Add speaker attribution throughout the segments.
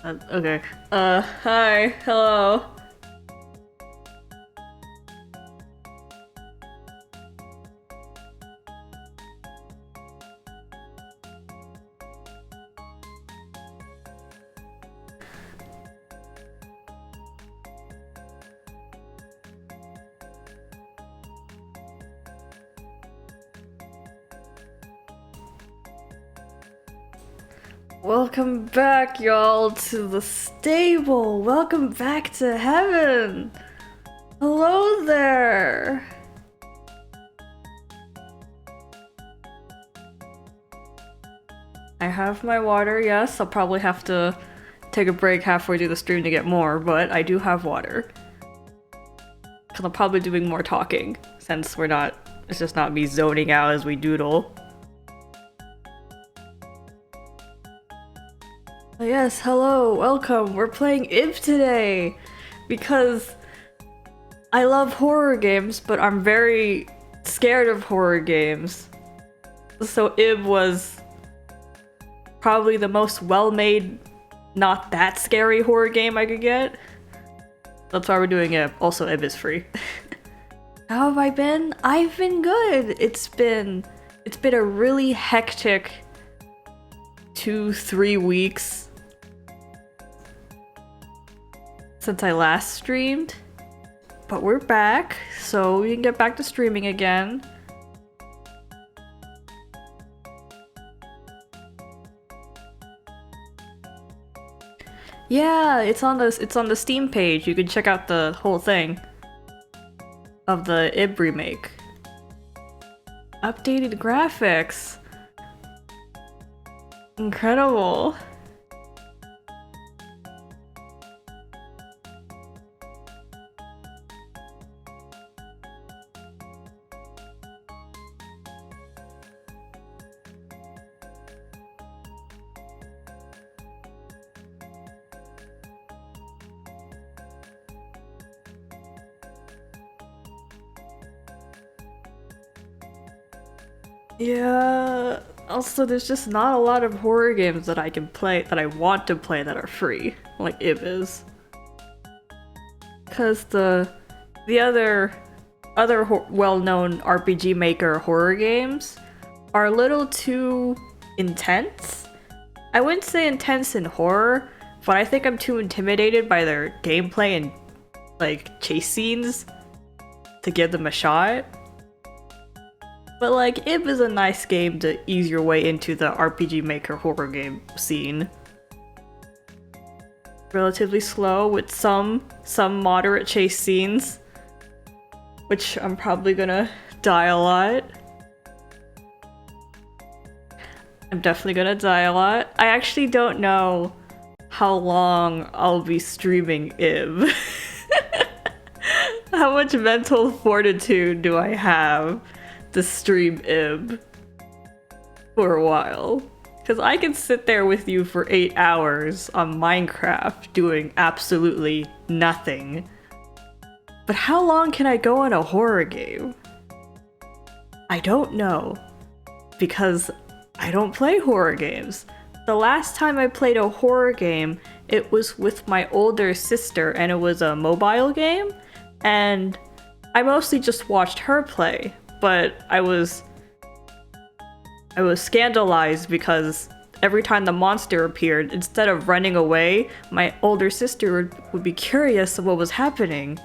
Speaker 1: Okay. Hi. Hello. Welcome back, y'all, to the stable. Welcome back to heaven. Hello there. I have my water, yes. I'll probably have to take a break halfway through the stream to get more, but I do have water. Because I'm probably doing more talking, since it's just not me zoning out as we doodle. Yes, hello, welcome. We're playing Ib today because I love horror games, but I'm very scared of horror games. So Ib was probably the most well-made, not that scary horror game I could get. That's why we're doing Ib. Also, Ib is free. How have I been? I've been good. It's been a really hectic 2-3 weeks since I last streamed, but we're back, so we can get back to streaming again. Yeah, it's on the Steam page. You can check out the whole thing of the Ib remake. Updated graphics. Incredible. Yeah, also there's just not a lot of horror games that I can play, that I want to play, that are free, like Ib is. Cause the other well-known RPG Maker horror games are a little too intense. I wouldn't say intense in horror, but I think I'm too intimidated by their gameplay and like chase scenes to give them a shot. But like, Ib is a nice game to ease your way into the RPG Maker horror game scene. Relatively slow with some moderate chase scenes, which I'm probably gonna die a lot. I'm definitely gonna die a lot. I actually don't know how long I'll be streaming Ib. How much mental fortitude do I have to stream Ib for a while? Because I can sit there with you for 8 hours on Minecraft doing absolutely nothing. But how long can I go in a horror game? I don't know. Because I don't play horror games. The last time I played a horror game, it was with my older sister, and it was a mobile game, and I mostly just watched her play. But I was scandalized because every time the monster appeared, instead of running away, my older sister would be curious of what was happening.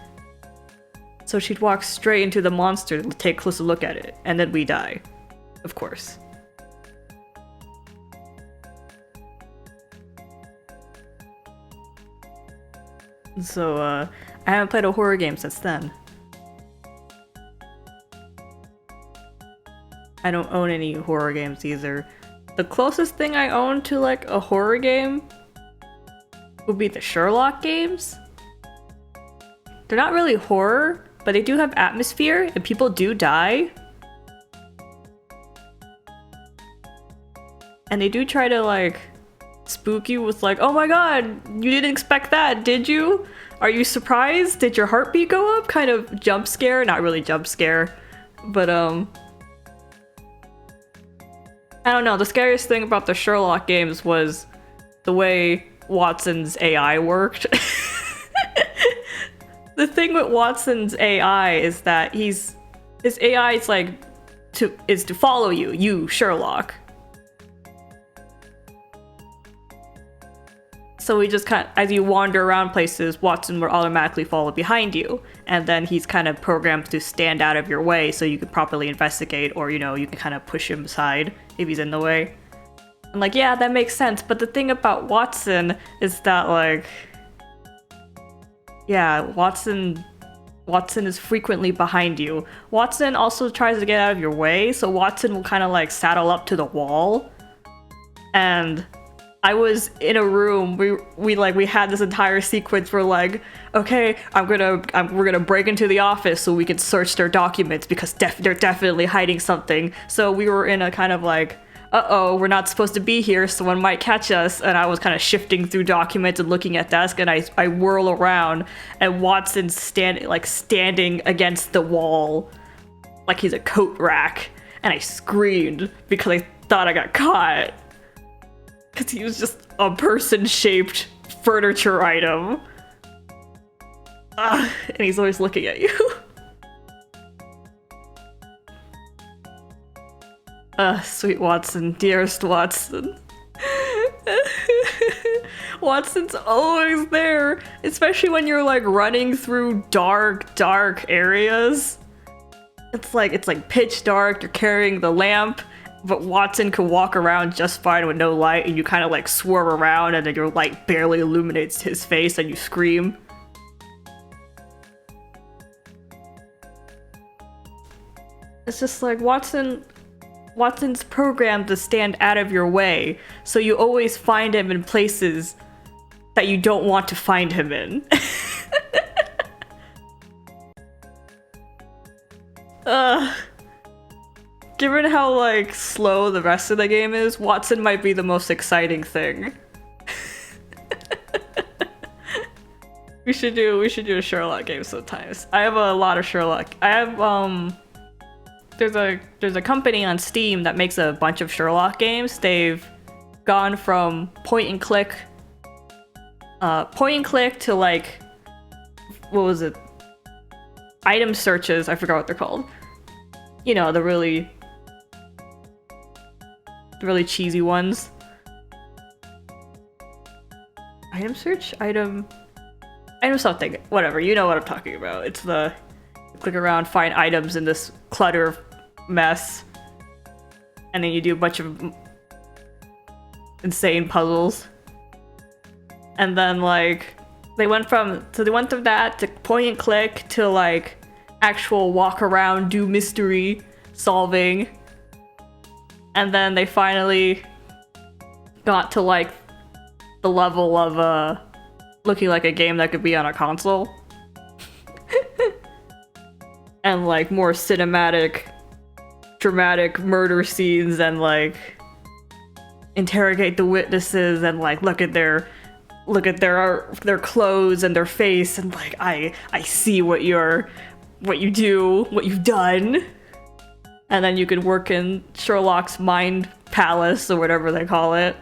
Speaker 1: So she'd walk straight into the monster to take a closer look at it, and then we die. Of course. So, I haven't played a horror game since then. I don't own any horror games either. The closest thing I own to like a horror game would be the Sherlock games. They're not really horror, but they do have atmosphere and people do die. And they do try to like spook you with like, oh my god, you didn't expect that, did you? Are you surprised? Did your heartbeat go up? Kind of jump scare, not really jump scare, but I don't know, the scariest thing about the Sherlock games was the way Watson's AI worked. The thing with Watson's AI is that his AI is like to follow you, Sherlock. So he just as you wander around places, Watson will automatically follow behind you, and then he's kind of programmed to stand out of your way so you can properly investigate, or you can kind of push him aside if he's in the way. I'm like, yeah, that makes sense. But the thing about Watson is that like, yeah, Watson is frequently behind you. Watson also tries to get out of your way, so Watson will kind of like saddle up to the wall. And I was in a room. We had this entire sequence where like, okay, we're gonna break into the office so we can search their documents because they're definitely hiding something. So we were in a kind of like, uh-oh, we're not supposed to be here, someone might catch us. And I was kind of shifting through documents and looking at desk, and I whirl around, and Watson's standing against the wall like he's a coat rack, and I screamed because I thought I got caught. Because he was just a person-shaped furniture item. And he's always looking at you. Sweet Watson, dearest Watson. Watson's always there, especially when you're like running through dark areas. It's like pitch dark, you're carrying the lamp, but Watson can walk around just fine with no light, and you kind of like swerve around, and then your light barely illuminates his face, and you scream. It's just like Watson's programmed to stand out of your way, so you always find him in places that you don't want to find him in. Given how like slow the rest of the game is, Watson might be the most exciting thing. We should do a Sherlock game sometimes. I have a lot of Sherlock. I have there's a company on Steam that makes a bunch of Sherlock games. They've gone from point and click to like, what was it? Item searches, I forgot what they're called. You know, the really cheesy ones. Item search? Item something. Whatever, you know what I'm talking about. It's the click around, find items in this clutter mess, and then you do a bunch of insane puzzles. And then like they went from that to point and click to like actual walk around, do mystery solving. And then they finally got to like the level of looking like a game that could be on a console. And like more cinematic, dramatic murder scenes, and like interrogate the witnesses, and like look at their clothes and their face, and like I see what you've done. And then you could work in Sherlock's mind palace, or whatever they call it.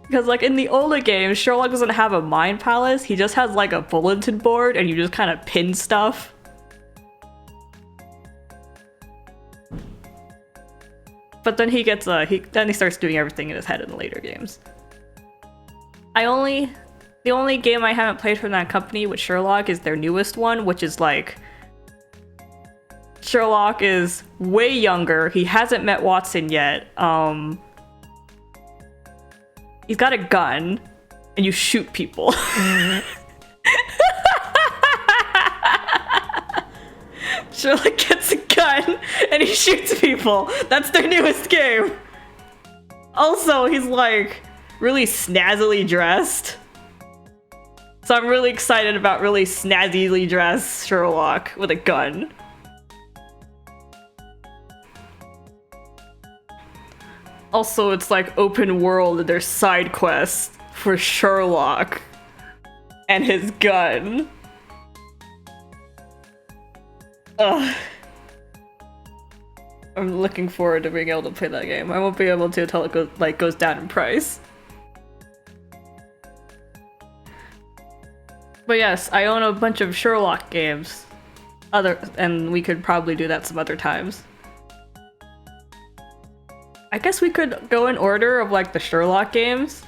Speaker 1: Because like in the older games, Sherlock doesn't have a mind palace, he just has like a bulletin board, and you just kind of pin stuff. But then he starts doing everything in his head in the later games. The only game I haven't played from that company with Sherlock is their newest one, which is like, Sherlock is way younger. He hasn't met Watson yet. He's got a gun, and you shoot people. Sherlock gets a gun, and he shoots people. That's their newest game. Also, he's like really snazzily dressed. So I'm really excited about really snazzily dressed Sherlock with a gun. Also, it's like open world, and there's side quests for Sherlock and his gun. Ugh. I'm looking forward to being able to play that game. I won't be able to until it goes down in price. But yes, I own a bunch of Sherlock games. And we could probably do that some other times. I guess we could go in order of like the Sherlock games.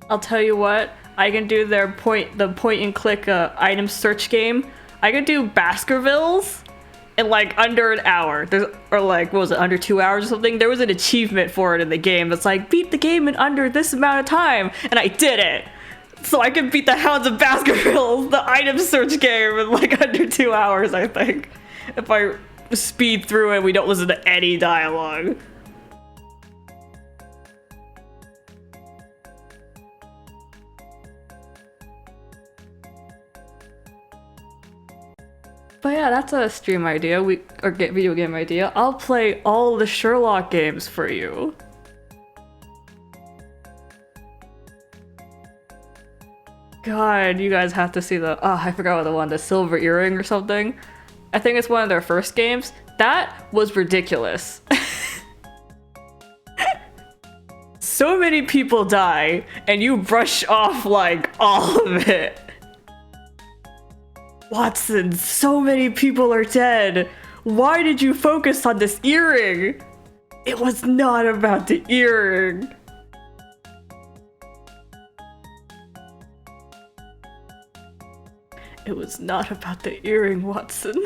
Speaker 1: I'll tell you what, I can do the point and click item search game. I could do Baskervilles in like under an hour. Or like, what was it, under 2 hours or something? There was an achievement for it in the game that's like, beat the game in under this amount of time, and I did it! So I can beat the Hounds of Baskervilles, the item search game, in like under 2 hours, I think. If I speed through it, we don't listen to any dialogue. But yeah, that's a stream idea, or get video game idea. I'll play all the Sherlock games for you. God, you guys have to see the, oh, I forgot what the one, the Silver Earring or something. I think it's one of their first games. That was ridiculous. So many people die, and you brush off like all of it. Watson, so many people are dead. Why did you focus on this earring? It was not about the earring. It was not about the earring, Watson.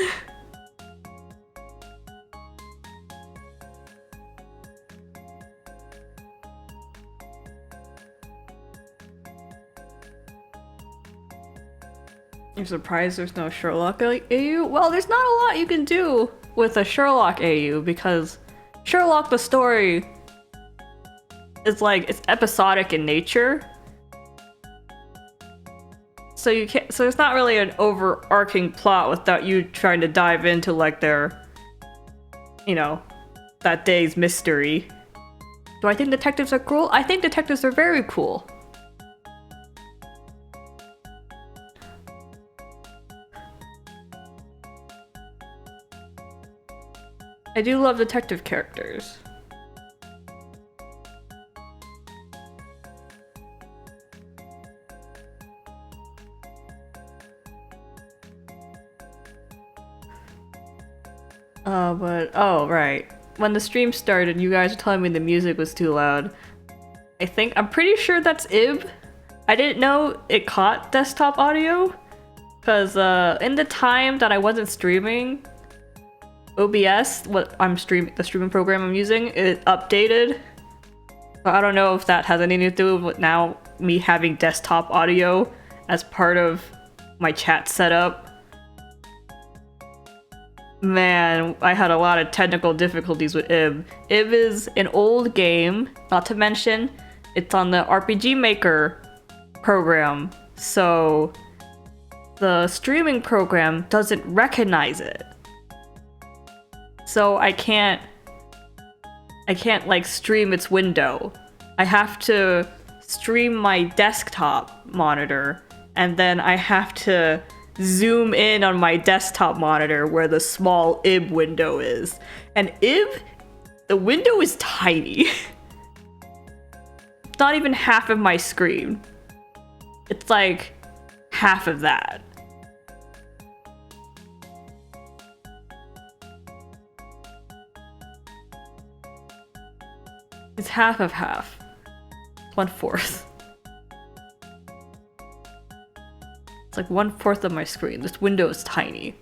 Speaker 1: You're surprised there's no Sherlock AU? Well, there's not a lot you can do with a Sherlock AU because Sherlock the story is like, it's episodic in nature. So you can't, so it's not really an overarching plot without you trying to dive into like their, you know, that day's mystery. Do I think detectives are cool? I think detectives are very cool. I do love detective characters. Oh, right. When the stream started, you guys were telling me the music was too loud. I'm pretty sure that's IB. I didn't know it caught desktop audio, because in the time that I wasn't streaming, OBS, the streaming program I'm using, it updated. So I don't know if that has anything to do with now me having desktop audio as part of my chat setup. Man, I had a lot of technical difficulties with IB. IB is an old game, not to mention it's on the RPG Maker program, so the streaming program doesn't recognize it. So I can't like stream its window. I have to stream my desktop monitor, and then I have to zoom in on my desktop monitor where the small IB window is. And IB, the window is tiny. It's not even half of my screen. It's like half of that. It's half of half. 1/4. It's like 1/4 of my screen. This window is tiny.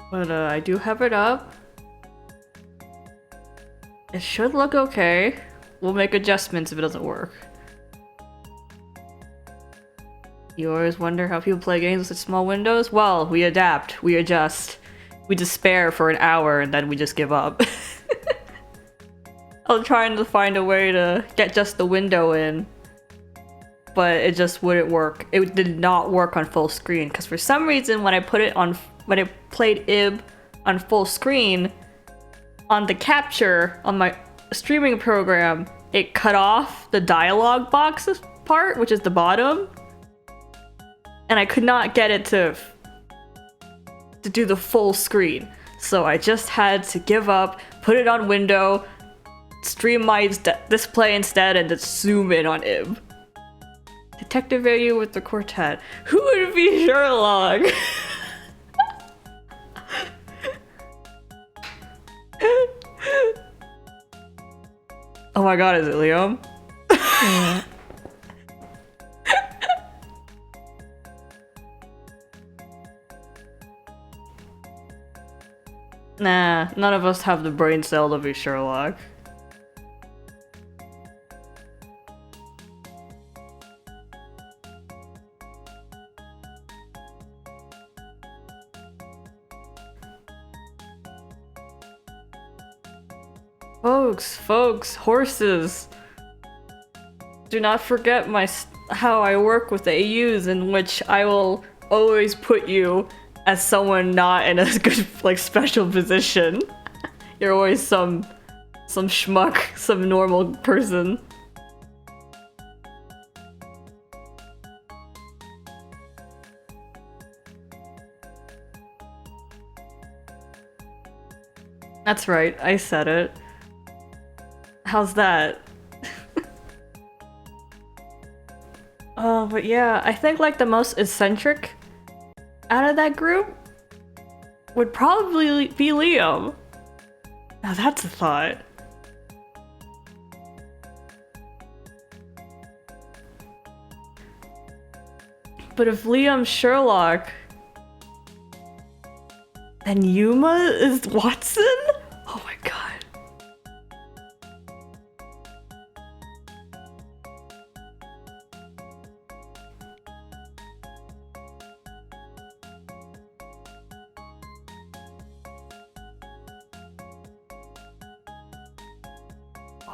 Speaker 1: But I do have it up. It should look okay. We'll make adjustments if it doesn't work. You always wonder how people play games with such small windows? Well, we adapt, we adjust, we despair for an hour and then we just give up. I was trying to find a way to get just the window in, but it just wouldn't work. It did not work on full screen because for some reason when I when I played IB on full screen, on the capture on streaming program, it cut off the dialogue box part, which is the bottom, and I could not get it to do the full screen. So I just had to give up, put it on window, stream my display instead, and just zoom in on Ib. Detective AU with the quartet. Who would be Sherlock? Oh my god, is it Liam? Nah, none of us have the brain cell to be Sherlock. Folks, horses. Do not forget how I work with the AUs, in which I will always put you as someone not in a good, like, special position. You're always some schmuck, some normal person. That's right, I said it. How's that? Oh, but yeah, I think like the most eccentric out of that group would probably be Liam. Now that's a thought. But if Liam's Sherlock, then Yuma is Watson? Oh my god.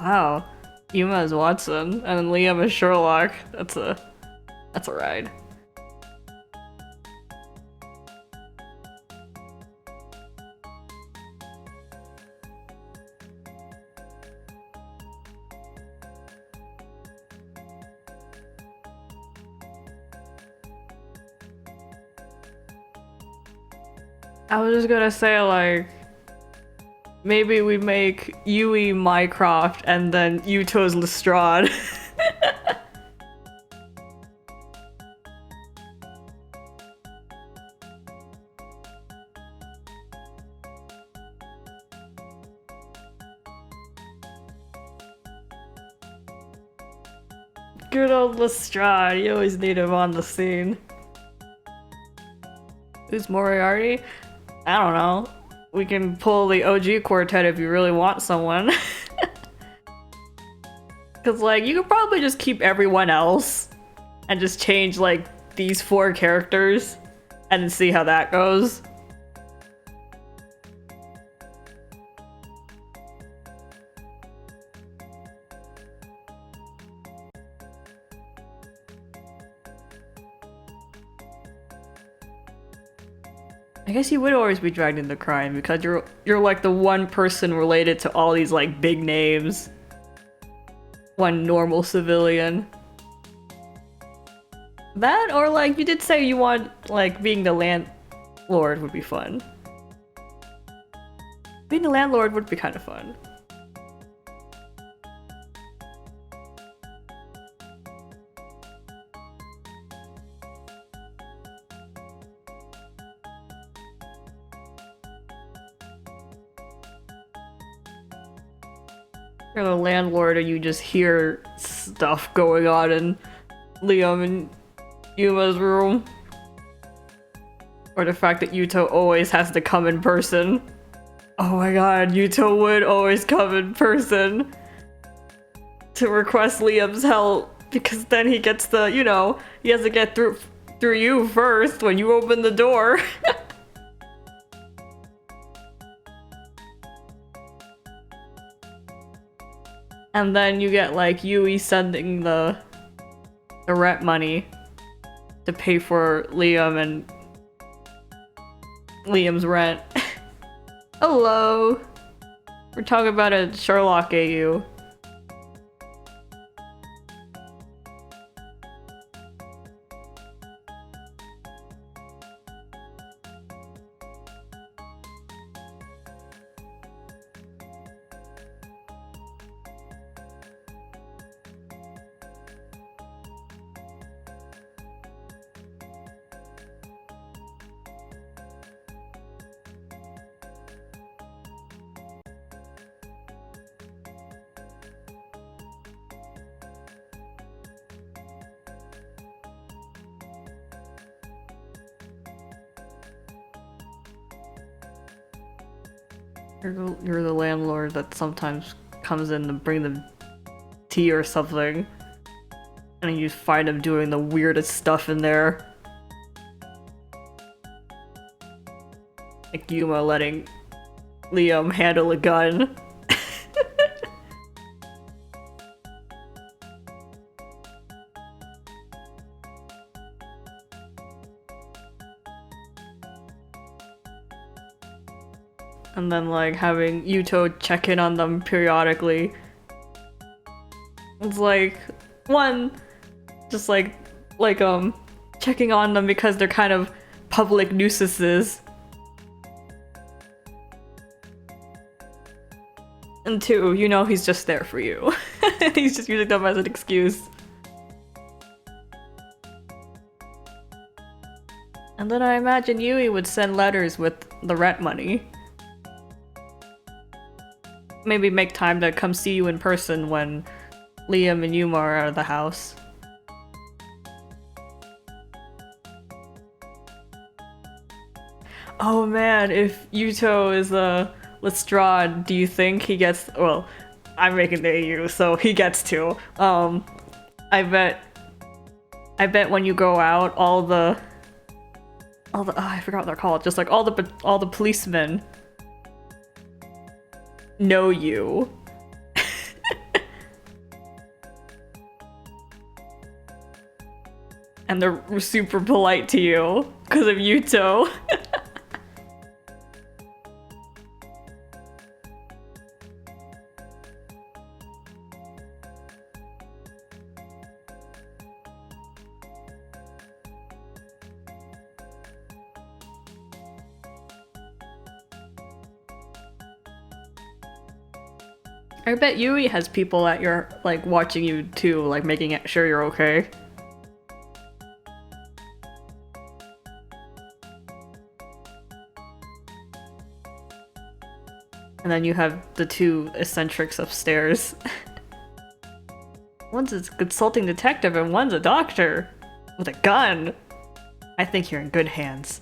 Speaker 1: Wow, Yuma is Watson, and then Liam is Sherlock. That's a ride. I was just gonna say, like, maybe we make Yui Mycroft and then Yuto's Lestrade. Good old Lestrade, you always need him on the scene. Who's Moriarty? I don't know. We can pull the OG quartet if you really want someone. Cause like, you could probably just keep everyone else and just change like these 4 characters and see how that goes. I guess you would always be dragged into crime because you're like the one person related to all these like big names. One normal civilian. That, or like you did say you want like being the landlord would be fun. Being the landlord would be kind of fun. You're the landlord and you just hear stuff going on in Liam and Yuma's room. Or the fact that Yuto always has to come in person. Oh my god, Yuto would always come in person to request Liam's help, because then he gets the, you know, he has to get through you first when you open the door. And then you get like Yui sending the rent money to pay for Liam and Liam's rent. Hello. We're talking about a Sherlock AU. You're the landlord that sometimes comes in to bring them tea or something. And you find him doing the weirdest stuff in there. Like Yuma letting Liam handle a gun. And then like having Yuto check in on them periodically. It's like one, just like checking on them because they're kind of public nuisances. And two, you know he's just there for you. He's just using them as an excuse. And then I imagine Yui would send letters with the rent money. Maybe make time to come see you in person when Liam and Yuma are out of the house. Oh man, if Yuto is Lestrade, do you think he gets— well, I'm making the AU, so he gets to. I bet when you go out, all the I forgot what they're called, just like all the policemen know you. And they're super polite to you because of Yuto. I bet Yui has people at your, like, watching you too, like, making sure you're okay. And then you have the two eccentrics upstairs. One's a consulting detective and one's a doctor. With a gun. I think you're in good hands.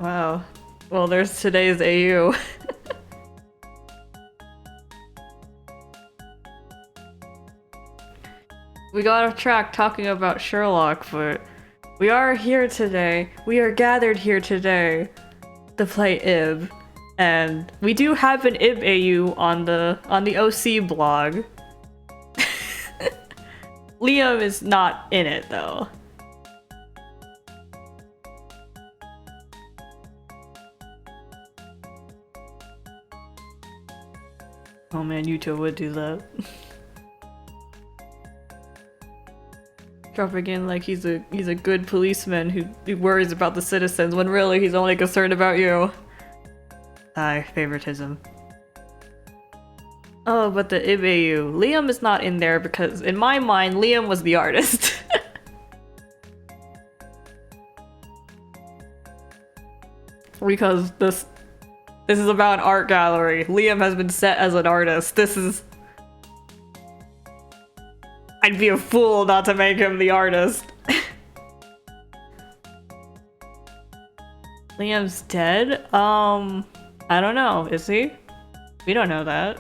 Speaker 1: Wow. Well, there's today's AU. We got off track talking about Sherlock, but we are here today. We are gathered here today to play Ib. And we do have an Ib AU on the OC blog. Liam is not in it though. Oh man, Yuto would do that. Dropping in like he's a good policeman who worries about the citizens when really he's only concerned about you. Aye, favoritism. Oh, but the Ibeyu. Liam is not in there because in my mind, Liam was the artist. Because this is about an art gallery. Liam has been set as an artist. This is— I'd be a fool not to make him the artist. Liam's dead? I don't know. Is he? We don't know that.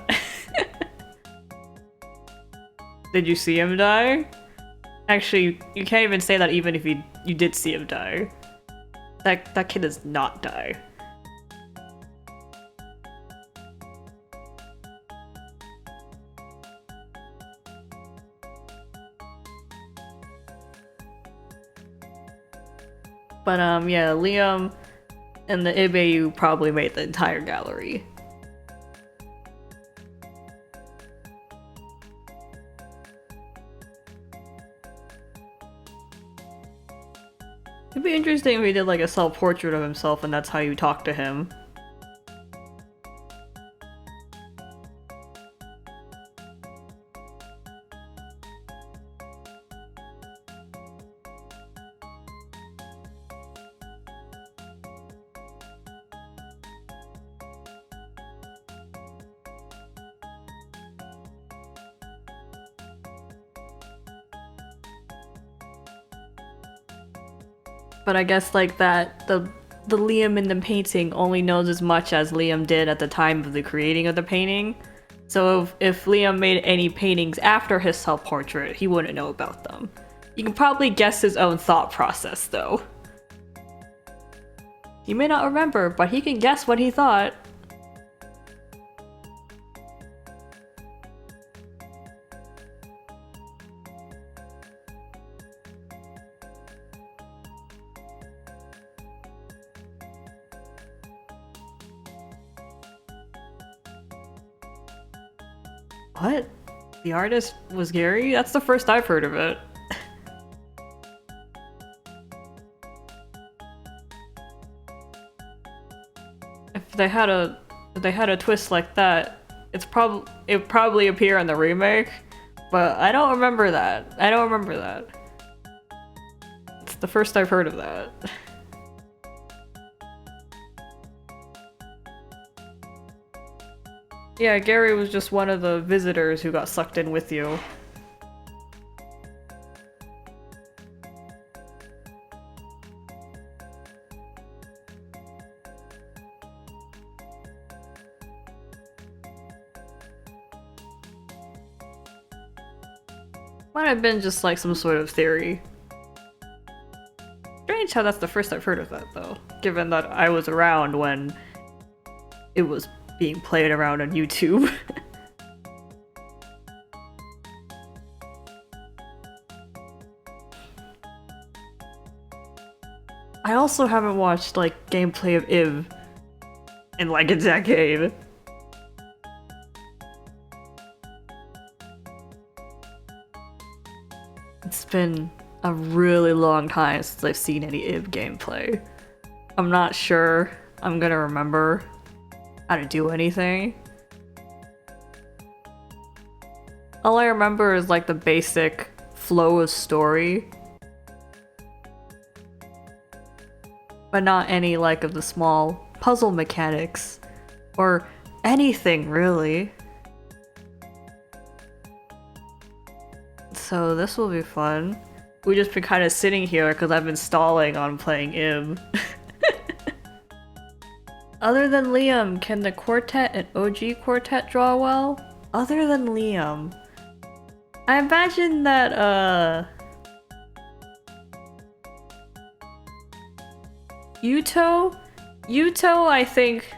Speaker 1: Did you see him die? Actually, you can't even say that even if you did see him die. That kid does not die. But yeah, Liam and the Ibeyu probably made the entire gallery. It'd be interesting if he did like a self-portrait of himself and that's how you talk to him. But I guess like that the Liam in the painting only knows as much as Liam did at the time of the creating of the painting. So if Liam made any paintings after his self-portrait, he wouldn't know about them. You can probably guess his own thought process though. He may not remember, but he can guess what he thought. What? The artist was Gary? That's the first I've heard of it. If they had a twist like that, it probably appear in the remake, but I don't remember that. It's the first I've heard of that. Yeah, Gary was just one of the visitors who got sucked in with you. Might have been just like some sort of theory. Strange how that's the first I've heard of that though, given that I was around when it was being played around on YouTube. I also haven't watched like gameplay of Iv in like a decade. It's been a really long time since I've seen any Iv gameplay. I'm not sure I'm gonna remember how to do anything. All I remember is like the basic flow of story, but not any like of the small puzzle mechanics or anything really. So this will be fun. We've just been kind of sitting here because I've been stalling on playing Im. Other than Liam, can the quartet and OG quartet draw well? Other than Liam, I imagine that Yuto I think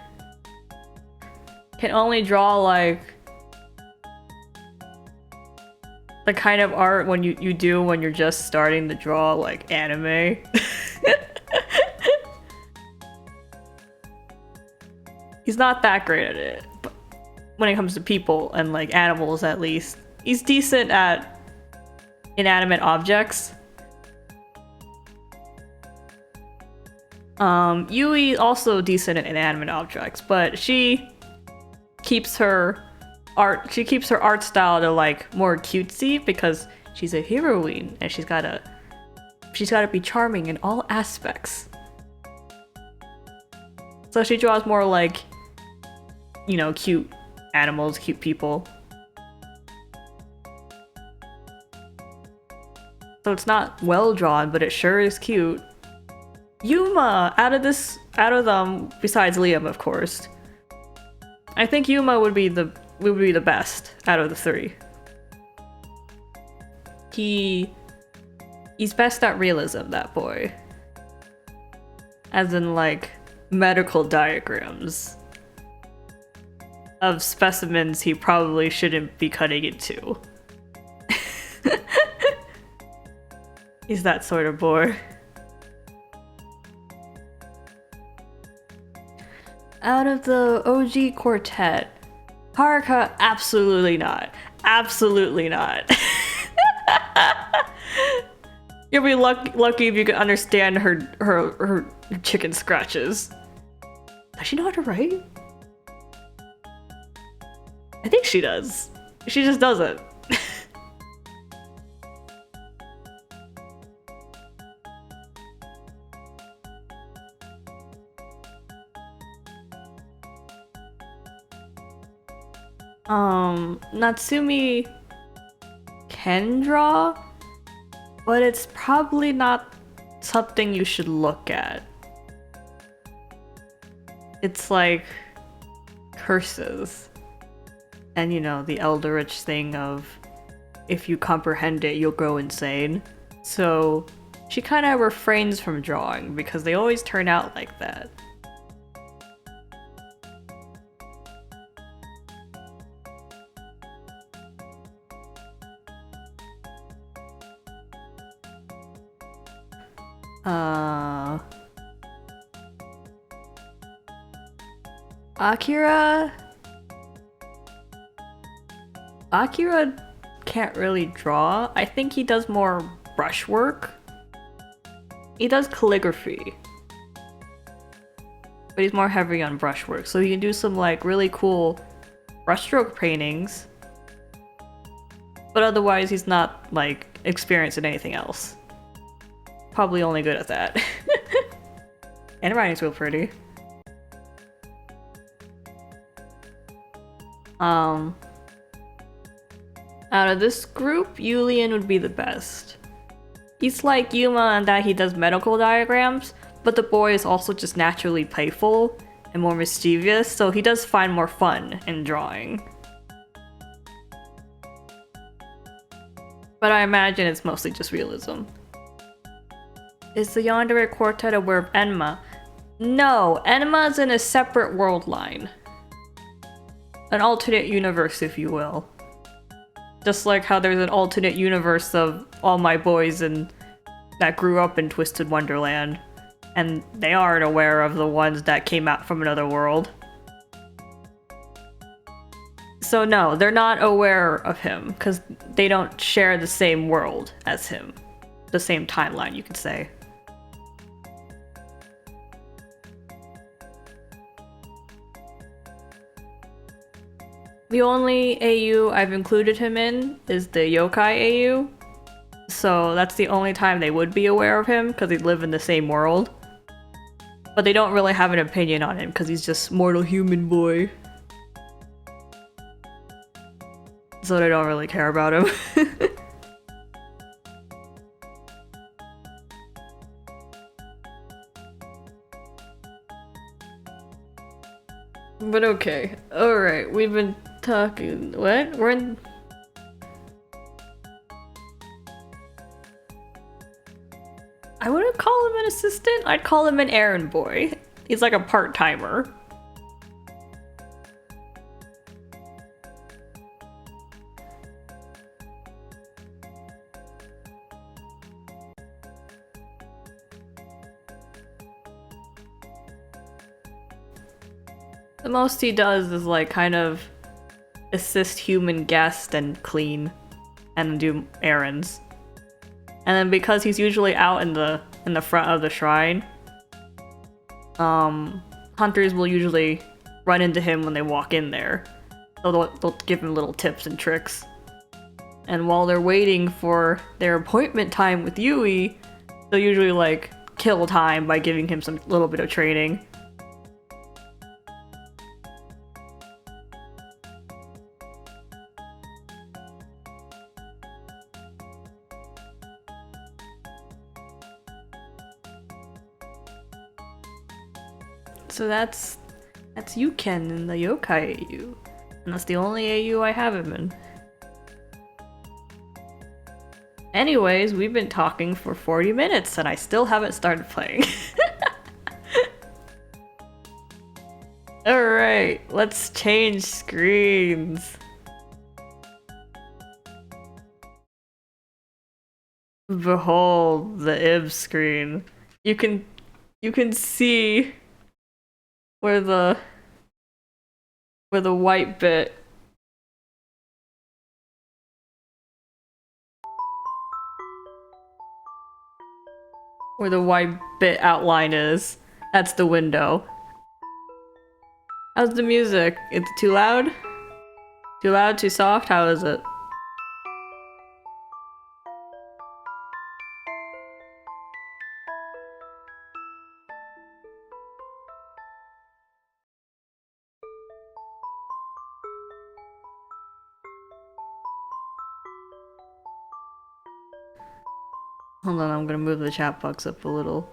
Speaker 1: can only draw like the kind of art when you do when you're just starting to draw like anime. He's not that great at it, but when it comes to people and like animals at least. He's decent at inanimate objects. Yui also decent at inanimate objects, but she keeps her art style to like more cutesy because she's a heroine and she's gotta be charming in all aspects. So she draws more like, you know, cute animals, cute people. So it's not well drawn, but it sure is cute. Yuma, out of them, besides Liam, of course, I think Yuma would be the best out of the three. He's best at realism, that boy. As in, like, medical diagrams of specimens he probably shouldn't be cutting into. He's that sort of boy. Out of the OG quartet, Haruka, absolutely not. Absolutely not. You'll be lucky if you can understand her chicken scratches. Does she know how to write? I think she does. She just doesn't. Natsumi can draw, but it's probably not something you should look at. It's like curses. And you know, the Eldritch thing of if you comprehend it, you'll go insane. So she kind of refrains from drawing because they always turn out like that. Akira can't really draw. I think he does more brushwork. He does calligraphy, but he's more heavy on brushwork, so he can do some like really cool brushstroke paintings, but otherwise he's not like experienced in anything else. Probably only good at that. And writing's real pretty. Out of this group, Yulian would be the best. He's like Yuma in that he does medical diagrams, but the boy is also just naturally playful and more mischievous, so he does find more fun in drawing. But I imagine it's mostly just realism. Is the Yandere Quartet aware of Enma? No, Enma is in a separate world line. An alternate universe, if you will. Just like how there's an alternate universe of all my boys that grew up in Twisted Wonderland, and they aren't aware of the ones that came out from another world. So no, they're not aware of him, because they don't share the same world as him. The same timeline, you could say. The only AU I've included him in is the Yokai AU, so that's the only time they would be aware of him because they live in the same world. But they don't really have an opinion on him because he's just mortal human boy. So they don't really care about him. But okay, alright, we've been talking. What? We're in. I wouldn't call him an assistant, I'd call him an errand boy. He's like a part-timer. The most he does is like kind of assist human guests and clean and do errands. And then because he's usually out in the front of the shrine, hunters will usually run into him when they walk in there. So they'll give him little tips and tricks. And while they're waiting for their appointment time with Yui, they'll usually like kill time by giving him some little bit of training. So that's Yuken in the Yokai AU. And that's the only AU I have him in. Anyways, we've been talking for 40 minutes and I still haven't started playing. Alright, let's change screens. Behold the IB screen. You can see where the Where the white bit. Where the white bit outline is. That's the window. How's the music? It's too loud? Too loud? Too soft? How is it? Hold on, I'm gonna move the chat box up a little.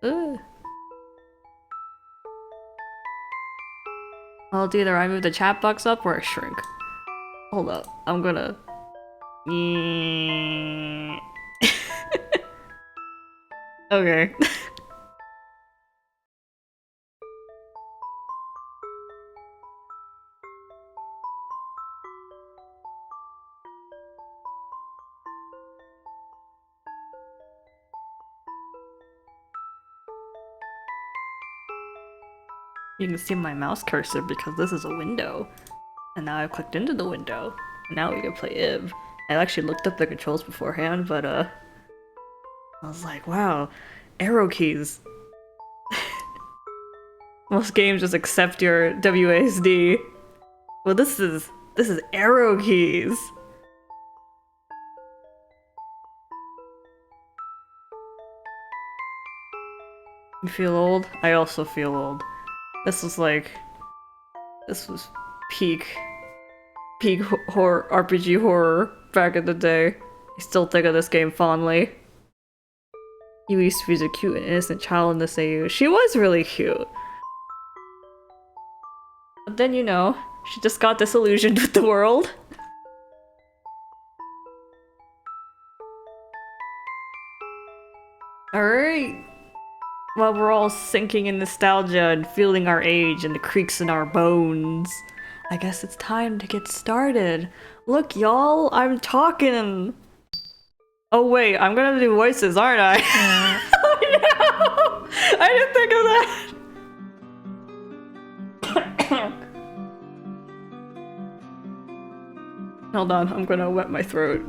Speaker 1: Ugh. Well, it's either I move the chat box up or I shrink. Hold up, I'm gonna... Okay. You can see my mouse cursor because this is a window. And now I've clicked into the window. And now we can play Ib. I actually looked up the controls beforehand, but I was like, wow, arrow keys. Most games just accept your WASD. Well, this is arrow keys. You feel old? I also feel old. This was peak horror, RPG horror back in the day. I still think of this game fondly. You used to be a cute and innocent child in this AU. She was really cute. But then, you know, she just got disillusioned with the world. Alright. While we're all sinking in nostalgia and feeling our age and the creaks in our bones, I guess it's time to get started. Look, y'all, I'm talking. Oh wait, I'm gonna do voices, aren't I? Oh no! I didn't think of that! Hold on, I'm gonna wet my throat.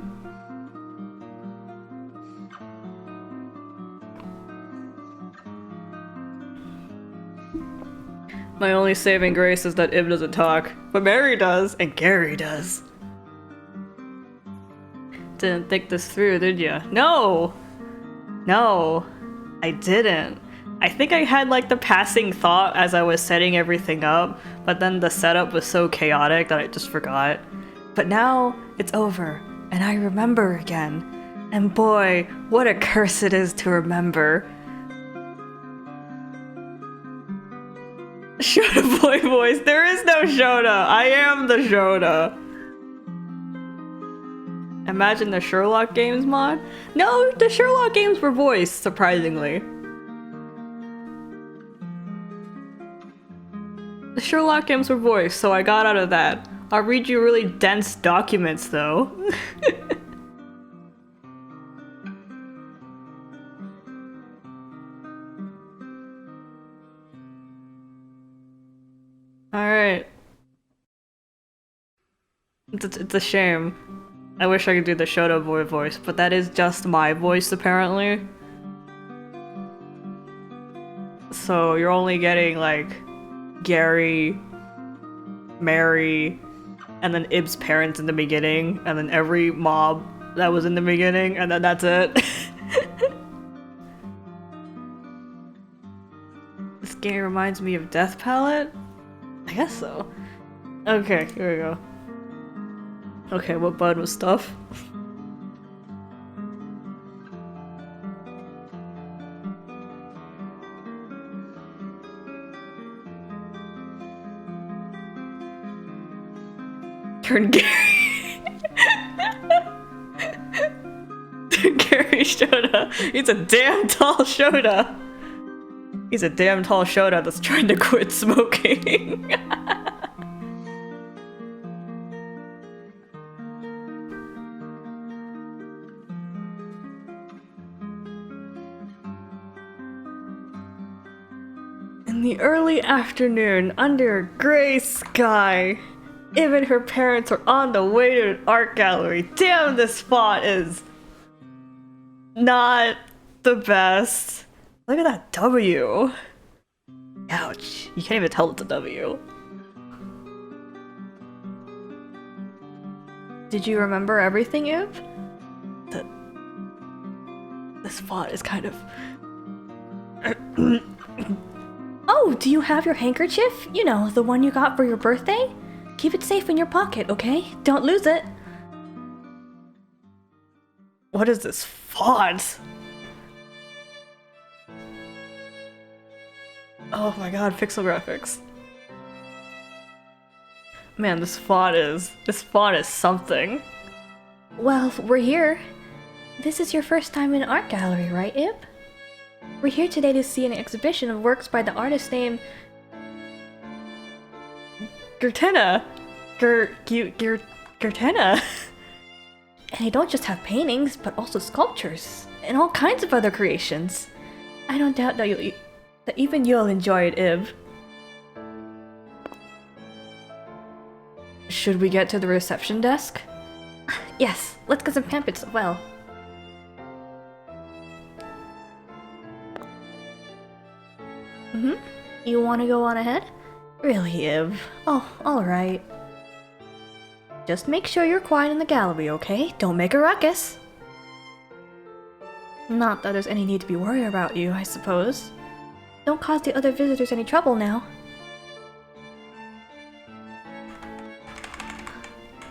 Speaker 1: My only saving grace is that Ib doesn't talk, but Mary does, and Gary does. Didn't think this through, did ya? No! No, I didn't. I think I had like the passing thought as I was setting everything up, but then the setup was so chaotic that I just forgot. But now it's over, and I remember again. And boy, what a curse it is to remember. Shota boy voice. There is no Shota. I am the Shota. Imagine the Sherlock games mod? No, the Sherlock games were voiced, surprisingly. The Sherlock games were voiced, so I got out of that. I'll read you really dense documents, though. Alright. It's a shame. I wish I could do the Shota boy voice, but that is just my voice, apparently. So you're only getting, like, Gary, Mary, and then Ib's parents in the beginning, and then every mob that was in the beginning, and then that's it. This game reminds me of Death Palette? I guess so. Okay, here we go. Okay, what button was stuff? Turn Gary. Gary Shota. He's a damn tall Shota. He's a damn tall Shota that's trying to quit smoking. In the early afternoon, under a gray sky, Ib and her parents are on the way to an art gallery. Damn, this font is not the best. Look at that W. Ouch. You can't even tell it's a W. Did you remember everything, Ib? This font is kind of...
Speaker 2: Oh, do you have your handkerchief? You know, the one you got for your birthday? Keep it safe in your pocket, okay? Don't lose it.
Speaker 1: What is this font? Oh my god, pixel graphics. Man, this font is something.
Speaker 2: Well, we're here. This is your first time in an art gallery, right, Ib? We're here today to see an exhibition of works by the artist named...
Speaker 1: Gertenna! Gertenna!
Speaker 2: And they don't just have paintings, but also sculptures, and all kinds of other creations. I don't doubt that even you'll enjoy it, Ib.
Speaker 1: Should we get to the reception desk?
Speaker 2: Yes, let's get some pamphlets as well. You want to go on ahead?
Speaker 1: Really, Ib?
Speaker 2: Oh, alright. Just make sure you're quiet in the gallery, okay? Don't make a ruckus. Not that there's any need to be worried about you, I suppose. Don't cause the other visitors any trouble now.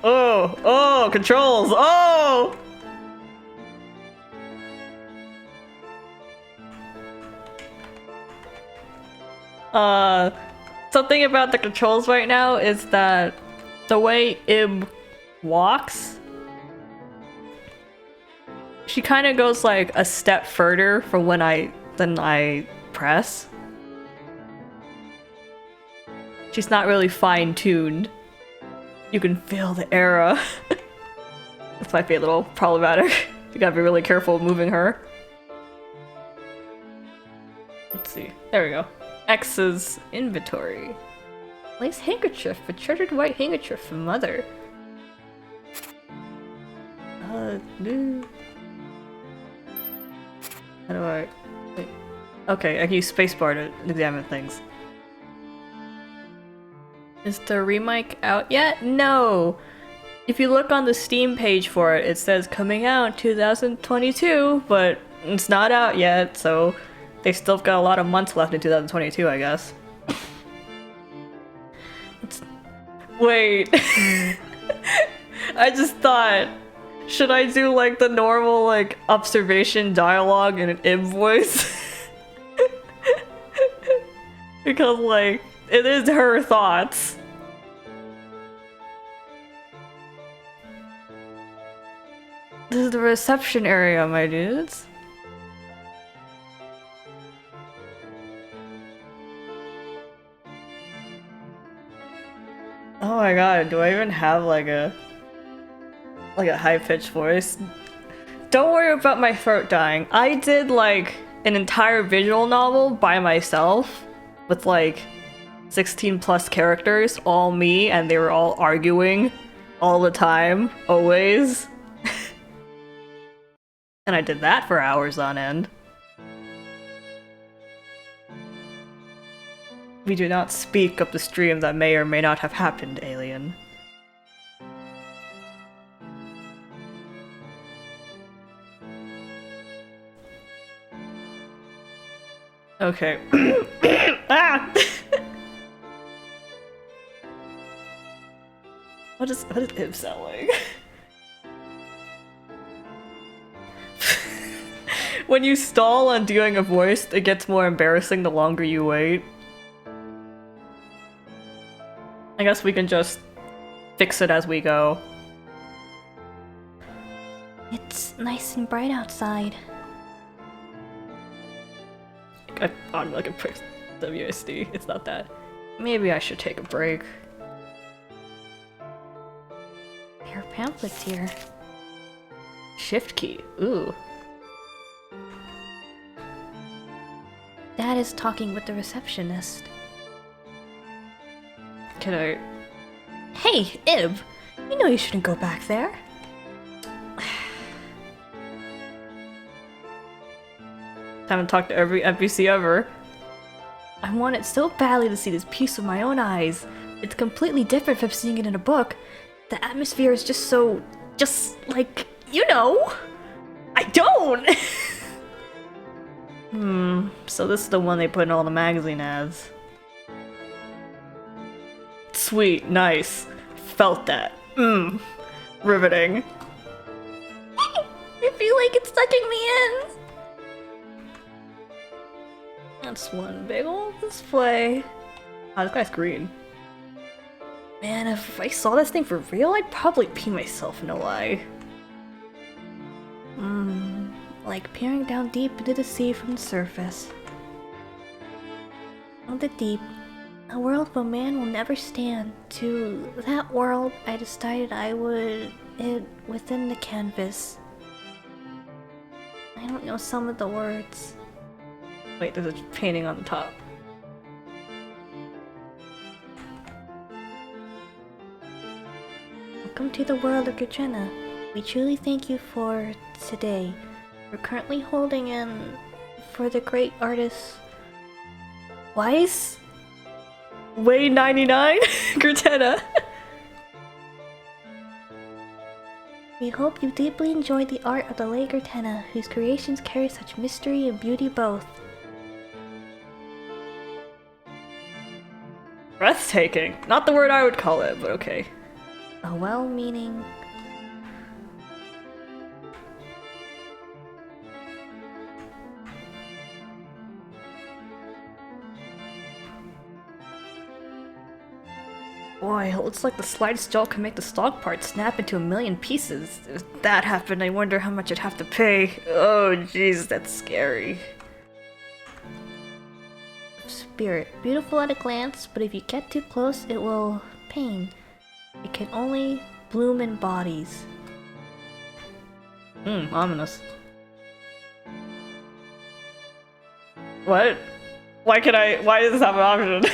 Speaker 1: Oh, controls, oh! Something about the controls right now is that the way Ib walks, she kind of goes like a step further from than I press. She's not really fine-tuned. You can feel the era. This might be a little problematic. You gotta be really careful moving her. Let's see. There we go. X's inventory. Lace handkerchief, a treasured white handkerchief from Mother. No. How do I... Wait. Okay, I can use spacebar to examine things. Is the remake out yet? No! If you look on the Steam page for it, it says coming out 2022, but it's not out yet, so they've still got a lot of months left in 2022, I guess. Wait. I just thought, should I do like the normal like observation dialogue in an Ib voice? Because like, it is her thoughts. This is the reception area, my dudes. Oh my god, do I even have like a high-pitched voice? Don't worry about my throat dying. I did like an entire visual novel by myself with like 16 plus characters, all me, and they were all arguing all the time, always. And I did that for hours on end. We do not speak of the stream that may or may not have happened, alien. Okay. Ah! What does Ib sound like? When you stall on doing a voice, it gets more embarrassing the longer you wait. I guess we can just fix it as we go.
Speaker 2: It's nice and bright outside.
Speaker 1: I'm like a prick WSD. It's not that. Maybe I should take a break.
Speaker 2: There are pamphlets here.
Speaker 1: Shift key. Ooh.
Speaker 2: Dad is talking with the receptionist.
Speaker 1: Can I?
Speaker 2: Hey, Ib! You know you shouldn't go back there.
Speaker 1: Haven't talked to every NPC ever.
Speaker 2: I wanted so badly to see this piece with my own eyes. It's completely different from seeing it in a book. The atmosphere is just so... just like... you know! I don't!
Speaker 1: So this is the one they put in all the magazine ads. Sweet, nice. Felt that. Riveting.
Speaker 2: I feel like it's sucking me in! That's one big old display.
Speaker 1: Oh, this guy's green.
Speaker 2: Man, if I saw this thing for real, I'd probably pee myself, no lie. Like peering down deep into the sea from the surface. On the deep, a world where man will never stand. To that world, I decided I would... it within the canvas. I don't know some of the words.
Speaker 1: Wait, there's a painting on the top.
Speaker 2: Welcome to the world of Gurchena. We truly thank you for today. We're currently holding in for the great artist Weiss?
Speaker 1: Way 99? Gurchena.
Speaker 2: We hope you deeply enjoyed the art of the late Gurchena, whose creations carry such mystery and beauty both.
Speaker 1: Breathtaking. Not the word I would call it, but okay.
Speaker 2: A well-meaning...
Speaker 1: Boy, it looks like the slightest jolt can make the stalk part snap into a million pieces. If that happened, I wonder how much I'd have to pay. Oh, jeez, that's scary.
Speaker 2: Spirit. Beautiful at a glance, but if you get too close, it will pain. It can only bloom in bodies.
Speaker 1: Ominous. What? Why does this have an option?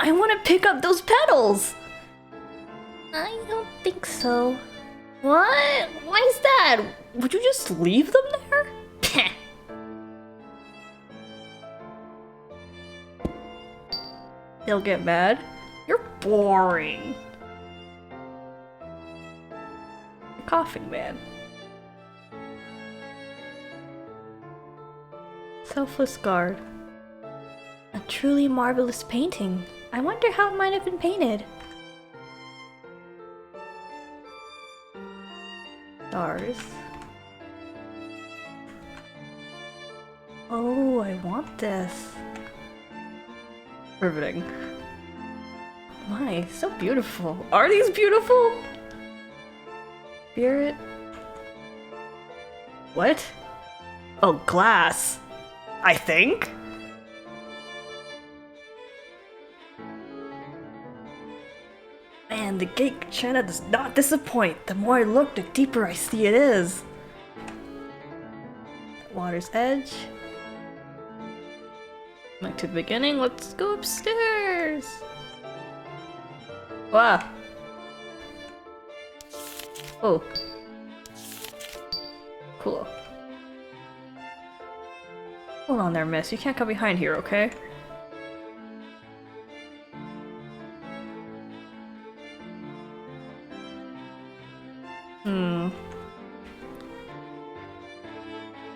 Speaker 2: I want to pick up those petals! I don't think so. What? Why is that?
Speaker 1: Would you just leave them there? They'll get mad. You're boring. Coughing man. Selfless guard.
Speaker 2: A truly marvelous painting. I wonder how it might have been painted.
Speaker 1: Stars.
Speaker 2: Oh, I want this.
Speaker 1: Riveting. My, so beautiful. Are these beautiful? Spirit. What? Oh, glass. I think? Man, the Gate Gurchena does not disappoint. The more I look, the deeper I see it is. Water's edge. Back to the beginning, let's go upstairs! Wow! Oh. Cool. Hold on there, miss. You can't come behind here, okay?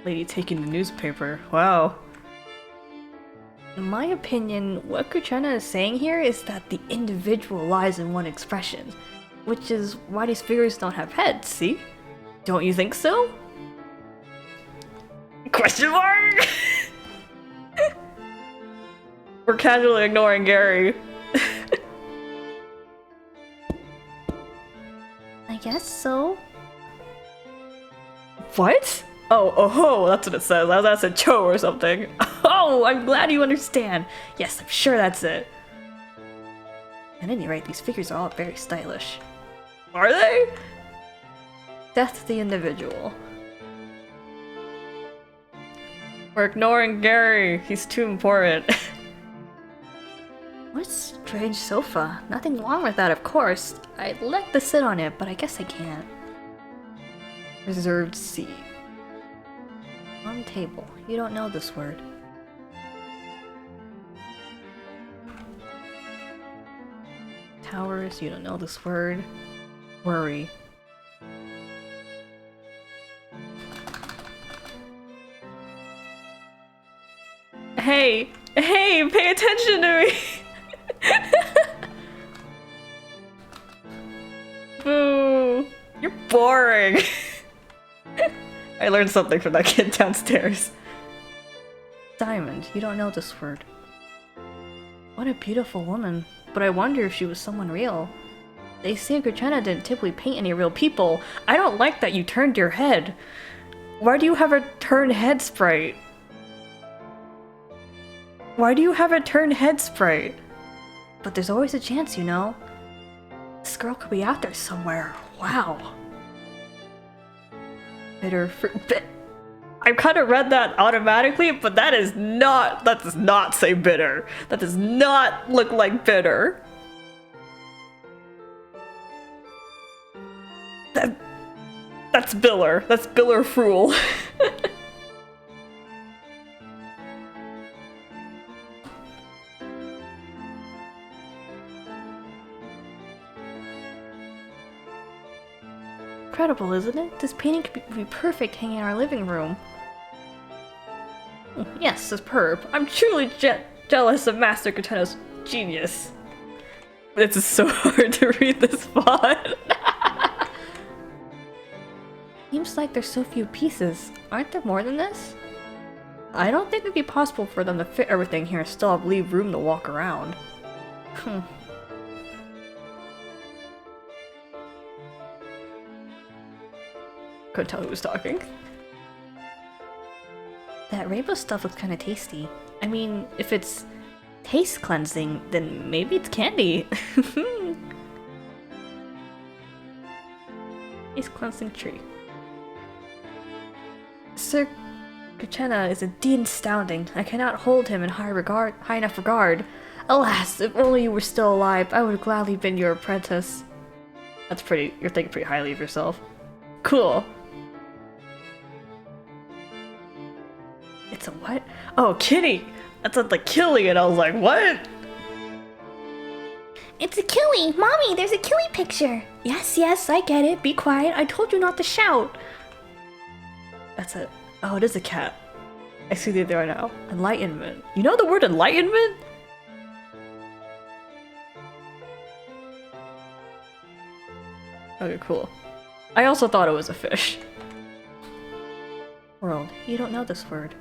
Speaker 1: Lady taking the newspaper. Wow. In my opinion, what Gurchena is saying here is that the individual lies in one expression, which is why these figures don't have heads, see? Don't you think so? Question mark? We're casually ignoring Gary.
Speaker 2: I guess so.
Speaker 1: What? Oh, that's what it says. That said Cho or something. Oh, I'm glad you understand. Yes, I'm sure that's it. At any rate, these figures are all very stylish. Are they? Death to the individual. We're ignoring Gary. He's too important.
Speaker 2: What a strange sofa. Nothing wrong with that, of course. I'd like to sit on it, but I guess I can't.
Speaker 1: Reserved seat.
Speaker 2: On table. You don't know this word. Towers. You don't know this word. Worry.
Speaker 1: Hey! Hey! Pay attention to me! Boo! You're boring! I learned something from that kid downstairs.
Speaker 2: Diamond. You don't know this word. What a beautiful woman. But I wonder if she was someone real. They say Gurchana didn't typically paint any real people.
Speaker 1: I don't like that you turned your head. Why do you have a turned head sprite? Why do you have a turned head sprite?
Speaker 2: But there's always a chance, you know. This girl could be out there somewhere. Wow.
Speaker 1: Bitter fruit. I kind of read that automatically, but that does not say bitter. That does not look like bitter. That's Biller. That's Biller Fruel.
Speaker 2: Incredible, isn't it? This painting could be perfect hanging in our living room.
Speaker 1: Yes, superb. I'm truly jealous of Master Katana's genius. It's so hard to read this font.
Speaker 2: Seems like there's so few pieces. Aren't there more than this? I don't think it'd be possible for them to fit everything here and still leave room to walk around.
Speaker 1: Couldn't tell who was talking.
Speaker 2: That rainbow stuff looks kind of tasty. I mean, if it's taste cleansing, then maybe it's candy. Taste cleansing tree. Sir Gurchana is indeed astounding. I cannot hold him in high enough regard. Alas, if only you were still alive, I would have gladly been your apprentice.
Speaker 1: That's pretty. You're thinking pretty highly of yourself. Cool.
Speaker 2: It's a what?
Speaker 1: Oh, kitty! That's at the killie, and I was like, what?
Speaker 2: It's a killie! Mommy, there's a killie picture! Yes, yes, I get it. Be quiet. I told you not to shout.
Speaker 1: That's it. Oh, it is a cat. I see that there now. Enlightenment. You know the word enlightenment? Okay, cool. I also thought it was a fish.
Speaker 2: World. You don't know this word.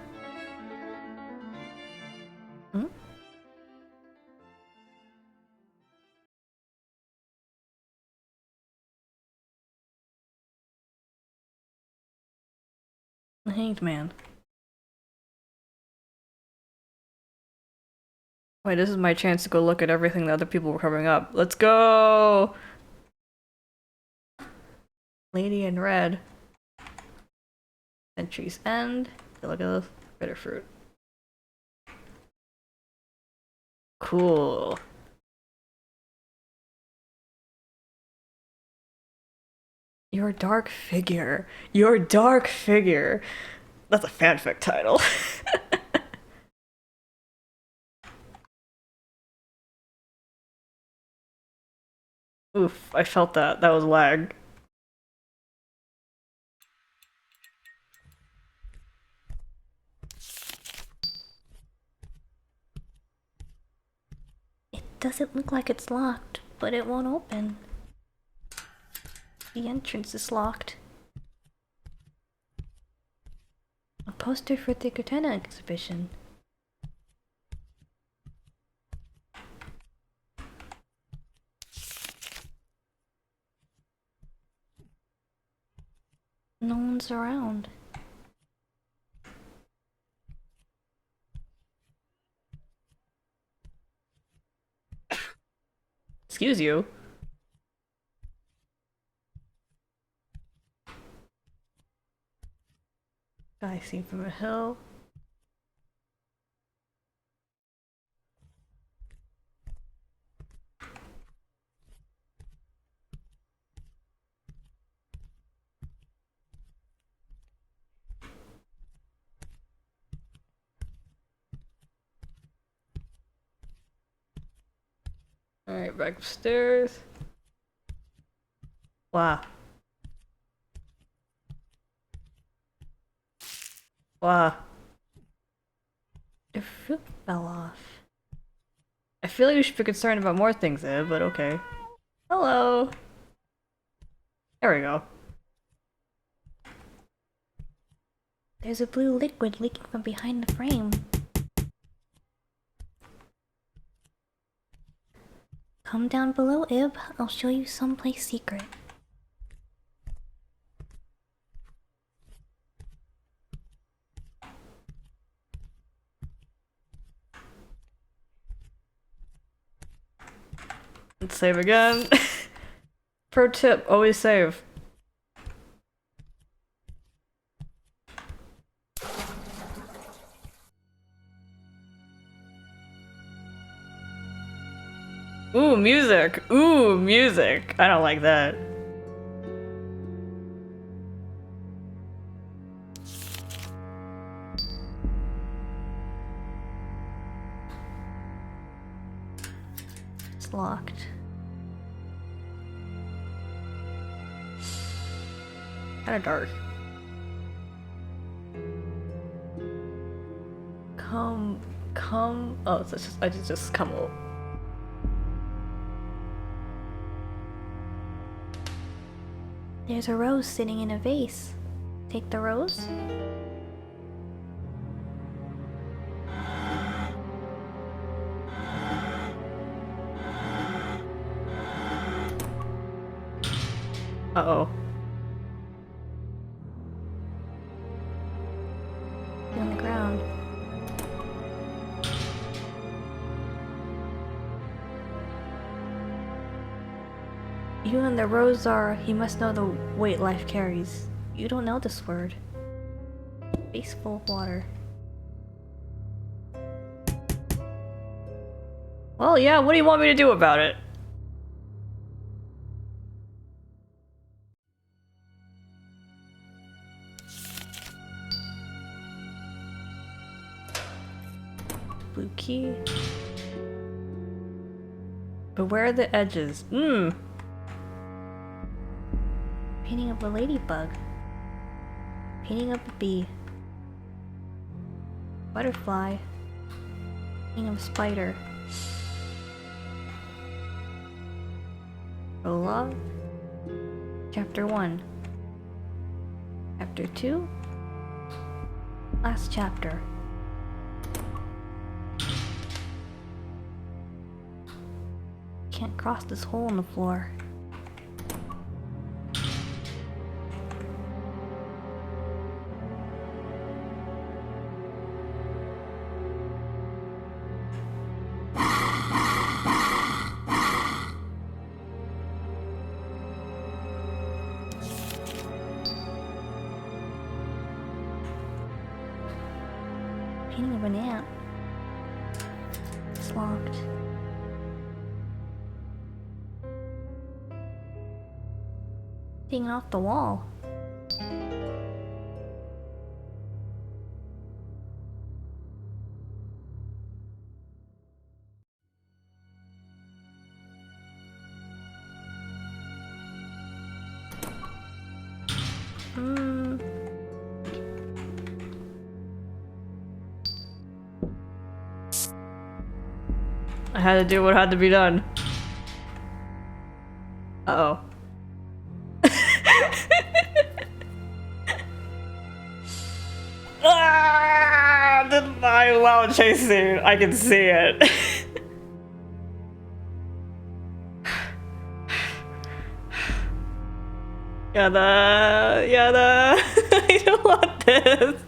Speaker 2: Hmm? The Hanged Man.
Speaker 1: Wait, this is my chance to go look at everything that other people were covering up. Let's go! Lady in Red. Century's End. Look at this. Bitter fruit. Cool. Your dark figure. Your dark figure. That's a fanfic title. Oof, I felt that. That was lag.
Speaker 2: It doesn't look like it's locked, but it won't open. The entrance is locked. A poster for the Gurchana exhibition. No one's around.
Speaker 1: Excuse you. Guy seen from a hill. Alright, back upstairs. Wow. Wow.
Speaker 2: The fruit fell off.
Speaker 1: I feel like you should be concerned about more things there, but okay. Hello. There we go.
Speaker 2: There's a blue liquid leaking from behind the frame. Come down below, Ib. I'll show you someplace secret.
Speaker 1: Let's save again. Pro tip, always save. Ooh, music. Ooh, music. I don't like that.
Speaker 2: It's locked.
Speaker 1: Kinda dark. Come. Oh, so it's just, I just come up.
Speaker 2: There's a rose sitting in a vase. Take the rose.
Speaker 1: Uh-oh.
Speaker 2: On the ground. You and the rose are. You must know the weight life carries. You don't know this word. Vase full of water.
Speaker 1: Well, yeah, what do you want me to do about it? Blue key. Beware the edges.
Speaker 2: Painting of a ladybug. Painting of a bee. Butterfly. Painting of a spider. Prologue. Chapter 1. Chapter 2. Last chapter. Can't cross this hole in the floor. Painting of an ant. It's locked. Hanging off the wall.
Speaker 1: I had to do what had to be done. Uh-oh. Ah, my wow chasing. I can see it. Yada. I don't want this.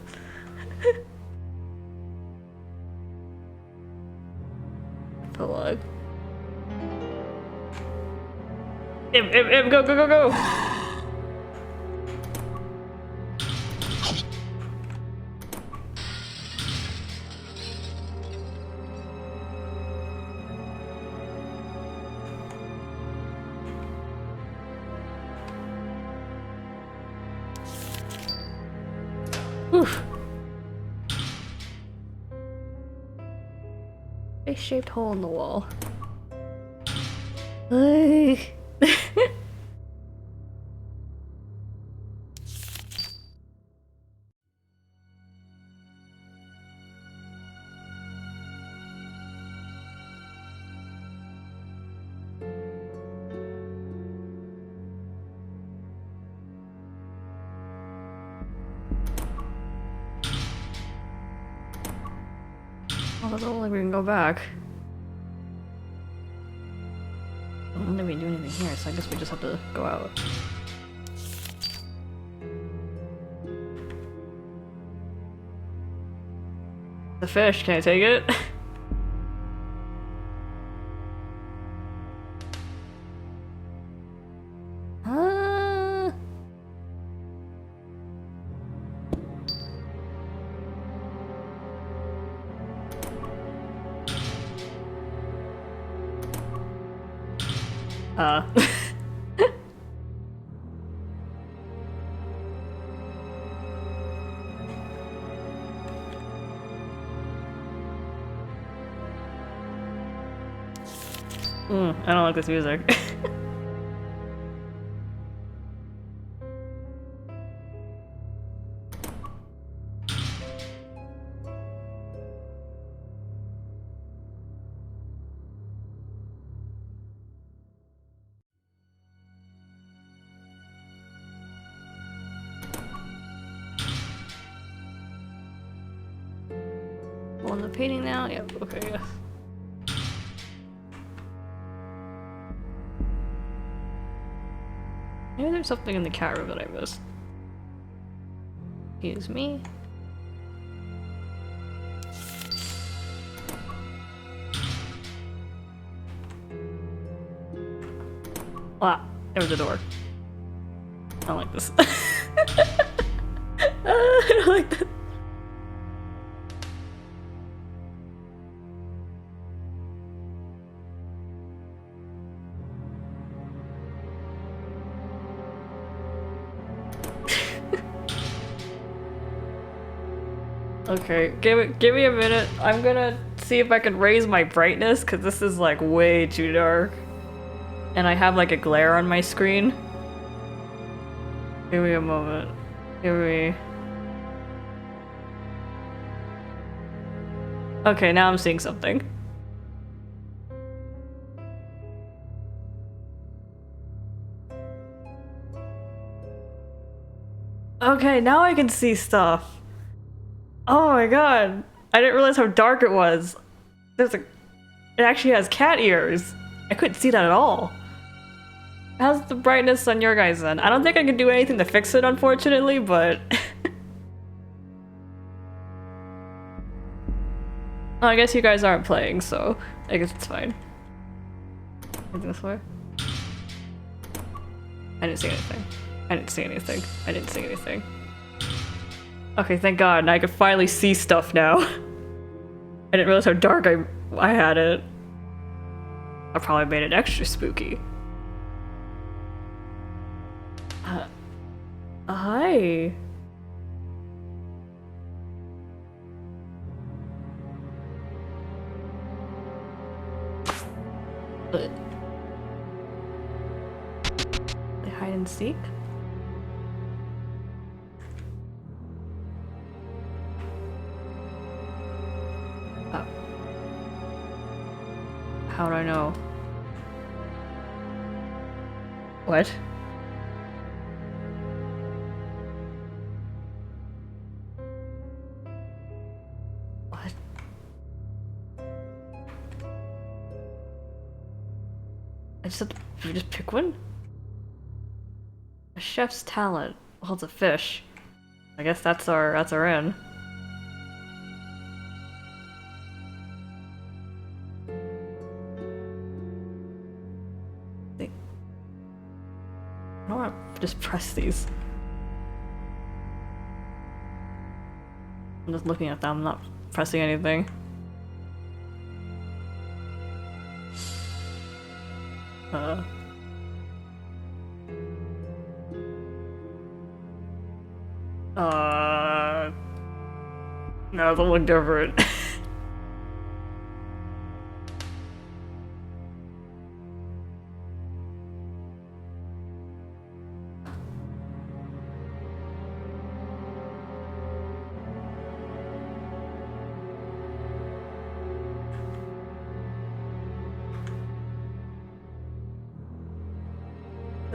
Speaker 1: Prologue. Im, go. Oof.
Speaker 2: Face-shaped hole in the wall. Ugh. Oh, it doesn't look like we can go back. I don't think we can do anything here, so I guess we just have to go out. The fish, can I take it? Huh? I don't like this music. On the painting now? Yep, okay, yeah. Maybe there's something in the cat room that I missed. Excuse me. Ah, there's a door. I don't like this. I don't like that. Okay, give me a minute. I'm gonna see if I can raise my brightness, because this is like way too dark. And I have like a glare on my screen. Give me a moment. Give me... Okay, now I'm seeing something. Okay, now I can see stuff. Oh my god. I didn't realize how dark it was. There's a... It actually has cat ears. I couldn't see that at all. How's the brightness on your guys' end? I don't think I can do anything to fix it, unfortunately, but... Oh, I guess you guys aren't playing, so I guess it's fine. Anything this way? I didn't see anything. I didn't see anything. I didn't see anything. Okay, thank god, and I can finally see stuff now. I didn't realize how dark I had it. I probably made it extra spooky. Hi. They hide and seek? Oh. How do I know? What? What? I just have to just pick one? A chef's talent. Well, it's a fish. I guess that's our in. I don't want to just press these. I'm just looking at them, I'm not pressing anything. No, they look different.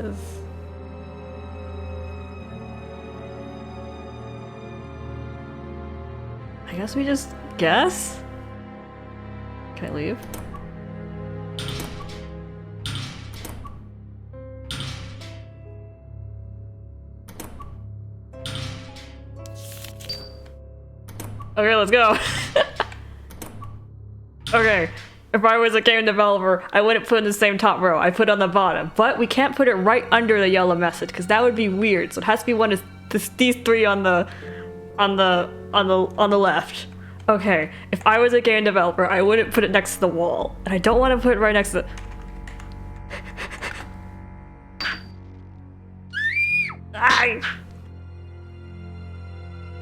Speaker 1: 'Cause- I guess we just guess? Can I leave? Okay, let's go. Okay, if I was a game developer, I wouldn't put in the same top row. I put it on the bottom, but we can't put it right under the yellow message because that would be weird. So it has to be one of these three on the left. Okay, if I was a game developer, I wouldn't put it next to the wall, and I don't want to put it right next to the. Ay!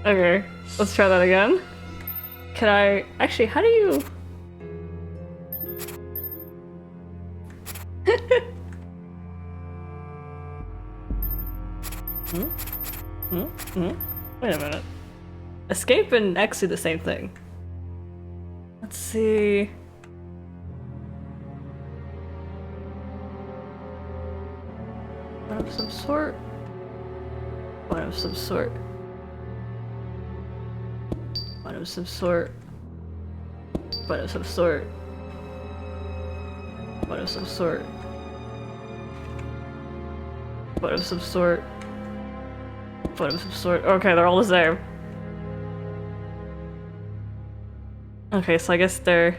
Speaker 1: Okay, let's try that again. Can I actually? How do you? Wait a minute. Escape and X do the same thing. Let's see. One of some sort. One of some sort. One of some sort. One of some sort. One of some sort. One of some sort. One of some sort. Okay, they're all the same. Okay, so I guess they're...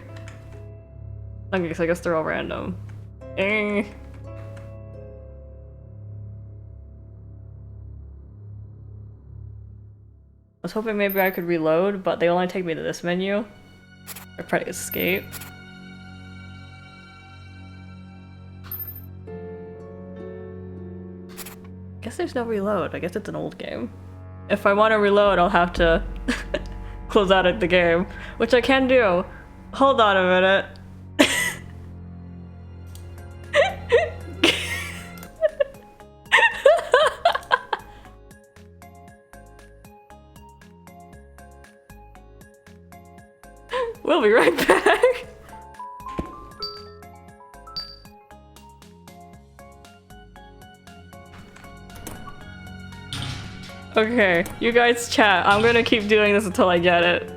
Speaker 1: Okay, so I guess they're all random. Eh. I was hoping maybe I could reload, but they only take me to this menu. Or try to escape. Guess there's no reload. I guess it's an old game. If I want to reload, I'll have to close out of the game, which I can do. Hold on a minute. We'll be right back. Okay, you guys chat. I'm gonna keep doing this until I get it.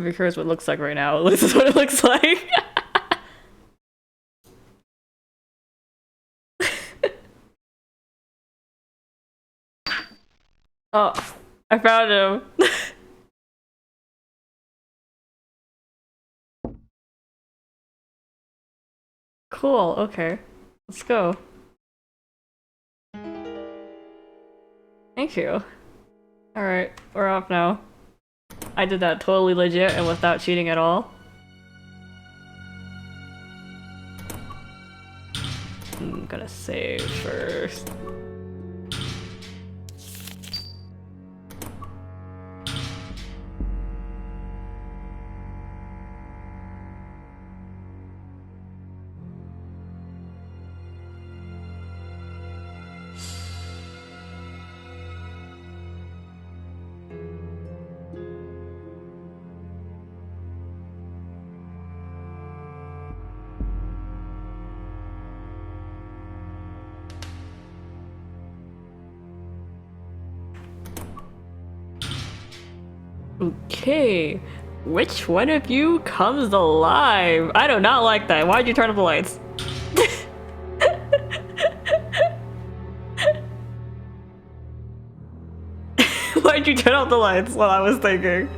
Speaker 1: I'm curious what it looks like right now. This is what it looks like. Oh, I found him. Cool, okay. Let's go. Thank you. Alright, we're off now. I did that totally legit and without cheating at all. I'm gonna save first. Okay, which one of you comes alive? I do not like that. Why'd you turn off the lights? Why'd you turn off the lights while I was thinking?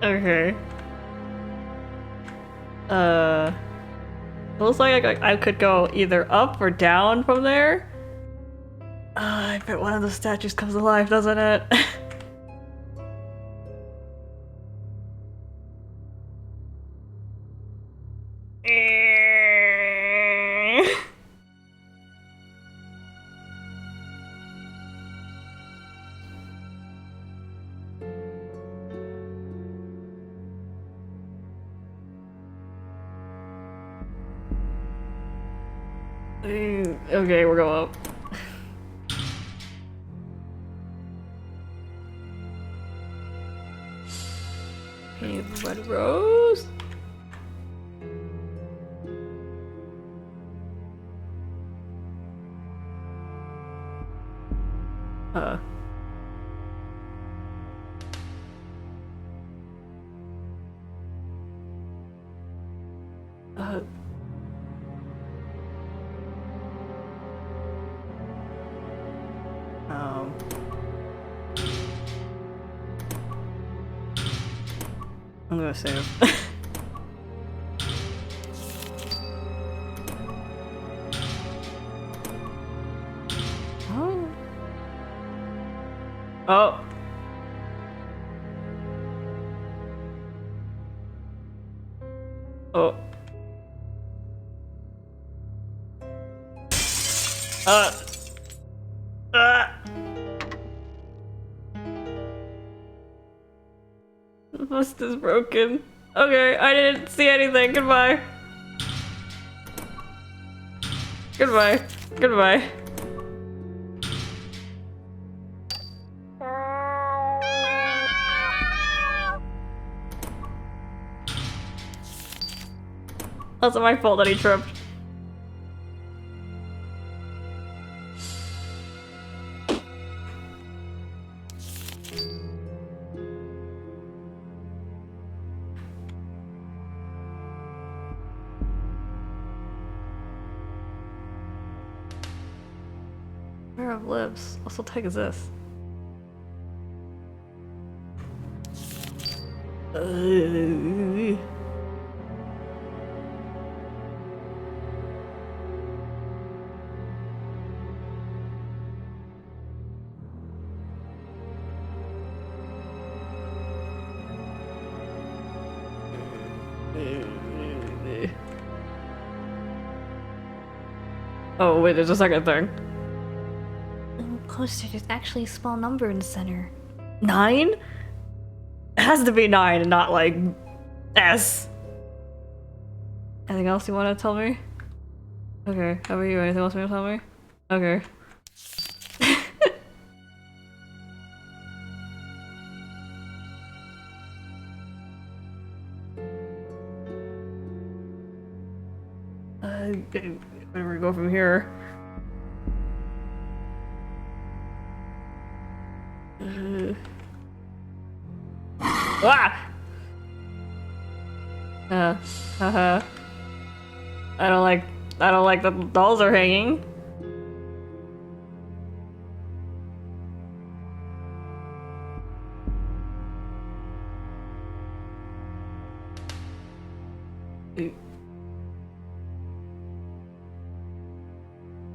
Speaker 1: Okay. Looks like I could go either up or down from there. I bet one of the statues comes alive, doesn't it? Okay, we're going up. Okay, red rose. Uh. Uh. Um. I'm gonna save. Oh. Oh. Oh. Uh. The bus is broken. Okay, I didn't see anything. Goodbye. Goodbye. Goodbye. That's my fault that he tripped. Where of lives? What the heck is this? Oh wait, there's a second thing.
Speaker 2: Closer, there's actually a small number in the center.
Speaker 1: 9? It has to be 9 and not like S. Anything else you want to tell me? Okay, how about you? Anything else you want to tell me? Okay. Where do we go from here? Ah! Haha. I don't like that the dolls are hanging.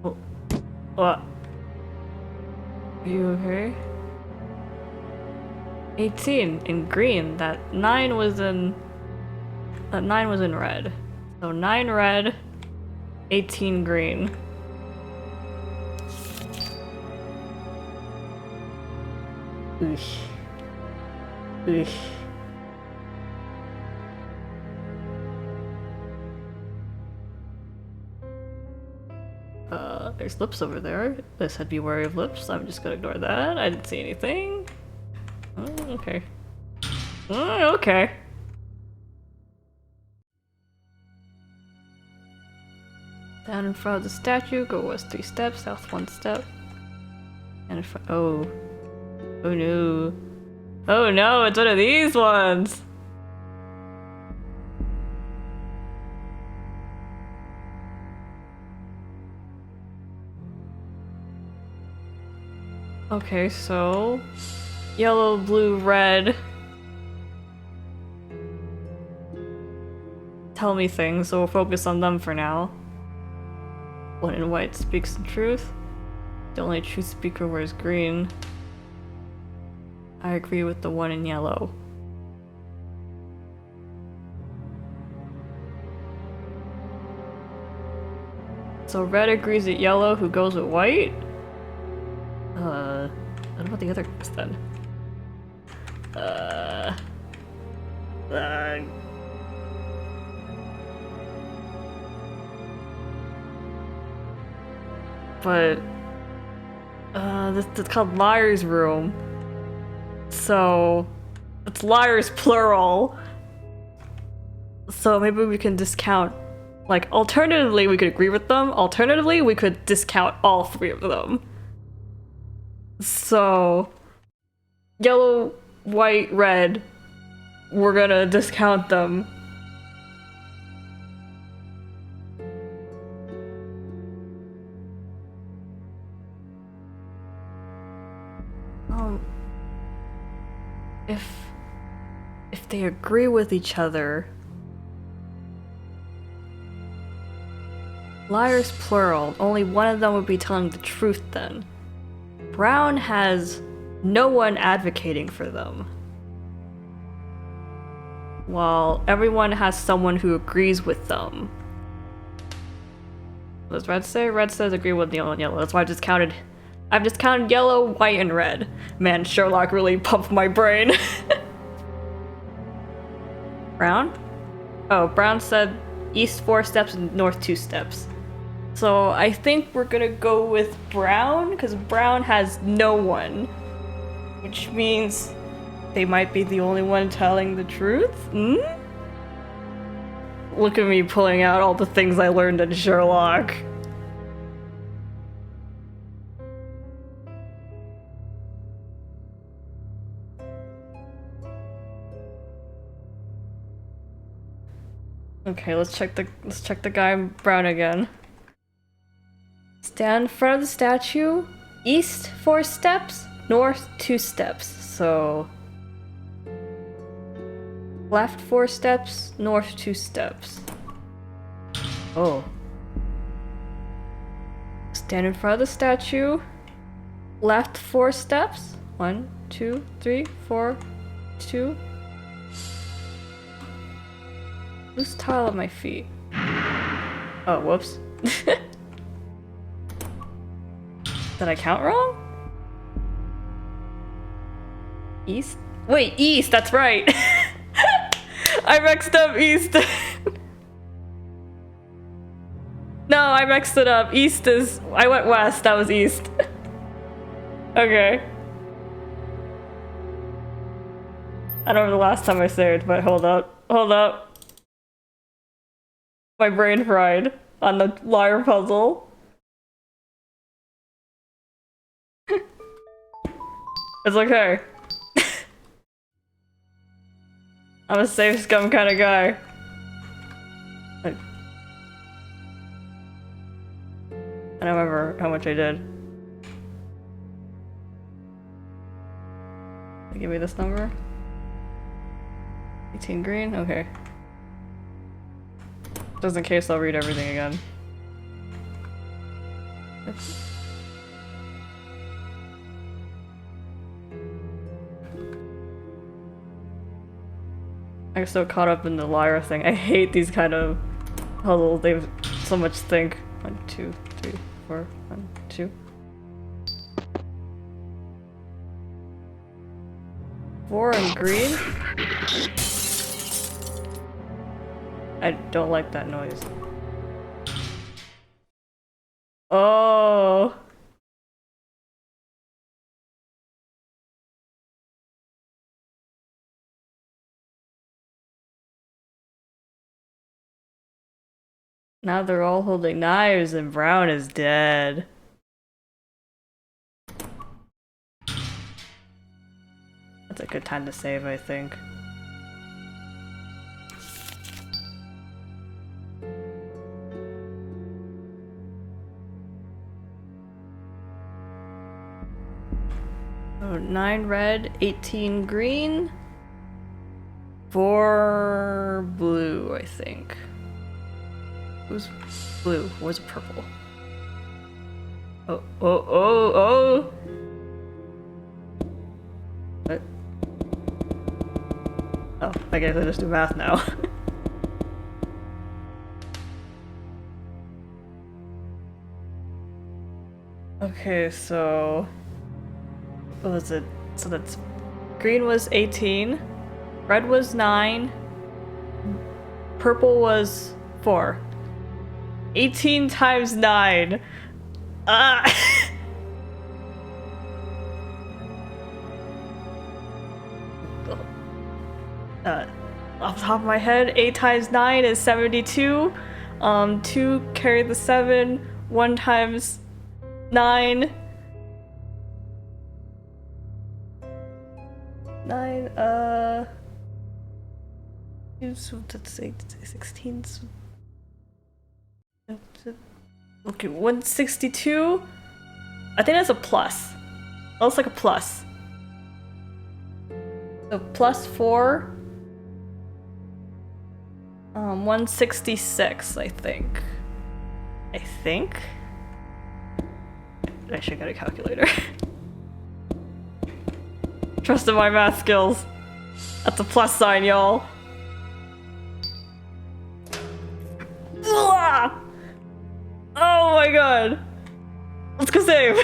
Speaker 1: Oh. What? Are you okay? 18 in green. That 9 was in red. So 9 red, 18 green. Oosh. Oosh. There's lips over there. This said be wary of lips. I'm just gonna ignore that. I didn't see anything. Oh, okay. Oh, okay. Down in front of the statue, go west 3 steps, south 1 step. And in front. Oh. Oh no. Oh no, it's one of these ones! Okay, so yellow, blue, red. Tell me things, so we'll focus on them for now. One in white speaks the truth. The only true speaker wears green. I agree with the one in yellow. So red agrees with yellow, who goes with white? What about the other guys then? But this is called Liar's Room. So it's liars plural. So maybe we can discount, like, alternatively we could agree with them, alternatively we could discount all three of them. So yellow, white, red, we're gonna discount them. If they agree with each other, liars plural, only one of them would be telling the truth then. Brown has no one advocating for them, while everyone has someone who agrees with them. What does red say? Red says agree with yellow and yellow. That's why I've just counted yellow, white, and red. Man, Sherlock really pumped my brain. Brown? Oh, Brown said east 4 steps and north 2 steps. So I think we're gonna go with Brown, because Brown has no one. Which means they might be the only one telling the truth? Hmm? Look at me pulling out all the things I learned in Sherlock. Okay, let's check the guy Brown again. Stand in front of the statue. East 4 steps, north 2 steps. So left 4 steps, north 2 steps. Oh. Stand in front of the statue. Left 4 steps. 1, 2, 3, 4, 2. Loose tile at my feet. Oh, whoops. Did I count wrong? East? Wait, east, that's right! I mixed up east. No, I mixed it up. East is... I went west, that was east. Okay. I don't remember the last time I saved, but hold up. Hold up. My brain fried on the liar puzzle. It's okay. I'm a safe scum kind of guy. I don't remember how much I did. Give me this number. 18 green? Okay. Just in case, I'll read everything again. I'm so caught up in the liar thing. I hate these kind of puzzles. They have so much think. 1, 2, 3, 4, 1, 2. 4 and green? I don't like that noise. Oh. Now they're all holding knives and Brown is dead. That's a good time to save, I think. Oh, 9 red, 18 green, 4 blue, I think. Who's blue? Where's purple? Oh, oh, oh, oh! What? Oh, I guess I just do math now. Okay, so what was it? So that's green was 18, red was 9, purple was 4. 18 times 9. Off the top of my head, 8 times 9 is 72. 2 carry the 7. 1 times 9. 9, so that's 8, 16. Okay, 162. I think that's a plus. That looks like a plus. So plus 4. 166, I think. I should get a calculator. Trust in my math skills. That's a plus sign, y'all. Oh my god. Let's go save.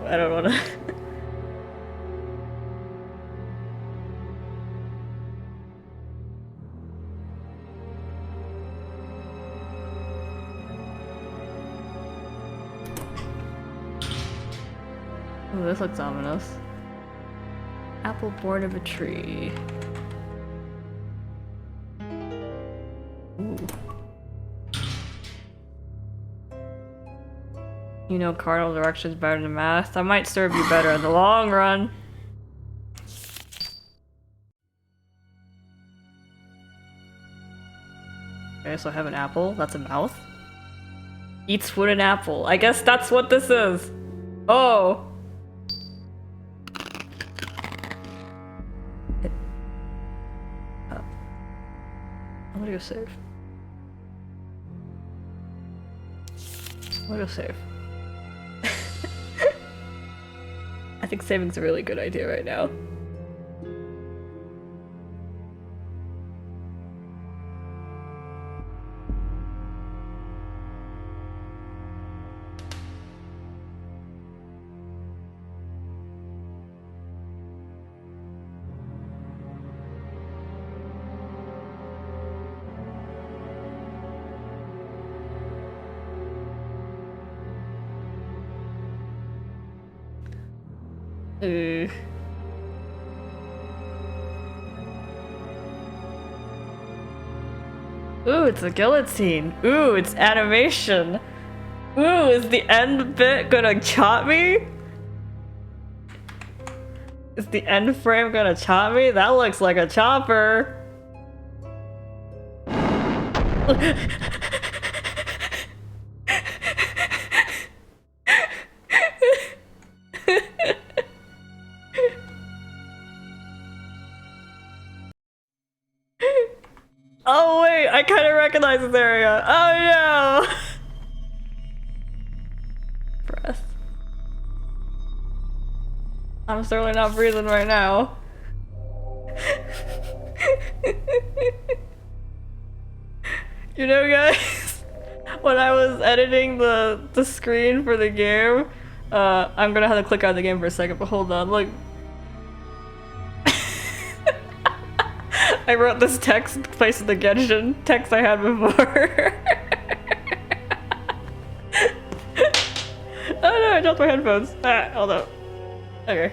Speaker 1: I don't wanna. Oh, this looks ominous. Apple born of a tree. Ooh. You know cardinal directions better than math. That might serve you better in the long run. Okay, so I have an apple. That's a mouth. Eats wood and apple. I guess that's what this is. Oh. I'm gonna go save. I'm gonna go save. I think saving's a really good idea right now. Ooh, it's a guillotine. Ooh, it's animation. Ooh, is the end bit gonna chop me? Is the end frame gonna chop me? That looks like a chopper. Oh wait, I kind of recognize this area. Oh no! Breath. I'm certainly not breathing right now. You know, guys, when I was editing the screen for the game, I'm gonna have to click out of the game for a second, but hold on, look. I wrote this text placed in the Genshin text I had before. Oh no, I dropped my headphones. Ah, hold up. Okay.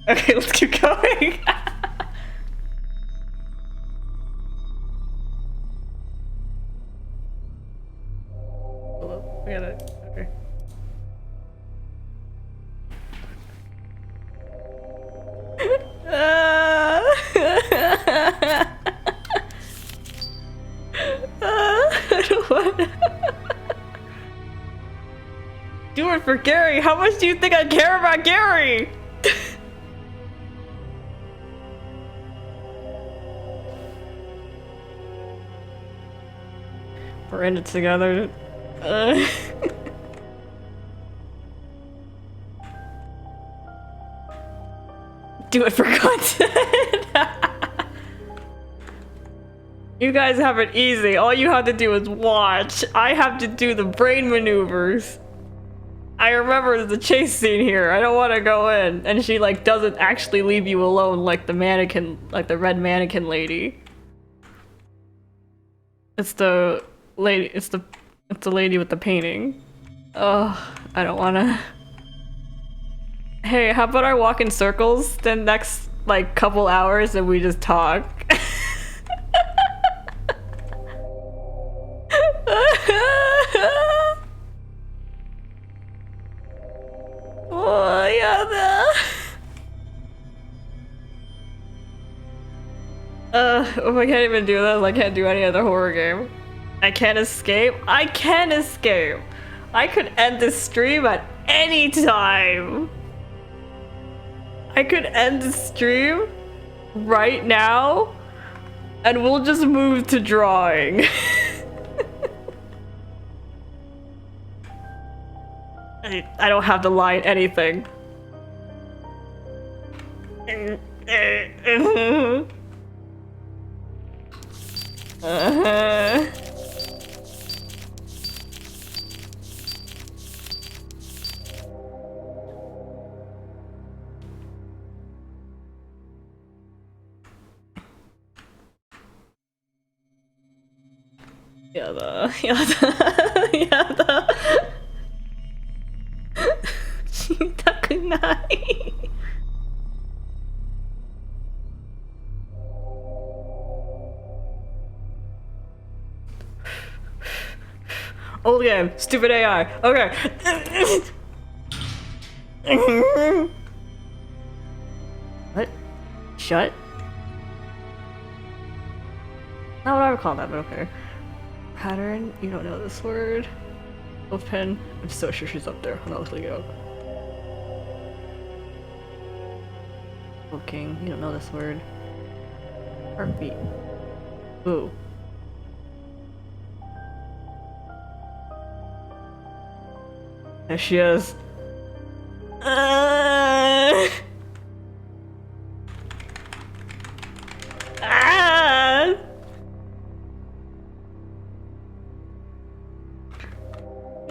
Speaker 1: Okay, let's keep going. for Gary. How much do you think I care about Gary? We're in it together. Do it for content. You guys have it easy. All you have to do is watch. I have to do the brain maneuvers. I remember the chase scene here. I don't want to go in. And she like doesn't actually leave you alone like the mannequin, like the red mannequin lady. It's the lady, it's the lady with the painting. Oh, I don't wanna. Hey, how about I walk in circles the next like couple hours and we just talk? Oh, yeah. If I can't even do this, I can't do any other horror game. I can't escape. I can escape. I could end this stream at any time. I could end the stream right now, and we'll just move to drawing. I don't have to lie in anything. 야다. 진짜 그나이. Old game, stupid AI. Okay. What? Shut? Not what I would call that, but okay. Pattern, you don't know this word. Open, I'm so sure she's up there. Hold on, let's look it up. Booking, you don't know this word. Heartbeat. Ooh. There she is. Ah!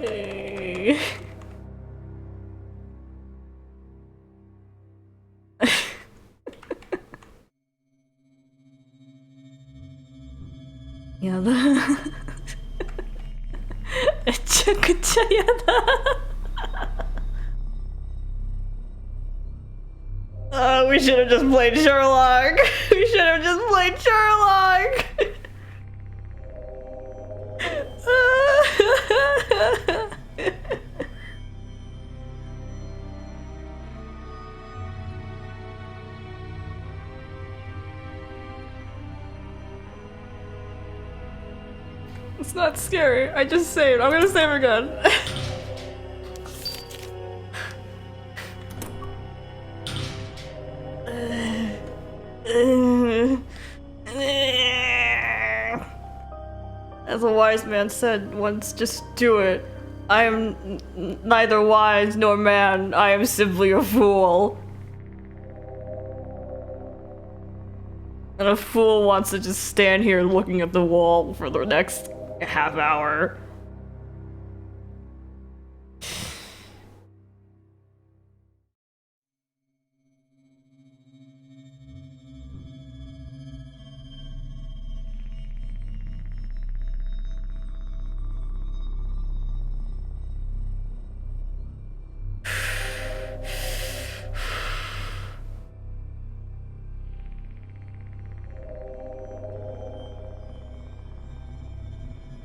Speaker 1: Hey. 야다. 진짜 야다. We should have just played Sherlock. We should have just played Sherlock. It's not scary. I just saved. I'm gonna save again. As a wise man said once, just do it. I am neither wise nor man. I am simply a fool. And a fool wants to just stand here looking at the wall for the next half hour.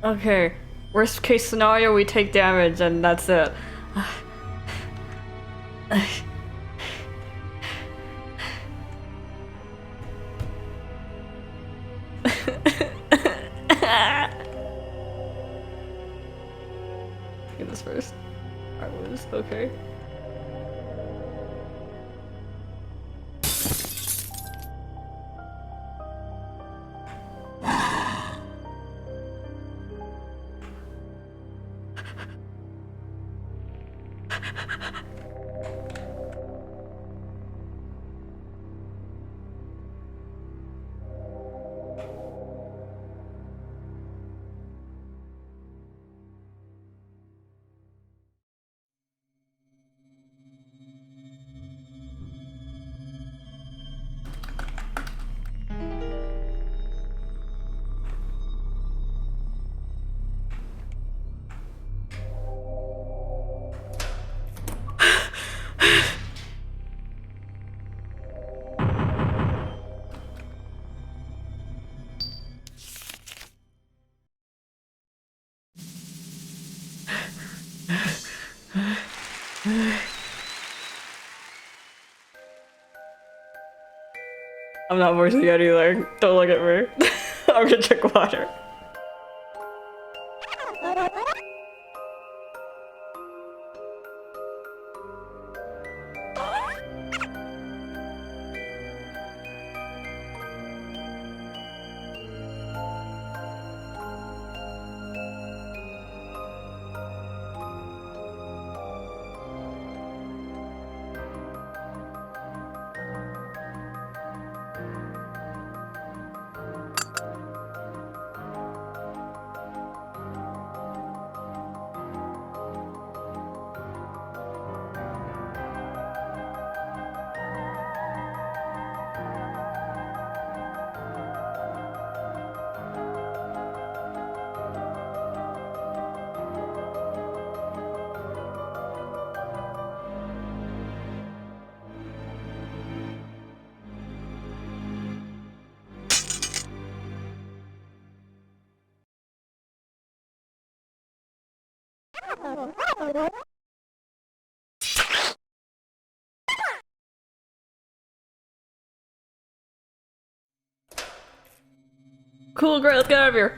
Speaker 1: Okay, worst case scenario, we take damage and that's it. Get this first. Alright, hours. Okay. I'm not voicing anything. Don't look at me. I'm gonna drink water. Cool, great, let's get out of here.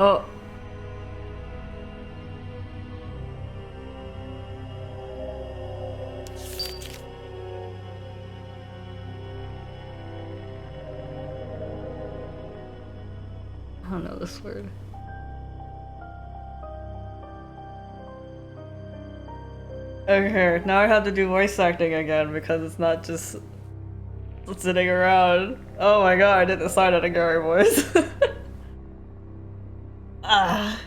Speaker 1: Oh. I don't know this word. Okay, now I have to do voice acting again because it's not just sitting around. Oh my god, I did the sign out of Gary voice. Ah.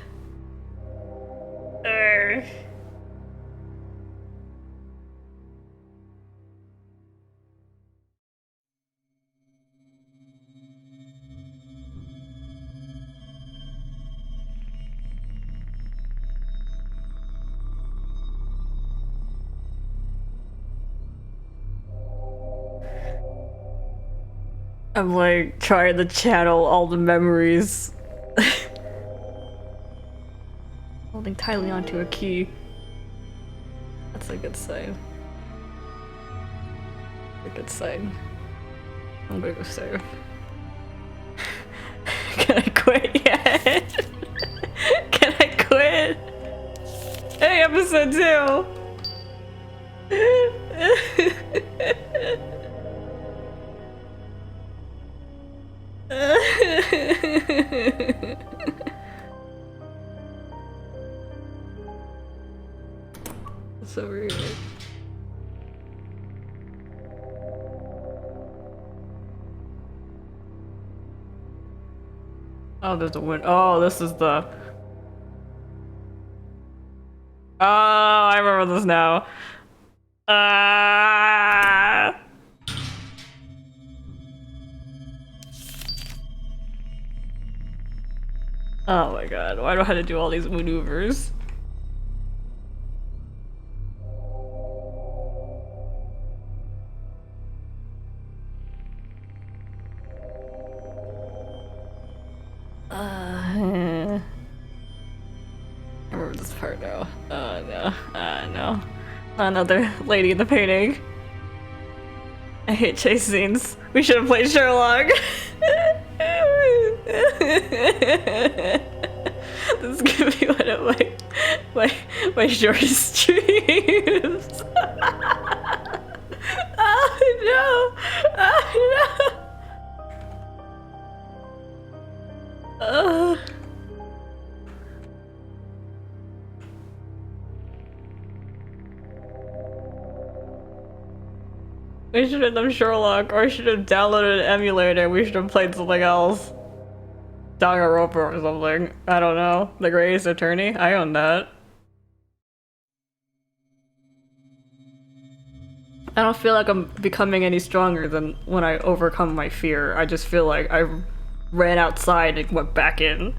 Speaker 1: I'm like trying to channel all the memories. Holding tightly onto a key. That's a good sign. A good sign. I'm gonna go save. Can I quit yet? Can I quit? Hey, episode 2! It's so weird. Oh, there's a win. Oh, this is the. Oh, I remember this now. Oh my god, why do I have to do all these maneuvers? no. Oh no. No. Another lady in the painting. I hate chase scenes. We should have played Sherlock. This is gonna be one of my shortest dreams. Oh no! Oh no! We should have done Sherlock, or I should have downloaded an emulator. We should have played something else. Danganronpa or something. I don't know. The Greatest Attorney? I own that. I don't feel like I'm becoming any stronger than when I overcome my fear. I just feel like I ran outside and went back in.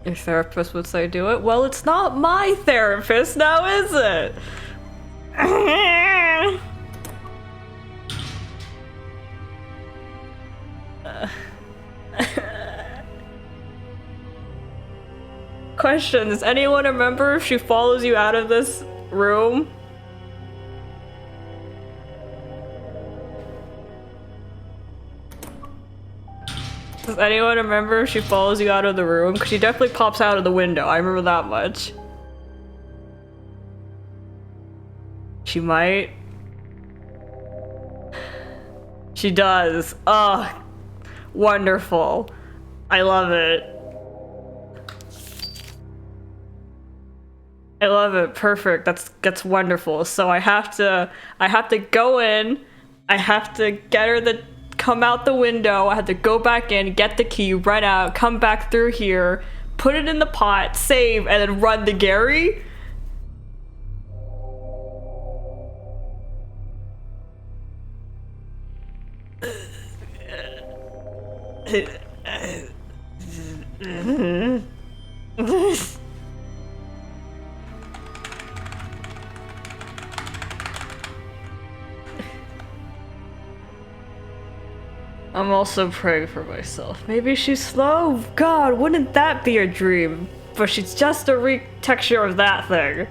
Speaker 1: Your therapist would say do it. Well, it's not my therapist now, is it? Question, does anyone remember if she follows you out of this room? Does anyone remember if she follows you out of the room? Because she definitely pops out of the window, I remember that much. She might. She does. Ugh. Wonderful. I love it. I love it. Perfect. That's wonderful. So I have to go in. I have to get her to come out the window. I have to go back in, get the key, run out, come back through here, put it in the pot, save, and then run to Gary. I'm also praying for myself. Maybe she's slow? God, wouldn't that be a dream? But she's just a retexture of that thing.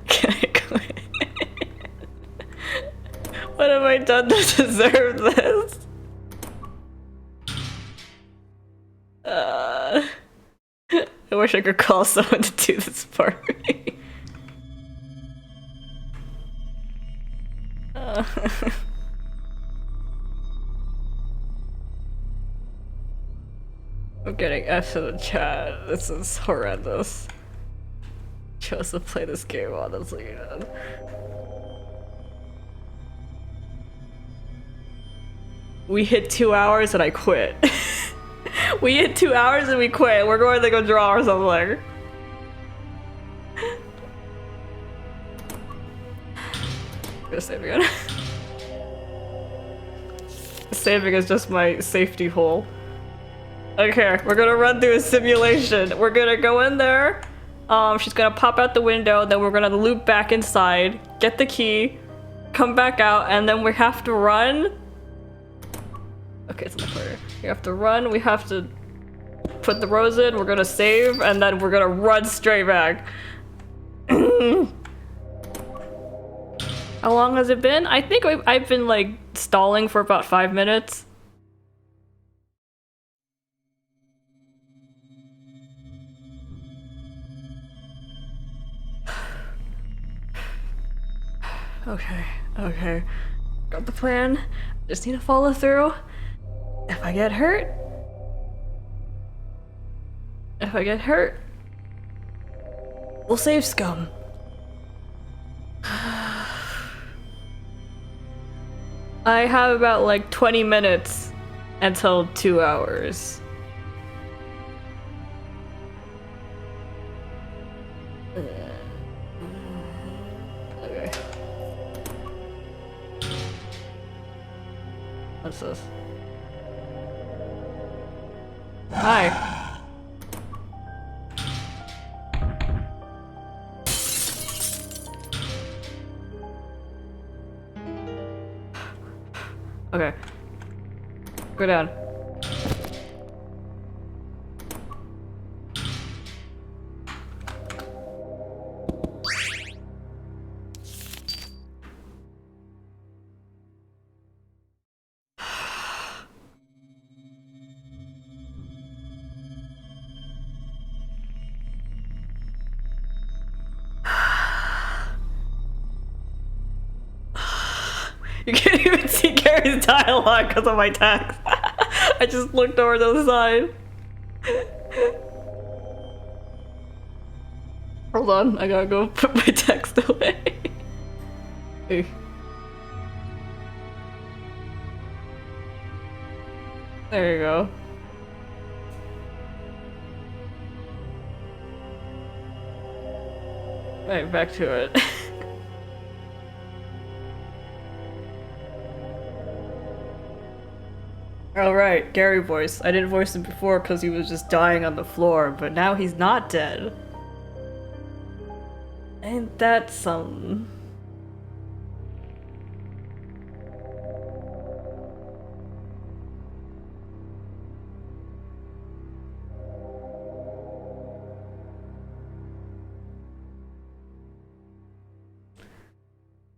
Speaker 1: Can I quit? What have I done to deserve this? I wish I could call someone to do this for me. I'm getting F in the chat. This is horrendous. Chose to play this game, honestly, man. We hit 2 hours and I quit. We hit 2 hours and we quit. We're going to go draw or something. I'm gonna save again. Saving is just my safety hole. Okay, we're gonna run through a simulation. We're gonna go in there. She's gonna pop out the window, then we're gonna loop back inside, get the key, come back out, and then we have to run. Okay, it's in the corner. We have to run, we have to put the rose in, we're gonna save, and then we're gonna run straight back. How long has it been? I think I've been like stalling for about 5 minutes. Okay. Got the plan. Just need to follow through. If I get hurt, we'll save Scum. I have about like 20 minutes until 2 hours. is this? Hi. Okay. Go down. You can't even see Gary's dialogue because of my text. I just looked over to the side. Hold on, I gotta go put my text away. Hey. There you go. Right, back to it. Alright, Gary voice. I didn't voice him before because he was just dying on the floor, but now he's not dead. Ain't that something?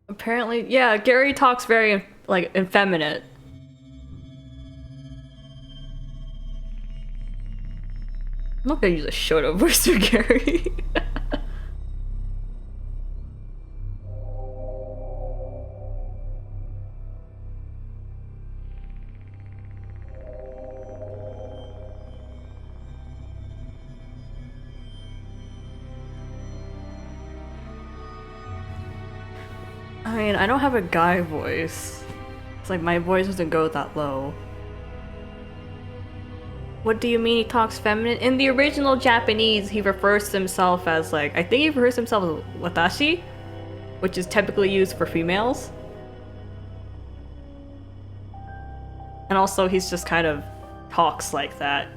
Speaker 1: Apparently, yeah, Gary talks very, like, effeminate. I'm not gonna use a Shoto voice for Gary. I mean, I don't have a guy voice. It's like my voice doesn't go that low. What do you mean he talks feminine? In the original Japanese, he refers to himself as like, I think he refers to himself as watashi, which is typically used for females. And also he's just kind of talks like that.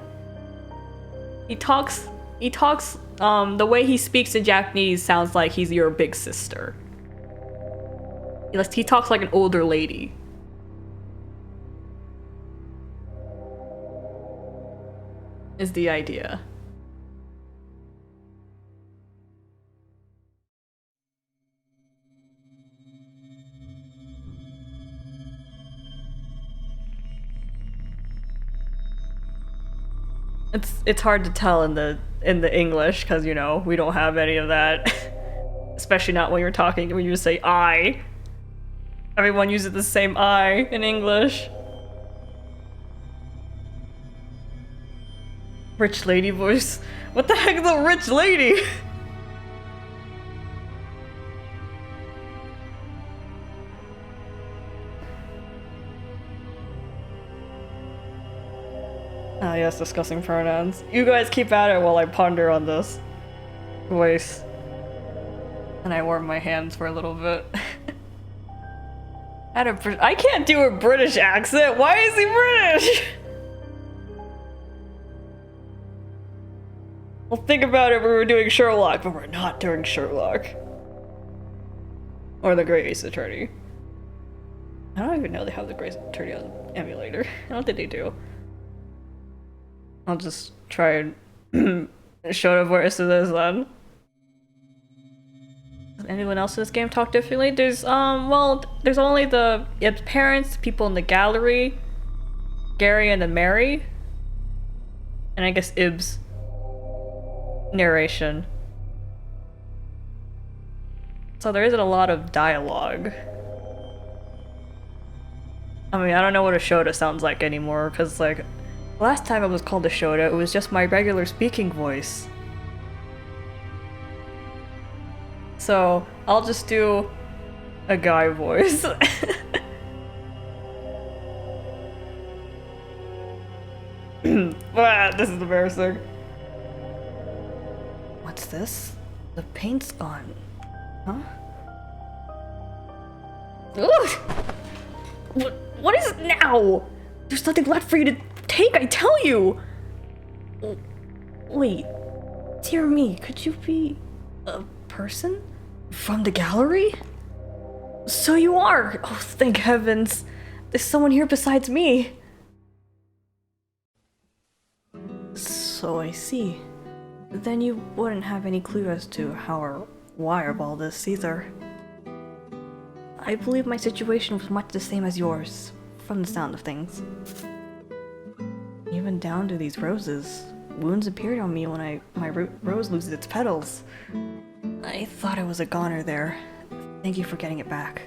Speaker 1: He talks, the way he speaks in Japanese sounds like he's your big sister. He talks like an older lady. Is the idea. It's hard to tell in the English because, you know, we don't have any of that. Especially not when you're talking, when you just say I. Everyone uses the same I in English. Rich lady voice. What the heck is a rich lady? Ah yes, discussing pronouns. You guys keep at it while I ponder on this voice. And I warm my hands for a little bit. I can't do a British accent. Why is he British? Well, think about it if we were doing Sherlock, but we're not doing Sherlock. Or the Great Ace Attorney. I don't even know they have the Great Attorney on emulator. I don't think they do. I'll just try and show the voice of this then. Does anyone else in this game talk differently? There's, well, there's only the Ib's parents, people in the gallery, Gary and then Mary, and I guess Ib's narration. So there isn't a lot of dialogue. I mean, I don't know what a Shota sounds like anymore, because, like, last time it was called a Shota, it was just my regular speaking voice. So, I'll just do a guy voice. Ah, this is embarrassing. What's this? The paint's gone. Huh? Ugh!
Speaker 2: What is it now? There's nothing left for you to take, I tell you! Wait, dear me, could you be a person? From the gallery? So you are! Oh, thank heavens. There's someone here besides me. So I see. Then you wouldn't have any clue as to how or why of all this either. I believe my situation was much the same as yours, from the sound of things. Even down to these roses. Wounds appeared on me when my rose loses its petals. I thought I was a goner there. Thank you for getting it back.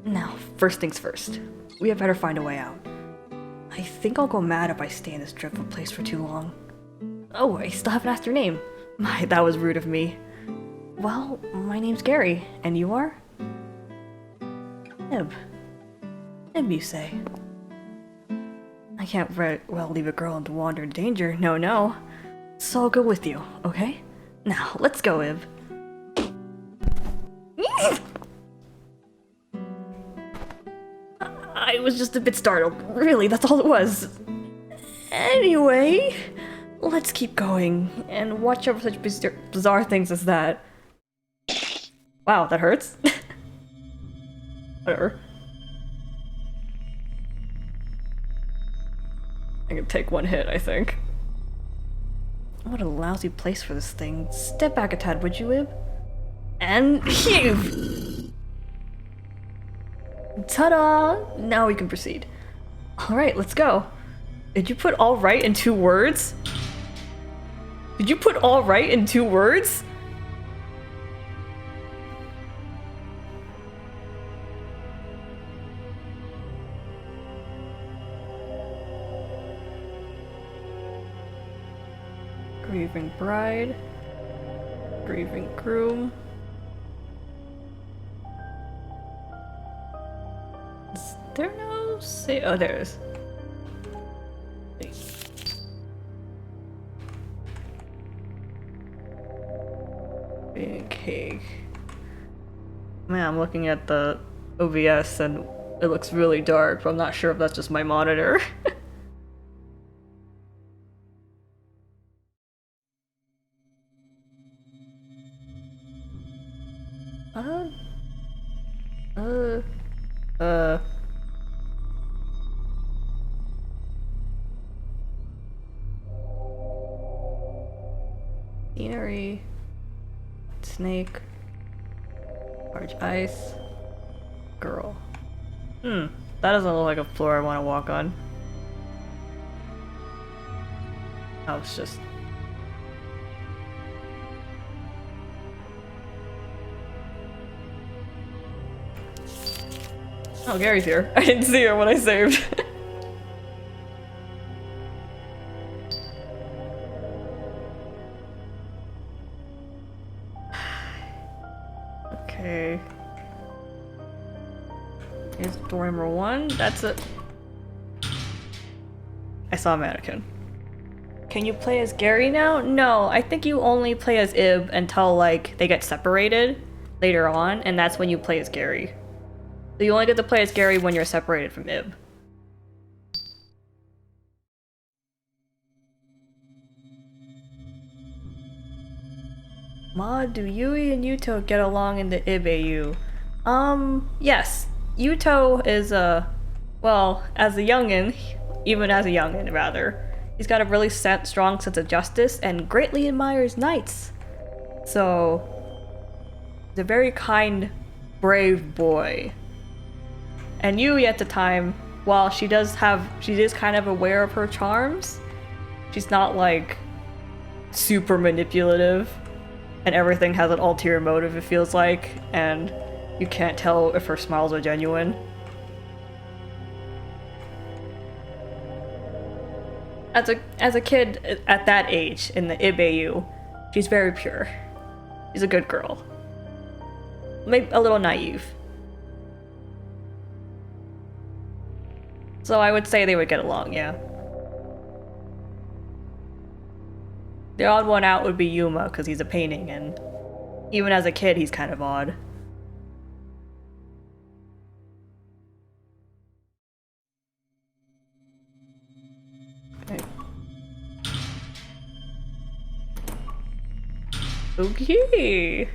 Speaker 2: Now, first things first. We had better find a way out. I think I'll go mad if I stay in this dreadful place for too long. Oh, I still haven't asked your name. My, that was rude of me. Well, my name's Gary, and you are? Ib. Ib, you say? I can't very well leave a girl to wander in danger, no. So I'll go with you, okay? Now, let's go, Ib. I was just a bit startled. Really, that's all it was. Anyway, let's keep going and watch over such bizarre things as that. Wow, that hurts. Whatever. I can take one hit, I think. What a lousy place for this thing. Step back a tad, would you, Ib? And heave! Ta-da! Now we can proceed. Alright, let's go. Did you put all right in 2 words? Did you put all right in 2 words? Grieving bride. Grieving groom. Is there no say? Oh, there is. Big cake. Man, I'm looking at the OBS and it looks really dark, but I'm not sure if that's just my monitor. Scenery, snake, large ice, girl. That doesn't look like a floor I want to walk on. Oh, it's just... Oh, Gary's here. I didn't see her when I saved. Okay. Here's door number 1. That's it. I saw a mannequin. Can you play as Gary now? No, I think you only play as Ib until, like, they get separated later on, and that's when you play as Gary. So you only get to play as Gary when you're separated from Ib. Ma, do Yui and Yuto get along in the Ib AU? Yes. Yuto is well, as a youngin', even as a youngin' rather, he's got a really strong sense of justice and greatly admires knights. So, he's a very kind, brave boy. And Yui at the time, while she is kind of aware of her charms, she's not like super manipulative and everything has an ulterior motive, it feels like, and you can't tell if her smiles are genuine. As a kid at that age, in the Ib AU, she's very pure. She's a good girl. Maybe a little naive. So I would say they would get along, yeah. The odd one out would be Yuma, because he's a painting, and even as a kid, he's kind of odd.
Speaker 1: Okay.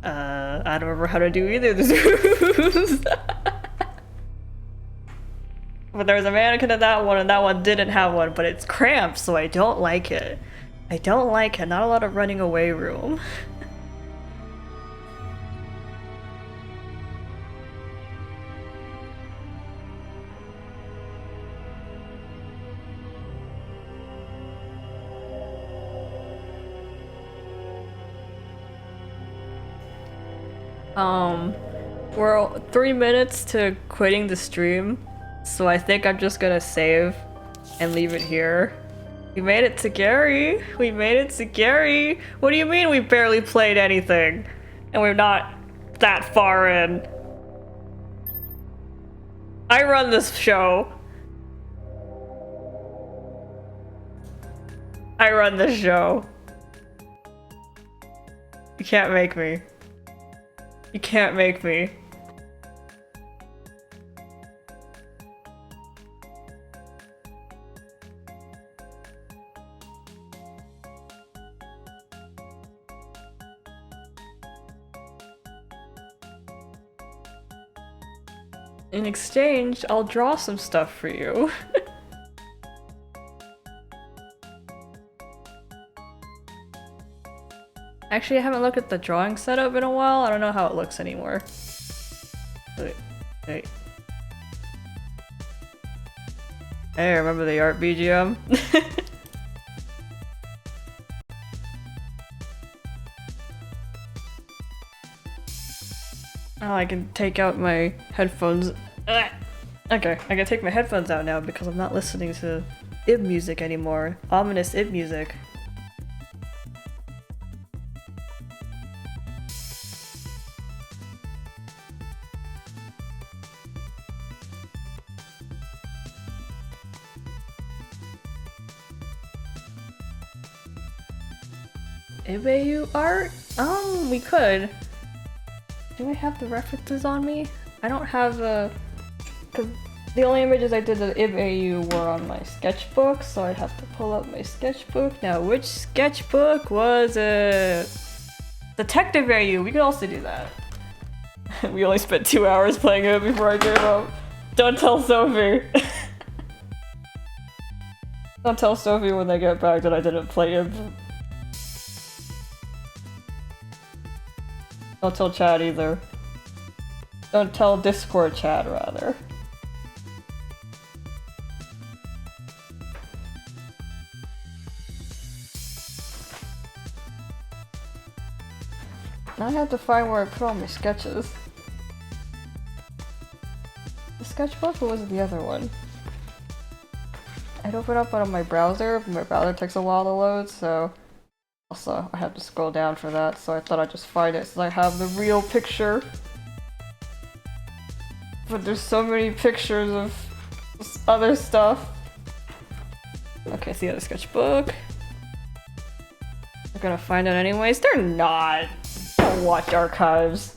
Speaker 1: I don't remember how to do either of these moves. But there was a mannequin in that one, and that one didn't have one, but it's cramped, so I don't like it. I don't like it. Not a lot of running away room. We're 3 minutes to quitting the stream, so I think I'm just gonna save and leave it here. We made it to Gary! We made it to Gary! What do you mean we barely played anything? And we're not that far in. I run this show. I run this show. You can't make me. You can't make me. In exchange, I'll draw some stuff for you. Actually, I haven't looked at the drawing setup in a while. I don't know how it looks anymore. Wait. Hey, remember the art BGM? Oh, I can take out my headphones. Ugh. Okay, I can take my headphones out now because I'm not listening to ib music anymore. Ominous ib music. IbAU art? We could. Do I have the references on me? I don't have cause the only images I did of IbAU were on my sketchbook, so I'd have to pull up my sketchbook. Now, which sketchbook was it? Detective AU, we could also do that. We only spent 2 hours playing it before I gave up. Don't tell Sophie. Don't tell Sophie when they get back that I didn't play it. Don't tell Chad either. Don't tell Discord Chad, rather. Now I have to find where I put all my sketches. The sketchbook, or was it the other one? I'd open up on my browser, but my browser takes a while to load, so... Also, I have to scroll down for that, so I thought I'd just find it so I have the real picture. But there's so many pictures of other stuff. Okay, see the other sketchbook. They're gonna find it anyways. They're not. Don't watch archives.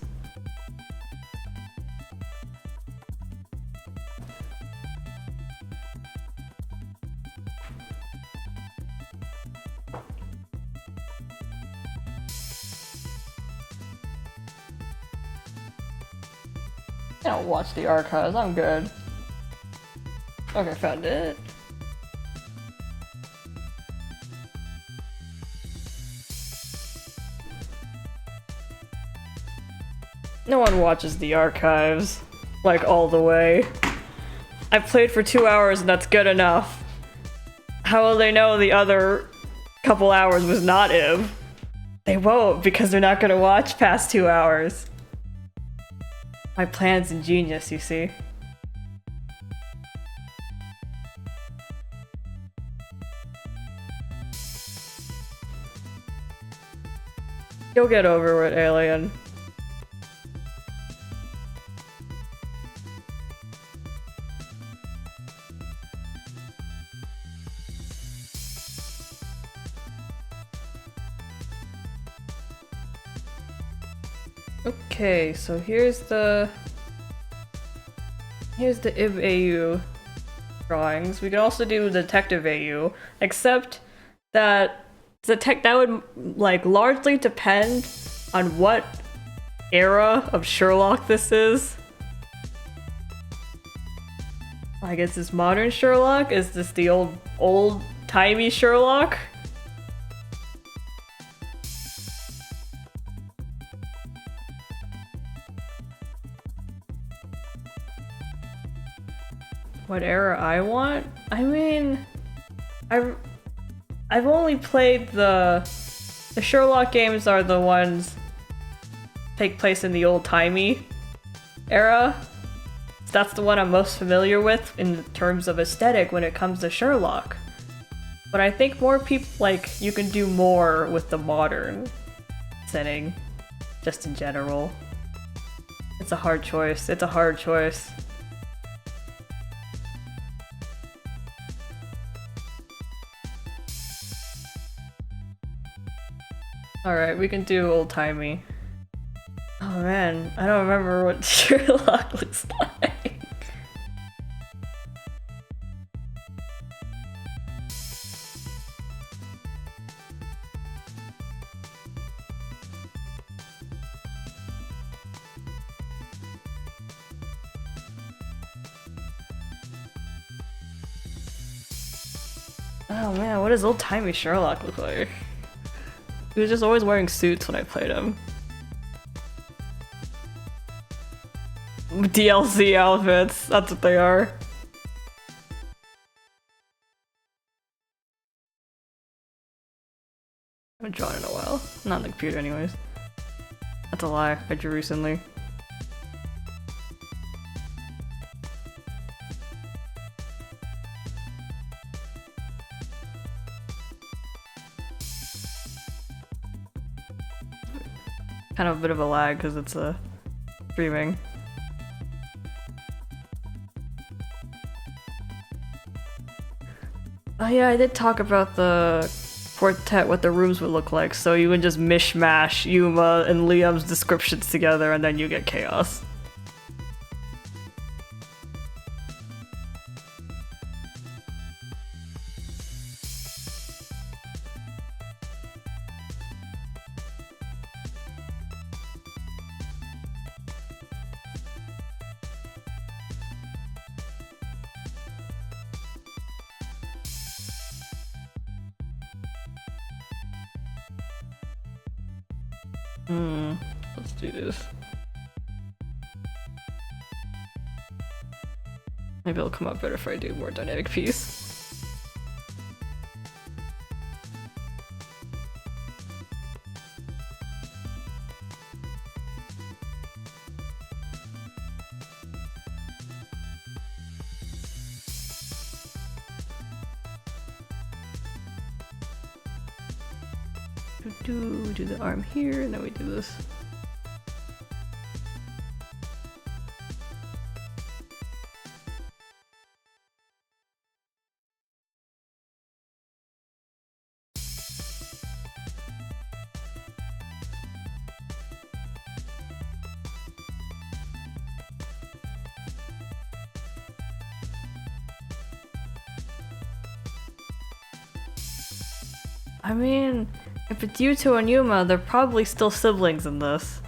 Speaker 1: I don't watch the archives, I'm good. Okay, found it. No one watches the archives, like, all the way. I played for 2 hours and that's good enough. How will they know the other couple hours was not IB? They won't, because they're not gonna watch past 2 hours. My plan's ingenious, you see. You'll get over it, Alien. Okay, so here's the IbAU drawings. We can also do Detective AU, except that that would like largely depend on what era of Sherlock this is. Like, is this modern Sherlock? Is this the old-timey Sherlock? What era I want? I mean, I've only played the Sherlock games are the ones take place in the old-timey era. So that's the one I'm most familiar with in terms of aesthetic when it comes to Sherlock. But I think more people, like, you can do more with the modern setting, just in general. It's a hard choice. It's a hard choice. Alright, we can do old-timey. Oh man, I don't remember what Sherlock looks like. Oh man, what does old-timey Sherlock look like? He was just always wearing suits when I played him. DLC outfits, that's what they are. I haven't drawn in a while. Not on the computer anyways. That's a lie, I drew recently. Kind of a bit of a lag because it's streaming. Oh yeah, I did talk about the quartet, what the rooms would look like, so you would just mishmash Yuma and Liam's descriptions together and then you get chaos. Let's do this. Maybe it'll come out better if I do more dynamic piece. Do the arm here, and then we do this. I mean, if it's Yuto and Yuma, they're probably still siblings in this.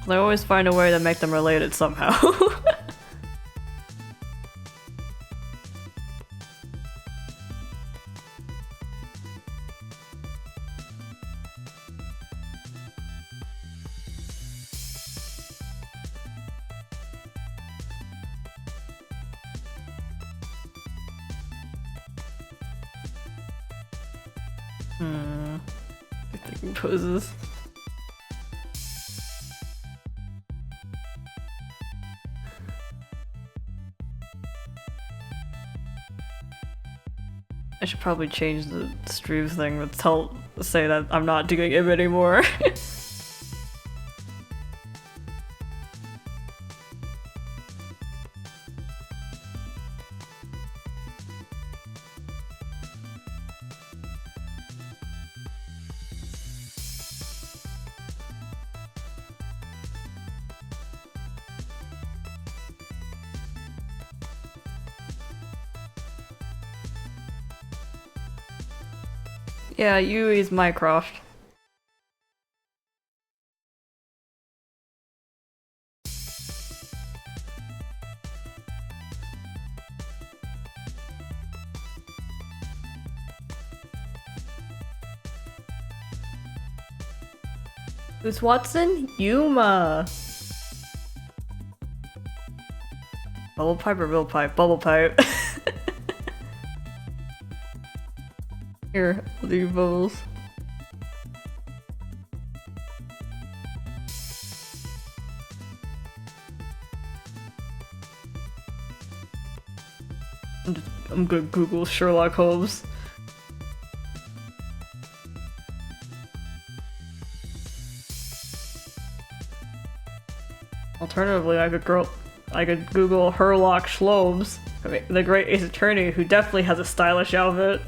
Speaker 1: They always find a way to make them related somehow. Thinking poses. I should probably change the stream thing to say that I'm not doing it anymore. Yeah, Yui's Mycroft. Who's Watson? Yuma! Bubble pipe or real pipe? Bubble pipe. Here, I'll do your bubbles. I'm gonna Google Sherlock Holmes. Alternatively, I could Google Herlock Sholmes, the great Ace Attorney, who definitely has a stylish outfit.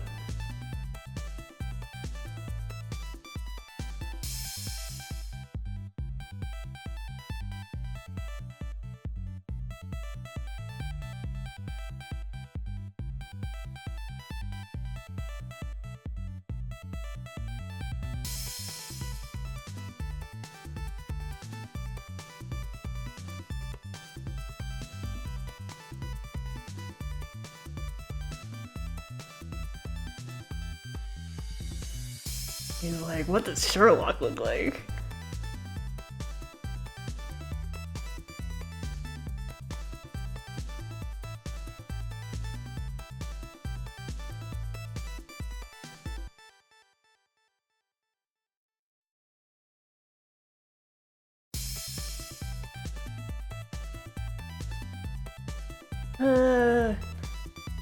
Speaker 1: He's like, what does Sherlock look like?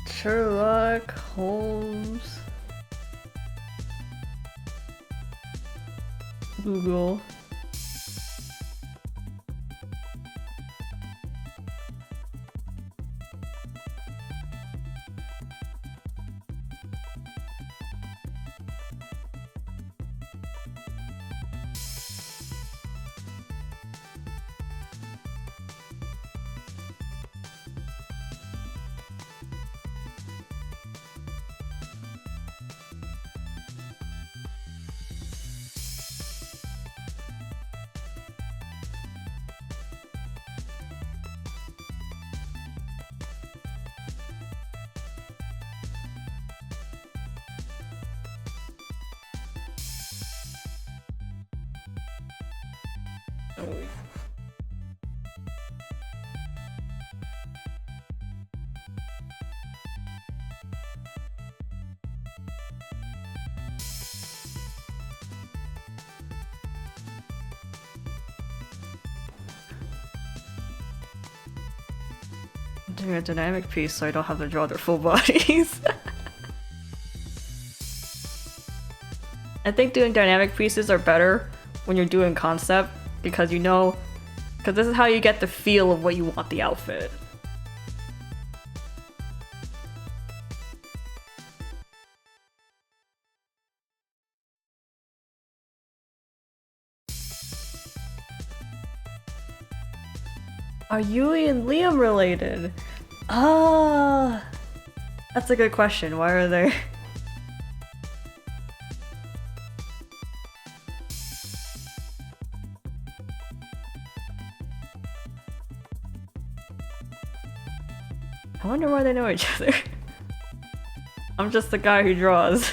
Speaker 1: Sherlock Holmes. Google. I'm doing a dynamic piece so I don't have to draw their full bodies. I think doing dynamic pieces are better when you're doing concept because because this is how you get the feel of what you want the outfit. Are Yui and Liam related? Ah, that's a good question. Why are they? I wonder why they know each other. I'm just the guy who draws.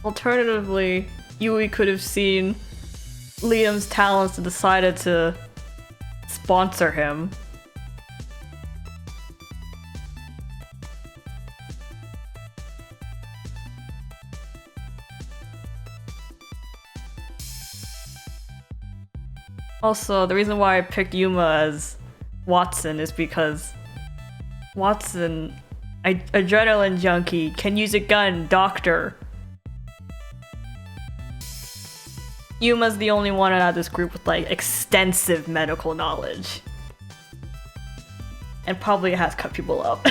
Speaker 1: Alternatively, Yui could have seen Liam's talents and decided to sponsor him. Also, the reason why I picked Yuma as Watson is because Watson, adrenaline junkie, can use a gun, doctor. Yuma's the only one out of this group with like extensive medical knowledge. And probably has cut people up.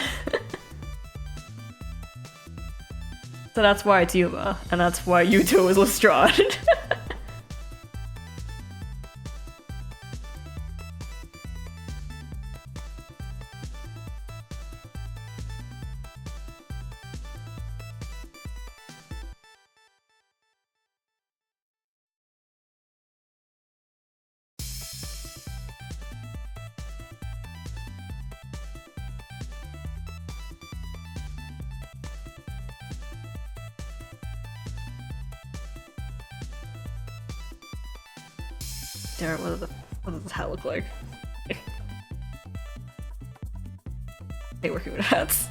Speaker 1: So that's why it's Yuma, and that's why Yuto is Lestrade. Damn it, what does this hat look like? Hey, working with hats.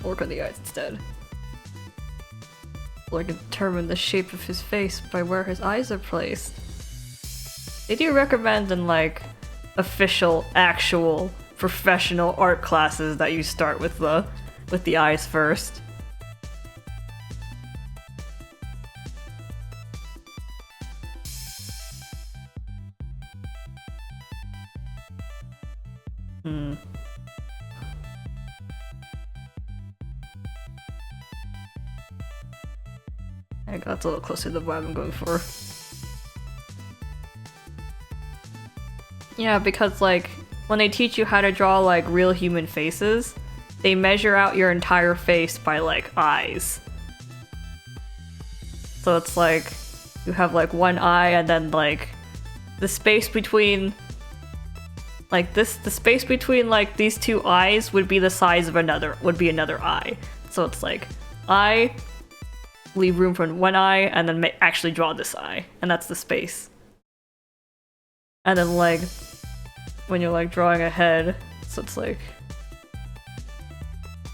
Speaker 1: Work on the eyes instead. Or determine the shape of his face by where his eyes are placed. They do recommend in like official, actual, professional art classes that you start with the eyes first. That's a little closer to the vibe I'm going for. Yeah, because like when they teach you how to draw like real human faces, they measure out your entire face by like eyes. So it's like you have like one eye and then like the space between like the space between like these two eyes would be the size of another eye. So it's like eye, leave room for one eye, and then actually draw this eye, and that's the space. And then like when you're like drawing a head, so it's like,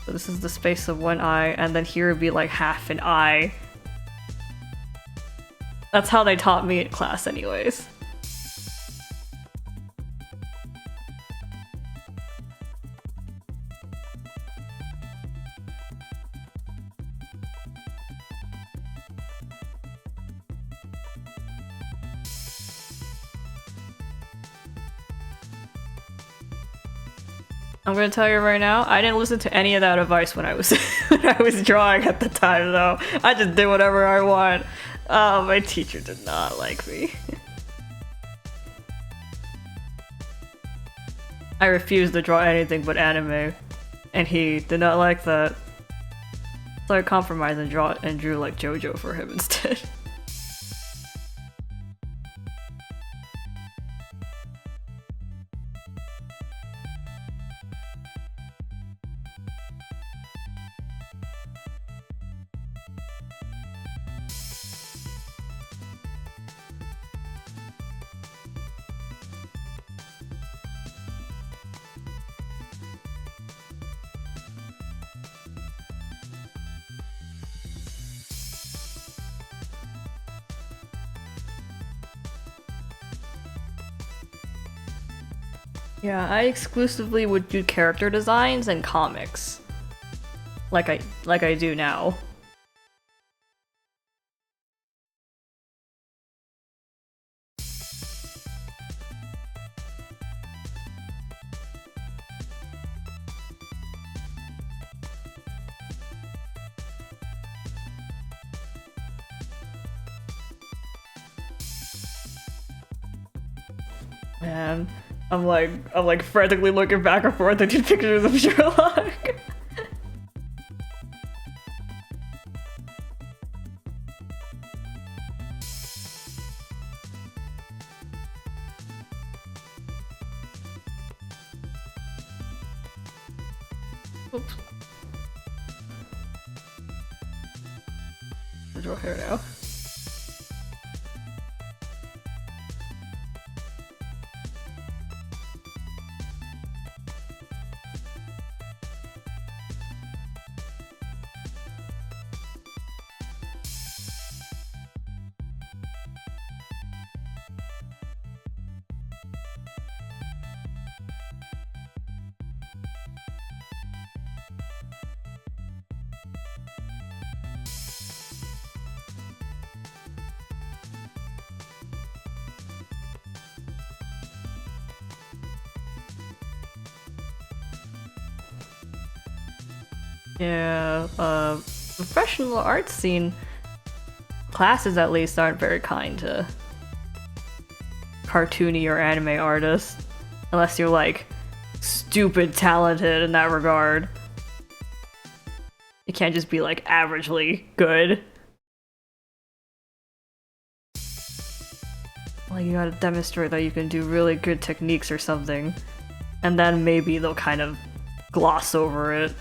Speaker 1: so this is the space of one eye, and then here would be like half an eye. That's how they taught me in class anyways. I'm gonna tell you right now, I didn't listen to any of that advice when I was when I was drawing at the time though. I just did whatever I want. My teacher did not like me. I refused to draw anything but anime, and he did not like that. So I compromised and drew like JoJo for him instead. Yeah, I exclusively would do character designs and comics. Like I do now. Man, I'm like frantically looking back and forth at these pictures of Sherlock. Oops. I'll draw hair now. Yeah, professional art scene classes at least aren't very kind to cartoony or anime artists. Unless you're like stupid talented in that regard. You can't just be like averagely good. Like, you gotta demonstrate that you can do really good techniques or something. And then maybe they'll kind of gloss over it.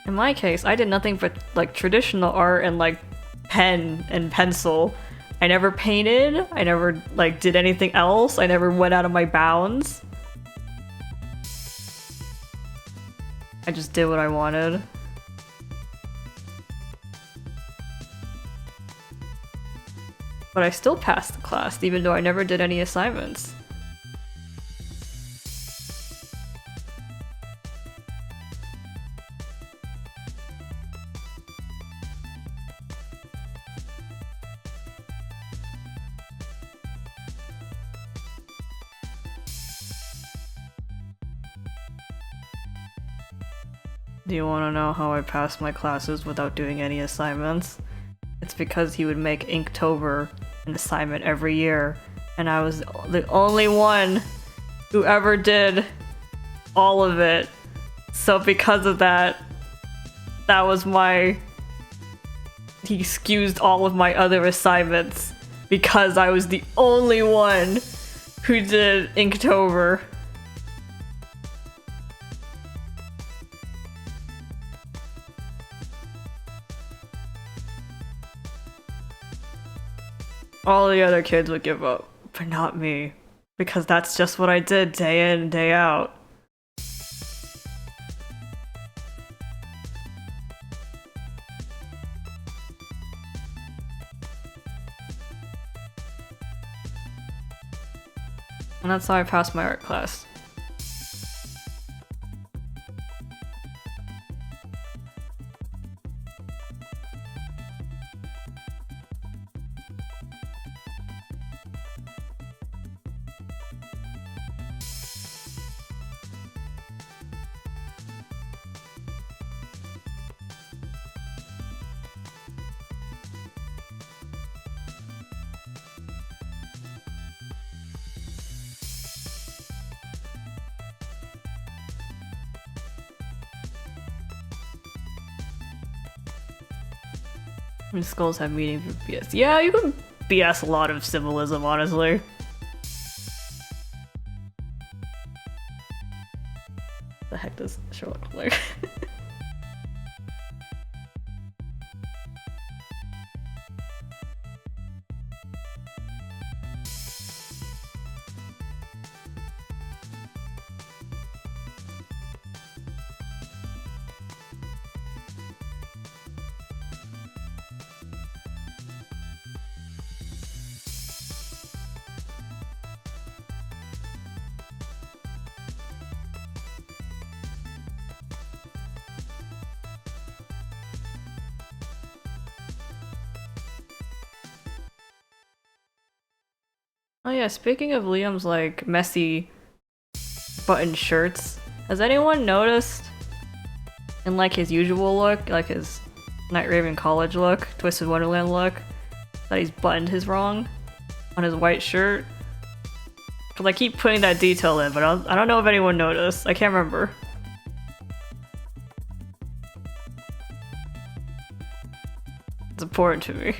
Speaker 1: In my case, I did nothing but like traditional art and like pen and pencil. I never painted, I never like did anything else, I never went out of my bounds. I just did what I wanted. But I still passed the class, even though I never did any assignments. Do you want to know how I passed my classes without doing any assignments? It's because he would make Inktober an assignment every year, and I was the only one who ever did all of it. So because of that, that was my... He excused all of my other assignments because I was the only one who did Inktober. All the other kids would give up, but not me. Because that's just what I did day in and day out. And that's how I passed my art class. Skulls have meaning for BS. Yeah, you can BS a lot of symbolism, honestly. The heck does Sherlock look like? Oh yeah, speaking of Liam's like messy button shirts, has anyone noticed in like his usual look, like his Night Raven college look, Twisted Wonderland look, that he's buttoned his wrong on his white shirt? Cause I keep putting that detail in, but I don't know if anyone noticed. I can't remember. It's important to me.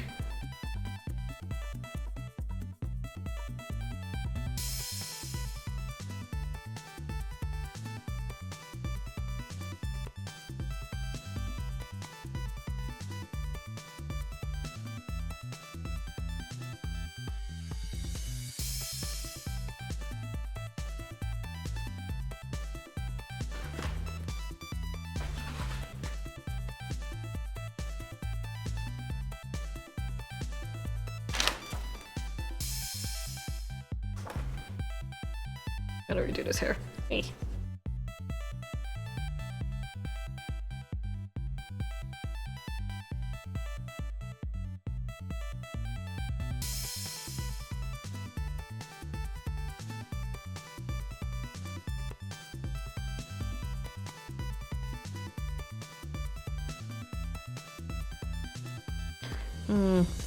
Speaker 1: Gotta redo this hair. Hey.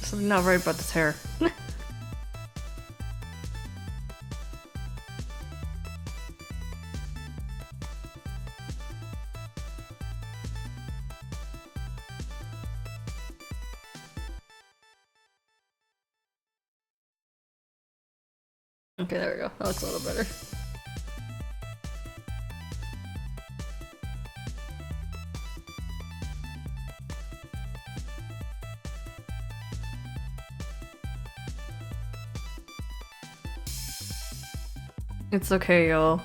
Speaker 1: Something not right about this hair. Okay, there we go. That looks a little better. It's okay, y'all.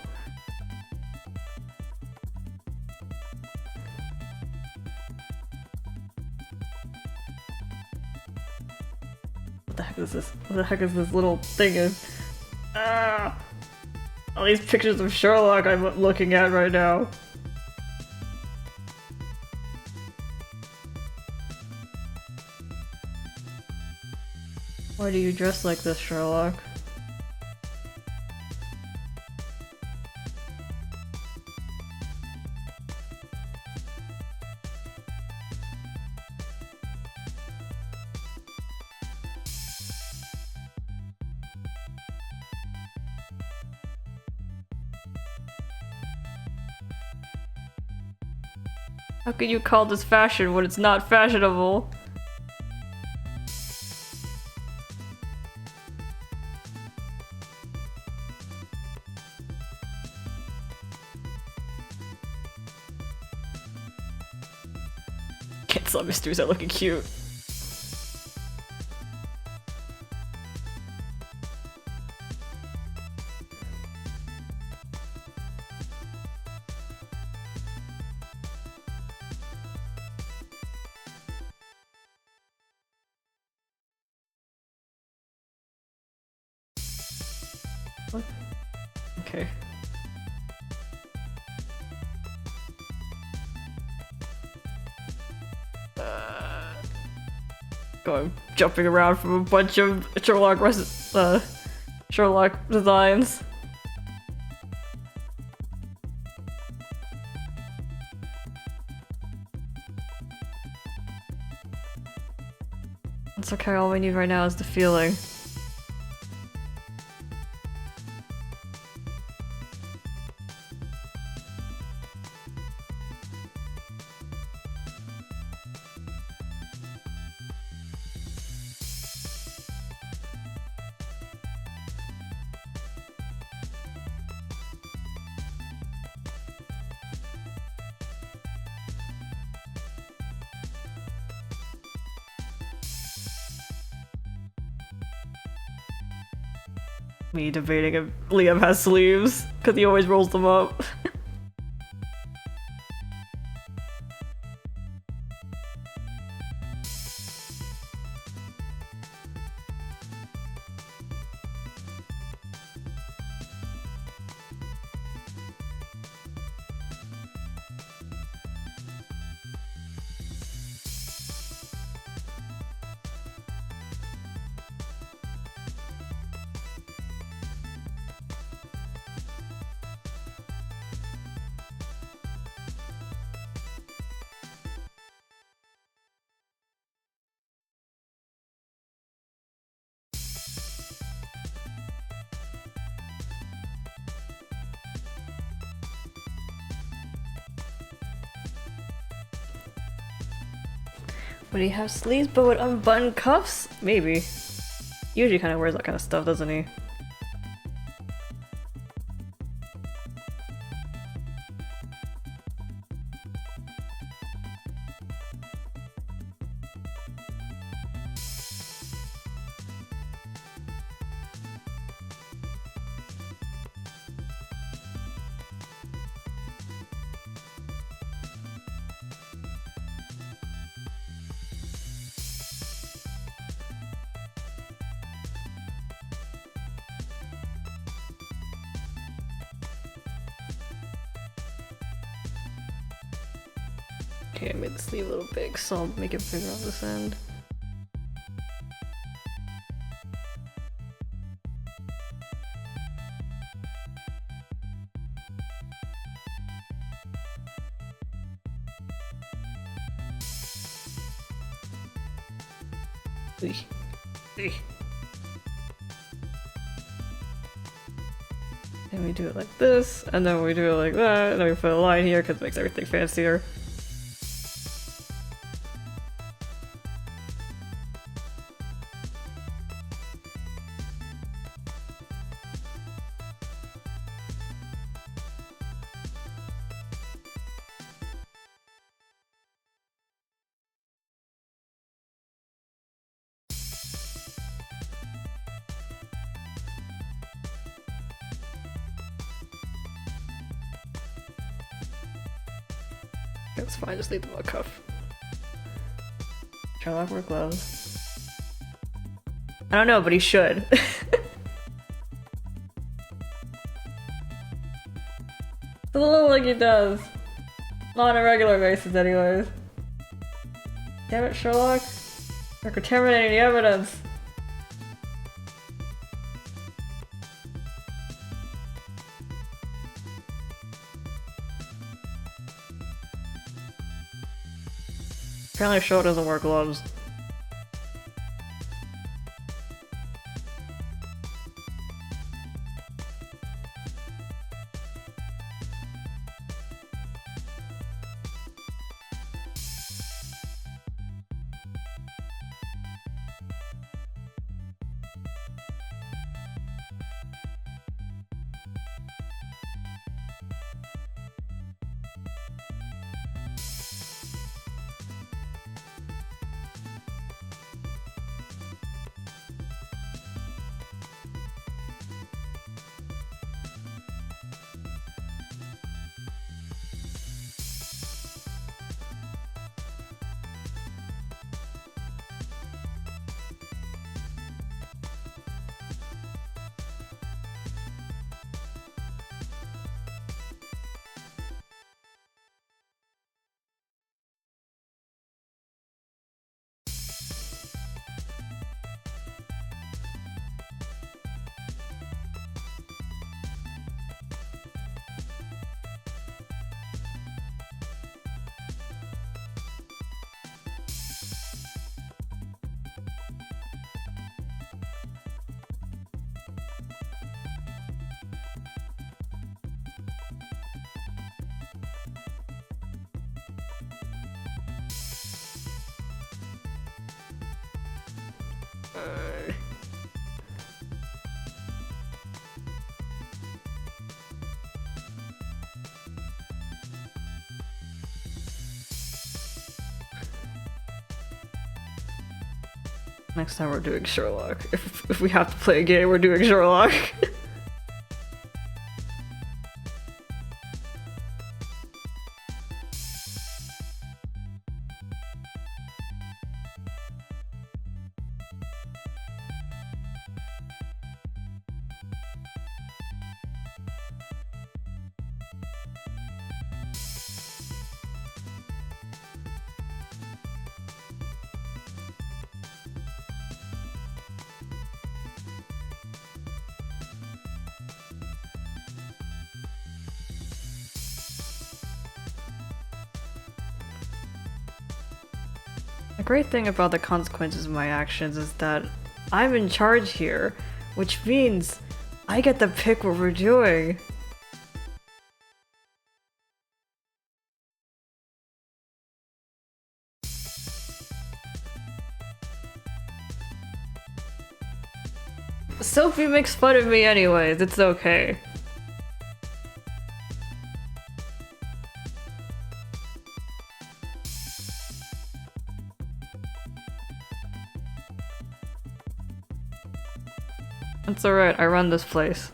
Speaker 1: What the heck is this? What the heck is this little thing? Ah! All these pictures of Sherlock I'm looking at right now. Why do you dress like this, Sherlock? How can you call this fashion when it's not fashionable? Can't tell mysteries are looking cute. What? Okay. Going jumping around from a bunch of Sherlock Sherlock designs. It's okay, all we need right now is the feeling. Me debating if Liam has sleeves, because he always rolls them up. Would he have sleeves but with unbuttoned cuffs? Maybe. He usually kind of wears that kind of stuff, doesn't he? Okay, I made the sleeve a little big, so I'll make it bigger on this end. And we do it like this, and then we do it like that, and then we put a line here because it makes everything fancier. That's fine, just leave them a cuff. Sherlock wear gloves. I don't know, but he should. Doesn't look like he does. Not on a regular basis, anyways. Damn it, Sherlock. You're contaminating the evidence. Apparently Sherlock doesn't wear gloves. Next time we're doing Sherlock. If we have to play a game, we're doing Sherlock. The great thing about the consequences of my actions is that I'm in charge here, which means I get to pick what we're doing. Sophie makes fun of me anyways, it's okay. It's alright, I run this place.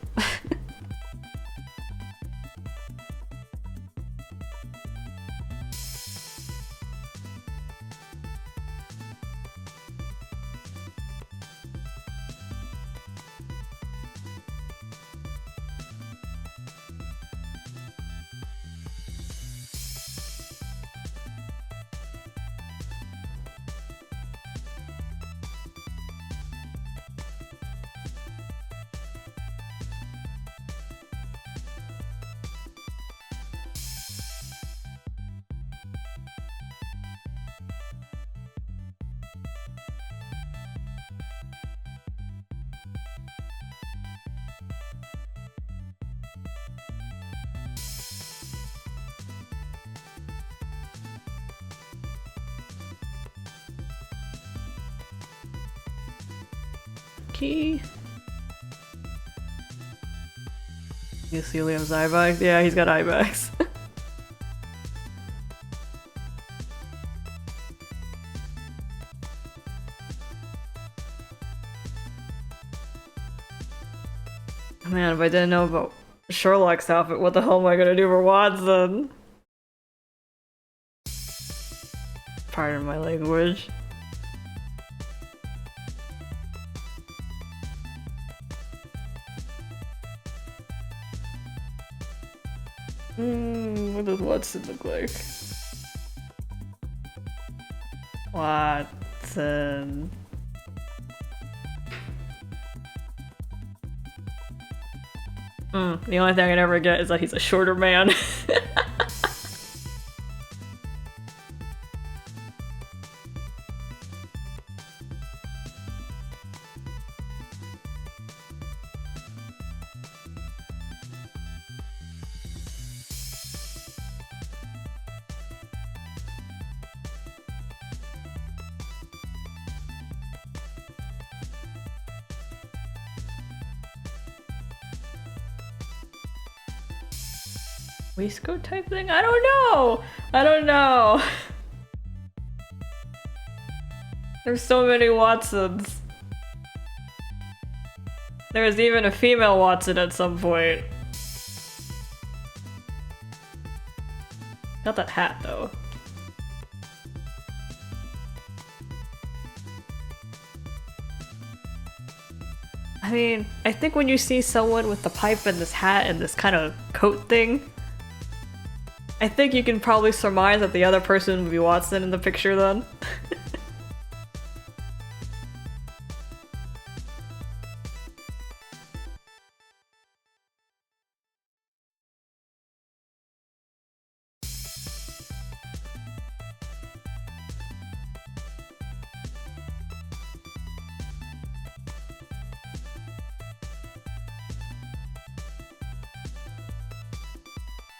Speaker 1: Key. You see Liam's eye bags? Yeah, he's got eye bags. Man, if I didn't know about Sherlock's outfit, what the hell am I gonna do for Watson? Pardon my language. What does Watson look like? Watson. The only thing I can ever get is that he's a shorter man. Waistcoat type thing? I don't know! I don't know! There's so many Watsons. There was even a female Watson at some point. Got that hat though. I mean, I think when you see someone with the pipe and this hat and this kind of coat thing, I think you can probably surmise that the other person would be Watson in the picture then.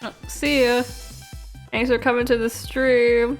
Speaker 1: Oh, see ya! Thanks for coming to the stream.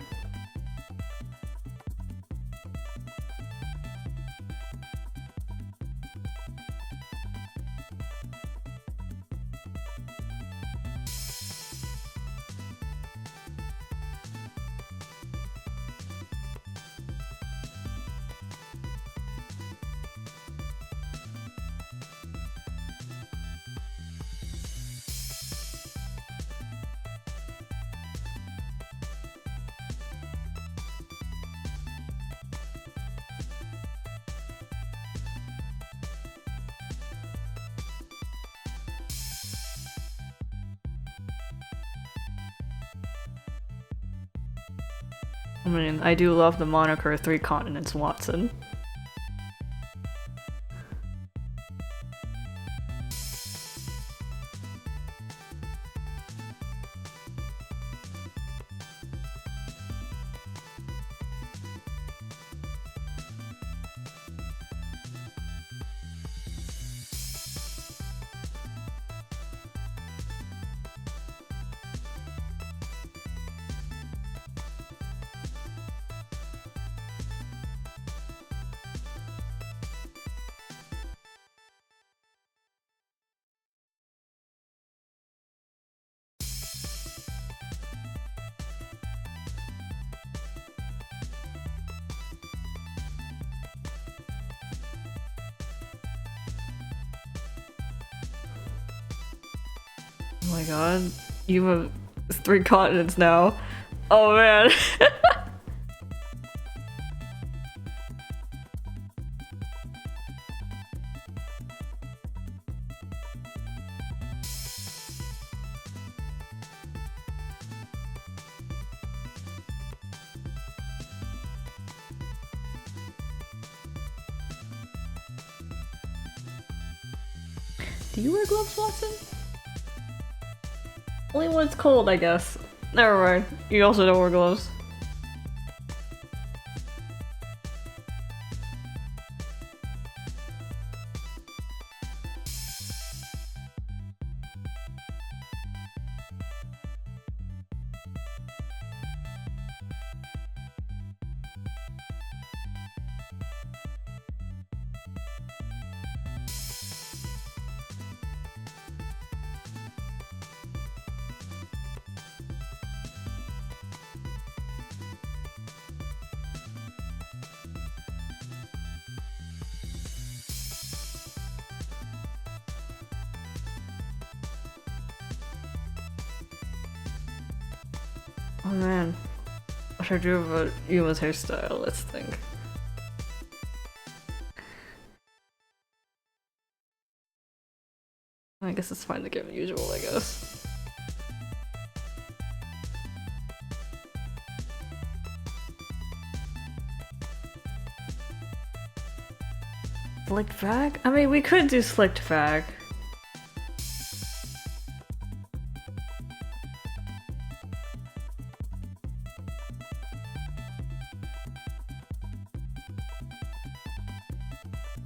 Speaker 1: I mean, I do love the moniker Three Continents Watson. Oh my god, you have 3 continents now. Oh man. Do you wear gloves, Watson? Only when it's cold, I guess. Never mind. You also don't wear gloves. Oh man. What should I do about Yuma's hairstyle? Let's think. I guess it's fine to give usual, I guess. Slicked back? I mean, we could do slicked back.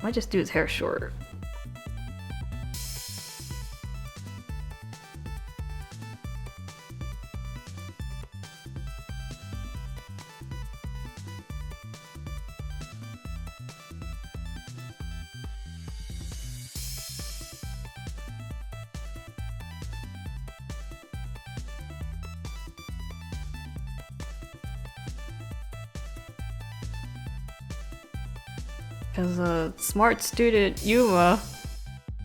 Speaker 1: Might just do his hair short. Because a smart student, Yuma,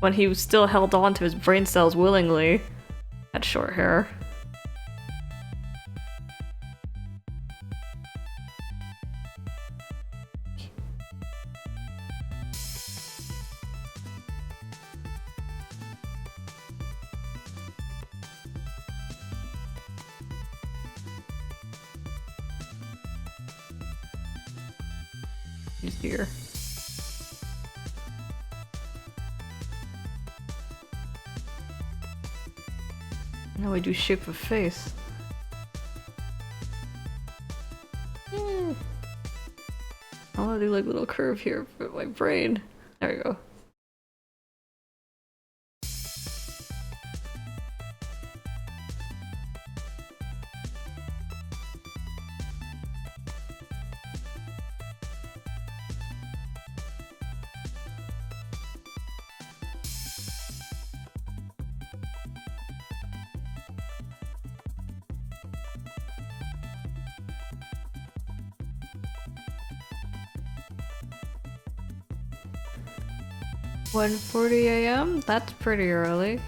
Speaker 1: when he still held on to his brain cells willingly, had short hair. He's here. Now we do shape of face. I want to do like a little curve here for my brain. There we go. "1:40 a.m.? That's pretty early.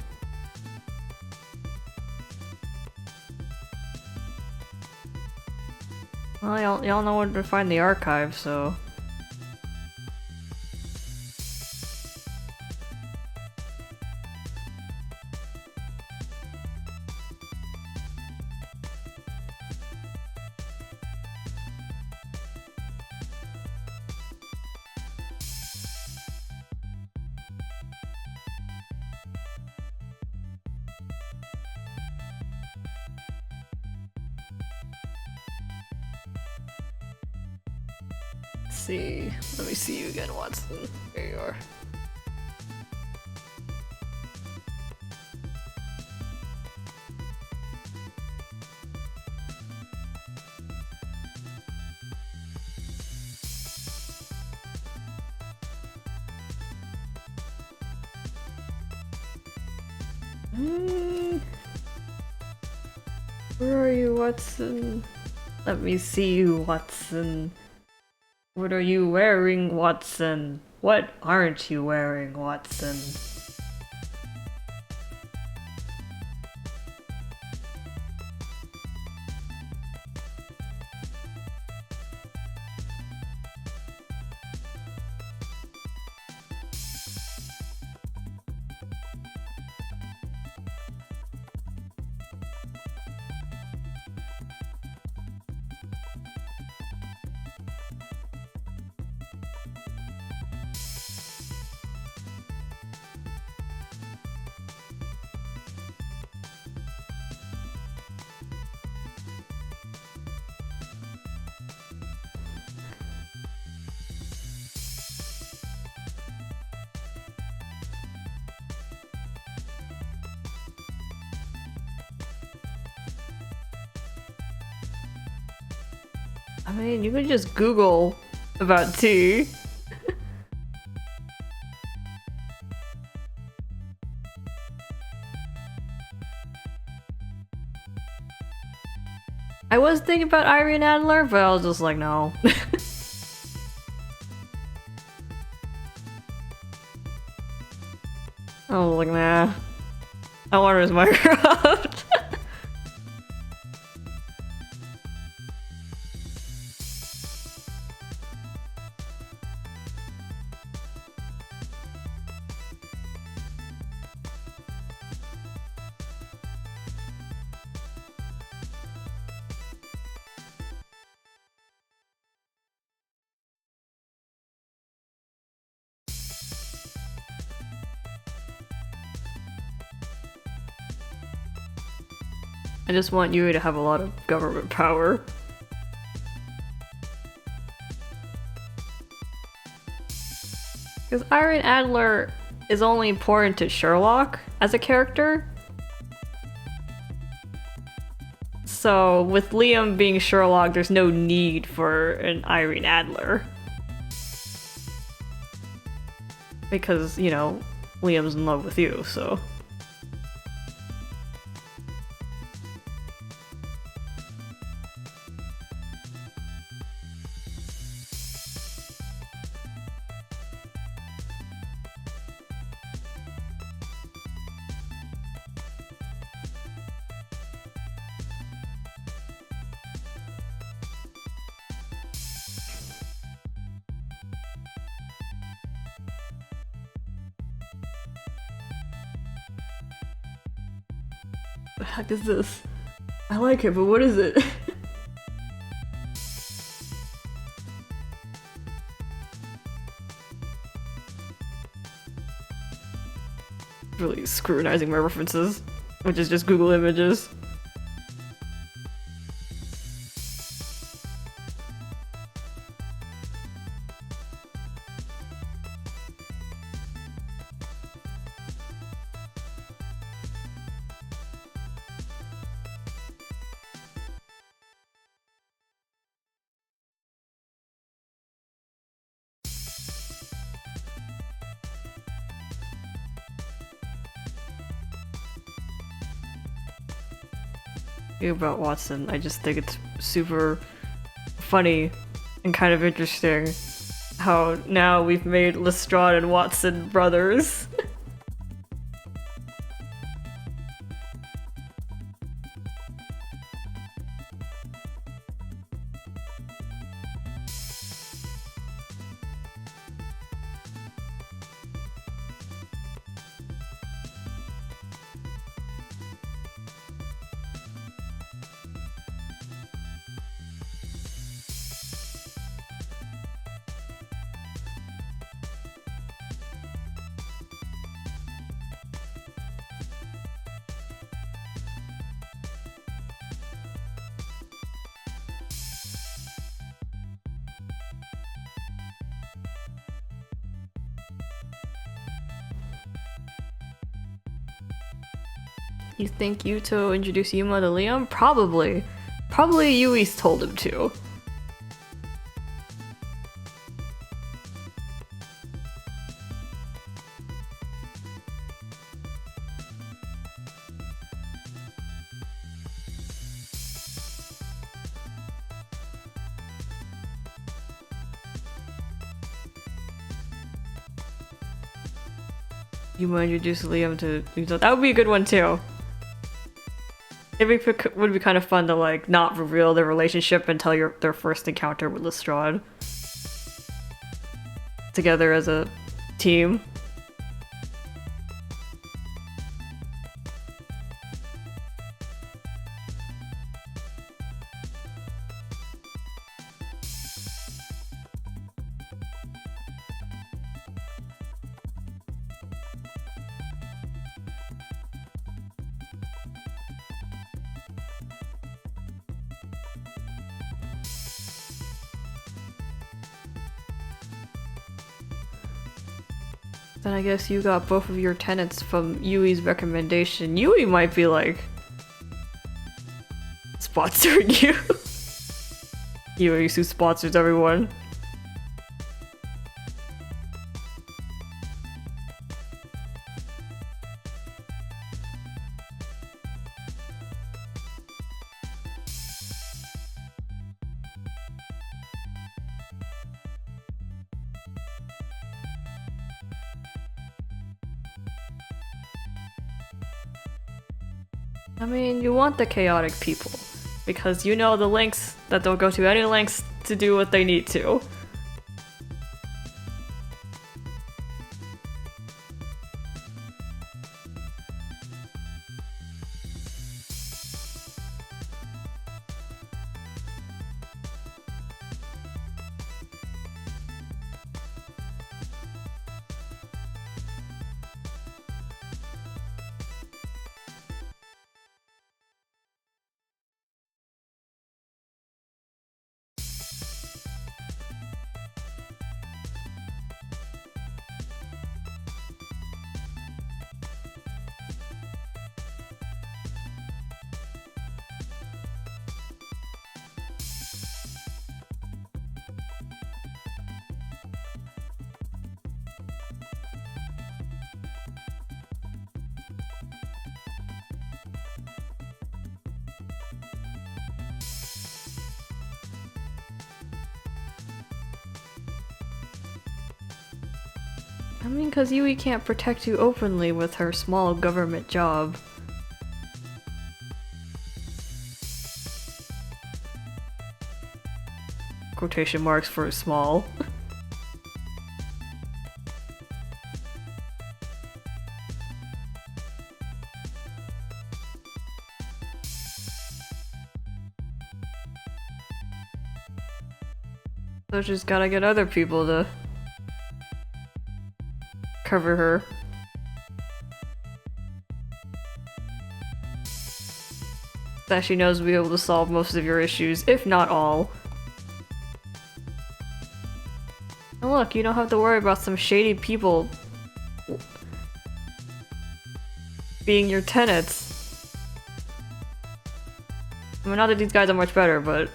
Speaker 1: Well, y'all know where to find the archive, so... see. Let me see you again, Watson. There you are. Where are you, Watson? Let me see you, Watson. What are you wearing, Watson? What aren't you wearing, Watson? I mean, you could just Google about tea. I was thinking about Irene Adler, but I was just like, no. I was like, nah. I want her as Minecraft. I just want Yui to have a lot of government power. Because Irene Adler is only important to Sherlock as a character. So with Liam being Sherlock, there's no need for an Irene Adler. Because, you know, Liam's in love with you, so... What the heck is this? I like it, but what is it? Really scrutinizing my references, which is just Google Images. About Watson, I just think it's super funny and kind of interesting how now we've made Lestrade and Watson brothers. You think Yuto introduced Yuma to Liam? Probably. Probably Yui's told him to. Yuma introduced Liam to Yuto. That would be a good one too. It would be kind of fun to like not reveal their relationship until their first encounter with Lestrade. Together as a team. Then I guess you got both of your tenants from Yui's recommendation. Yui might be like sponsoring you. Yui who sponsors everyone. I mean, you want the chaotic people, because you know the lengths that they'll go to any lengths to do what they need to. I mean, because Yui can't protect you openly with her small government job. Quotation marks for small. So she's gotta get other people to cover her. That she knows will be able to solve most of your issues, if not all. And look, you don't have to worry about some shady people being your tenants. I mean, not that these guys are much better, but...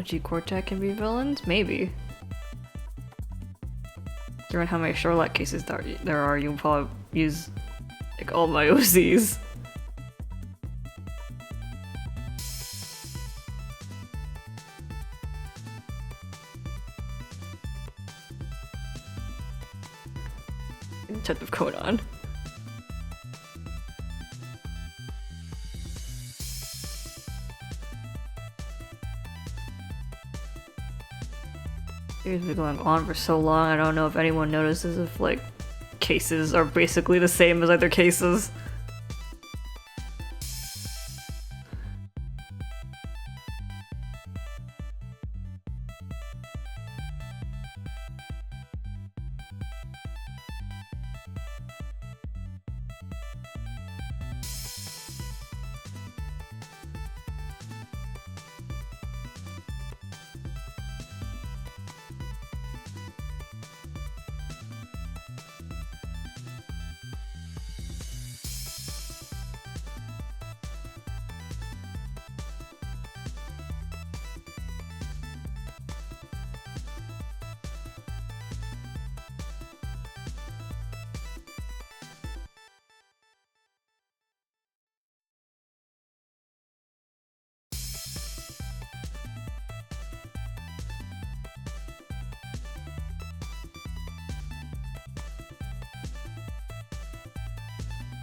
Speaker 1: G-Quartet can be villains? Maybe. Given how many Sherlock cases there are, you can probably use like all my OCs. Detective Conan. It's been going on for so long, I don't know if anyone notices if, like, cases are basically the same as other cases.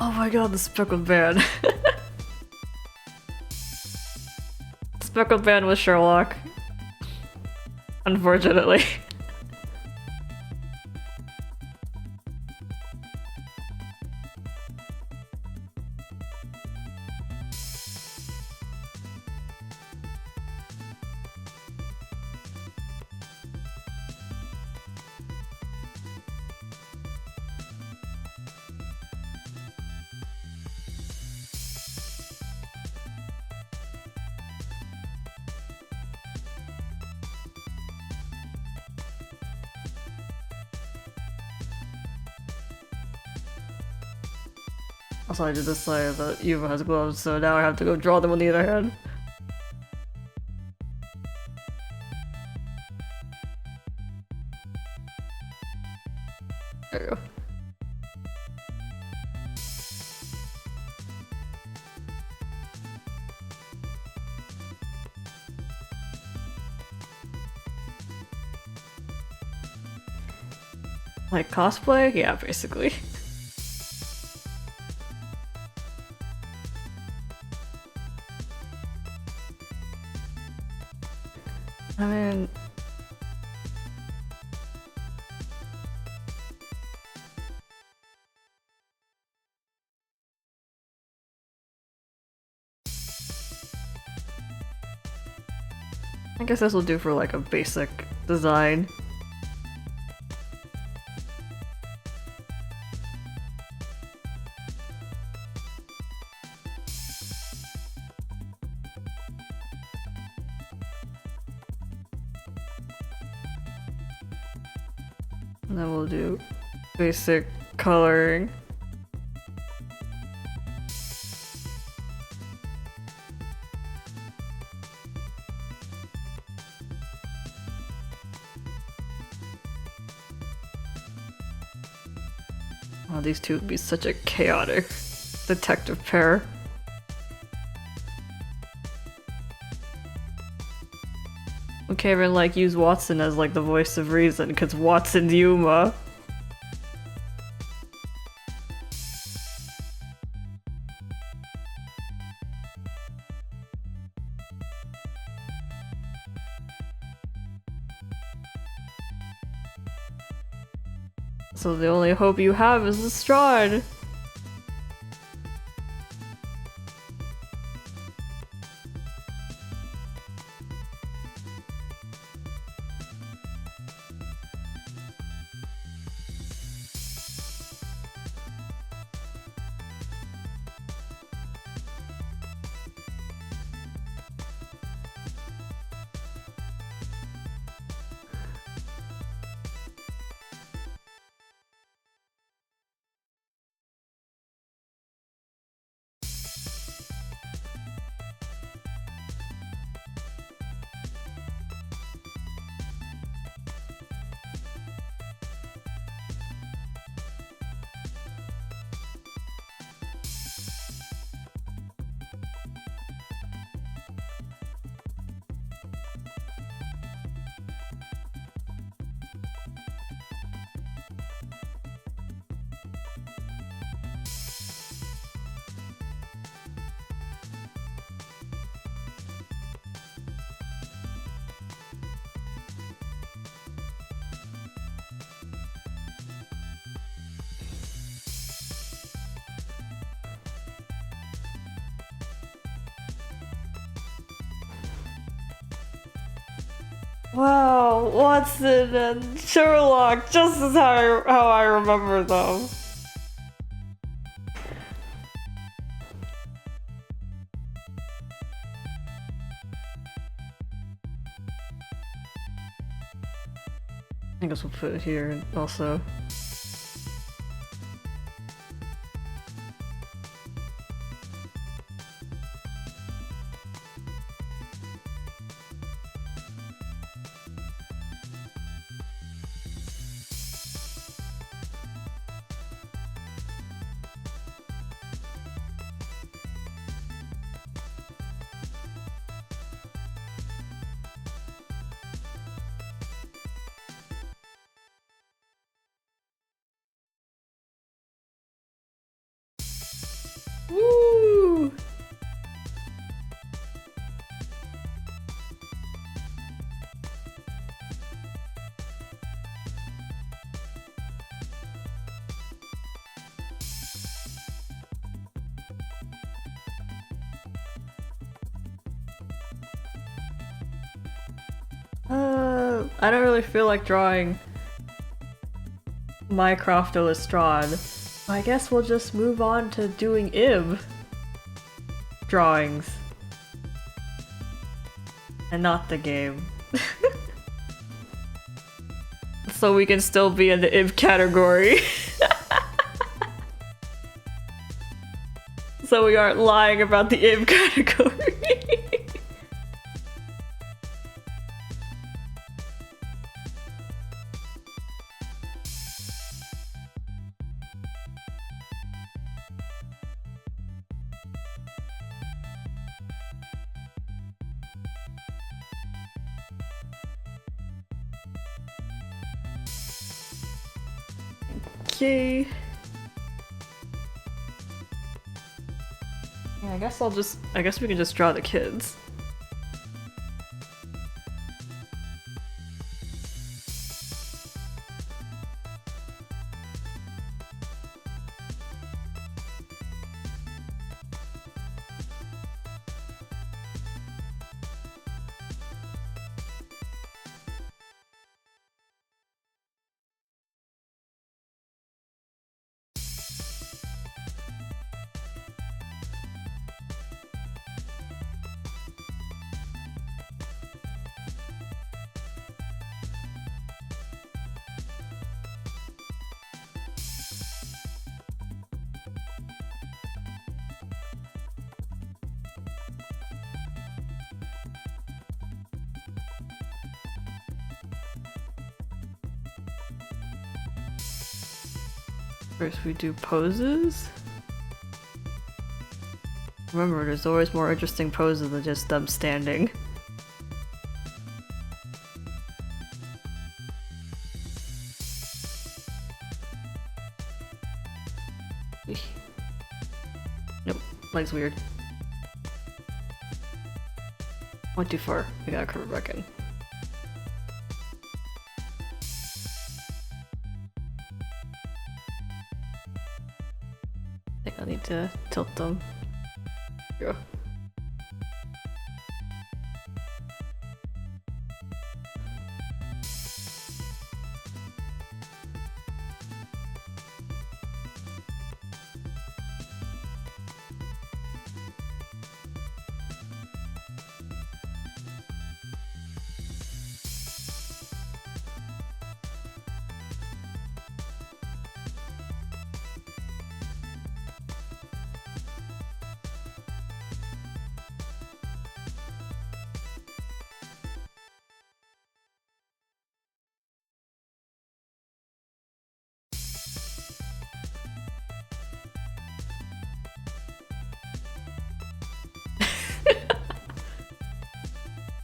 Speaker 1: Oh my god, the Speckled Band. Speckled Band was Sherlock. Unfortunately. Also, I did decide that Yuva has gloves, so now I have to go draw them on the other hand. There you go. Like cosplay? Yeah, basically. I mean... I guess this will do for like a basic design. And then we'll do basic coloring. Oh, these two would be such a chaotic detective pair. We can't even like use Watson as like the voice of reason because Watson's Yuma. So the only hope you have is Lestrade. Wow, Watson and Sherlock, just as how I remember them. I guess we'll put it here also. Woo! I don't really feel like drawing Mycroft or Lestrade. I guess we'll just move on to doing Ib drawings. And not the game. So we can still be in the Ib category. So we aren't lying about the Ib category. Okay. Yeah, I guess we can just draw the kids. First we do poses. Remember, there's always more interesting poses than just them standing. Nope, leg's weird. Went too far. We gotta curve it back in. I think I need to tilt them. Here we go.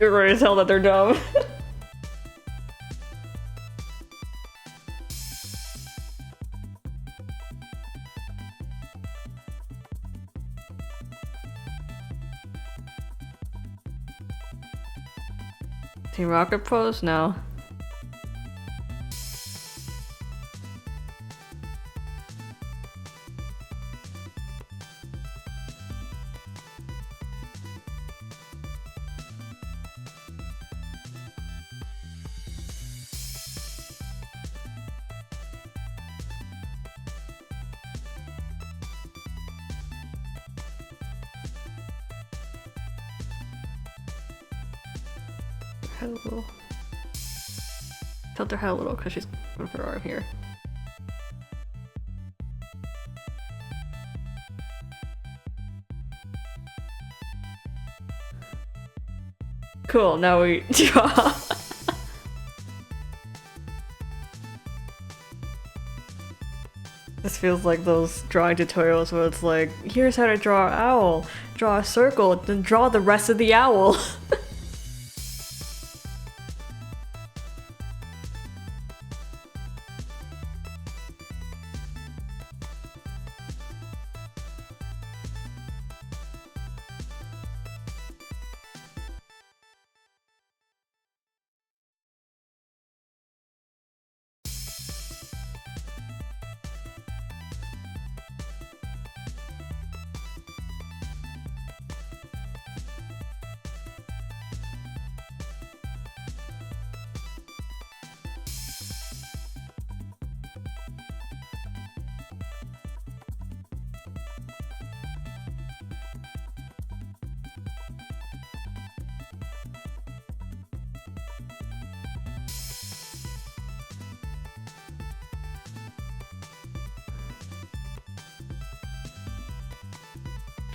Speaker 1: You're ready to tell that they're dumb. Team Rocket pose? No. Head a little. Tilt her head a little because she's with her arm here. Cool, now we draw. This feels like those drawing tutorials where it's like, here's how to draw an owl. Draw a circle, then draw the rest of the owl.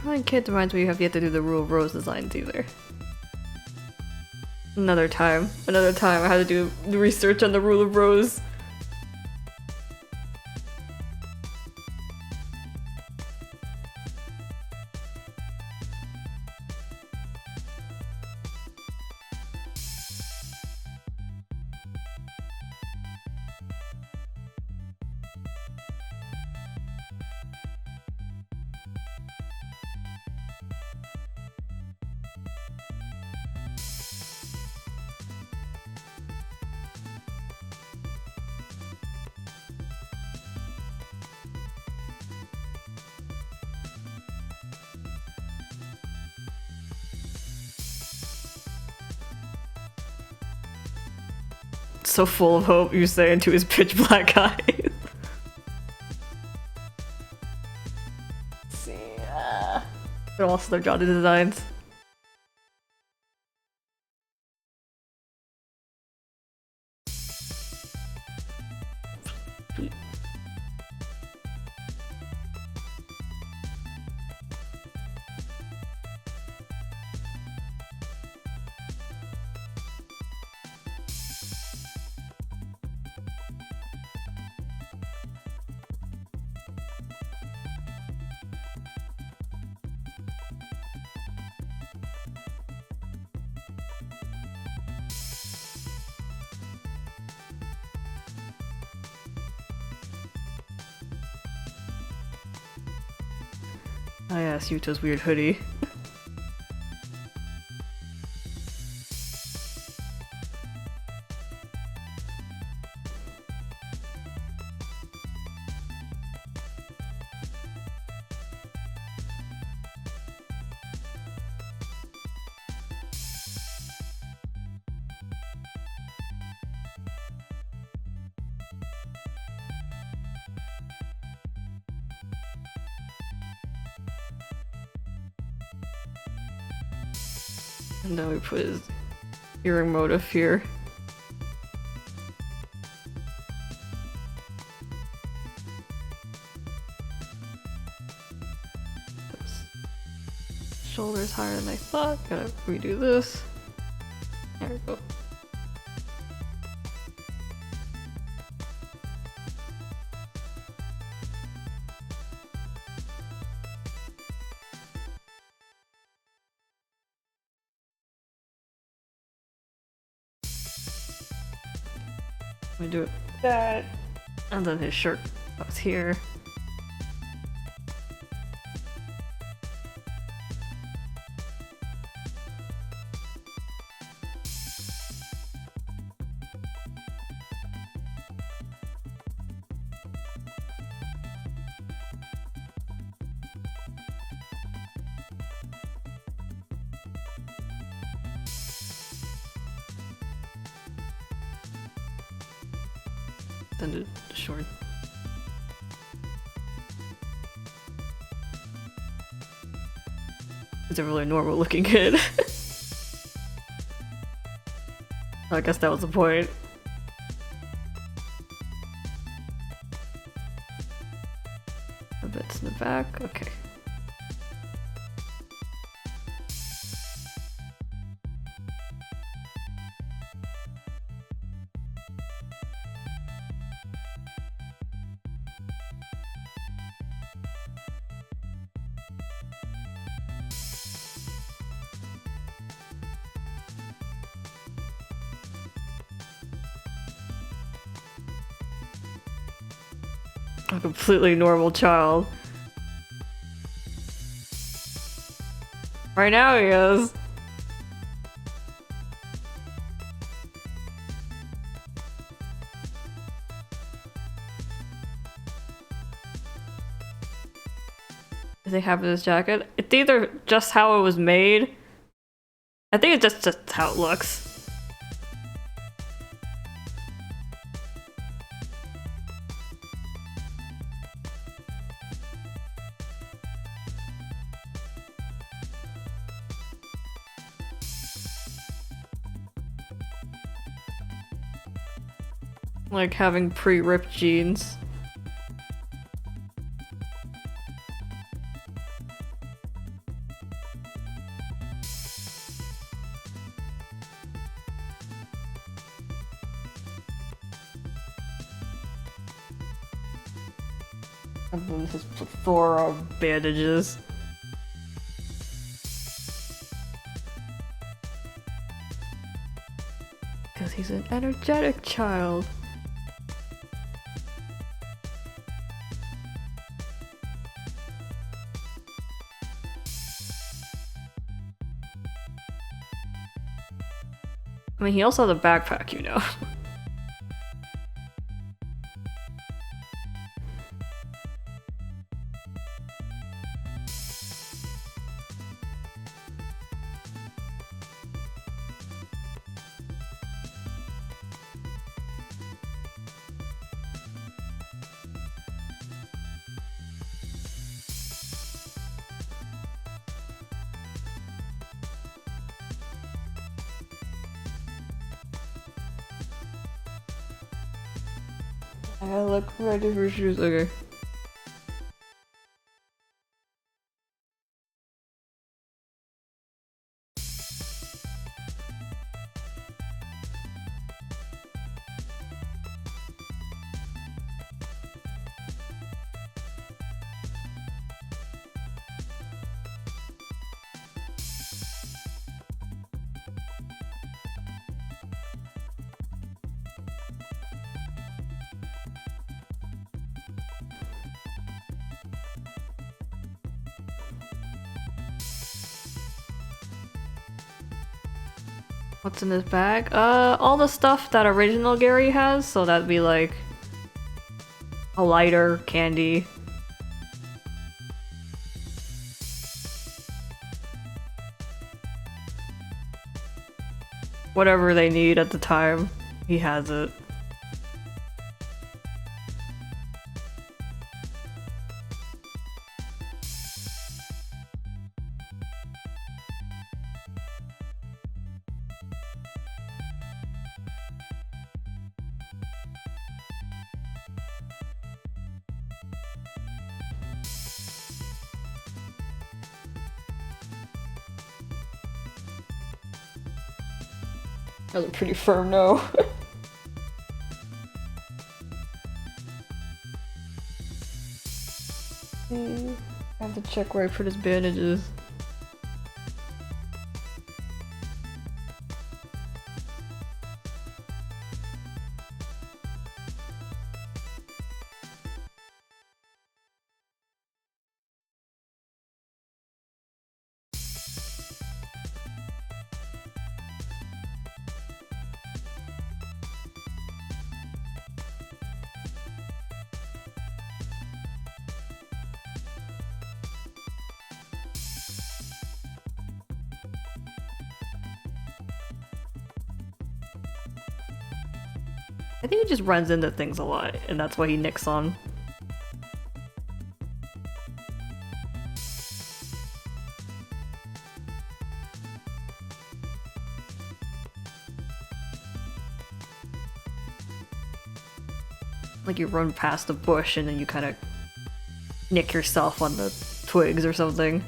Speaker 1: Drawing kids reminds me you have yet to do the Rule of Rose designs either. Another time I had to do the research on the Rule of Rose. So full of hope, you say into his pitch black eyes. Let's see, but also their Johnny designs. Oh yeah, Yuto's weird hoodie. And then we put his earring motif here. Shoulders higher than I thought. Gotta redo this. There we go. We do it like that, and then his shirt goes here. Then the short. It's a really normal looking kid. I guess that was the point. The bits in the back, okay. A completely normal child. Right now he is. Is they have this jacket? It's either just how it was made. I think it's just how it looks. Like having pre-ripped jeans. And then his plethora of bandages. Because he's an energetic child. I mean, he also has a backpack, you know. I gotta look ready for shoes, okay. What's in this bag? All the stuff that original Gary has, so that'd be like a lighter, candy. Whatever they need at the time, he has it. That was a pretty firm no. I have to check where I put his bandages. I think he just runs into things a lot, and that's why he nicks on. Like you run past a bush and then you kind of nick yourself on the twigs or something.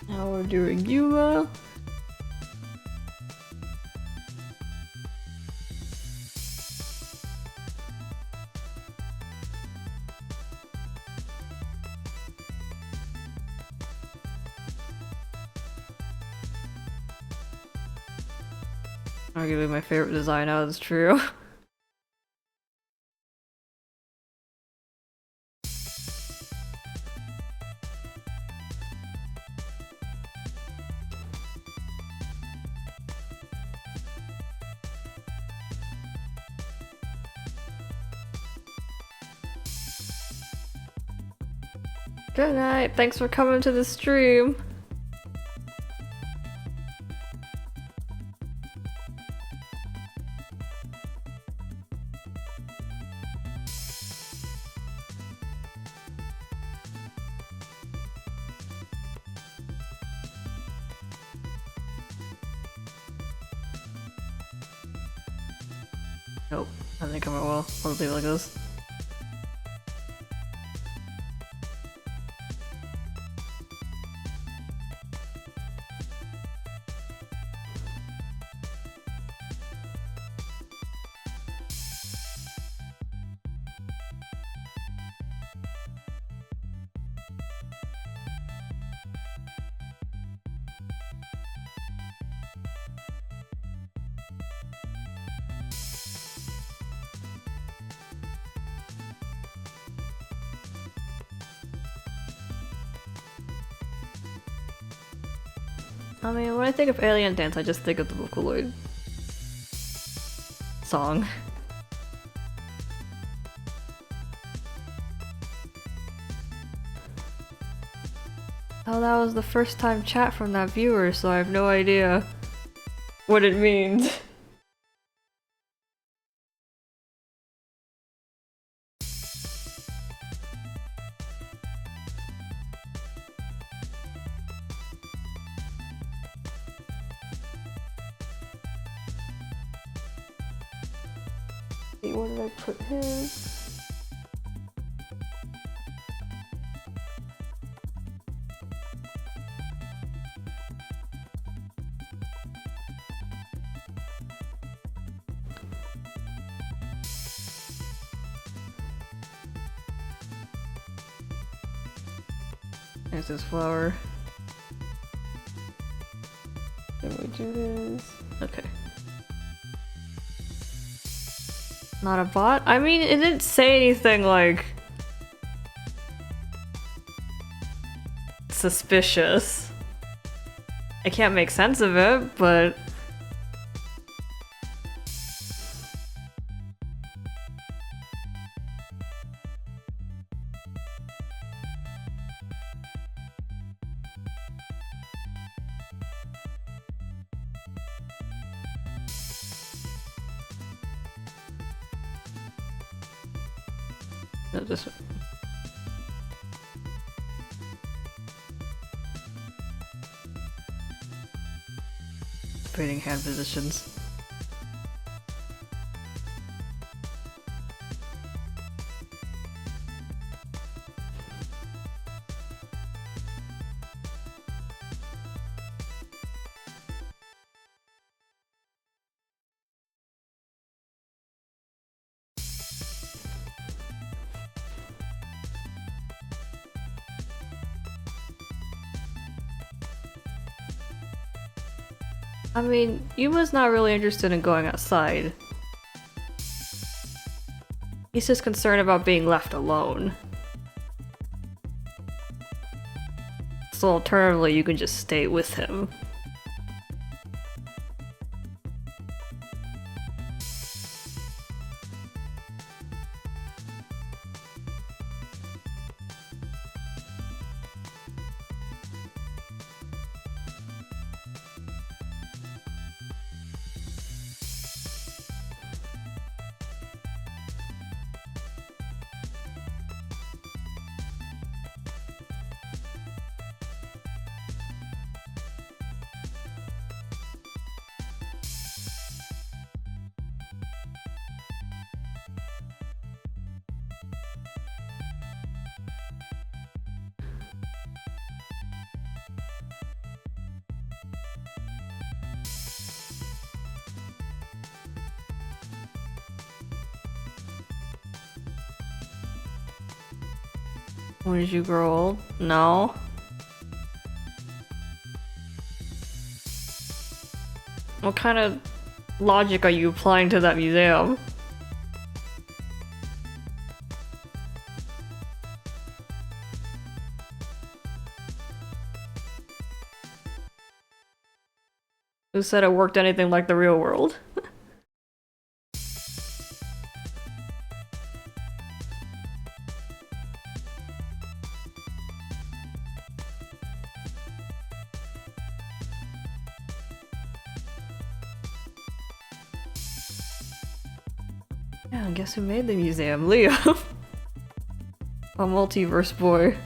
Speaker 1: Now we're doing Yuma. Arguably my favorite design out of this trio. Good night. Thanks for coming to the stream. Nope, that didn't come out well. I'll leave it like this. I mean, when I think of Alien Dance, I just think of the Vocaloid song. Oh, that was the first time chat from that viewer, so I have no idea what it means. Where did I put his? There's this flower. Can we do this? Okay. Not a bot? I mean, it didn't say anything like suspicious. I can't make sense of it, but no, this Fading hand positions. I mean, Yuma's not really interested in going outside. He's just concerned about being left alone. So alternatively, you can just stay with him. When did you grow old? No. What kind of logic are you applying to that museum? Who said it worked anything like the real world? Yeah, and guess who made the museum? Leo. A multiverse boy.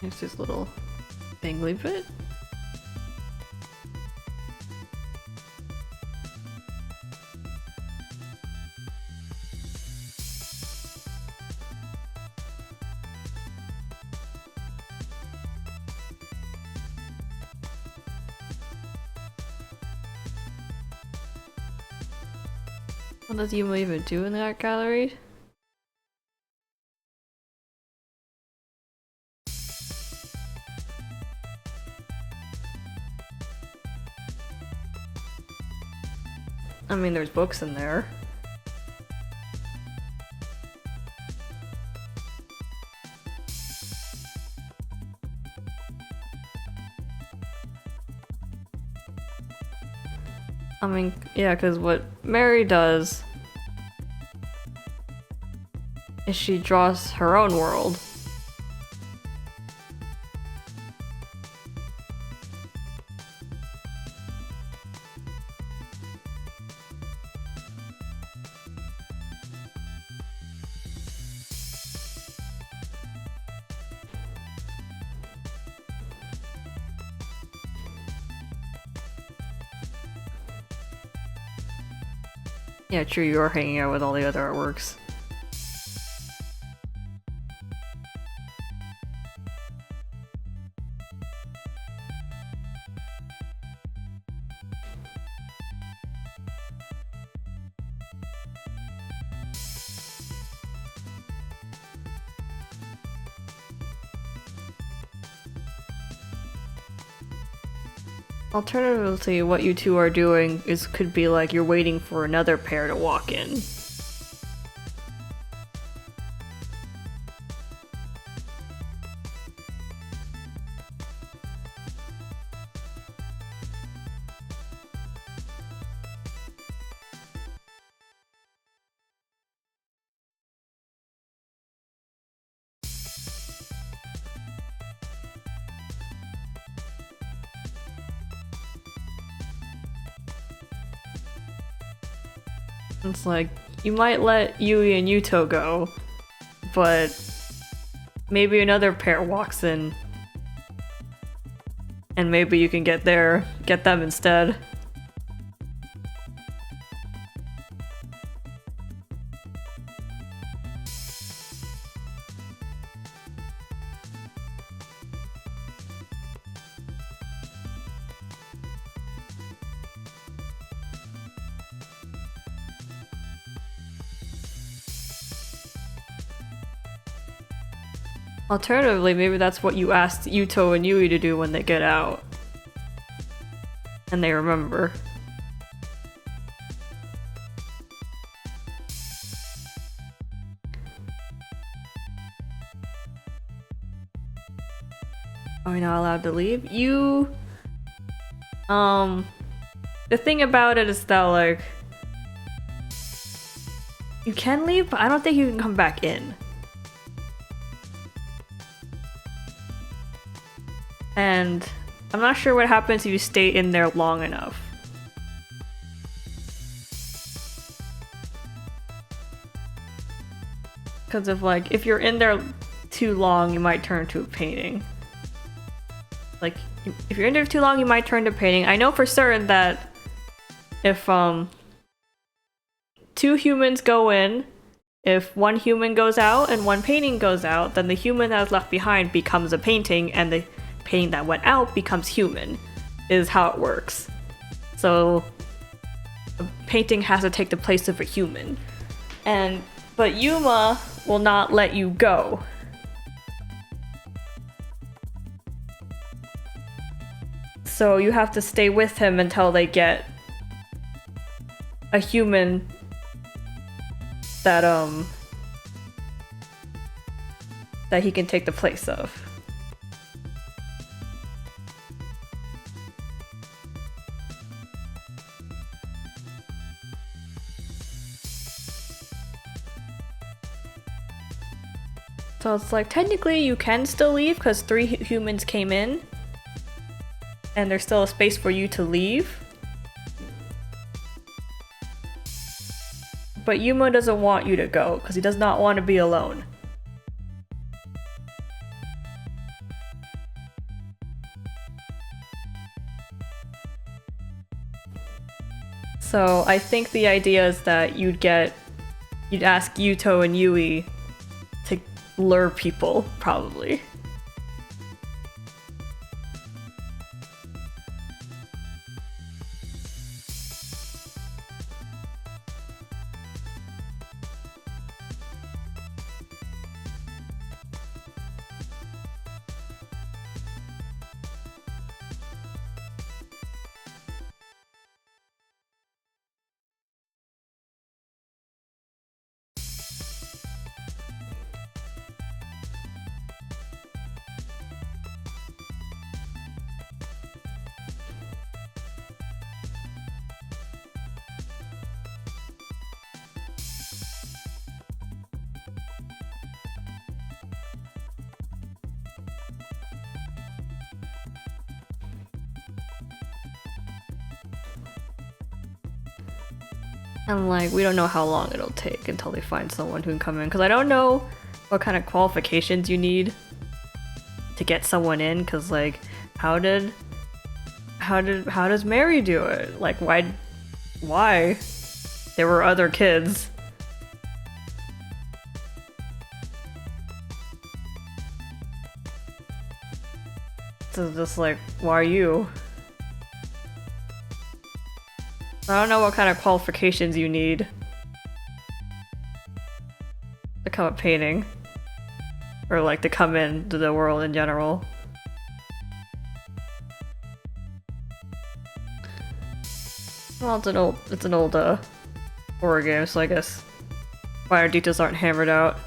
Speaker 1: Here's this little dangly bit. What does Yuma even do in the art gallery? I mean, there's books in there. I mean, yeah, because what Mary does is she draws her own world. Yeah, true, you are hanging out with all the other artworks. Alternatively, what you two are doing is could be like you're waiting for another pair to walk in. It's like, you might let Yui and Yuto go, but maybe another pair walks in. And maybe you can get them instead. Alternatively, maybe that's what you asked Yuto and Yui to do when they get out. And they remember. Are we not allowed to leave? The thing about it is that, like, you can leave, but I don't think you can come back in. And I'm not sure what happens if you stay in there long enough. Because if you're in there too long, you might turn to a painting. Like, if you're in there too long, you might turn to painting. I know for certain that if two humans go in, if one human goes out and one painting goes out, then the human that's left behind becomes a painting, and the painting that went out becomes human, is how it works. So a painting has to take the place of a human. But Yuma will not let you go. So you have to stay with him until they get a human that he can take the place of. So it's like, technically you can still leave because 3 humans came in and there's still a space for you to leave. But Yuma doesn't want you to go because he does not want to be alone. So I think the idea is that you'd ask Yuto and Yui to lure people, probably. And like, we don't know how long it'll take until they find someone who can come in. Because I don't know what kind of qualifications you need to get someone in. Because like, how does Mary do it? Like, why? There were other kids. So just like, why are you? I don't know what kind of qualifications you need to become a painting. Or like to come into the world in general. Well, it's an old horror game, so I guess fire details aren't hammered out.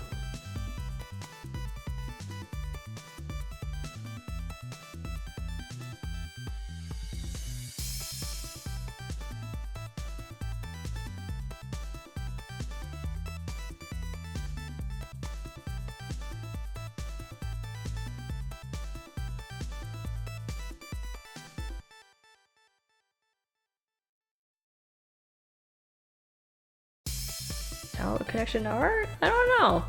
Speaker 1: Childhood connection to art? I don't know.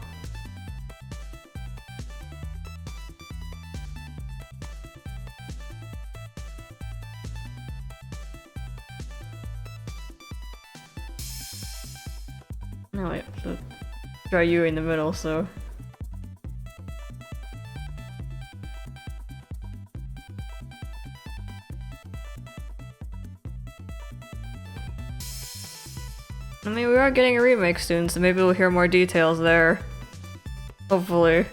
Speaker 1: No, wait. So try you in the middle, so. I mean, we are getting a remake soon, so maybe we'll hear more details there. Hopefully.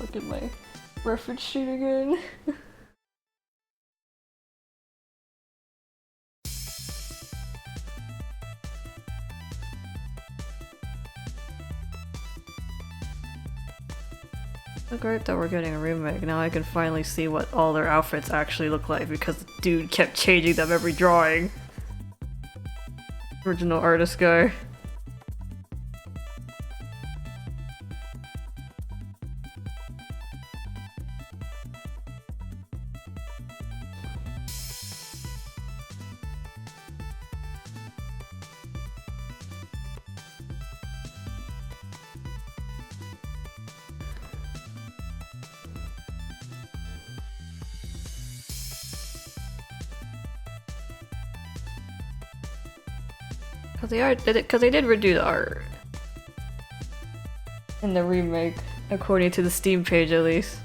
Speaker 1: Look at my reference sheet again. So great that we're getting a remake. Now I can finally see what all their outfits actually look like because the dude kept changing them every drawing. Original artist guy. Because they did redo the art in the remake, according to the Steam page at least.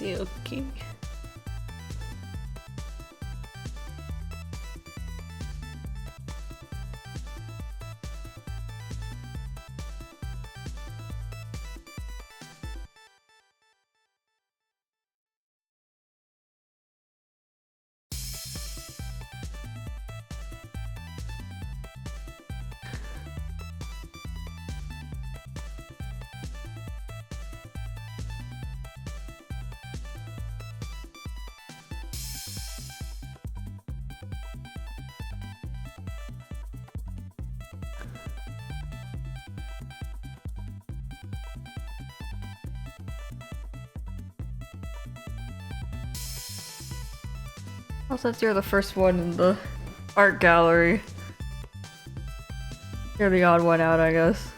Speaker 1: Okay. Well, since you're the first one in the art gallery, you're the odd one out, I guess.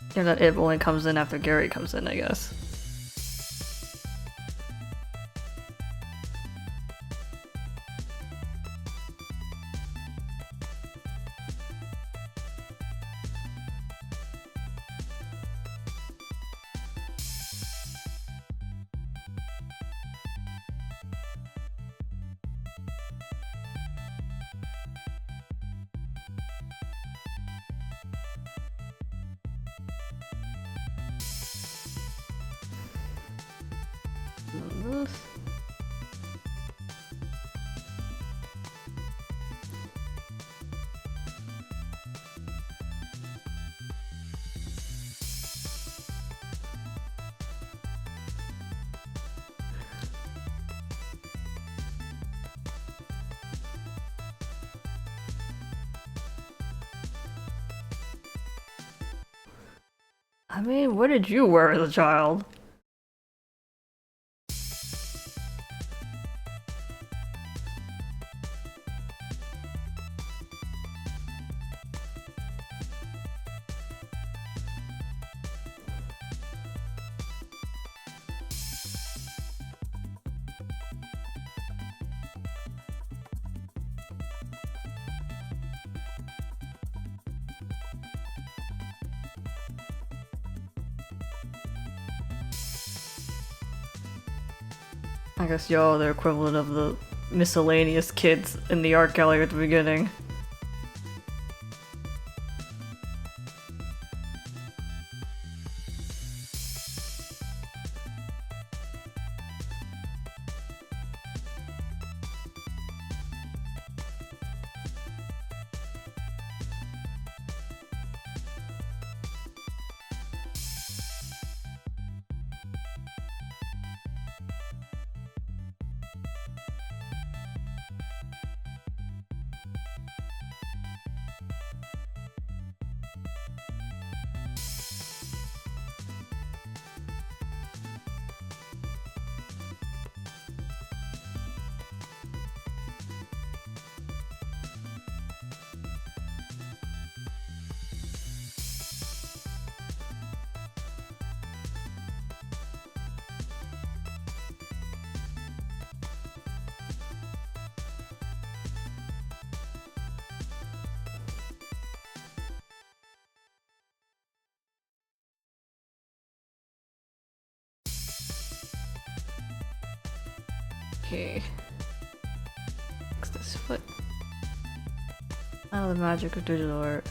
Speaker 1: Given that Ib only comes in after Gary comes in, I guess. I mean, what did you wear as a child? I guess y'all are the equivalent of the miscellaneous kids in the art gallery at the beginning. Okay. Fix this foot. Oh, the magic of digital art.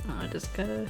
Speaker 1: I just gotta...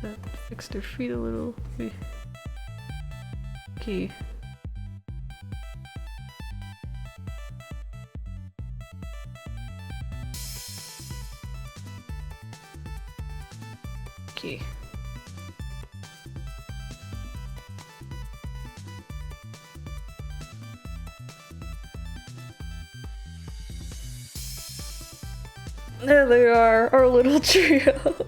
Speaker 1: That fixed her feet a little. Okay. Okay. There they are, our little trio.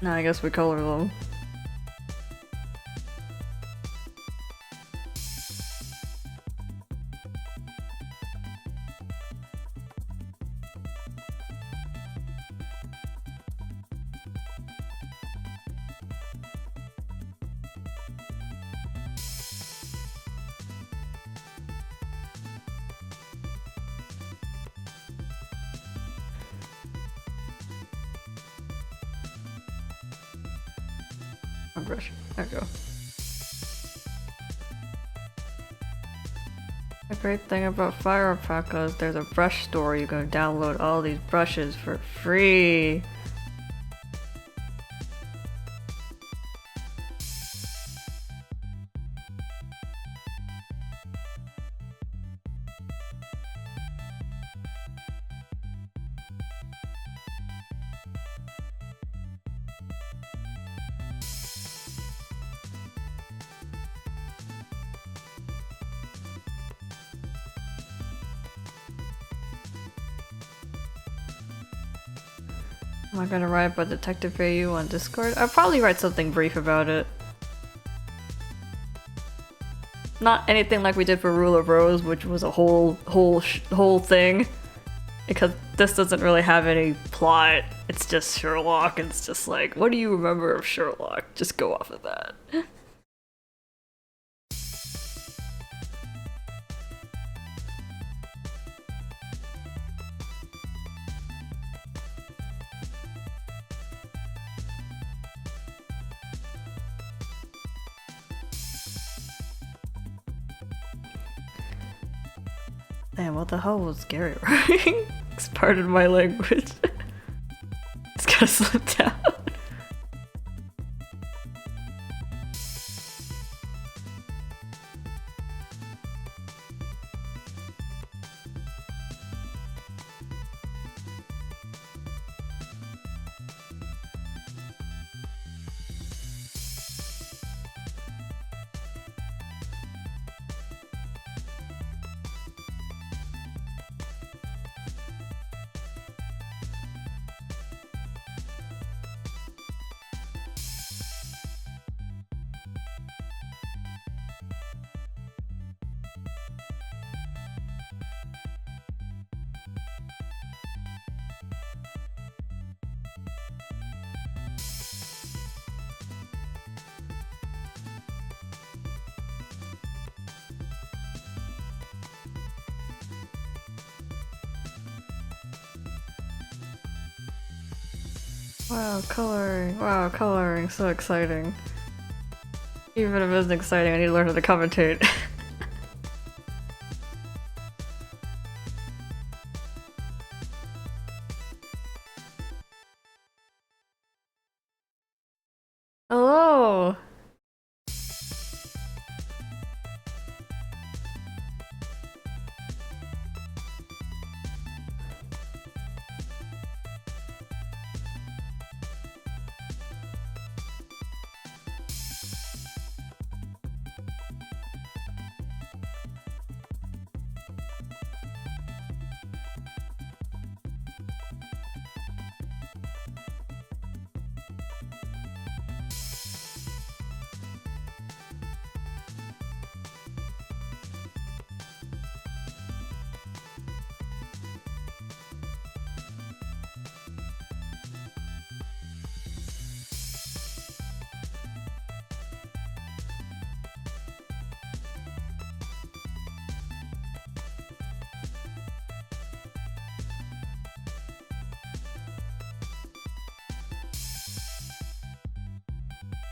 Speaker 1: Now I guess we color them. Brush. There we go. The great thing about Fire Alpaca is there's a brush store. You can download all these brushes for free. Am I gonna write about Detective AU on Discord? I'll probably write something brief about it. Not anything like we did for Rule of Rose, which was a whole thing. Because this doesn't really have any plot. It's just Sherlock, and it's just like, what do you remember of Sherlock? Just go off of that. Damn, what the hell was Gary writing? It's part of my language. It's gotta slow down. Wow, coloring, so exciting. Even if it isn't exciting, I need to learn how to commentate. Hello!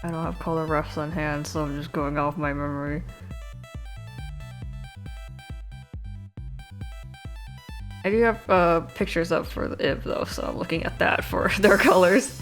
Speaker 1: I don't have color refs on hand, so I'm just going off my memory. I do have pictures up for the IB though, so I'm looking at that for their colors.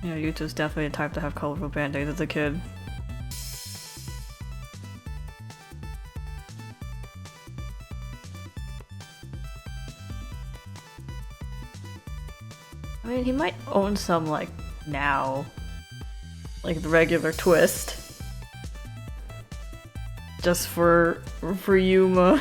Speaker 1: Yeah, Yuta's definitely a type to have colorful band-aids as a kid. I mean, he might own some, like, now. Like the regular twist. Just for Yuma.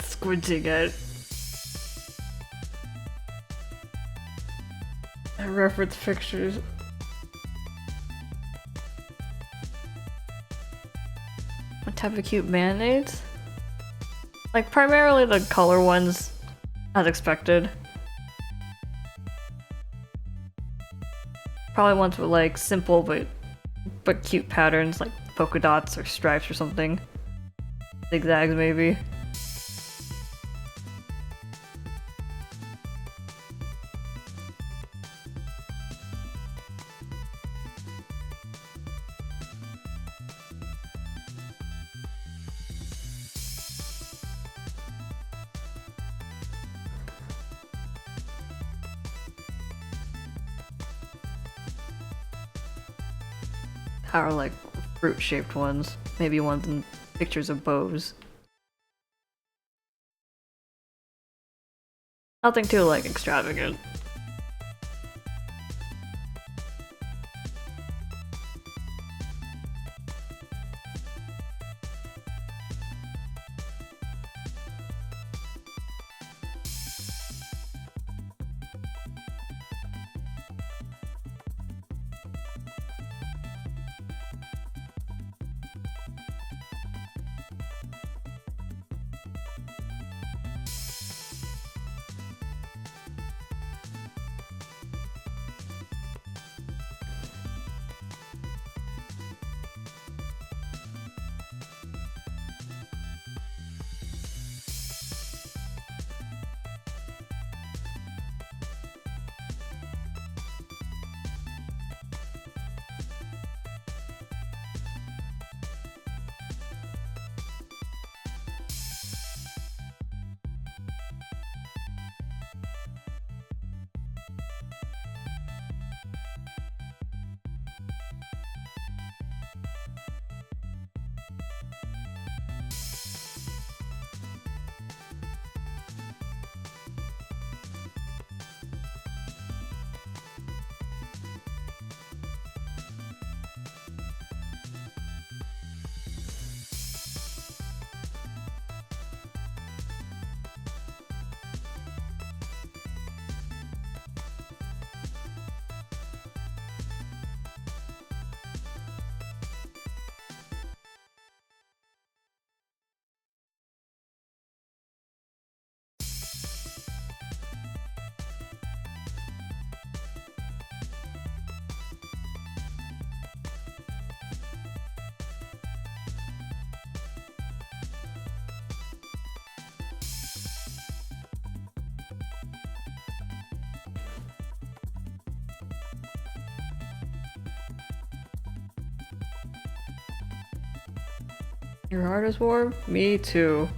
Speaker 1: Squinting at reference pictures. What type of cute band-aids? Like primarily the color ones, as expected. Probably ones with like simple but cute patterns, like polka dots or stripes or something. Zigzags maybe. Or like fruit-shaped ones. Maybe ones in pictures of bows. Nothing too like extravagant. Your heart is warm? Me too.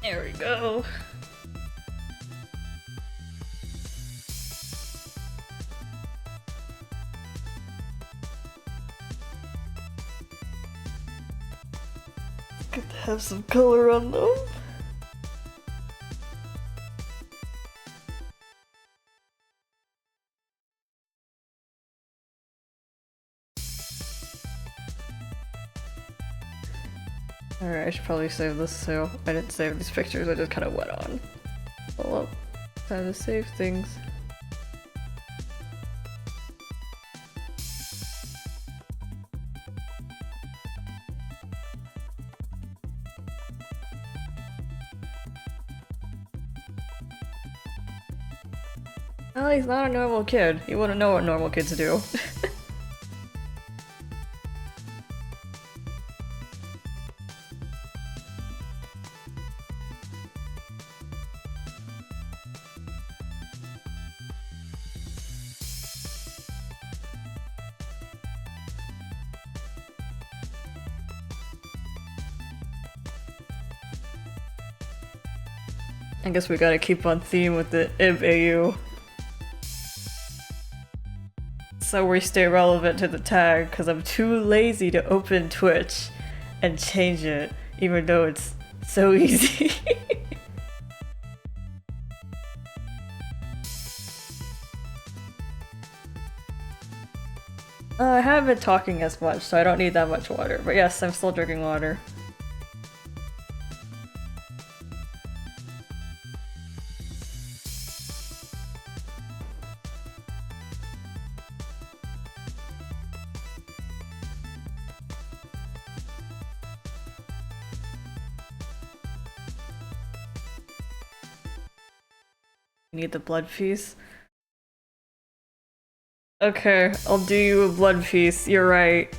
Speaker 1: There we go. Good to have some color on them. Alright, I should probably save this too. I didn't save these pictures, I just kind of went on. Well, time to save things. Well, he's not a normal kid. He wouldn't know what normal kids do. I guess we gotta keep on theme with the IB AU. So we stay relevant to the tag, because I'm too lazy to open Twitch and change it, even though it's so easy. I haven't been talking as much, so I don't need that much water. But yes, I'm still drinking water. You need the blood piece? Okay, I'll do you a blood piece, you're right.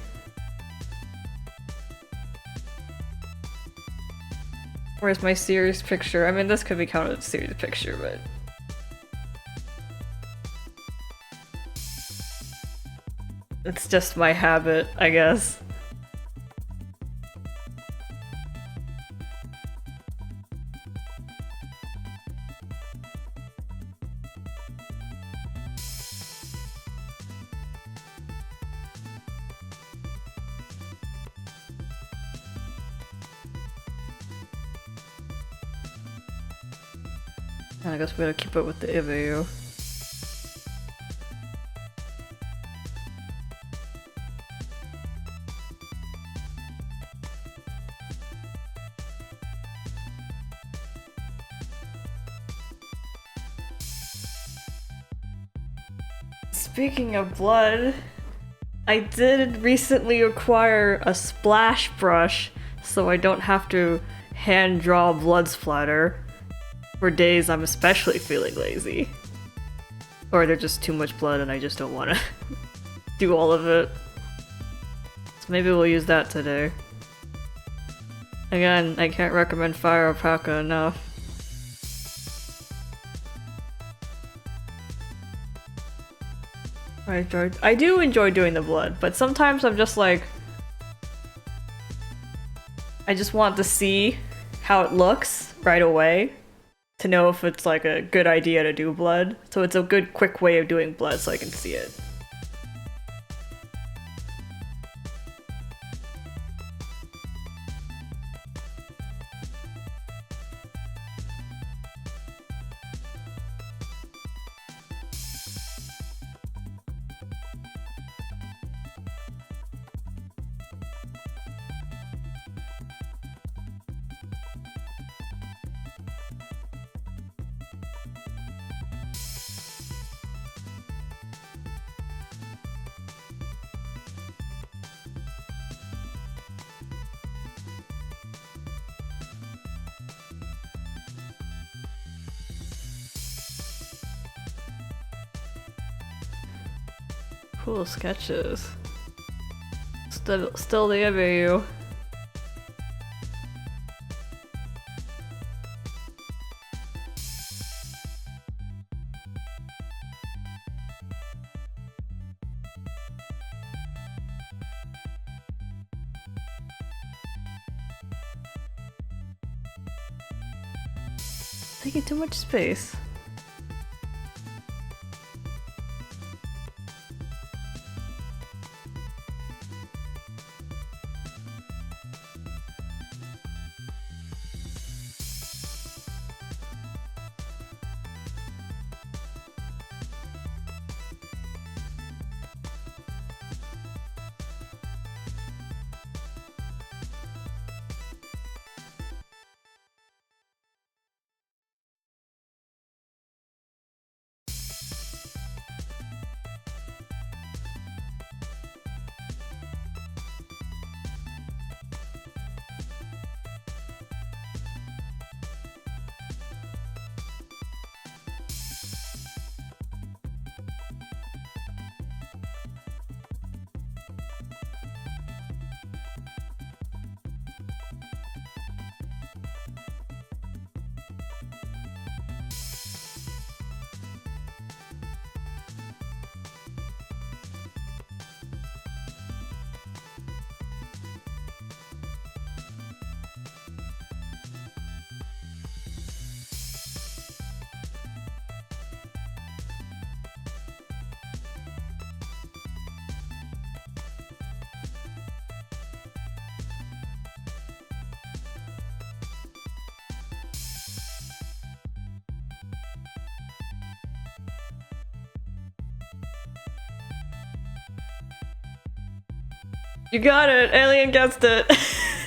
Speaker 1: Where's my serious picture? I mean, this could be counted as a serious picture, but... it's just my habit, I guess. I guess we gotta keep up with the IB AU. Speaking of blood, I did recently acquire a splash brush so I don't have to hand draw blood splatter for days I'm especially feeling lazy. Or there's just too much blood and I just don't want to do all of it. So maybe we'll use that today. Again, I can't recommend Fire Alpaca enough. I do enjoy doing the blood, but sometimes I'm just like... I just want to see how it looks right away to know if it's like a good idea to do blood. So it's a good quick way of doing blood so I can see it. Cool sketches. Still the you. Taking too much space. You got it! Alien guessed it!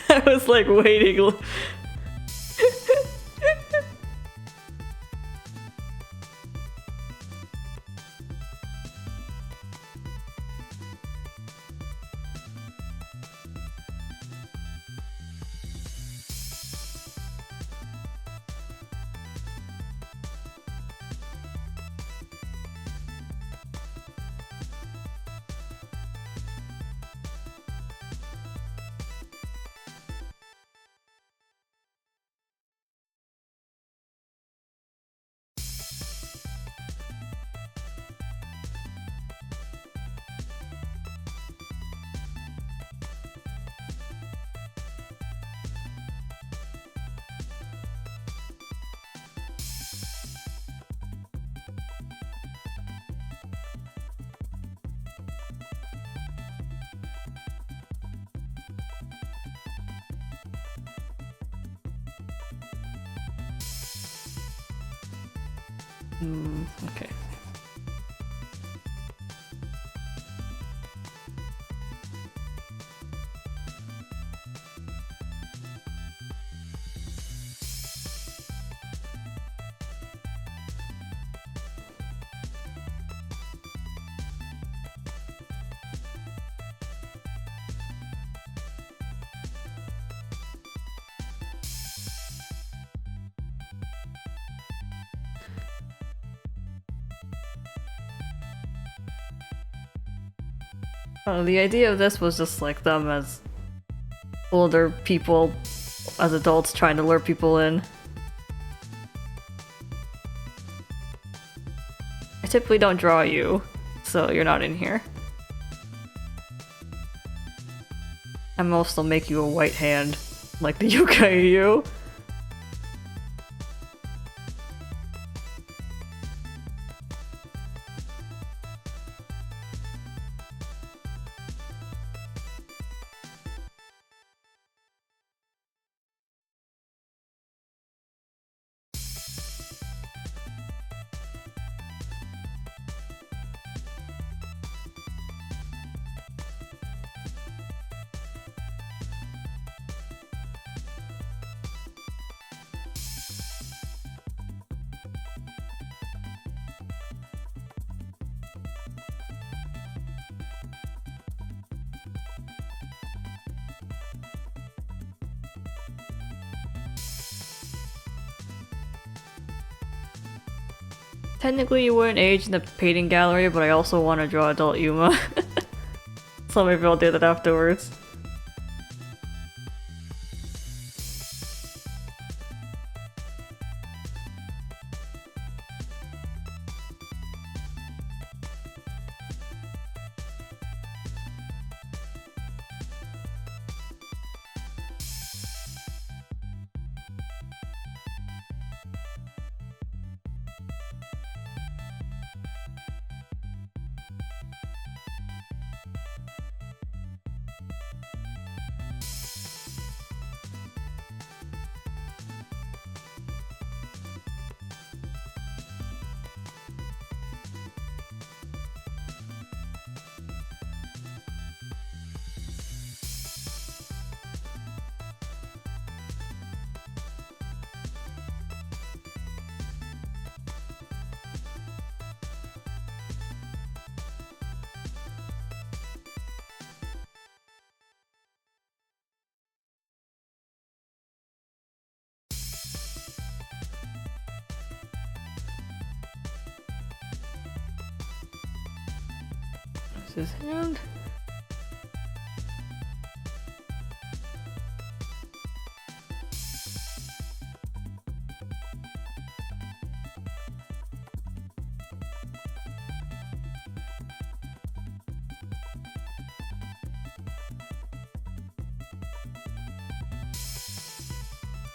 Speaker 1: I was like waiting. Okay. The idea of this was just like them as older people, as adults trying to lure people in. I typically don't draw you, so you're not in here. I'm also make you a white hand, like the Yokai-Yu. technically you wouldn't age in the painting gallery, but I also want to draw adult Yuma. So maybe I'll do that afterwards. His hand.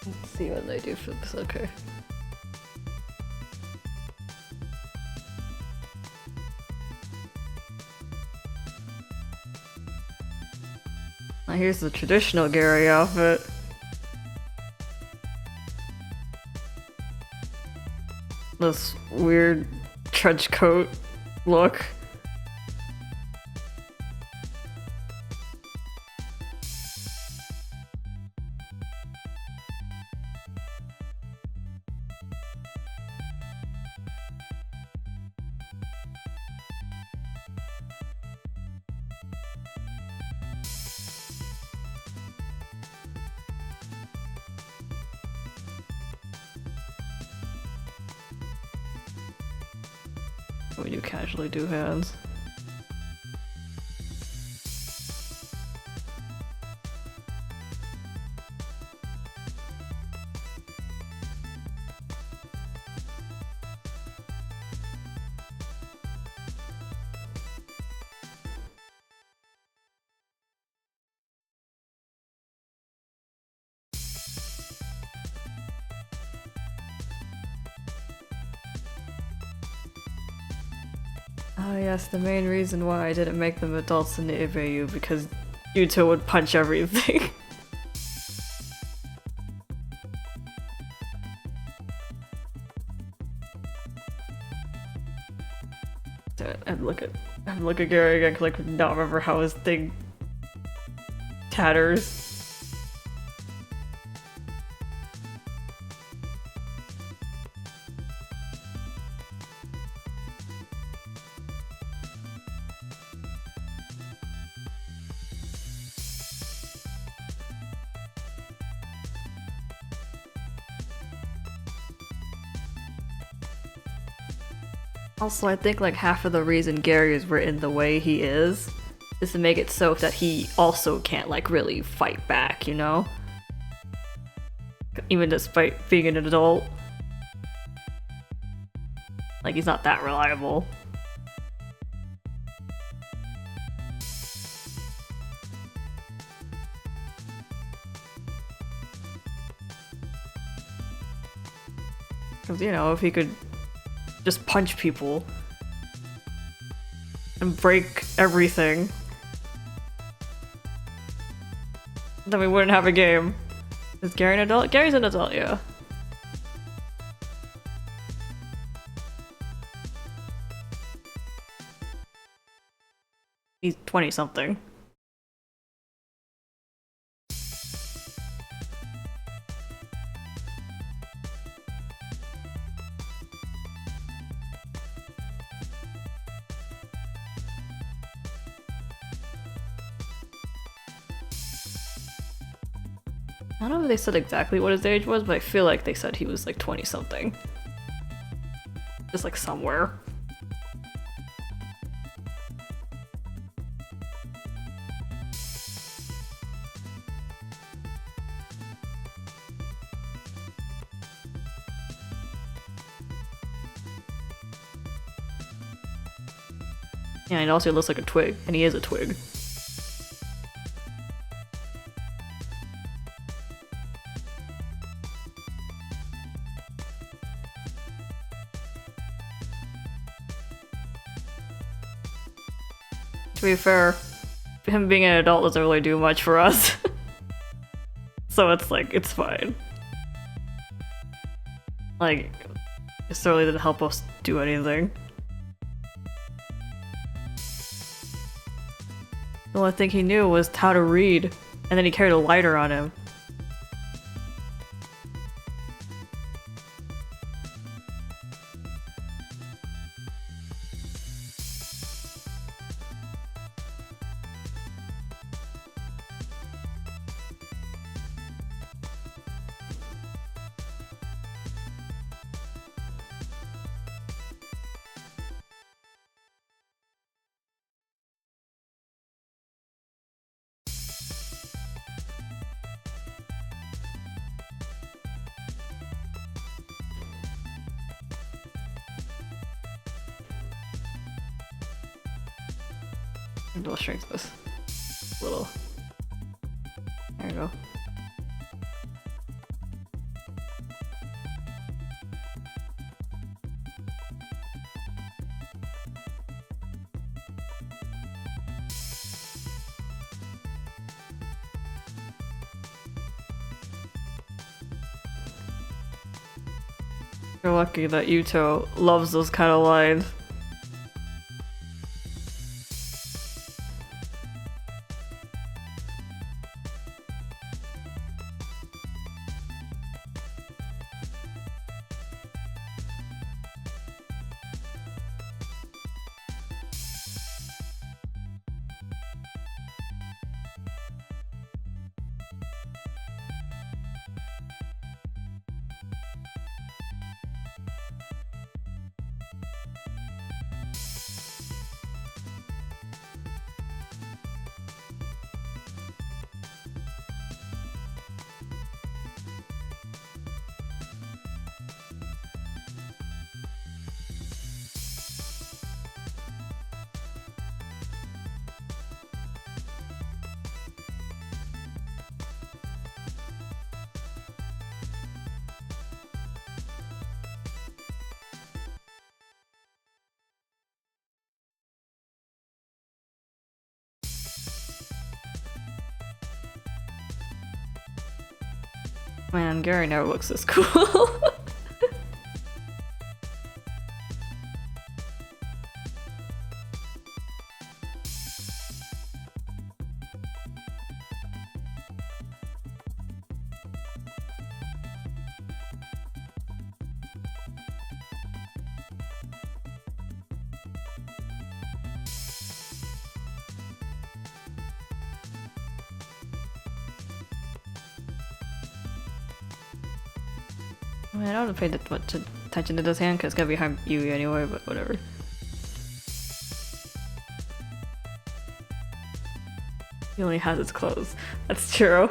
Speaker 1: Let's see what they do for this. Okay. Now here's the traditional Gary outfit. This weird trench coat look. We do casually do hands. Oh yes, the main reason why I didn't make them adults in the Ibeyu, because Yuto would punch everything. I'd look at Gary again, cause I could not remember how his thing tatters. Also, I think like half of the reason Gary is written the way he is to make it so that he also can't like really fight back, you know? Even despite being an adult. Like, he's not that reliable. Because, you know, if he could just punch people and break everything, then we wouldn't have a game. Is Gary an adult? Gary's an adult, yeah. He's 20-something. I don't know if they said exactly what his age was, but I feel like they said he was like 20-something. Just like somewhere. Yeah, and also he looks like a twig, and he is a twig. To be fair, him being an adult doesn't really do much for us. So it's like, it's fine. Like, it certainly didn't help us do anything. The only thing he knew was how to read, and then he carried a lighter on him. Maybe I'll shrink this a little. There you go. You're lucky that Yuto loves those kind of lines. Man, Gary never looks this cool. I mean, I don't pay that much attention to this hand because it's gonna be behind Yui anyway, but whatever. He only has his clothes. That's true.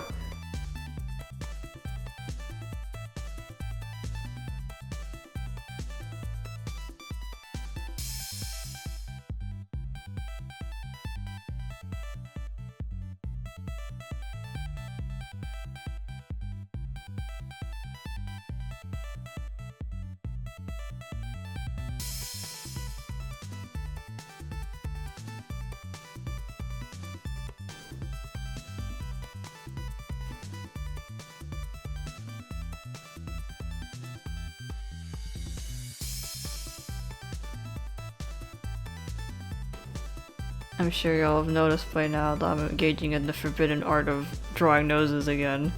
Speaker 1: I'm sure y'all have noticed by now that I'm engaging in the forbidden art of drawing noses again.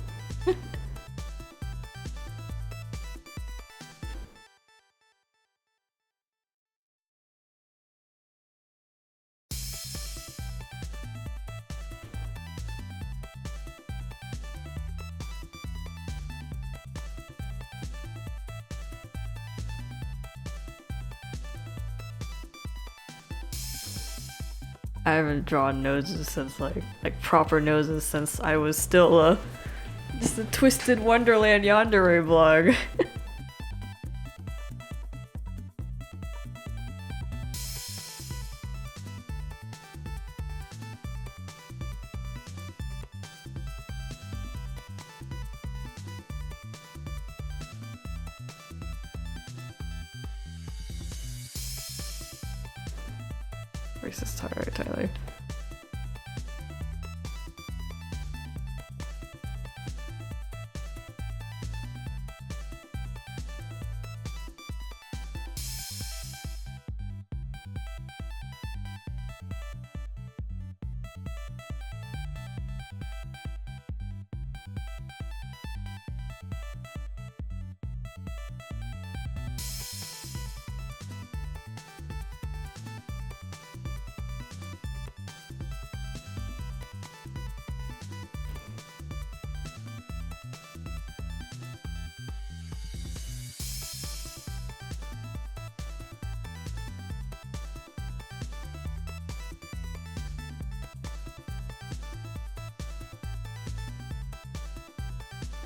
Speaker 1: I haven't drawn noses since like proper noses since I was still just a Twisted Wonderland Yandere blog. Where's this Tyler?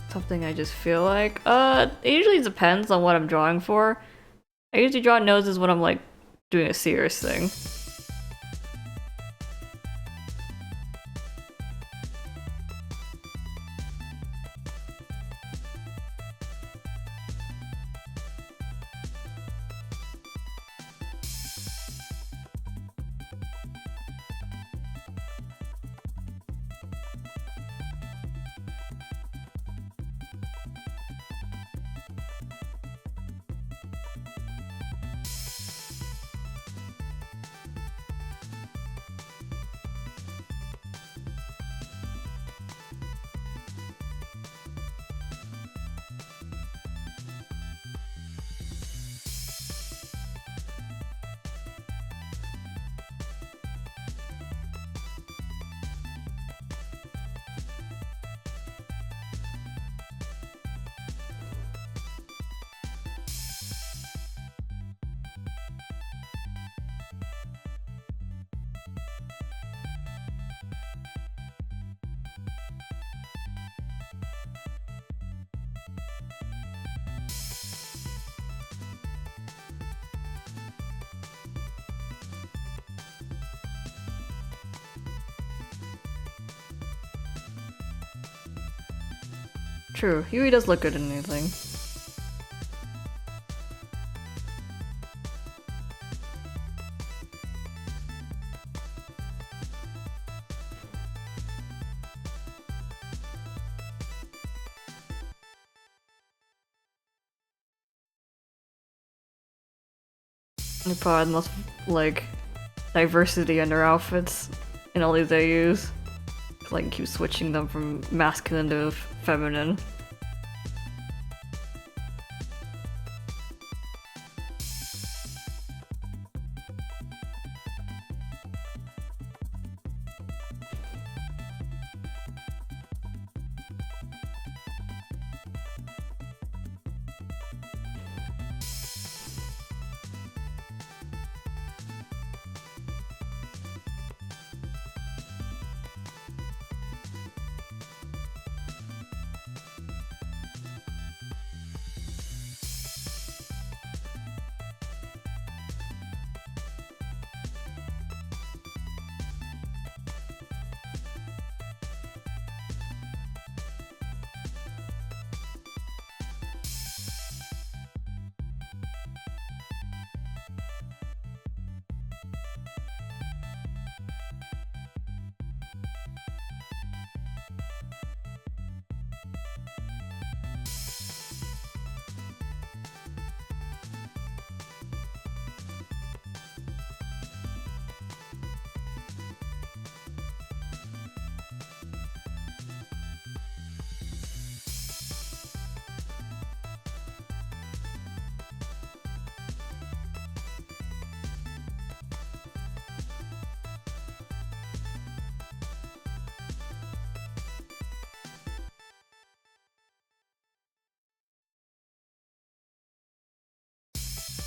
Speaker 1: Something I just feel like. It usually depends on what I'm drawing for. I usually draw noses when I'm like doing a serious thing. True, Yui does look good in anything. They probably the most like diversity in their outfits in all these they use. Like keep switching them from masculine to feminine.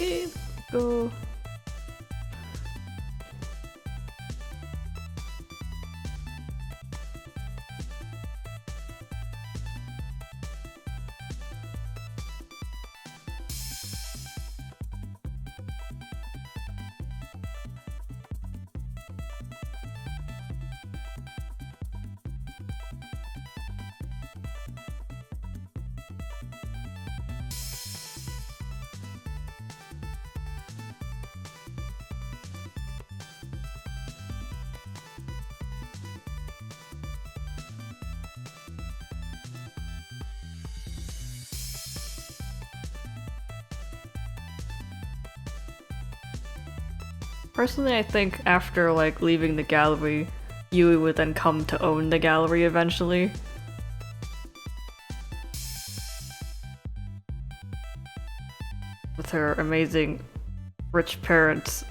Speaker 1: Okay, go. Personally, I think after like leaving the gallery, Yui would then come to own the gallery eventually. With her amazing rich parents.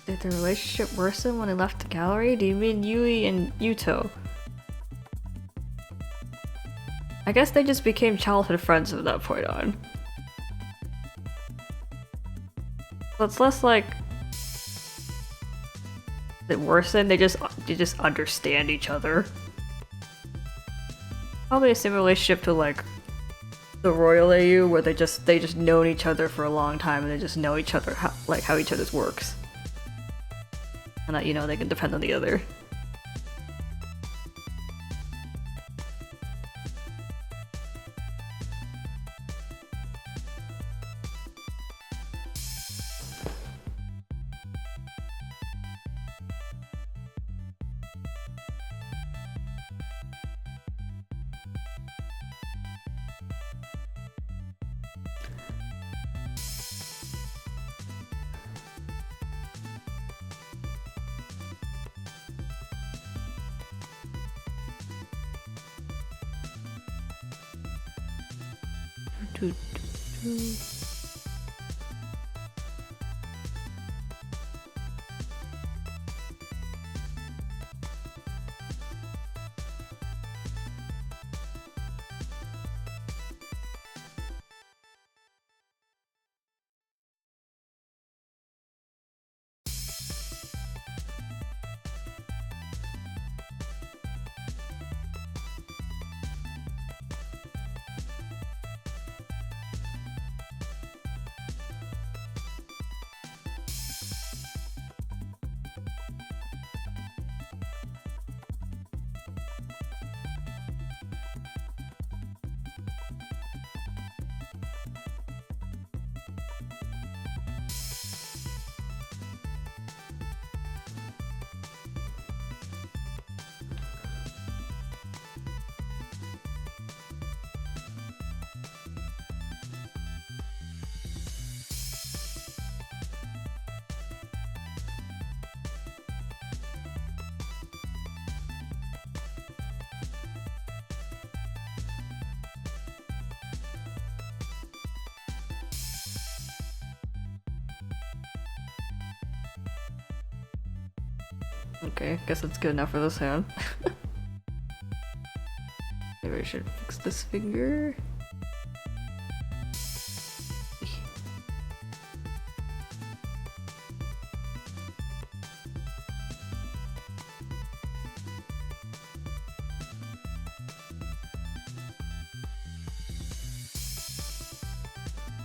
Speaker 1: Did the relationship worsen when they left the gallery? Do you mean Yui and Yuto? I guess they just became childhood friends from that point on. So it's less like it worsened, they just understand each other. Probably a similar relationship to like the Royal AU where they just known each other for a long time and they just know each other how each other's works. And that, you know, they can depend on the other. Okay, guess that's good enough for this hand. Maybe I should fix this finger.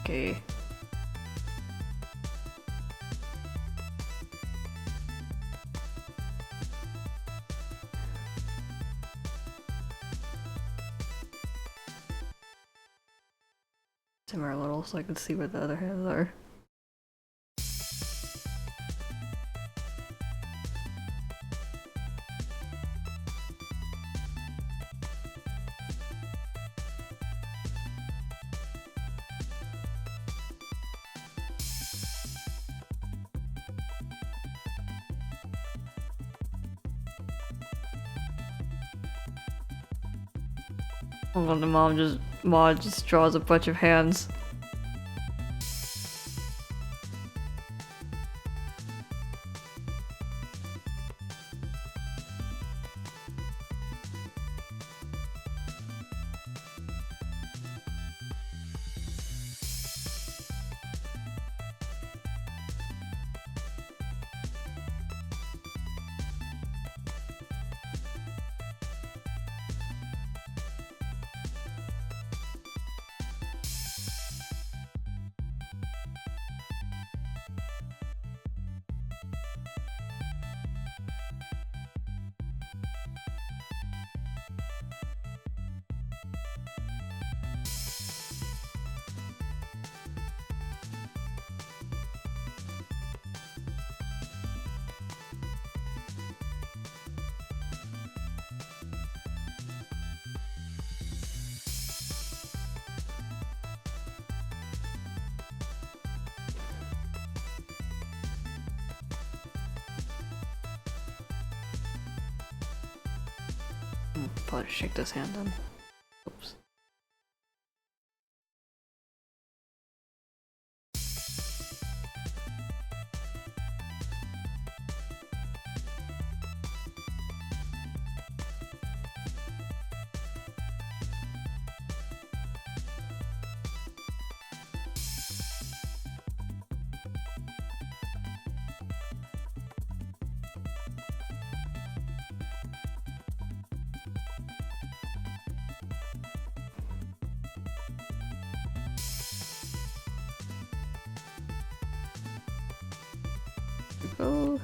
Speaker 1: Okay. Simmer a little so I can see where the other hands are. And then the Maud just draws a bunch of hands. Probably shake this hand then. Oops. Oh.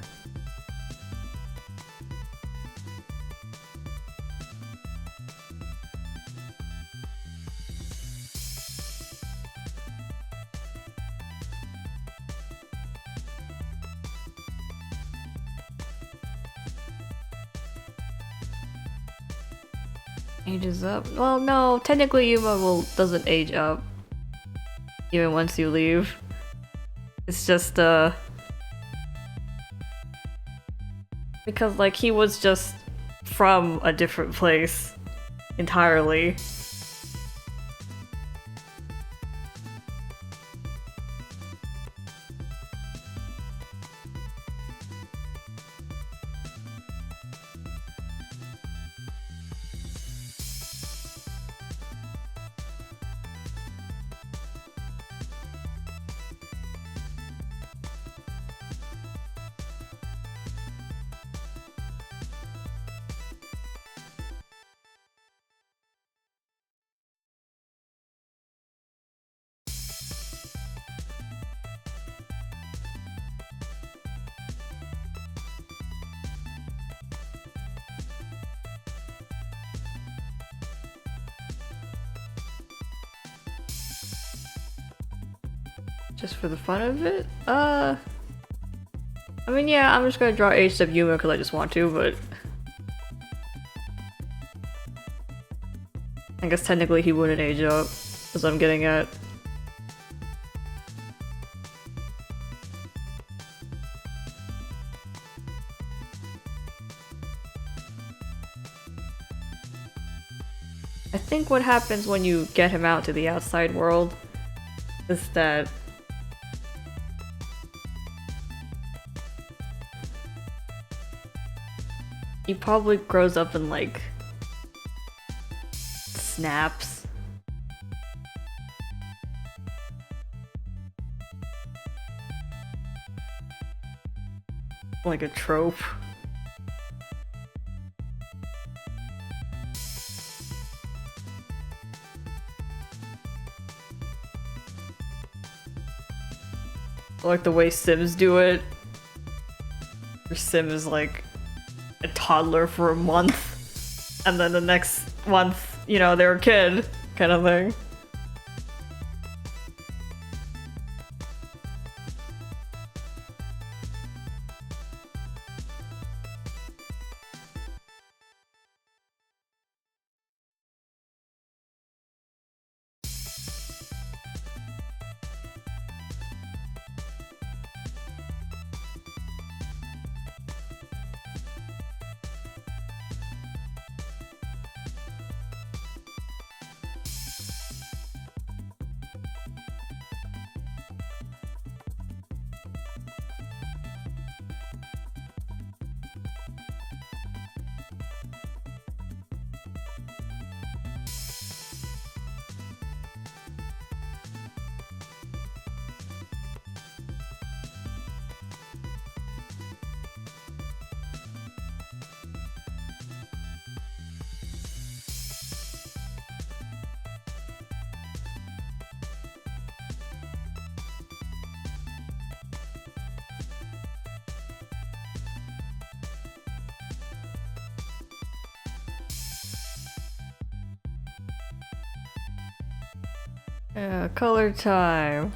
Speaker 1: Ages up. Well, no, technically Yuma doesn't age up. Even once you leave. It's just because like he was just from a different place entirely. Just for the fun of it? I mean, yeah, I'm just gonna draw aged up Yuma because I just want to, but I guess technically he wouldn't age up, as I'm getting at. I think what happens when you get him out to the outside world is that he probably grows up in like snaps. Like a trope. Like the way Sims do it. Your Sim is like a toddler for a month, and then the next month, you know, they're a kid, kind of thing. Yeah, color time.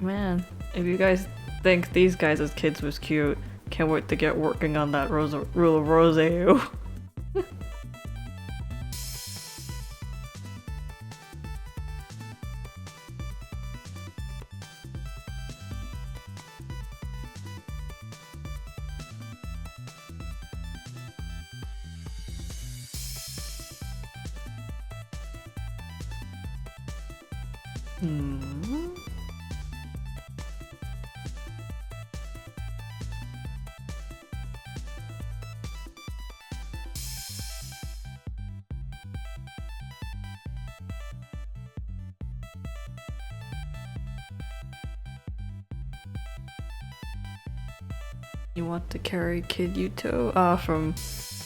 Speaker 1: Man, if you guys think these guys as kids was cute, can't wait to get working on that Rule of Rose. Hmm. You want to carry Kid Yuto? From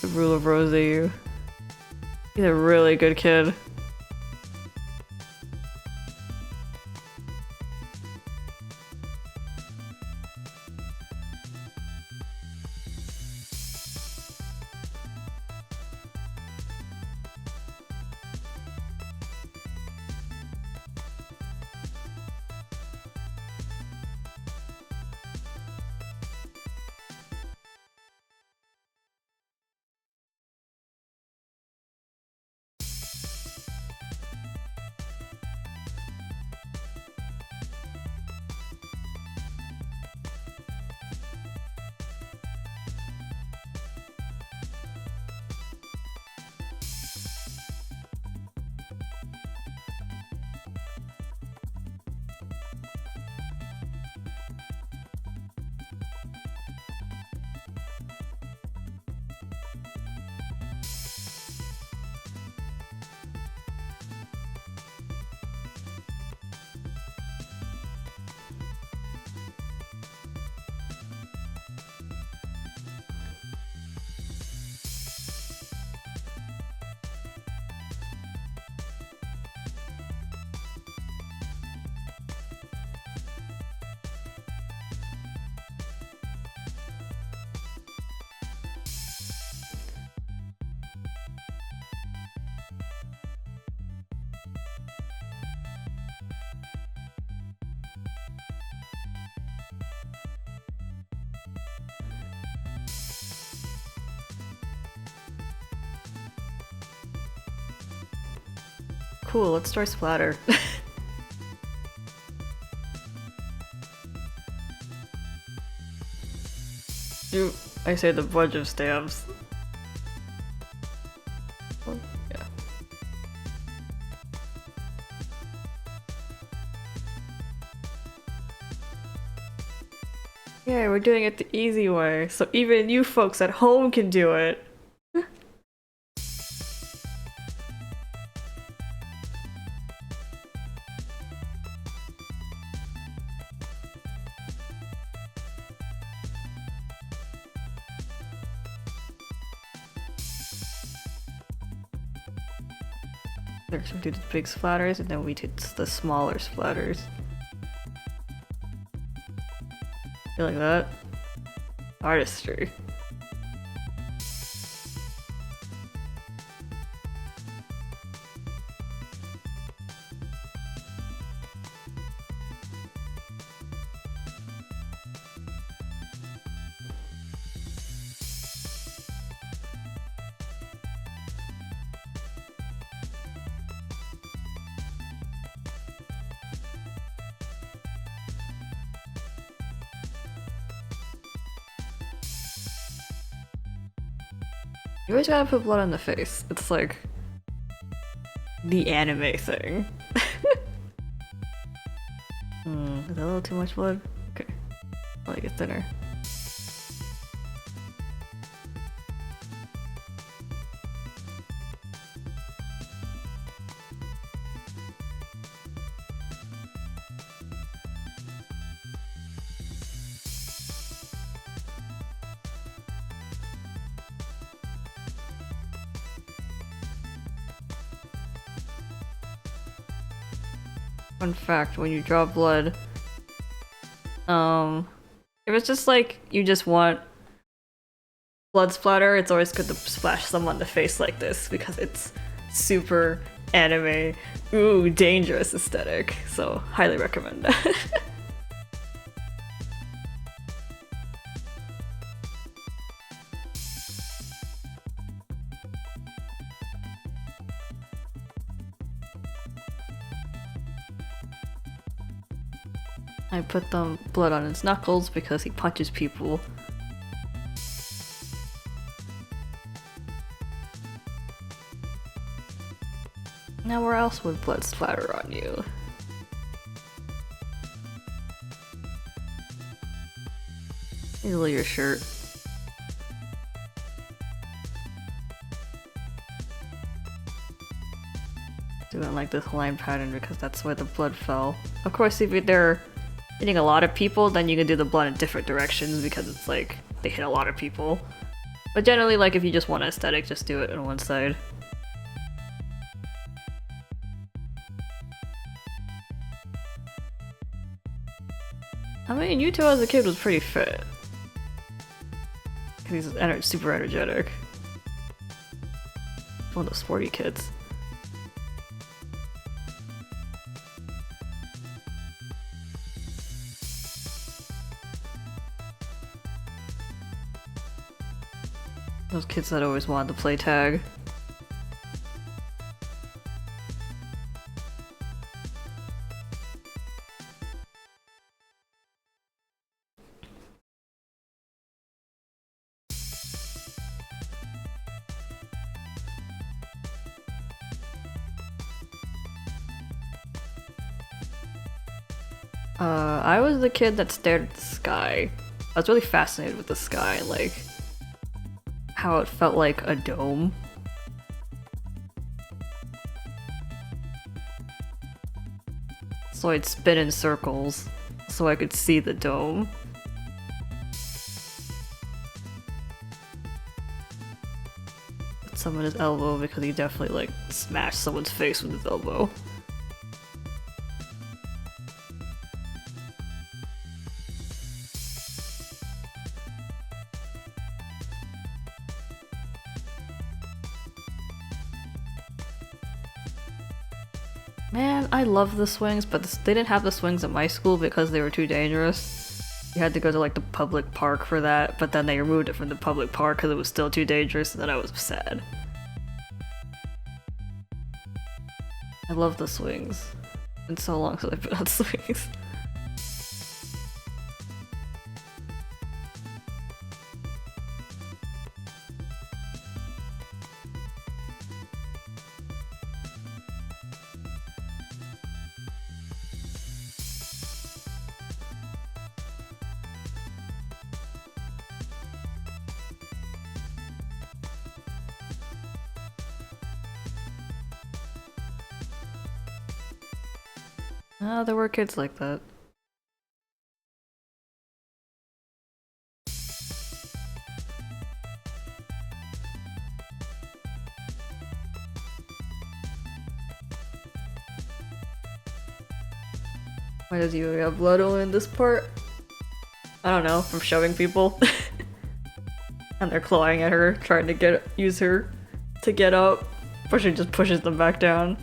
Speaker 1: the Rule of Rose. He's a really good kid. Cool, let's try Splatter. I say the bunch of stamps. Oh, yeah. Yeah, we're doing it the easy way, so even you folks at home can do it. First we do the big splatters, and then we do the smaller splatters. You like that? Artistry. You always gotta put blood on the face. It's like the anime thing. Is that a little too much blood? Okay. I'll make it thinner. Fun fact, when you draw blood, if it's just like you just want blood splatter, it's always good to splash someone in the face like this because it's super anime, ooh, dangerous aesthetic. So highly recommend that. I put the blood on his knuckles because he punches people. Now where else would blood splatter on you? Easily your shirt. Doing like this line pattern because that's where the blood fell. Of course, if they're hitting a lot of people, then you can do the blood in different directions because it's like they hit a lot of people. But generally, like if you just want aesthetic, just do it on one side. I mean, Yuto as a kid was pretty fit. He's super energetic. One of those sporty kids. Those kids that always wanted to play tag. I was the kid that stared at the sky. I was really fascinated with the sky, like how it felt like a dome. So I'd spin in circles so I could see the dome. Put someone his elbow because he definitely like smashed someone's face with his elbow. Man, I love the swings, but they didn't have the swings at my school because they were too dangerous. You had to go to like the public park for that, but then they removed it from the public park because it was still too dangerous, and then I was sad. I love the swings. It's been so long since I've been on swings. Oh, there were kids like that. Why does you have blood only in this part? I don't know, from shoving people. And they're clawing at her, trying to use her to get up, but she just pushes them back down.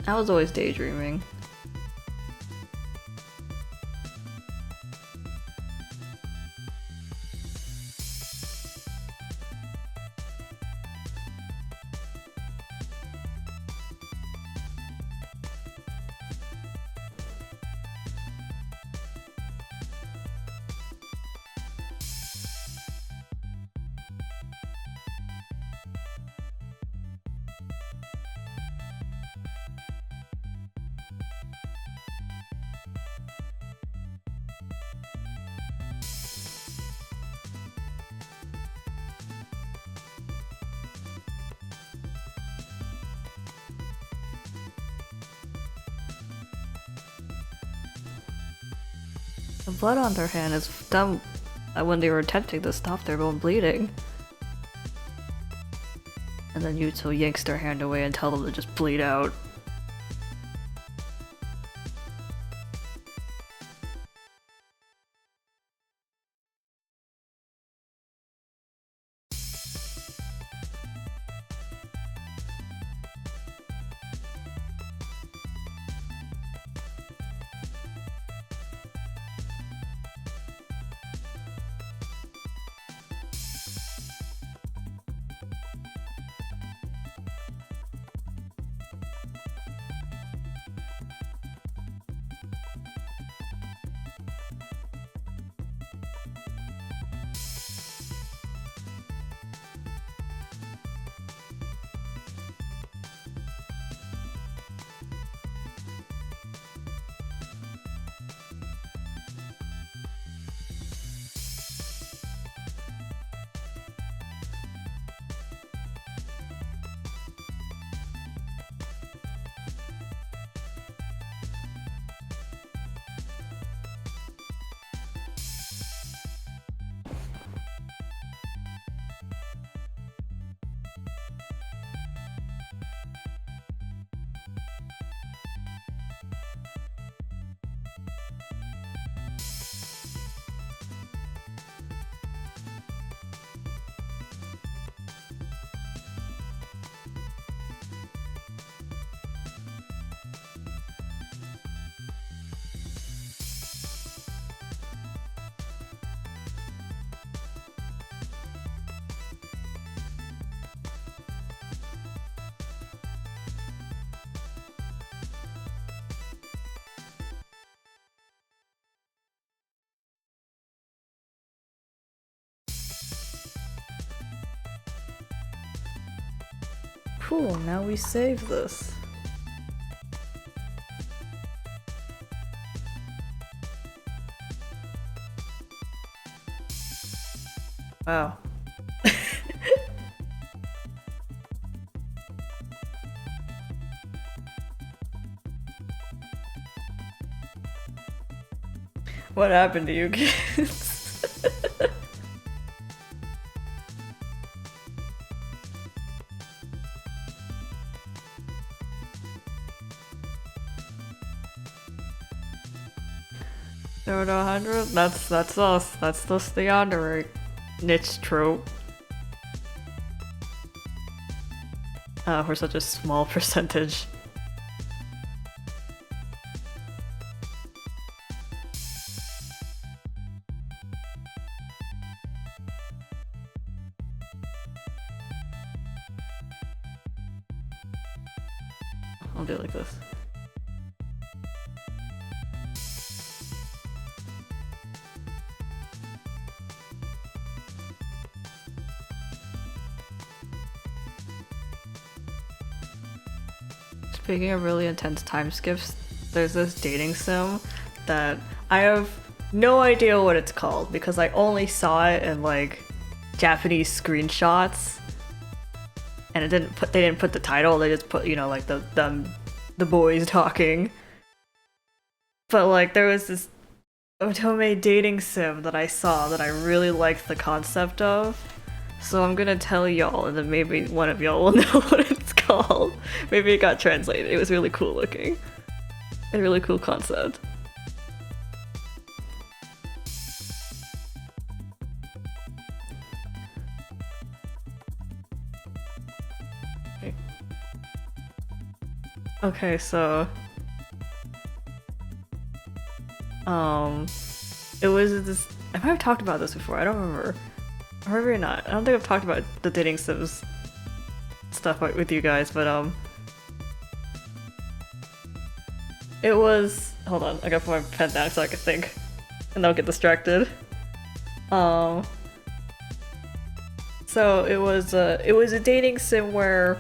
Speaker 1: I was always daydreaming. The blood on their hand is done when they were attempting to stop their own bleeding. And then Yuto yanks their hand away and tell them to just bleed out. Cool, now we save this. Wow. What happened to you kids? Zero to 100? That's us. That's just the underrate niche trope. We're such a small percentage. I'll do it like this. Speaking of really intense time skips, there's this dating sim that I have no idea what it's called because I only saw it in like Japanese screenshots, and they didn't put the title. They just put, you know, like the boys talking. But like there was this otome dating sim that I saw that I really liked the concept of. So I'm gonna tell y'all, and then maybe one of y'all will know what it's called. Maybe it got translated. It was really cool looking. A really cool concept. Okay, so it was this. I might have talked about this before. I don't remember. Or maybe not. I don't think I've talked about the dating sims stuff with you guys, but it was. Hold on, I gotta put my pen down so I can think, and I'll get distracted. So it was a dating sim where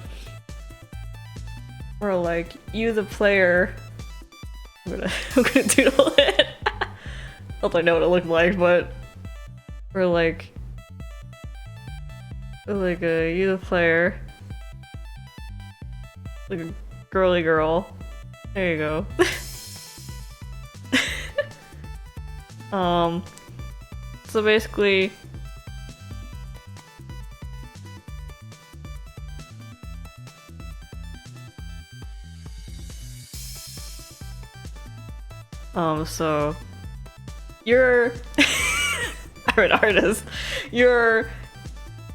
Speaker 1: like you the player. I'm gonna doodle it. I don't know what it looked like, but we're like you the player, like a girly girl. There you go. So basically so you're I'm an artist. You're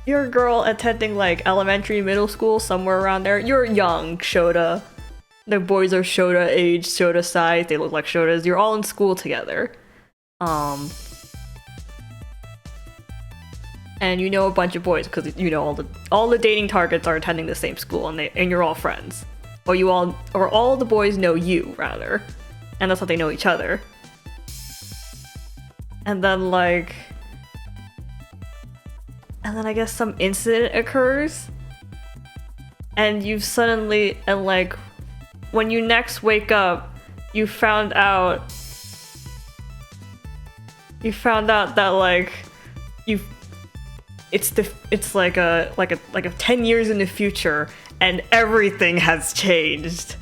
Speaker 1: a girl attending like elementary, middle school, somewhere around there. You're young, Shota. The boys are Shota age, Shota size. They look like Shotas. You're all in school together. And you know a bunch of boys because you know all the dating targets are attending the same school, and you're all friends. Or all the boys know you rather, and that's how they know each other. And then I guess some incident occurs, and you've suddenly, and like when you next wake up, you found out that like it's like a 10 years in the future, and everything has changed.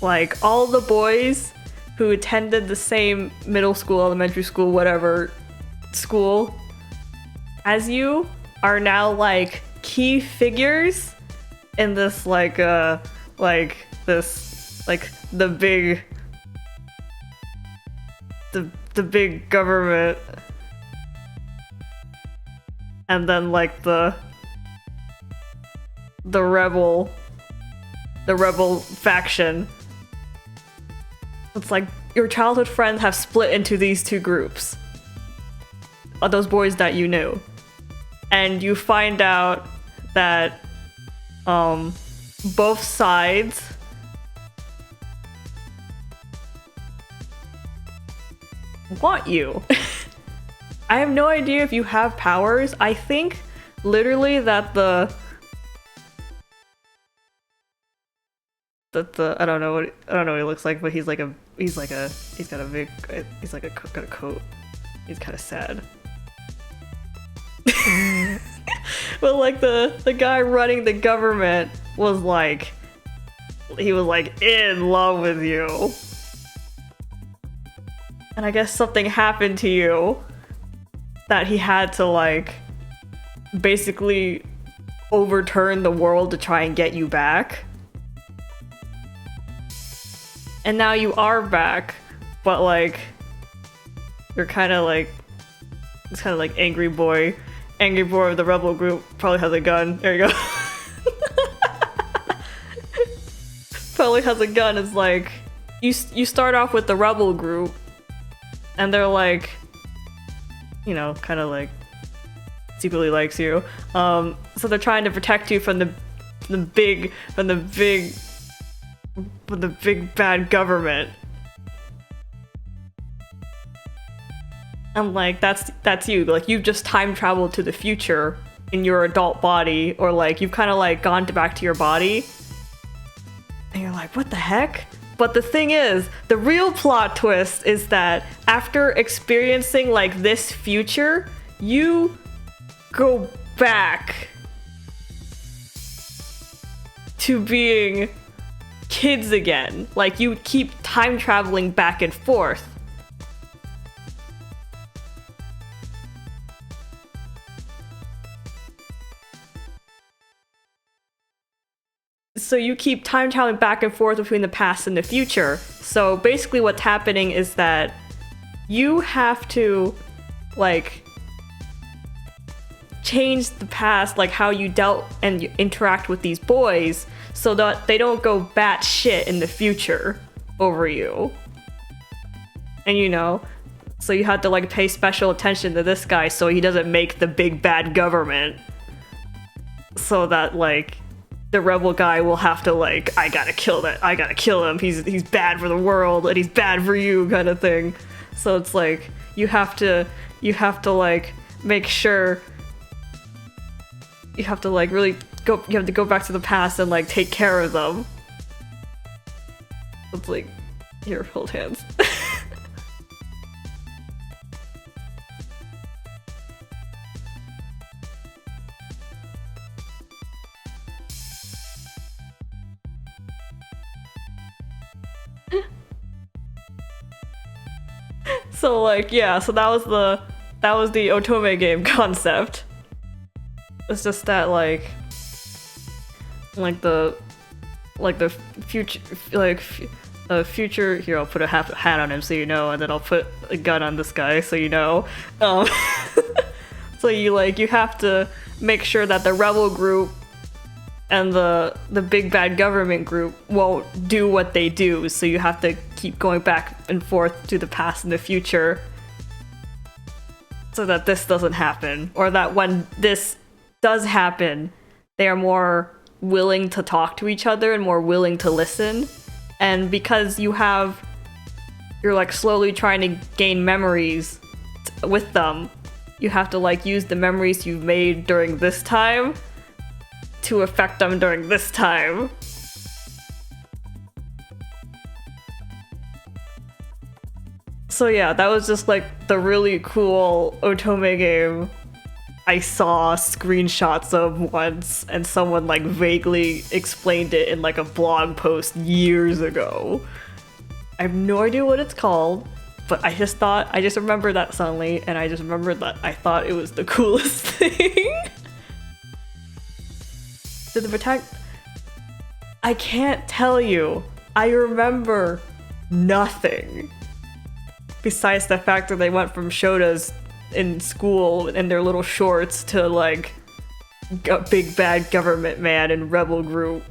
Speaker 1: Like all the boys who attended the same middle school, elementary school, whatever school as you are now like key figures in this the big government, and then like the rebel faction. It's like your childhood friends have split into these two groups of those boys that you knew, and you find out that both sides want you. I have no idea if you have powers. I think literally that the I don't know what he looks like, but he's like a he's got a big got a coat. He's kind of sad. But like the guy running the government was like, he was like in love with you. And I guess something happened to you that he had to like basically overturn the world to try and get you back. And now you are back, but like you're kind of like, it's kind of like angry boy of the rebel group probably has a gun. There you go. Probably has a gun. It's like you start off with the rebel group, and they're like, you know, kind of like secretly likes you. So they're trying to protect you from the big bad government. And like that's you. Like you've just time traveled to the future in your adult body, or like you've kind of like gone back to your body. And you're like, what the heck? But the thing is, the real plot twist is that after experiencing like this future, you go back to being kids again. Like you keep time traveling back and forth. So you keep time traveling back and forth between the past and the future. So basically what's happening is that you have to like change the past, like how you dealt and you interact with these boys, so that they don't go batshit in the future over you. And you know, so you have to like pay special attention to this guy so he doesn't make the big bad government. So that like the rebel guy will have to like, I gotta kill him, he's bad for the world and he's bad for you kind of thing. So it's like you have to like make sure you have to like really go, you have to go back to the past and like take care of them. It's like, here, hold hands. So like, yeah, so that was the Otome game concept. It's just that like the future, like future, here, I'll put a hat on him so you know, and then I'll put a gun on this guy so you know. So you have to make sure that the rebel group and the big bad government group won't do what they do, so you have to keep going back and forth to the past and the future so that this doesn't happen, or that when this does happen, they are more willing to talk to each other and more willing to listen. And because you're like slowly trying to gain memories with them, you have to like use the memories you've made during this time to affect them during this time. So yeah, that was just like the really cool Otome game I saw screenshots of once, and someone like vaguely explained it in like a blog post years ago. I have no idea what it's called, but I just remember that suddenly, and I just remembered that I thought it was the coolest thing. Did the protect? I can't tell you. I remember nothing. Besides the fact that they went from Shotas in school in their little shorts to like big bad government man and rebel group.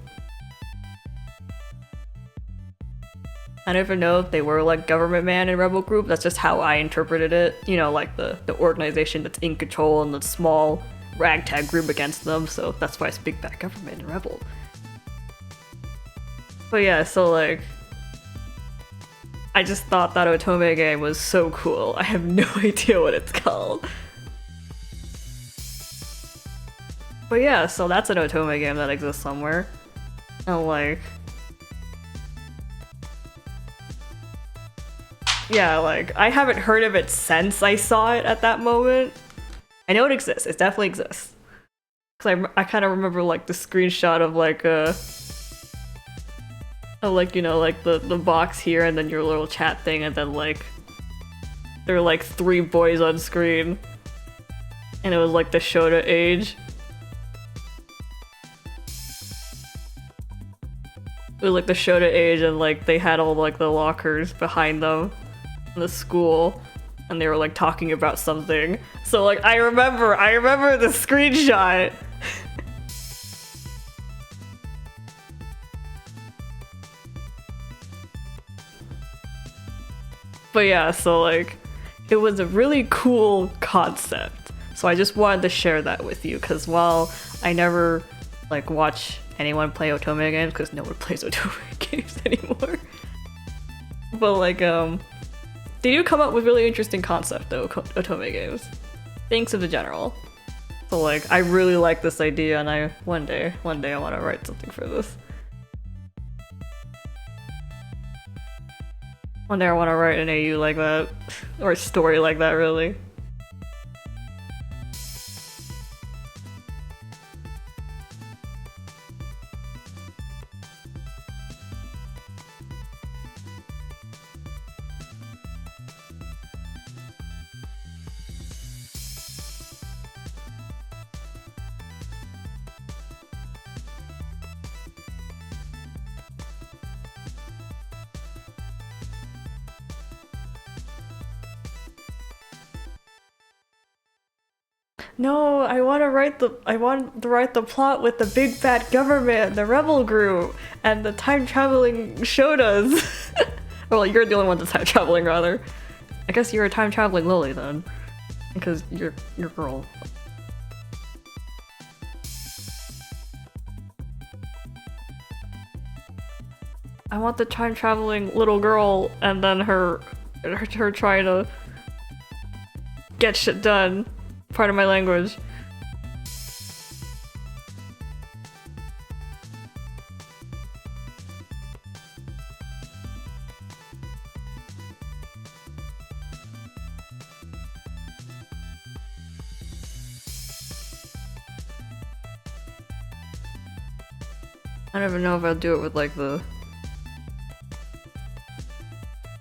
Speaker 1: I don't even know if they were like government man and rebel group. That's just how I interpreted it. You know, like the organization that's in control and the small ragtag group against them. So that's why it's big bad government and rebel. But yeah, so like, I just thought that Otome game was so cool. I have no idea what it's called. But yeah, so that's an Otome game that exists somewhere. And like, yeah, like I haven't heard of it since I saw it at that moment. I know it exists. It definitely exists. Cause I kind of remember like the screenshot of like like, you know, like the box here and then your little chat thing and then like there were like 3 boys on screen and it was like the Shota age. It was like the Shota age and like they had all like the lockers behind them in the school and they were like talking about something. So like I remember the screenshot. But yeah, so like it was a really cool concept. So I just wanted to share that with you because while I never like watch anyone play Otome games because no one plays Otome games anymore. But like they do come up with really interesting concept though, Otome games. Thanks to the general. So like I really like this idea and one day I want to write something for this. One day I want to write an AU like that, or a story like that, really. No, I want to write the plot with the big bad government, the rebel group, and the time traveling Shotas. Well, you're the only one that's time traveling, rather. I guess you're a time traveling Lily then, because you're girl. I want the time traveling little girl, and then her trying to get shit done. Part of my language. I don't even know if I'll do it with like the...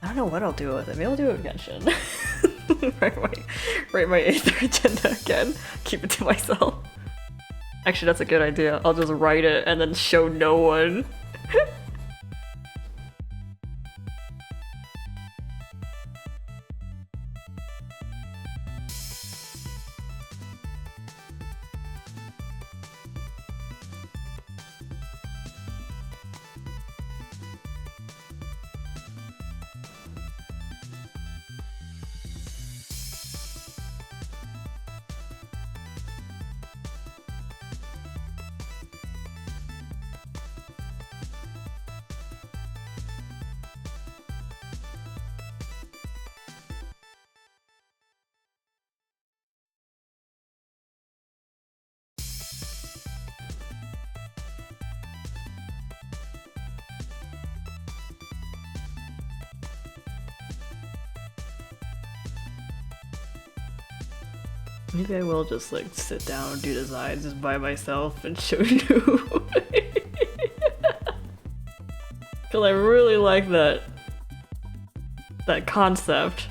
Speaker 1: I don't know what I'll do with it. Maybe I'll do it with Genshin. write my Aether agenda again. Keep it to myself. Actually, that's a good idea. I'll just write it and then show no one. Maybe I will just like sit down and do designs just by myself and show you. Cause I really like that concept.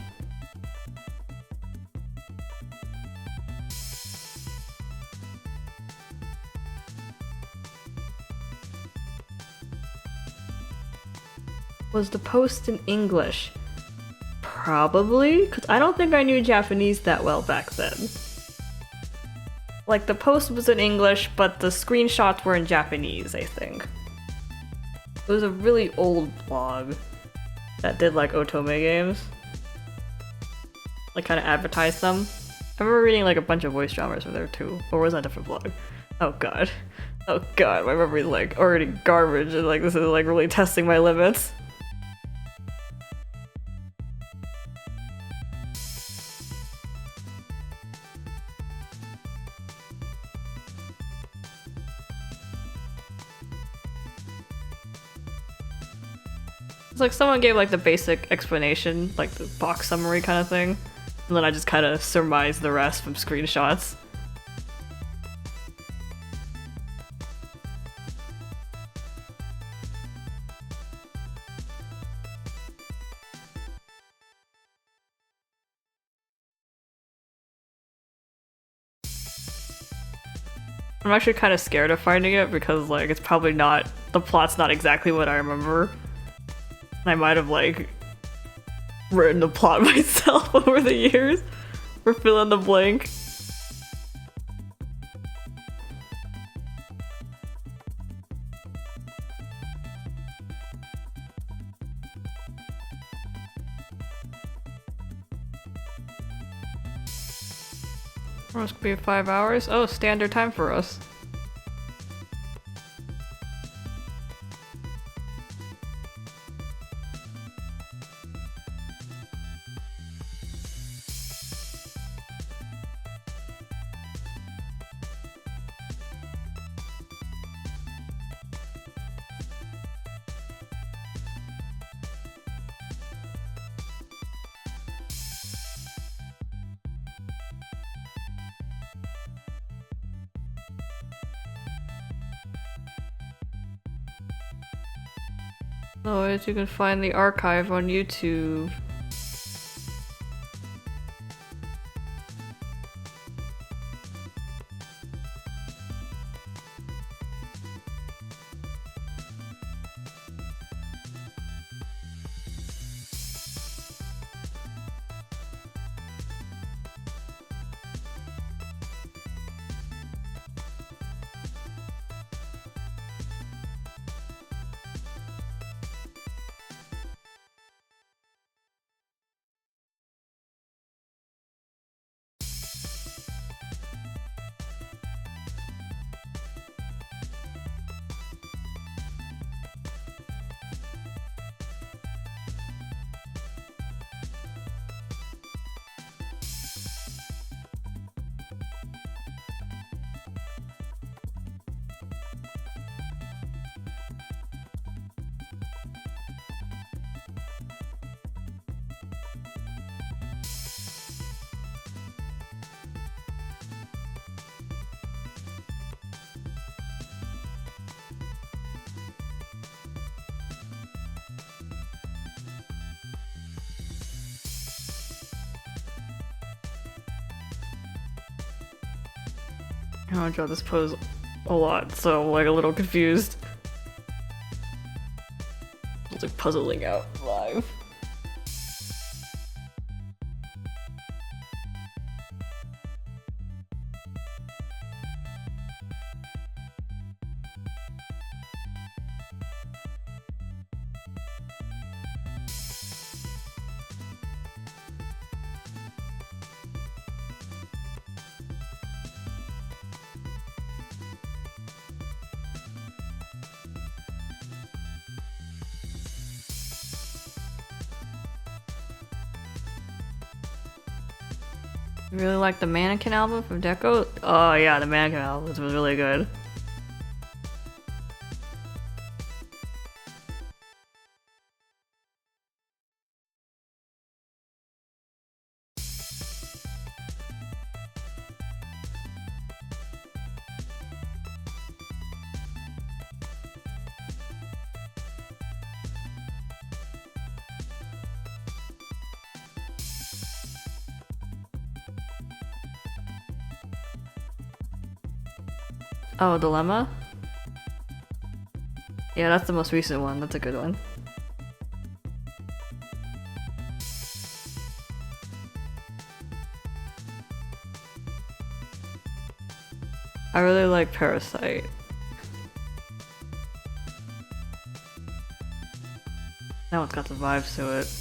Speaker 1: Was the post in English? Probably, because I don't think I knew Japanese that well back then. Like, the post was in English, but the screenshots were in Japanese, I think. It was a really old blog that did, like, Otome games. Like, kind of advertised them. I remember reading, like, a bunch of voice dramas from there, too. Or was that a different blog? Oh god. Oh god, my memory's, like, already garbage, and, like, this is, like, really testing my limits. It's like someone gave like the basic explanation, like the box summary kind of thing, and then I just kind of surmised the rest from screenshots. I'm actually kind of scared of finding it because like it's probably not, the plot's not exactly what I remember. I might have like written the plot myself over the years for fill in the blank. Oh, it's gonna be 5 hours? Oh, standard time for us. Otherwise, you can find the archive on YouTube. I draw this pose a lot, so I'm like a little confused. It's like puzzling out live. You really like the Mannequin album from Deco? Oh yeah, the Mannequin album was really good. Oh, Dilemma? Yeah, that's the most recent one. That's a good one. I really like Parasite. That one's got the vibes to it.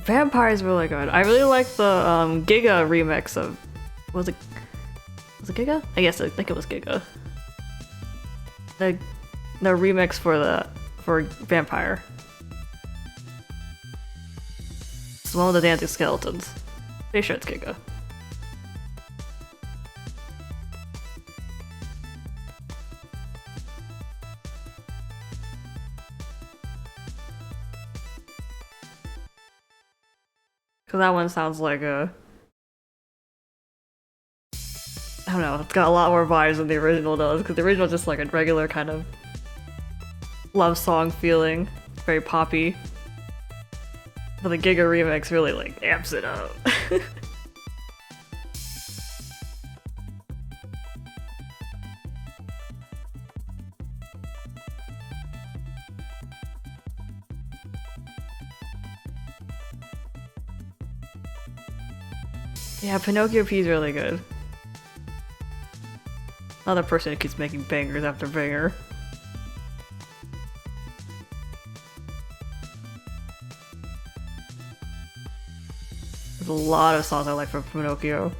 Speaker 1: Vampire is really good. I really like the Giga remix of was it Giga? I guess I think it was Giga. The remix for Vampire. It's one of the dancing skeletons. Pretty sure it's Giga. Cause that one sounds like a, I don't know, it's got a lot more vibes than the original does, because the original is just like a regular kind of love song feeling, very poppy. But the Giga remix really like amps it up. Yeah, Pinocchio P is really good. Another person who keeps making bangers after banger. There's a lot of songs I like from Pinocchio.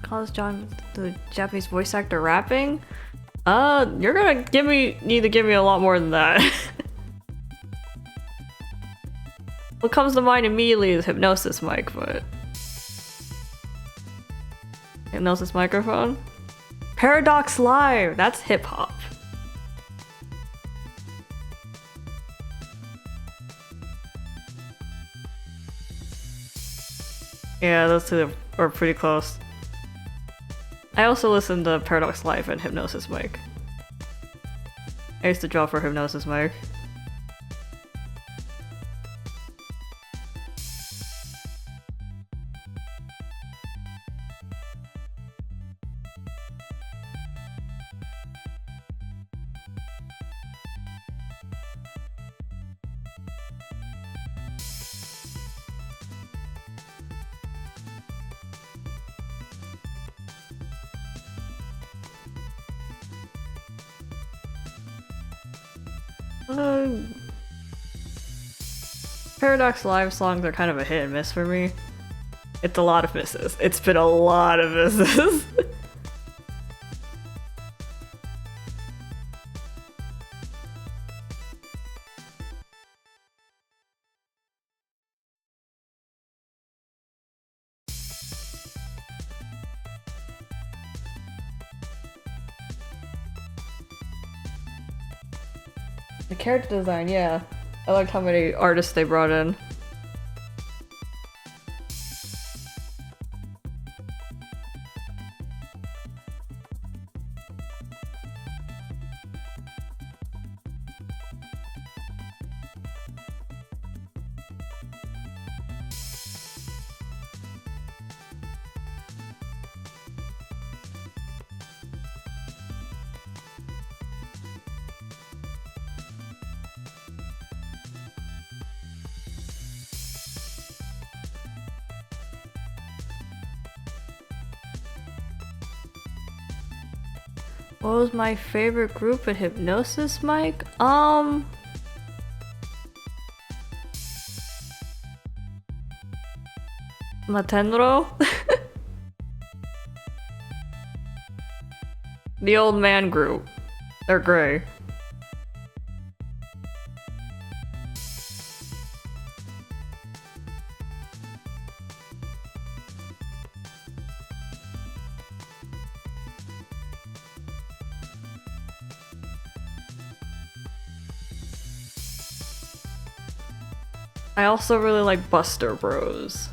Speaker 1: Calls John the Japanese voice actor rapping? You're gonna need to give me a lot more than that. What comes to mind immediately is Hypnosis Mic, but... Hypnosis Microphone? Paradox Live! That's hip-hop. Yeah, those two are pretty close. I also listened to Paradox Live and Hypnosis Mic. I used to draw for Hypnosis Mic. Paradox Live songs are kind of a hit and miss for me. It's a lot of misses. It's been a lot of misses. The character design, yeah. I liked how many artists they brought in. What was my favorite group at Hypnosis Mic? Matenro? The old man group. They're gray. I also really like Buster Bros.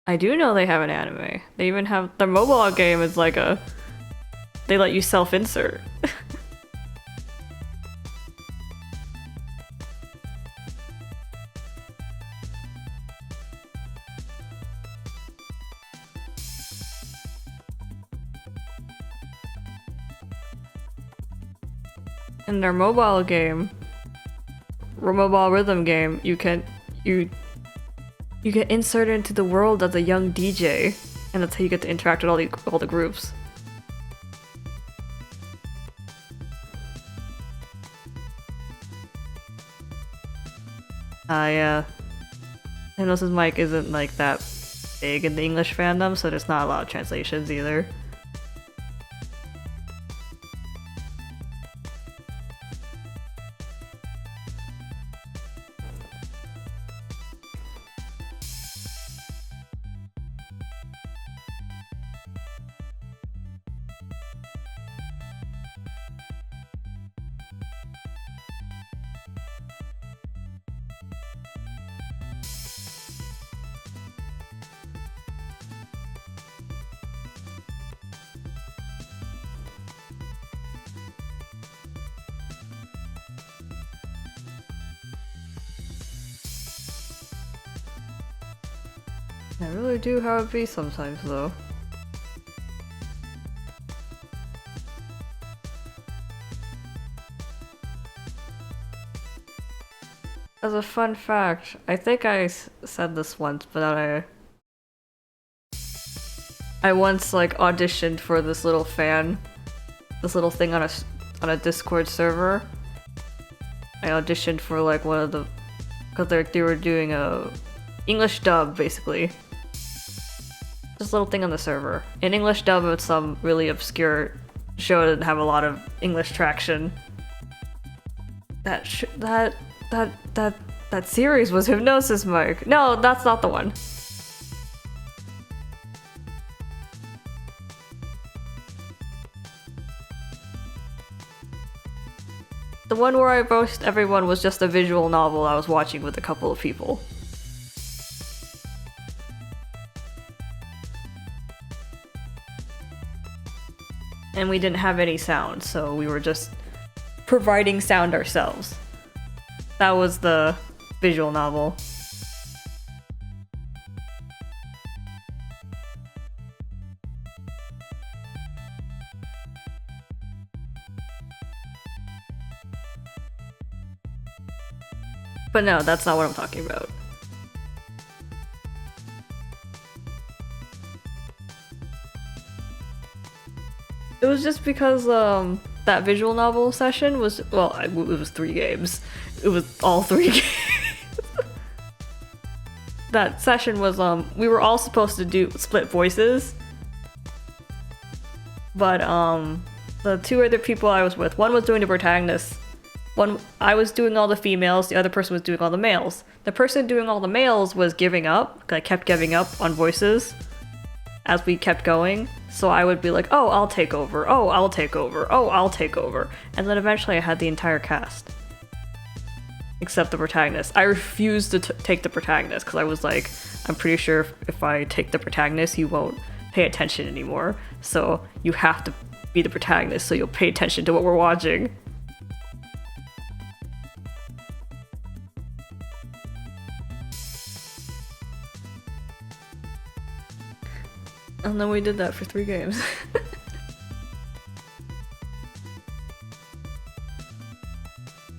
Speaker 1: I do know they have an anime. They even have their mobile game is like a they let you self-insert. In their mobile game, mobile rhythm game, you get inserted into the world as a young DJ, and that's how you get to interact with all the groups. Yeah. Hypnosis Mic isn't like that big in the English fandom, so there's not a lot of translations either. I really do have it be sometimes though. As a fun fact, I think I said this once, but I once like auditioned for this little thing on a Discord server. I auditioned for like one of the because they were doing a English dub basically. This little thing on the server. In English dub of some really obscure show that didn't have a lot of English traction. That series was Hypnosis Mic. No, that's not the one. The one where I voiced everyone was just a visual novel I was watching with a couple of people. And we didn't have any sound, so we were just providing sound ourselves. That was the visual novel. But no, that's not what I'm talking about. It was just because that visual novel session was, well, it was 3 games. It was all 3 games. That session was, we were all supposed to do split voices. But the 2 other people I was with, one was doing the protagonist. I was doing all the females, the other person was doing all the males. The person doing all the males was giving up, I kept giving up on voices as we kept going. So I would be like, oh, I'll take over, oh, I'll take over, oh, I'll take over. And then eventually I had the entire cast. Except the protagonist. I refused to take the protagonist because I was like, I'm pretty sure if I take the protagonist, you won't pay attention anymore. So you have to be the protagonist so you'll pay attention to what we're watching. And then we did that for 3 games.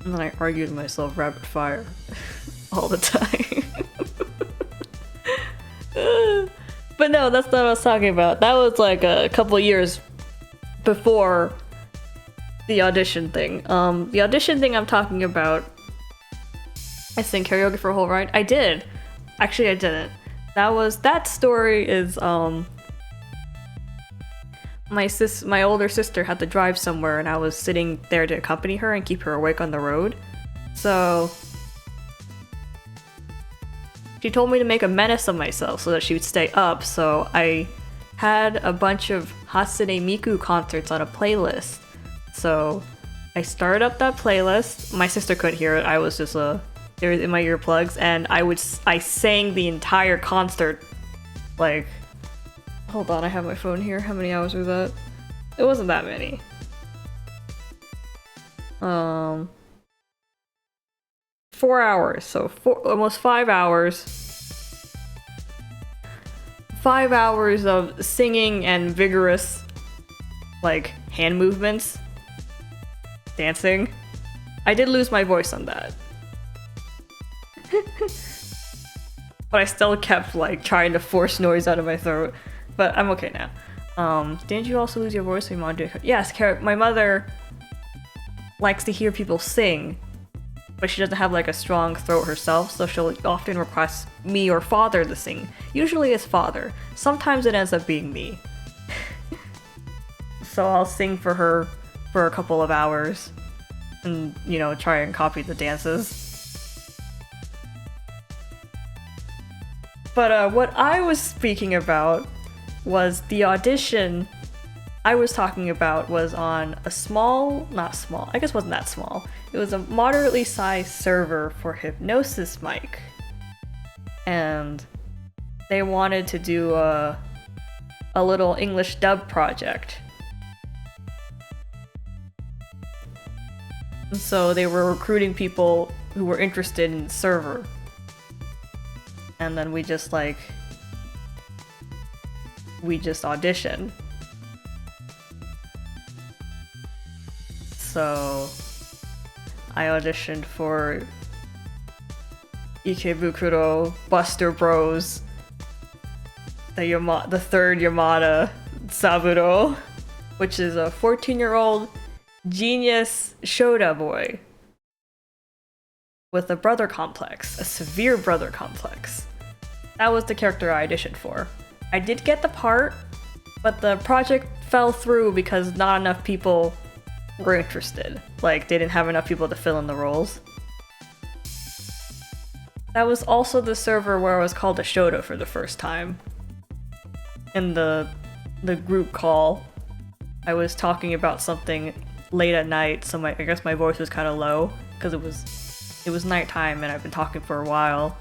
Speaker 1: And then I argued with myself rapid fire all the time. But But no, that's not what I was talking about. That was like a couple years before the audition thing. The audition thing I'm talking about, I sang karaoke for a whole ride. I did. Actually, I didn't. That story is, my older sister had to drive somewhere and I was sitting there to accompany her and keep her awake on the road. So she told me to make a menace of myself so that she would stay up, so I had a bunch of Hatsune Miku concerts on a playlist. So I started up that playlist. My sister couldn't hear it. I was just it was in my earplugs, and I sang the entire concert. Like, hold on, I have my phone here. How many hours was that? It wasn't that many. 4 hours, so almost 5 hours. 5 hours of singing and vigorous, like, hand movements. Dancing. I did lose my voice on that. But I still kept, like, trying to force noise out of my throat. But I'm okay now. Didn't you also lose your voice when you wanted to? Yes, my mother likes to hear people sing, but she doesn't have like a strong throat herself, so she'll often request me or father to sing. Usually it's father. Sometimes it ends up being me. So I'll sing for her for a couple of hours and, you know, try and copy the dances. But what I was speaking about was the audition I was talking about was on a small, not small, I guess it wasn't that small. It was a moderately sized server for Hypnosis Mic. And they wanted to do a little English dub project. And so they were recruiting people who were interested in the server. And then we just auditioned. So I auditioned for Ikebukuro Buster Bros, the third Yamada Saburo, which is a 14-year-old genius Shoda boy with a brother complex, a severe brother complex. That was the character I auditioned for. I did get the part, but the project fell through because not enough people were interested. Like, they didn't have enough people to fill in the roles. That was also the server where I was called a Shoda for the first time. In the group call, I was talking about something late at night, so I guess my voice was kind of low because it was nighttime and I've been talking for a while.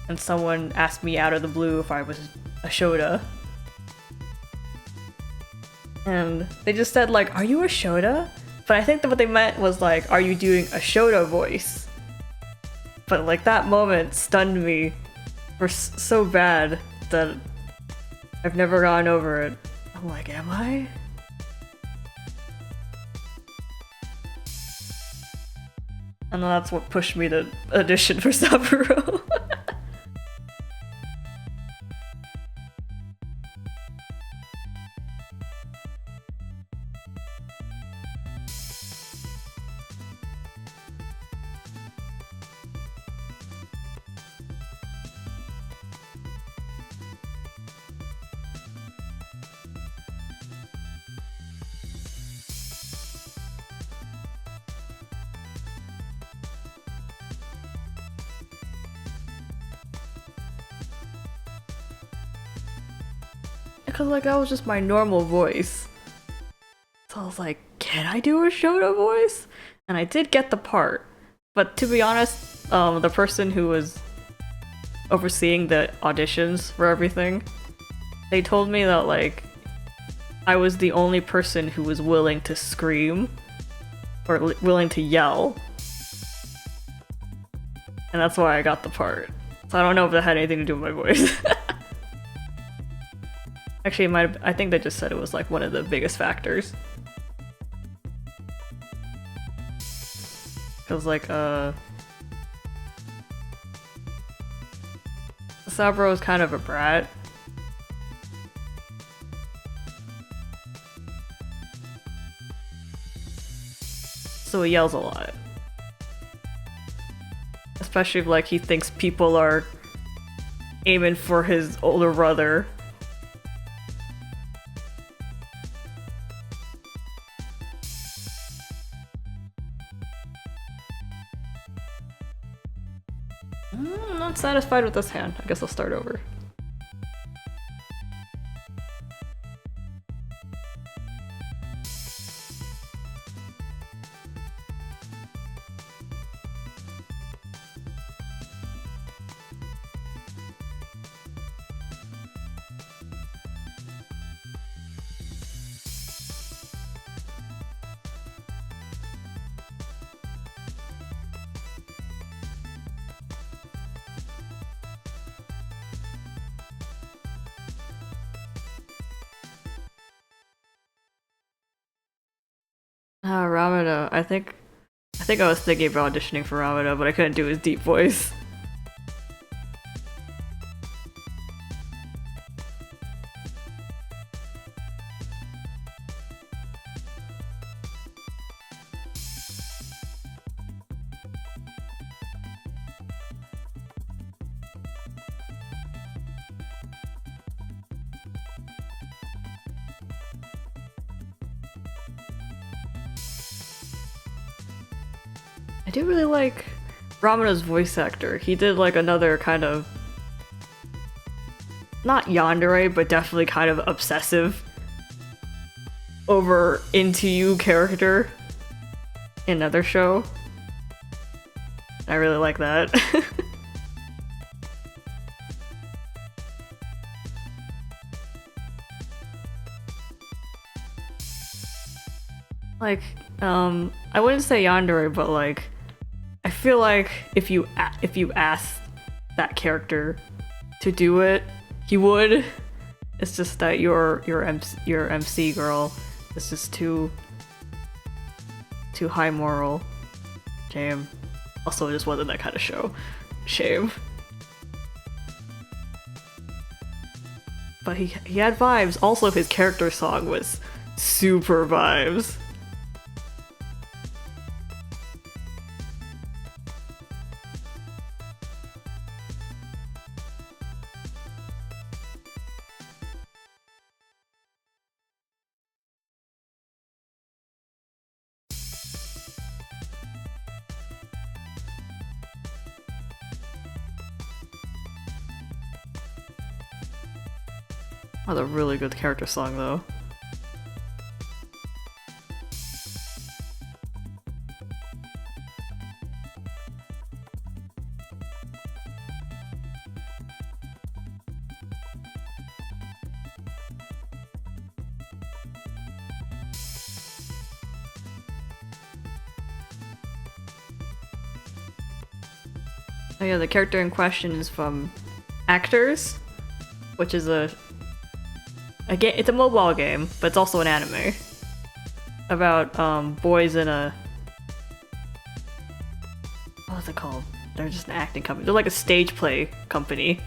Speaker 1: And someone asked me out of the blue if I was a Shoda. And they just said, like, are you a Shoda? But I think that what they meant was, like, are you doing a Shoda voice? But, like, that moment stunned me for so bad that I've never gotten over it. I'm like, am I? And that's what pushed me to audition for Saburo. Because, like, that was just my normal voice. So I was like, can I do a Shoda voice? And I did get the part. But to be honest, the person who was overseeing the auditions for everything, they told me that, like, I was the only person who was willing to scream or willing to yell. And that's why I got the part. So I don't know if that had anything to do with my voice. Actually, I think they just said it was like one of the biggest factors. Cause like Saburo is kind of a brat, so he yells a lot. Especially if, like, he thinks people are aiming for his older brother. I'm not satisfied with this hand. I guess I'll start over. Ramada. I think I was thinking about auditioning for Ramada, but I couldn't do his deep voice. I do really like Ramada's voice actor. He did like another kind of not yandere, but definitely kind of obsessive over into you character in another show. I really like that. Like, I wouldn't say yandere, but like, I feel like if you asked that character to do it, he would. It's just that your MC girl is just too high moral. Shame. Also, it just wasn't that kind of show. Shame. But he had vibes. Also, his character song was super vibes. That was a really good character song, though. Oh yeah, the character in question is from Actors, which is it's a mobile game, but it's also an anime about boys in a, what's it called? They're just an acting company. They're like a stage play company.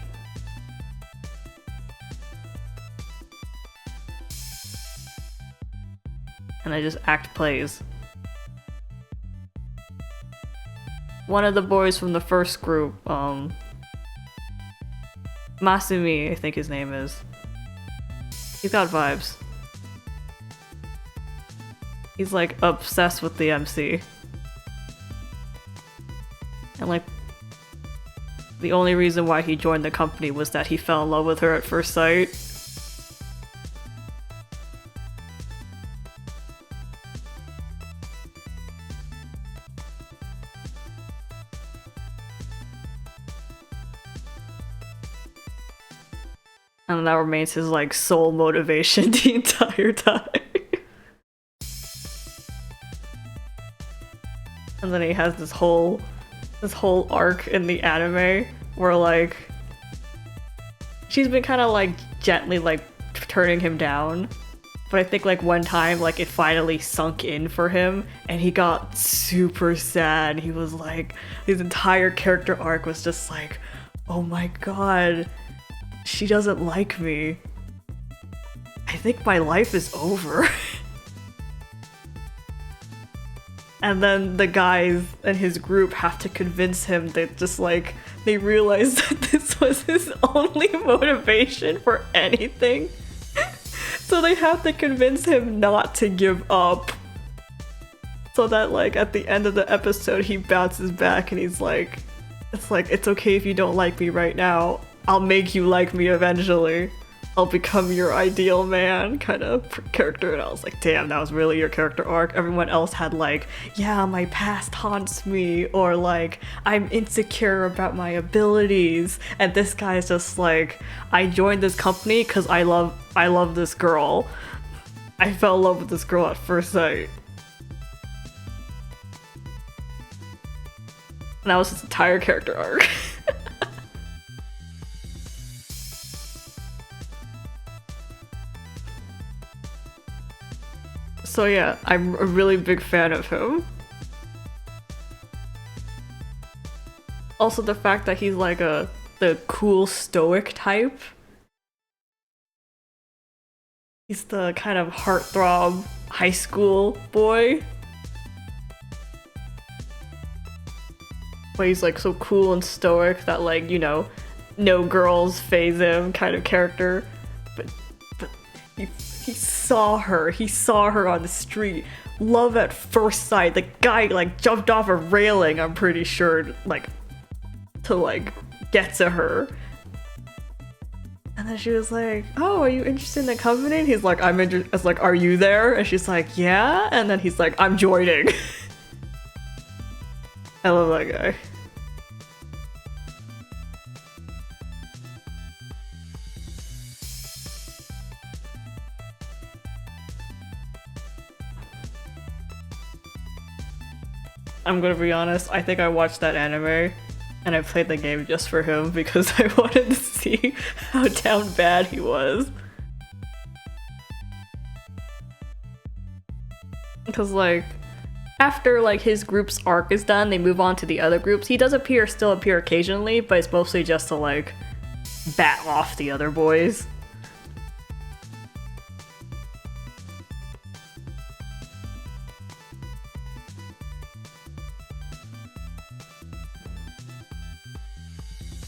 Speaker 1: And they just act plays. One of the boys from the first group, Masumi, I think his name is. He's got vibes. He's like obsessed with the MC. And like, the only reason why he joined the company was that he fell in love with her at first sight. And that remains his like sole motivation the entire time. And then he has this whole arc in the anime where like she's been kind of like gently like turning him down, but I think like one time like it finally sunk in for him and he got super sad. He was like, his entire character arc was just like, oh my god, she doesn't like me. I think my life is over. And then the guys in his group have to convince him that just like they realize that this was his only motivation for anything. So they have to convince him not to give up. So that like at the end of the episode he bounces back and he's like, it's okay if you don't like me right now. I'll make you like me eventually. I'll become your ideal man kind of character. And I was like, damn, that was really your character arc. Everyone else had like, yeah, my past haunts me, or like, I'm insecure about my abilities. And this guy is just like, I joined this company because I love this girl. I fell in love with this girl at first sight. And that was his entire character arc. So yeah, I'm a really big fan of him. Also the fact that he's like the cool stoic type. He's the kind of heartthrob high school boy. But he's like so cool and stoic that like, you know, no girls faze him kind of character. But he saw her on the street. Love at first sight. The guy like jumped off a railing, I'm pretty sure, like to like get to her. And then she was like, oh, are you interested in the company? And he's like, I'm interested. It's like, are you there? And she's like, yeah. And then he's like, I'm joining. I love that guy. I'm gonna be honest, I think I watched that anime and I played the game just for him because I wanted to see how down bad he was. Because like, after like his group's arc is done, they move on to the other groups. He does still appear occasionally, but it's mostly just to like bat off the other boys.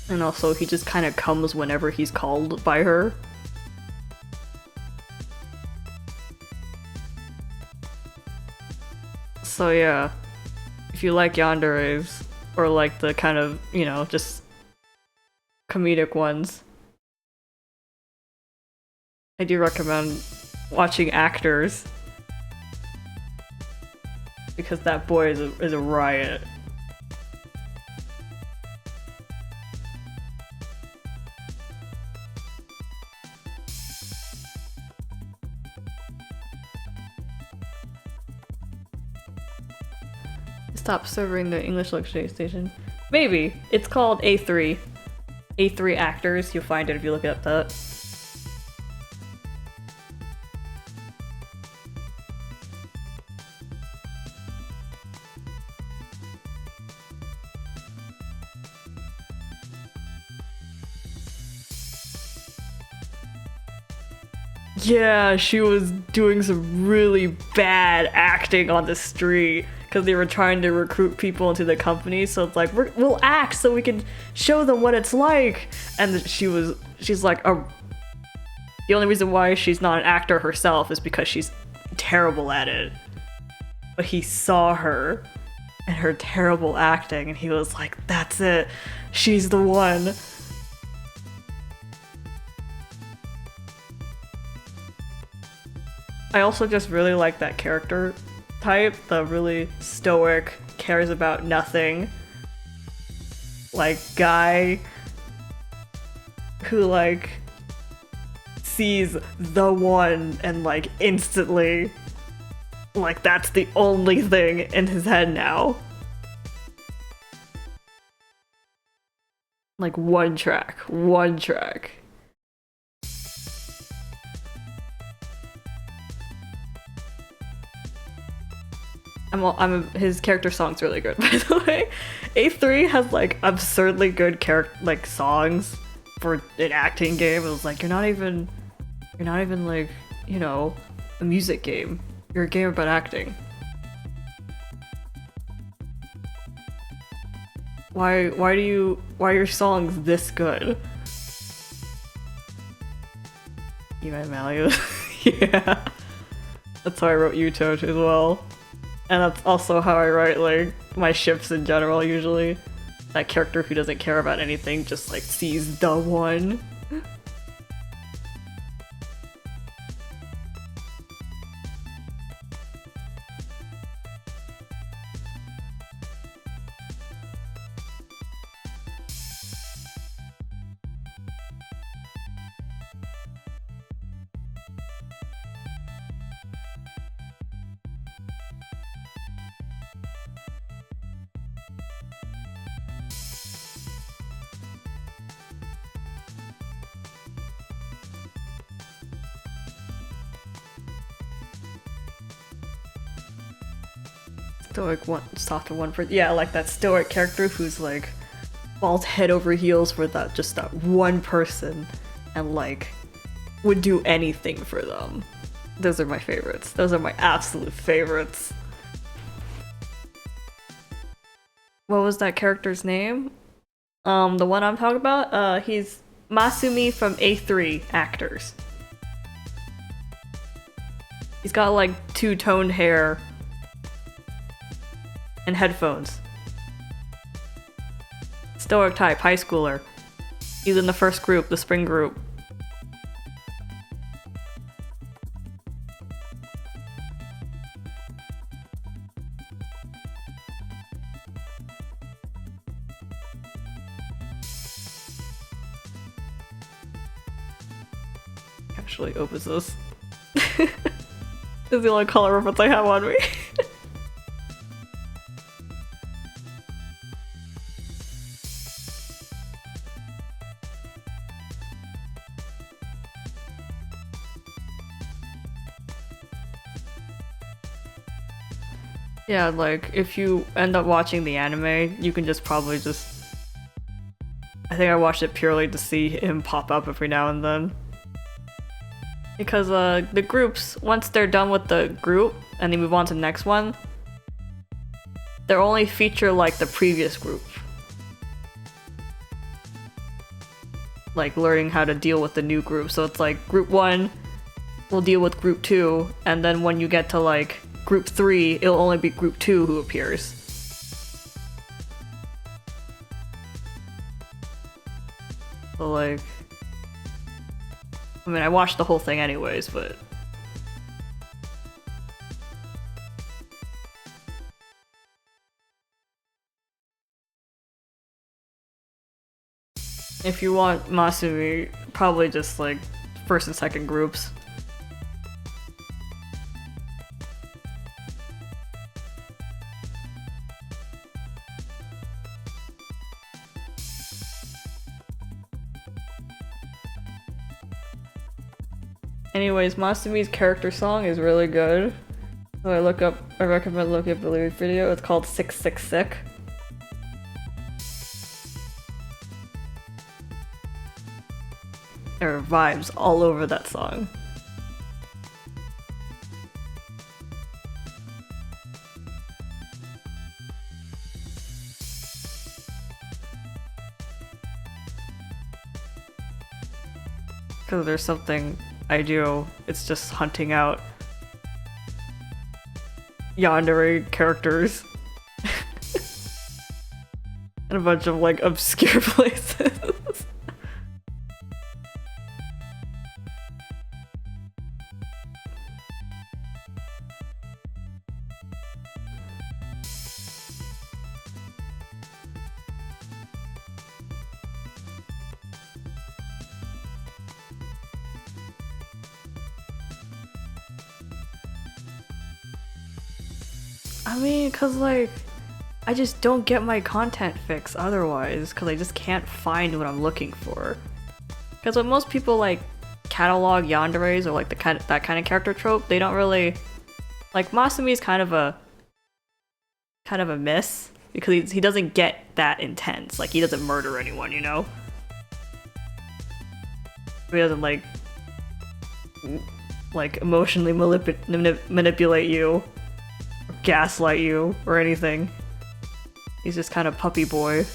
Speaker 1: And also, he just kind of comes whenever he's called by her. So yeah, if you like yanderes, or like the kind of, you know, just comedic ones, I do recommend watching Actors. Because that boy is a riot. Stop serving the English luxury station. Maybe. It's called A3. A3 Actors. You'll find it if you look up that. Yeah, she was doing some really bad acting on the street. Because they were trying to recruit people into the company, so it's like, we'll act so we can show them what it's like. And she's like, the only reason why she's not an actor herself is because she's terrible at it. But he saw her and her terrible acting, and he was like, that's it, she's the one. I also just really like that character type, the really stoic, cares about nothing, like guy who like sees the one and like instantly like that's the only thing in his head now. Like one track. His character song's really good, by the way. A3 has like absurdly good songs for an acting game. It was like, you're not even like, you know, a music game. You're a game about acting. why are your songs this good? Even Malleus. Yeah. That's how I wrote Yuto as well. And that's also how I write like my ships in general usually. That character who doesn't care about anything just like sees the one. Stoic one, softer one for yeah, like that stoic character who's like falls head over heels for that just that one person and like would do anything for them. Those are my favorites. Those are my absolute favorites. What was that character's name? The one I'm talking about? He's Masumi from A3 Actors. He's got like two-toned hair and headphones. Stoic type, high schooler. He's in the first group, the spring group. Actually opens this. This is the only color reference I have on me. Yeah, like, if you end up watching the anime, you can just probably just... I think I watched it purely to see him pop up every now and then. Because, the groups, once they're done with the group, and they move on to the next one, they'll only feature, like, the previous group. Like, learning how to deal with the new group. So it's like, group 1 will deal with group 2, and then when you get to, like, group 3, it'll only be group 2 who appears. So like... I mean, I watched the whole thing anyways, but... If you want Masumi, probably just like first and second groups. Anyways, Masumi's character song is really good. So I recommend looking up the lyric video. It's called 666. There are vibes all over that song. Because there's something I do, it's just hunting out yandere characters. And a bunch of like obscure places. I mean, cause like, I just don't get my content fix otherwise, cause I just can't find what I'm looking for. Cause when most people like catalog yanderes or like that kind of character trope, they don't really like Masumi's kind of a miss because he doesn't get that intense. Like he doesn't murder anyone, you know. He doesn't like emotionally manipulate you. Gaslight you or anything. He's just kind of puppy boy.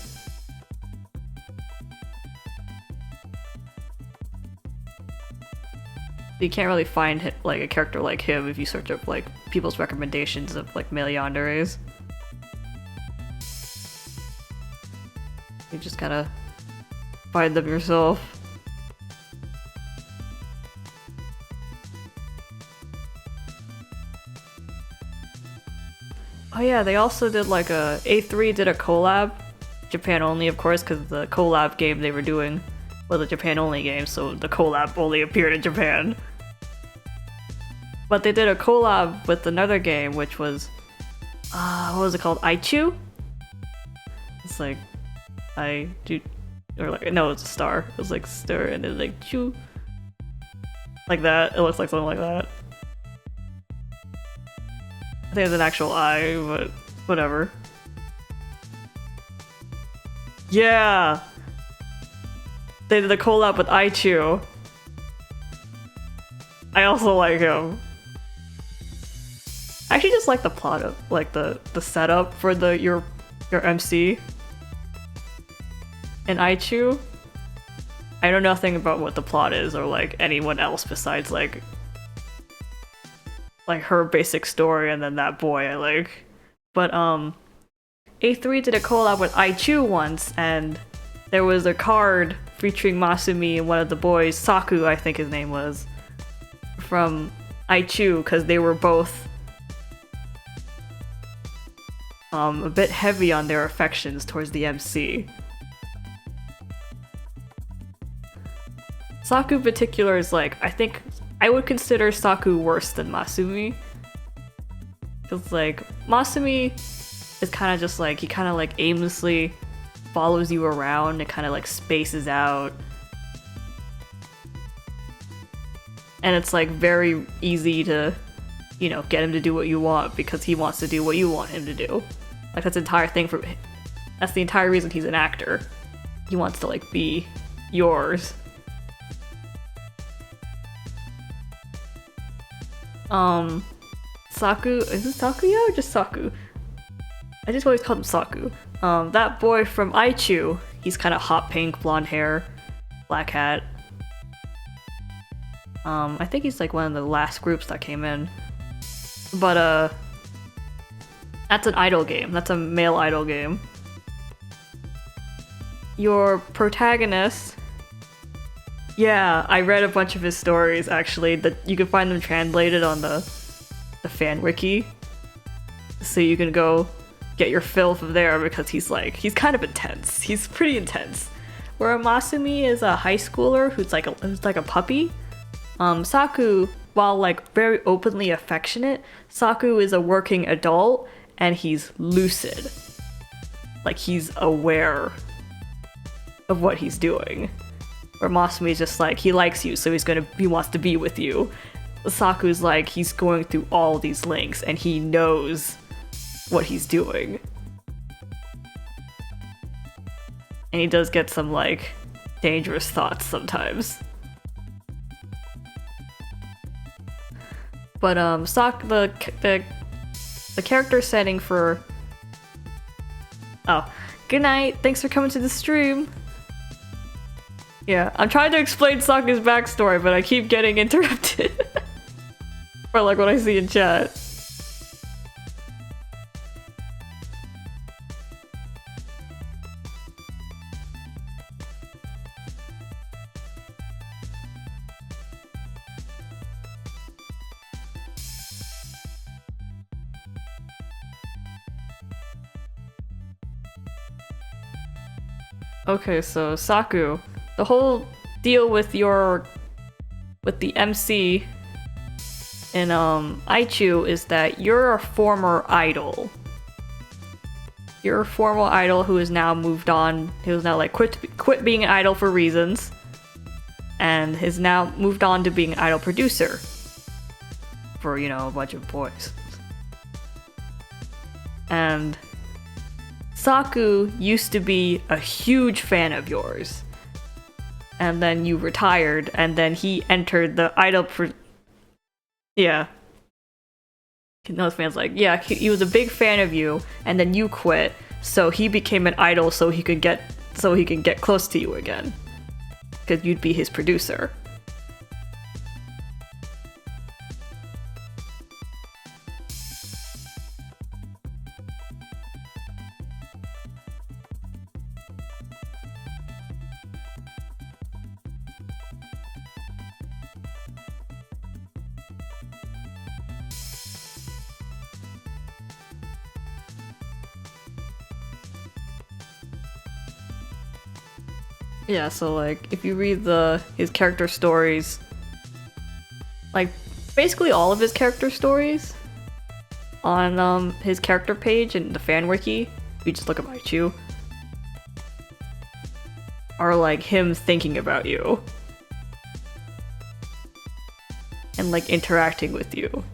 Speaker 1: You can't really find like a character like him if you search up like people's recommendations of like male yanderes. You just gotta find them yourself. Oh yeah, they also did like A3 did a collab, Japan only of course, because the collab game they were doing was a Japan only game, so the collab only appeared in Japan. But they did a collab with another game, which was, what was it called? Aichu? It's like, I do, or like, no, it's a star. It was like star and then like chu. Like that. It looks like something like that. I think it's an actual eye, but whatever. Yeah! They did a collab with Aichu. I also like him. I actually just like the plot of like the setup for your MC. And Aichu, I know nothing about what the plot is or like anyone else besides like her basic story and then that boy I like. But A3 did a collab with Aichu once and there was a card featuring Masumi and one of the boys, Saku I think his name was, from Aichu, because they were both a bit heavy on their affections towards the MC. Saku in particular is like, I think I would consider Saku worse than Masumi. Cause like, Masumi is kind of just like, he kind of like aimlessly follows you around and kind of like spaces out. And it's like very easy to, you know, get him to do what you want because he wants to do what you want him to do. Like that's the entire thing for him. That's the entire reason he's an actor. He wants to like be yours. Saku, is it Sakuya or just Saku? I just always call him Saku. That boy from Aichu, he's kind of hot pink, blonde hair, black hat. I think he's like one of the last groups that came in. But that's an idol game. That's a male idol game. Your protagonist, yeah, I read a bunch of his stories actually. That you can find them translated on the fan wiki, so you can go get your fill from there because he's kind of intense. He's pretty intense. Where Masumi is a high schooler who's like a puppy. Saku, while like very openly affectionate, Saku is a working adult and he's lucid. Like he's aware of what he's doing. Where Masumi is just like, he likes you, so he wants to be with you. Saku's like, he's going through all these links and he knows what he's doing. And he does get some like dangerous thoughts sometimes. But the character setting for, oh, good night, thanks for coming to the stream. Yeah, I'm trying to explain Saku's backstory, but I keep getting interrupted. Or like what I see in chat. Okay, so Saku, the whole deal with the MC in Aichu is that you're a former idol. You're a former idol who has now moved on, who's now like quit being an idol for reasons, and has now moved on to being an idol producer for, you know, a bunch of boys. And Saku used to be a huge fan of yours. And then you retired, and then he entered the idol yeah. Those fans like, yeah, he was a big fan of you, and then you quit, so he became an idol so he can get close to you again. Because you'd be his producer. Yeah, so like if you read his character stories, like basically all of his character stories on his character page in the fan wiki, if you just look at Maichu, are like him thinking about you and like interacting with you.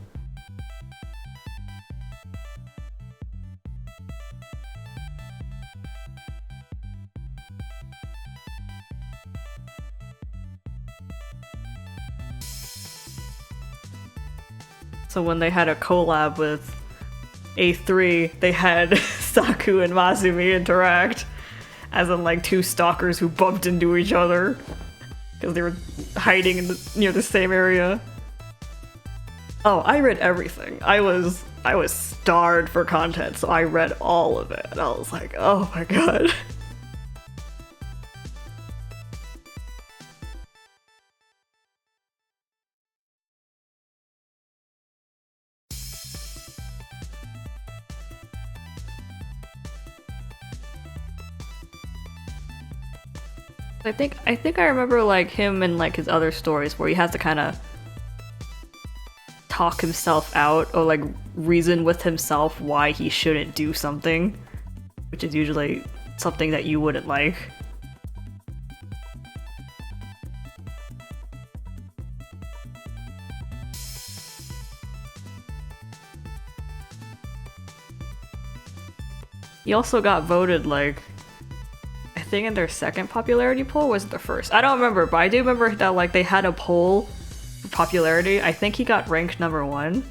Speaker 1: So when they had a collab with A3, they had Saku and Masumi interact, as in like two stalkers who bumped into each other because they were hiding near the same area. Oh, I read everything. I was starved for content, so I read all of it. And I was like, oh my god. I think I remember like him and like his other stories where he has to kind of talk himself out or like reason with himself why he shouldn't do something, which is usually something that you wouldn't like. He also got voted like, I think in their second popularity poll, was it the first? I don't remember, but I do remember that like they had a poll for popularity. I think he got ranked number 1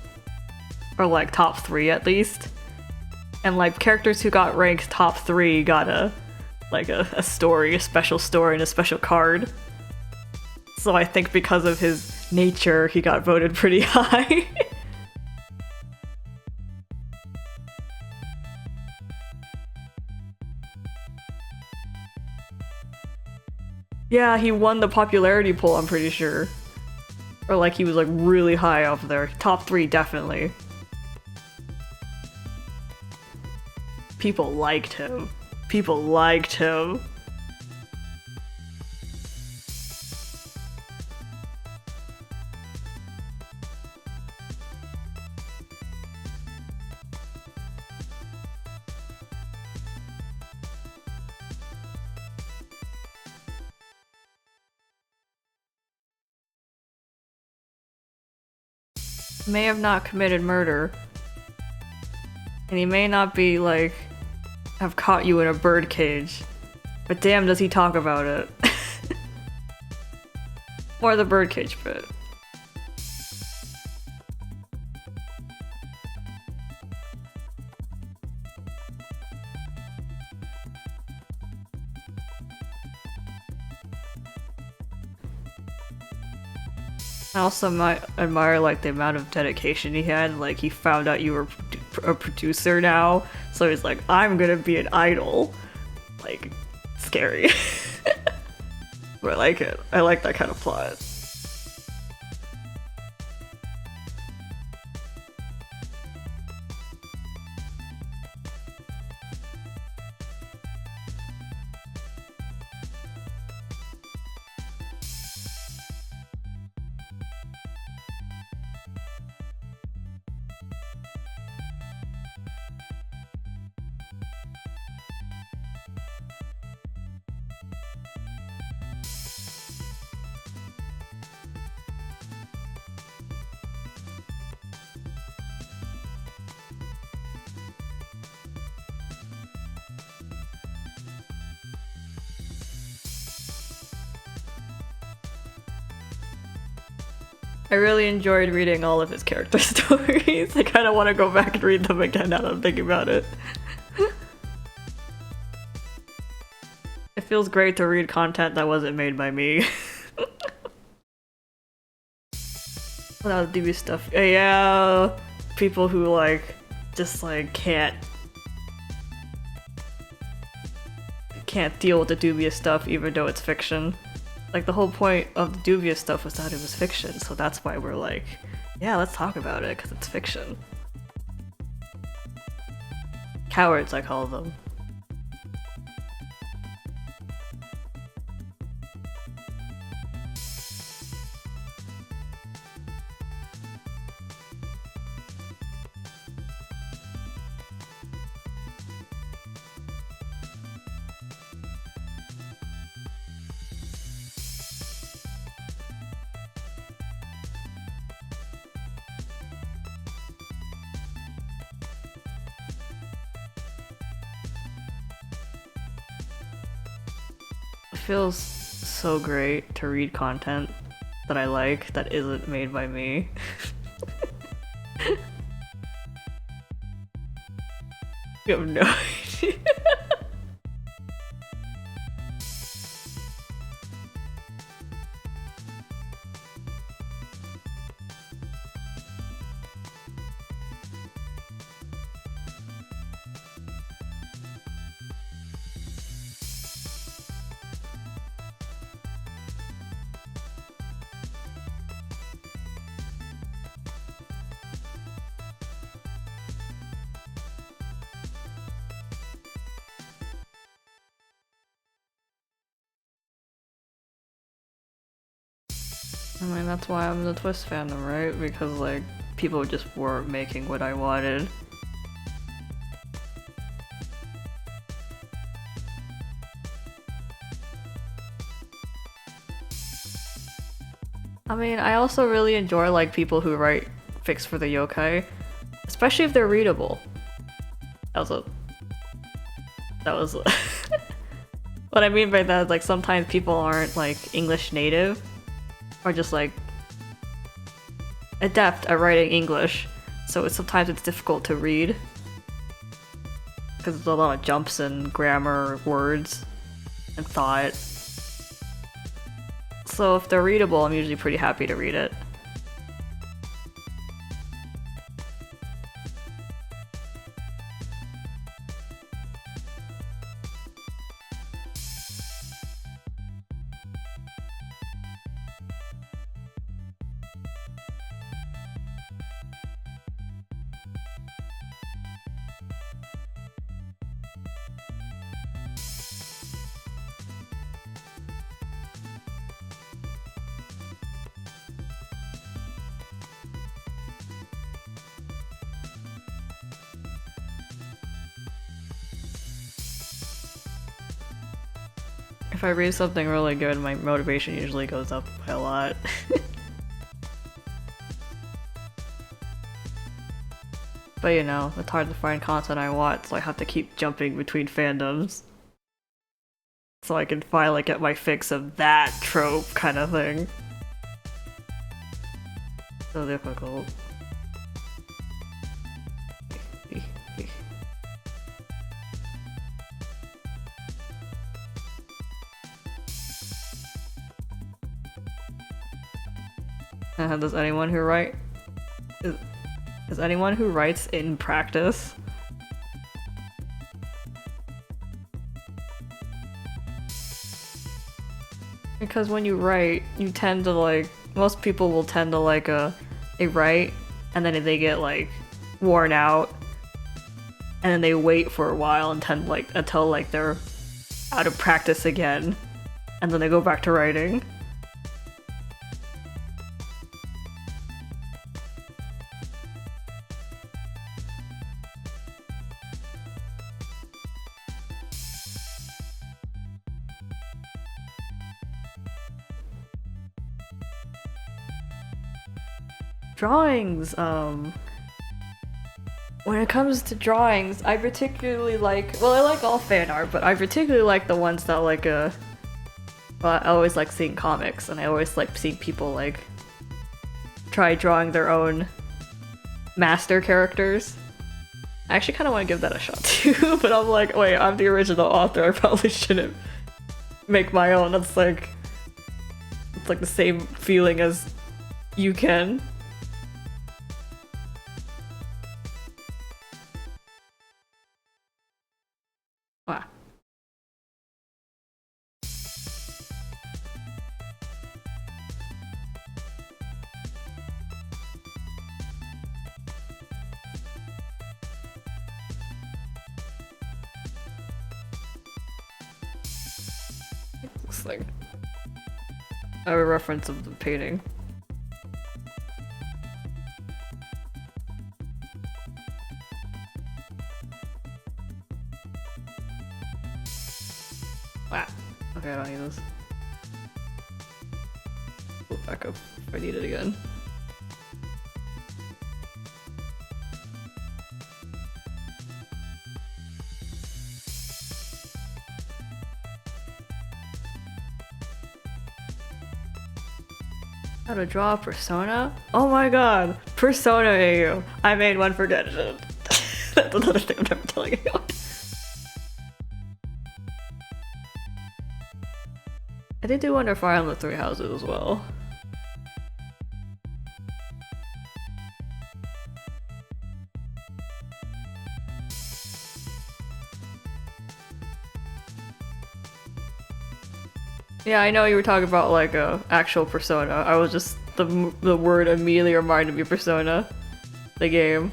Speaker 1: or like top 3 at least. And like characters who got ranked top 3 got a story, a special story and a special card. So I think because of his nature, he got voted pretty high. Yeah, he won the popularity poll, I'm pretty sure. Or like he was like really high up there. Top 3 definitely. People liked him. People liked him. May have not committed murder. And he may not be like have caught you in a birdcage. But damn does he talk about it. Or the birdcage bit. I also might admire like the amount of dedication he had. Like he found out you were a producer now, so he's like, I'm gonna be an idol. Like, scary. But I like it. I like that kind of plot. I really enjoyed reading all of his character stories. I kind of want to go back and read them again now that I'm thinking about it. It feels great to read content that wasn't made by me. Without the dubious stuff. Yeah, people who like just like can't deal with the dubious stuff even though it's fiction. Like, the whole point of the dubious stuff was that it was fiction, so that's why we're like, yeah, let's talk about it, because it's fiction. Cowards, I call them. feels so great to read content that I like that isn't made by me. You have no idea. I mean, that's why I'm in the Twist fandom, right? Because, like, people just weren't making what I wanted. I mean, I also really enjoy, like, people who write fics for the yokai, especially if they're readable. That was what I mean by that is, like, sometimes people aren't, like, English native, or just, like, adept at writing English, so sometimes it's difficult to read. Because there's a lot of jumps in grammar, words, and thought. So if they're readable, I'm usually pretty happy to read it. If I read something really good, my motivation usually goes up by a lot. But you know, it's hard to find content I want, so I have to keep jumping between fandoms. So I can finally get my fix of that trope kind of thing. So difficult. Does anyone who write is anyone who writes in practice? Because when you write, you tend to like most people will tend to like they write and then they get like worn out and then they wait for a while and tend like until like they're out of practice again and then they go back to writing. Drawings, when it comes to drawings, I particularly like, well, I like all fan art, but I particularly like the ones that like, well, I always like seeing comics, and I always like seeing people like try drawing their own master characters. I actually kind of want to give that a shot too, but I'm like, wait, I'm the original author, I probably shouldn't make my own. It's like the same feeling as you can. Wow. Looks like I have a reference of the painting. Wow. Okay, I don't need this. Pull it back up if I need it again. How to draw a persona? Oh my god! Persona AU. I made one for Genshin. That's another thing I'm never telling anyone. I did do Under Fire Emblem Three Houses as well. Yeah, I know you were talking about like a actual Persona. I was just the word immediately reminded me of Persona, the game.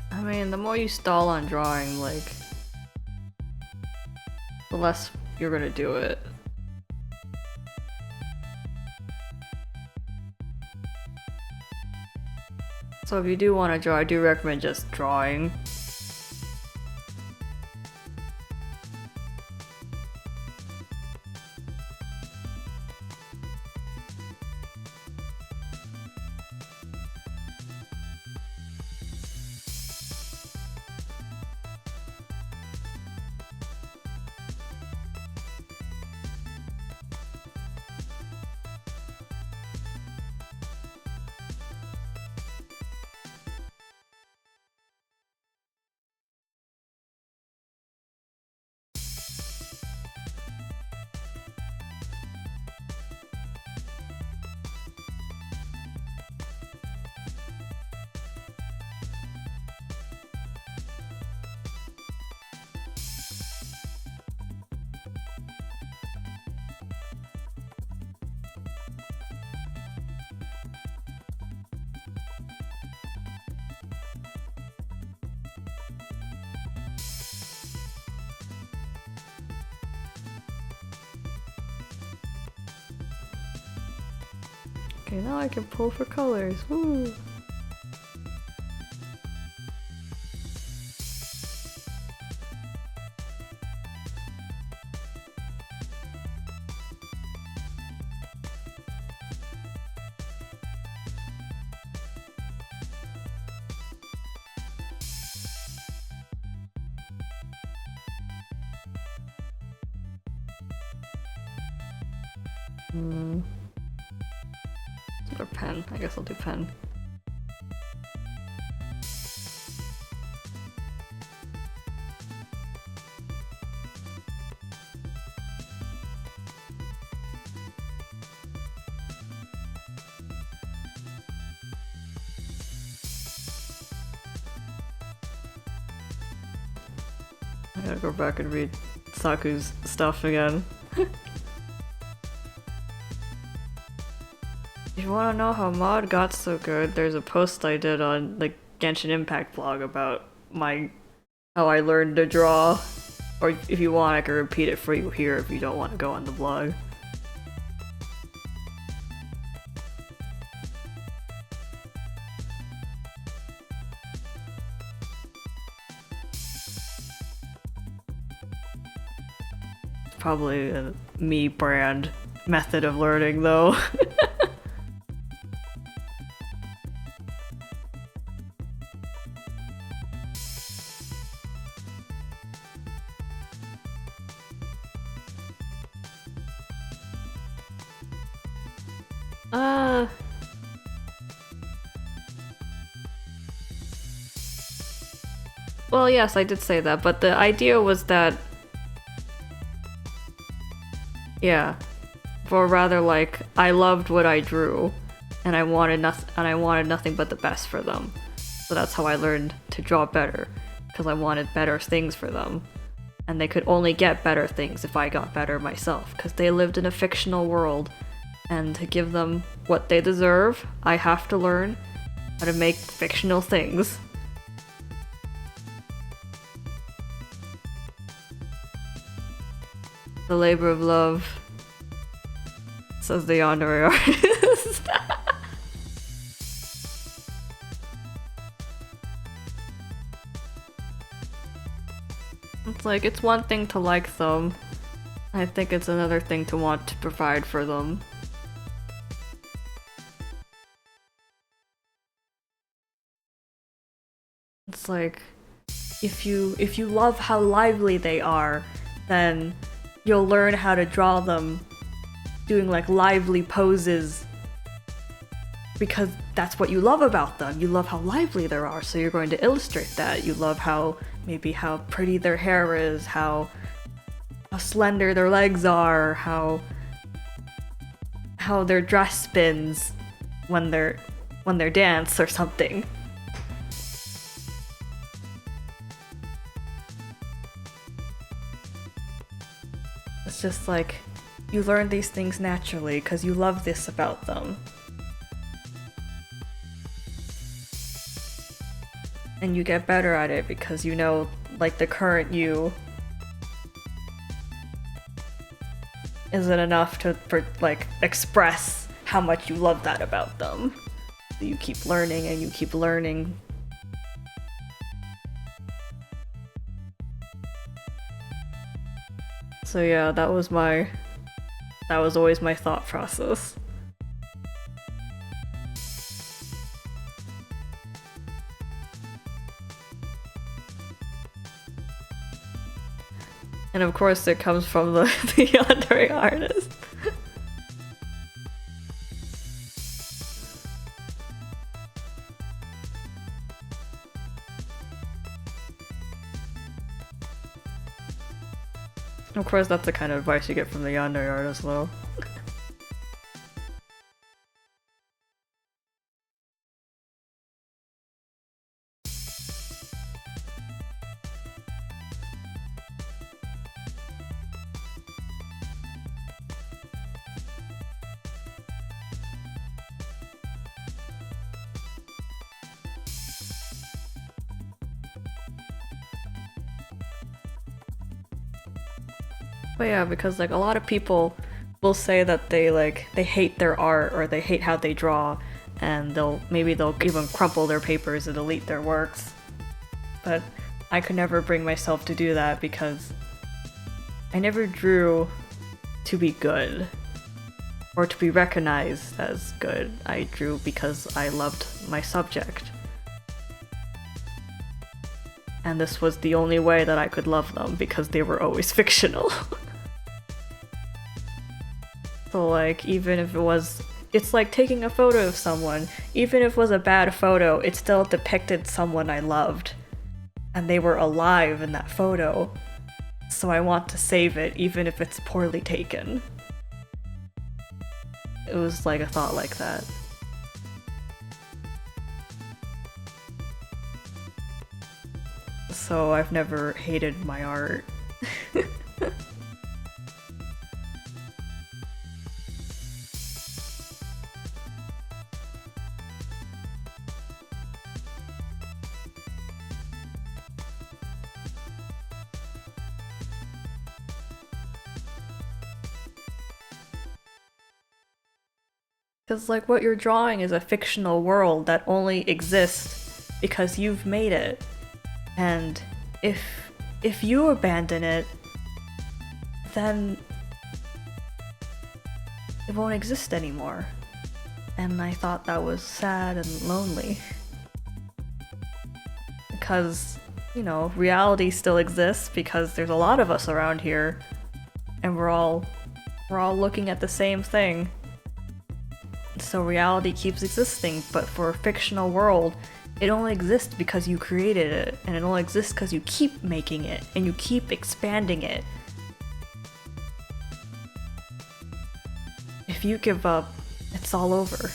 Speaker 1: I mean, the more you stall on drawing, like, the less you're gonna do it. So if you do want to draw, I do recommend just drawing. Okay, now I can pull for colors. Woo! Or pen. I guess I'll do pen. I gotta go back and read Saku's stuff again. If you want to know how mod got so good, there's a post I did on the Genshin Impact blog about how I learned to draw. Or if you want, I can repeat it for you here if you don't want to go on the blog. Probably a me brand method of learning though. Well, yes, I did say that, but the idea was that, yeah, or rather, like, I loved what I drew, and I wanted nothing but the best for them. So that's how I learned to draw better, because I wanted better things for them, and they could only get better things if I got better myself, because they lived in a fictional world, and to give them what they deserve, I have to learn how to make fictional things. The labor of love, says the honorary artist. It's like, it's one thing to like them. I think it's another thing to want to provide for them. It's like, if you love how lively they are, then you'll learn how to draw them doing like lively poses, because that's what you love about them. You love how lively they are, so you're going to illustrate that. You love how pretty their hair is, how slender their legs are, how their dress spins when they're dance or something. It's just like, you learn these things naturally because you love this about them. And you get better at it because you know, like, the current you isn't enough to express how much you love that about them. So you keep learning and you keep learning. So yeah, that was always my thought process. And of course it comes from the yandere artist. Of course that's the kind of advice you get from the yandere artist though. But yeah, because like a lot of people will say that they hate their art or they hate how they draw, and they'll even crumple their papers and delete their works. But I could never bring myself to do that because I never drew to be good or to be recognized as good. I drew because I loved my subject. And this was the only way that I could love them because they were always fictional. So like, even if it's like taking a photo of someone, even if it was a bad photo, it still depicted someone I loved. And they were alive in that photo. So I want to save it, even if it's poorly taken. It was like a thought like that. So I've never hated my art. Because like what you're drawing is a fictional world that only exists because you've made it. And if you abandon it, then it won't exist anymore. And I thought that was sad and lonely. Because, you know, reality still exists because there's a lot of us around here and we're all looking at the same thing. So reality keeps existing, but for a fictional world,
Speaker 2: It only exists because you created it, and it only exists because you keep making it, and you keep expanding it. If you give up, it's all over.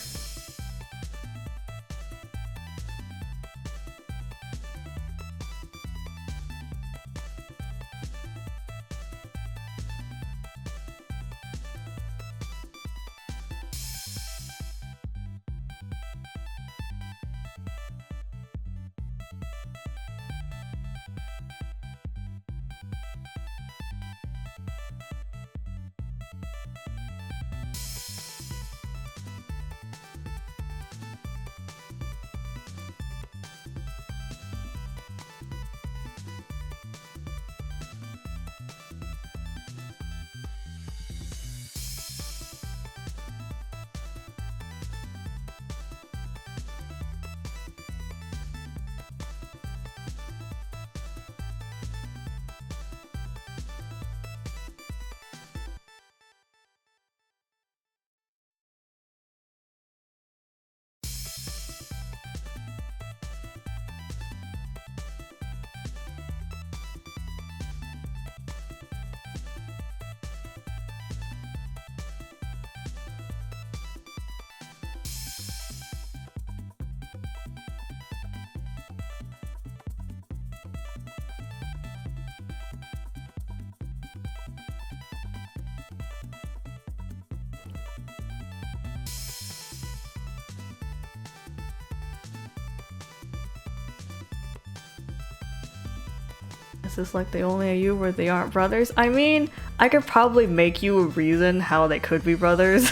Speaker 2: Is this like the only you where they aren't brothers? I mean, I could probably make you a reason how they could be brothers.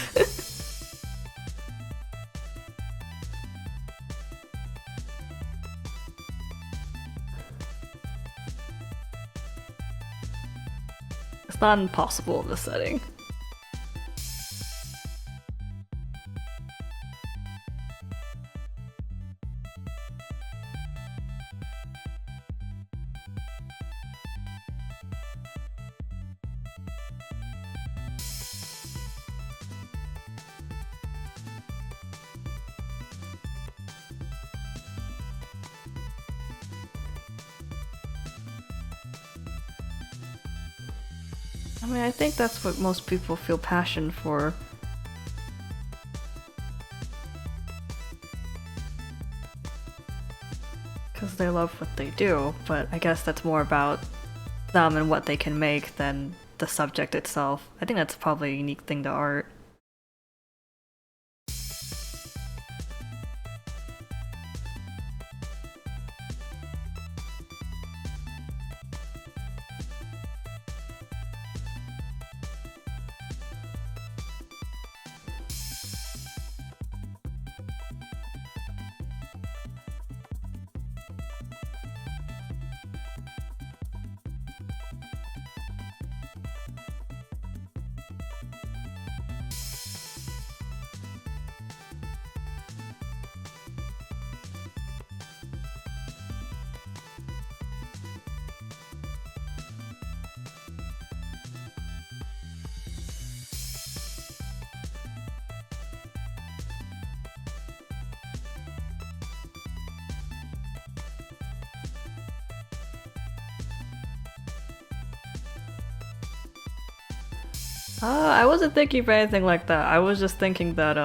Speaker 2: It's not impossible in this setting. I mean, I think that's what most people feel passion for. Because they love what they do, but I guess that's more about them and what they can make than the subject itself. I think that's probably a unique thing to art. I wasn't thinking of anything like that. I was just thinking that,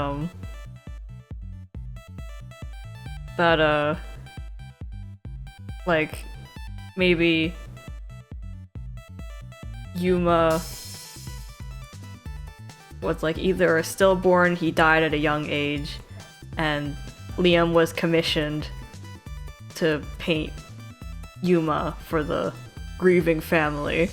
Speaker 2: like, maybe Yuma was like either a stillborn, he died at a young age, and Liam was commissioned to paint Yuma for the grieving family.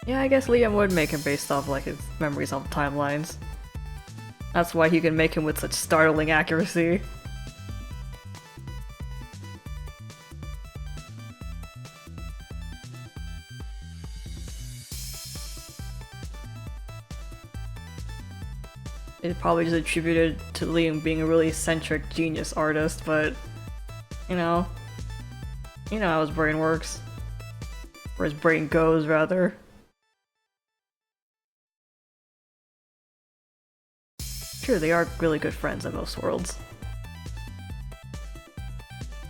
Speaker 1: Yeah, I guess Liam would make him based off like his memories on timelines. That's why he can make him with such startling accuracy. It probably just attributed to Liam being a really eccentric genius artist, but you know how his brain works. Or his brain goes, rather. Sure, they are really good friends in most worlds.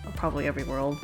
Speaker 1: Or probably every world.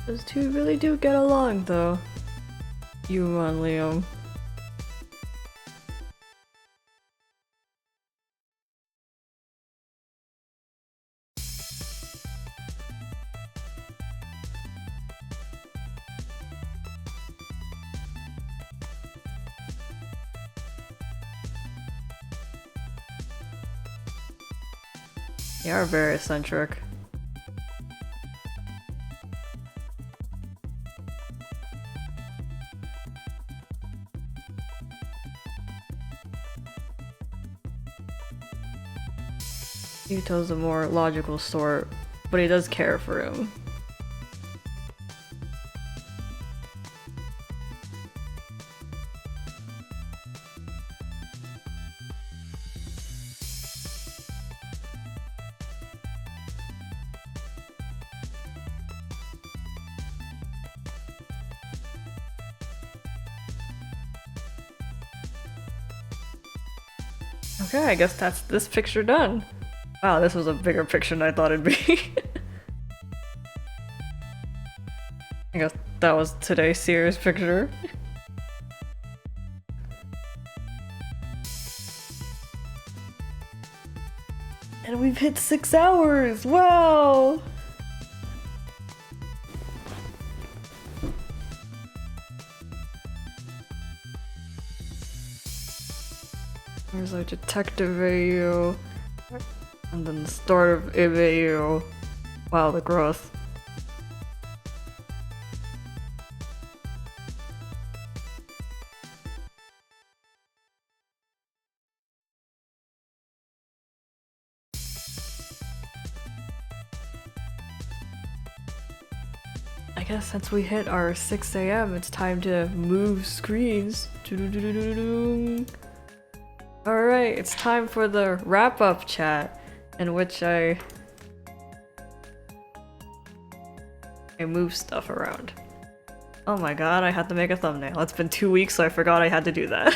Speaker 1: Those two really do get along, though. You and Liam. They are very eccentric. Yuto's a more logical sort, but he does care for him. Okay, I guess that's this picture done. Wow, this was a bigger picture than I thought it'd be. I guess that was today's series picture. And we've hit 6 hours! Wow! There's like Detective AU, and then the start of AU. Wow, the growth. I guess since we hit our 6 a.m., it's time to move screens. Alright, it's time for the wrap-up chat, in which I move stuff around. Oh my god, I had to make a thumbnail. It's been 2 weeks, so I forgot I had to do that.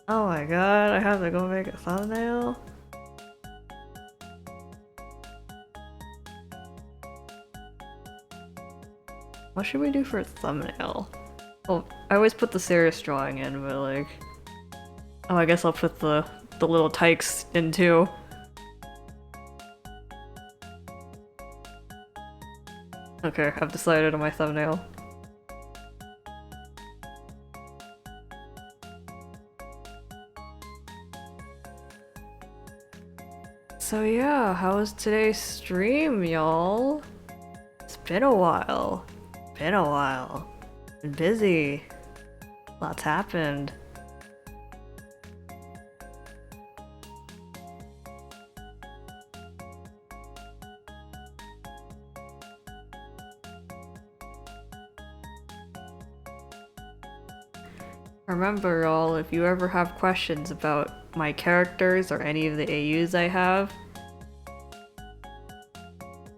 Speaker 1: Oh my god, I have to go make a thumbnail? What should we do for a thumbnail? Well, I always put the serious drawing in, but like... Oh, I guess I'll put the little tykes in too. Okay, I've decided on my thumbnail. So yeah, how was today's stream, y'all? It's been a while. Been a while. Been busy. Lots happened. Remember, y'all, if you ever have questions about my characters or any of the AUs I have,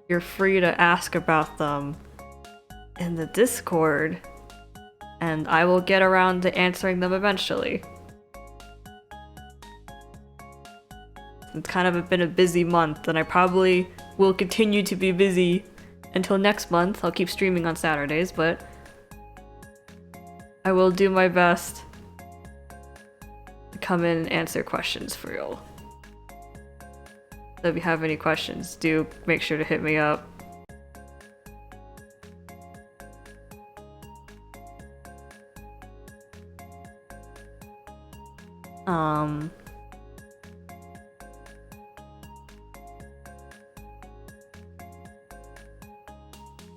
Speaker 1: you're free to ask about them in the Discord, and I will get around to answering them eventually. It's kind of been a busy month, and I probably will continue to be busy until next month. I'll keep streaming on Saturdays, but I will do my best to come in and answer questions for y'all. So if you have any questions, do make sure to hit me up.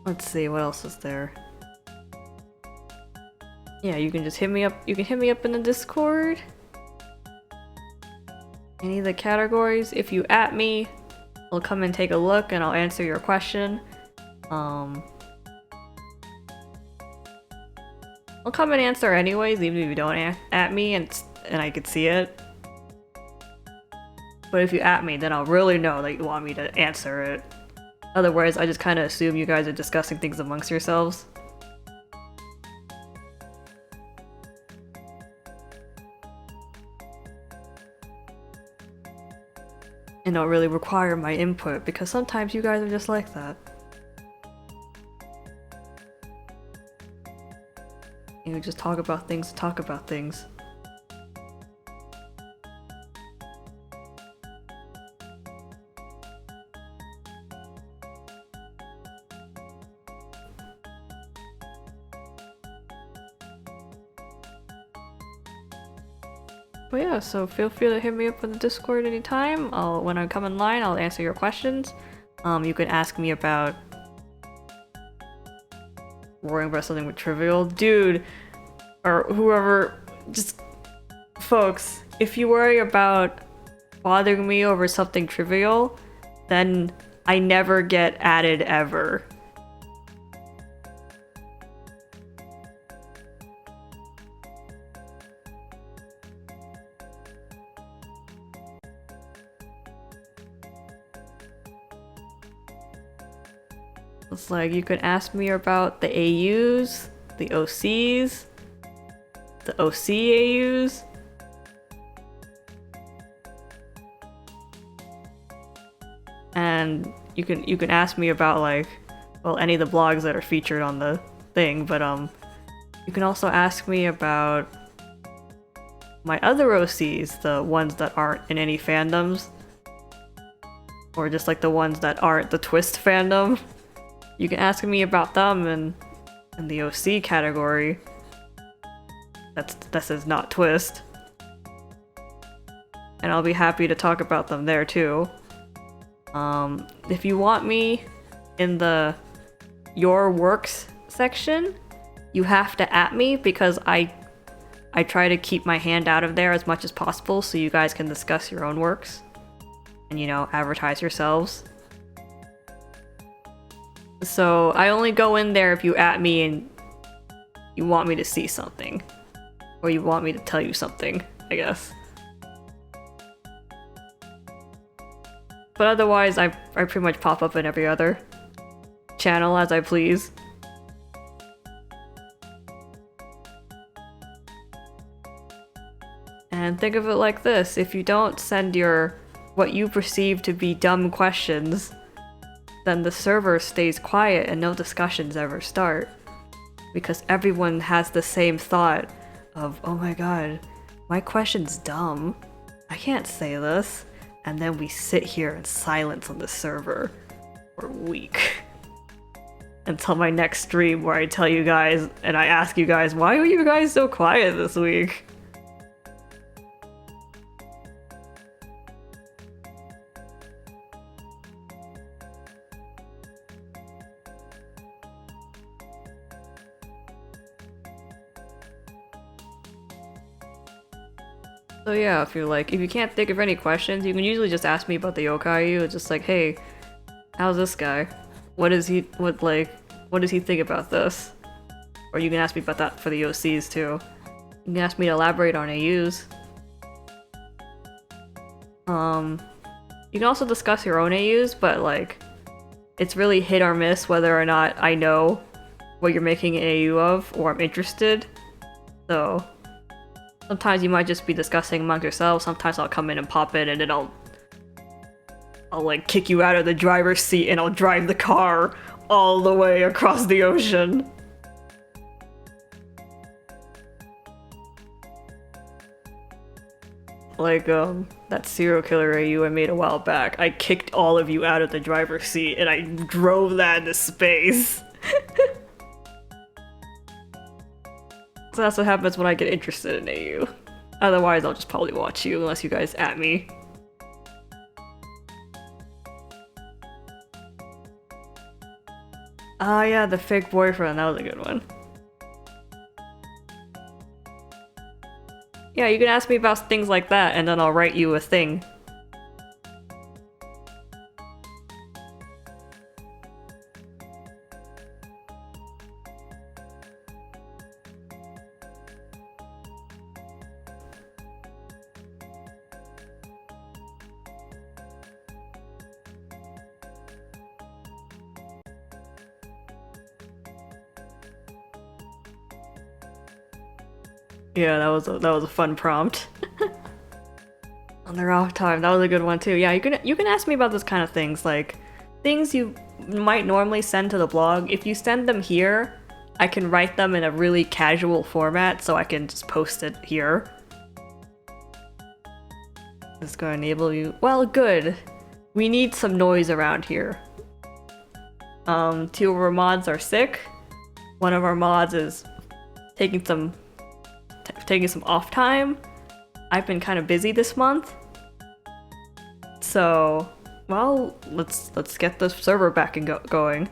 Speaker 1: Let's see, what else is there? Yeah, you can just hit me up. You can hit me up in the Discord. Any of the categories. If you at me, I'll come and take a look and I'll answer your question. I'll come and answer anyways, even if you don't at me and I could see it. But if you at me, then I'll really know that you want me to answer it. Otherwise, I just kind of assume you guys are discussing things amongst yourselves. And don't really require my input, because sometimes you guys are just like that. You just talk about things to talk about things. But yeah, so feel free to hit me up on the Discord anytime. When I come in line, I'll answer your questions. You can ask me about worrying about something with trivial. Dude, or whoever, just folks, if you worry about bothering me over something trivial, then I never get added ever. It's like you can ask me about the AUs, the OCs, the OC AUs. And you can ask me about like, well, any of the blogs that are featured on the thing, but you can also ask me about my other OCs, the ones that aren't in any fandoms, or just like the ones that aren't the Twist fandom. You can ask me about them in the OC category. That says not Twist. And I'll be happy to talk about them there too. If you want me in the Your Works section, you have to at me, because I try to keep my hand out of there as much as possible so you guys can discuss your own works and, you know, advertise yourselves. So I only go in there if you at me and you want me to see something. Or you want me to tell you something, I guess. But otherwise, I pretty much pop up in every other channel as I please. And think of it like this: if you don't send your what you perceive to be dumb questions, then the server stays quiet and no discussions ever start. Because everyone has the same thought of, oh my god, my question's dumb. I can't say this. And then we sit here in silence on the server for a week. Until my next stream where I tell you guys, and I ask you guys, why are you guys so quiet this week? So yeah, if you can't think of any questions, you can usually just ask me about the yokai. It's just like, hey, how's this guy? What does he think about this? Or you can ask me about that for the OCs too. You can ask me to elaborate on AUs. You can also discuss your own AUs, but like, it's really hit or miss whether or not I know what you're making an AU of, or I'm interested. So, sometimes you might just be discussing among yourselves, sometimes I'll come in and pop in and then I'll like kick you out of the driver's seat and I'll drive the car all the way across the ocean. Like, that serial killer AU I made a while back. I kicked all of you out of the driver's seat and I drove that into space. So that's what happens when I get interested in AU. Otherwise, I'll just probably watch you unless you guys at me. Ah, yeah, the fake boyfriend. That was a good one. Yeah, you can ask me about things like that, and then I'll write you a thing. Yeah, that was a fun prompt. On their off time, that was a good one too. Yeah, you can ask me about those kind of things, like things you might normally send to the blog. If you send them here, I can write them in a really casual format, so I can just post it here. It's gonna enable you. Well, good. We need some noise around here. Two of our mods are sick. One of our mods is taking some off time. I've been kind of busy this month. So, well, let's get the server back and going.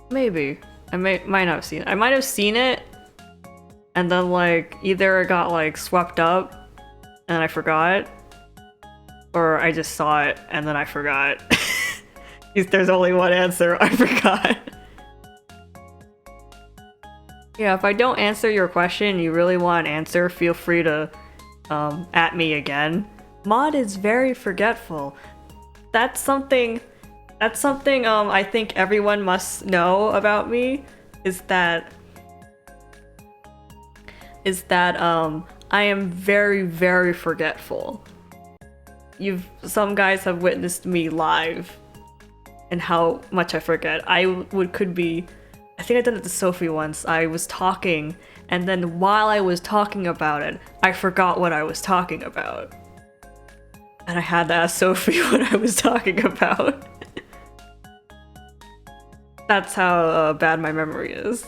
Speaker 1: Maybe. Might not have seen it. I might have seen it, and then like either it got like swept up and I forgot, or I just saw it and then I forgot. If there's only one answer, I forgot. Yeah, if I don't answer your question, you really want an answer, feel free to at me again. Mod is very forgetful. That's something I think everyone must know about me, is that I am very, very forgetful. Some guys have witnessed me live and how much I forget. I think I did it to Sophie once. I was talking, and then while I was talking about it, I forgot what I was talking about. And I had to ask Sophie what I was talking about. That's how bad my memory is.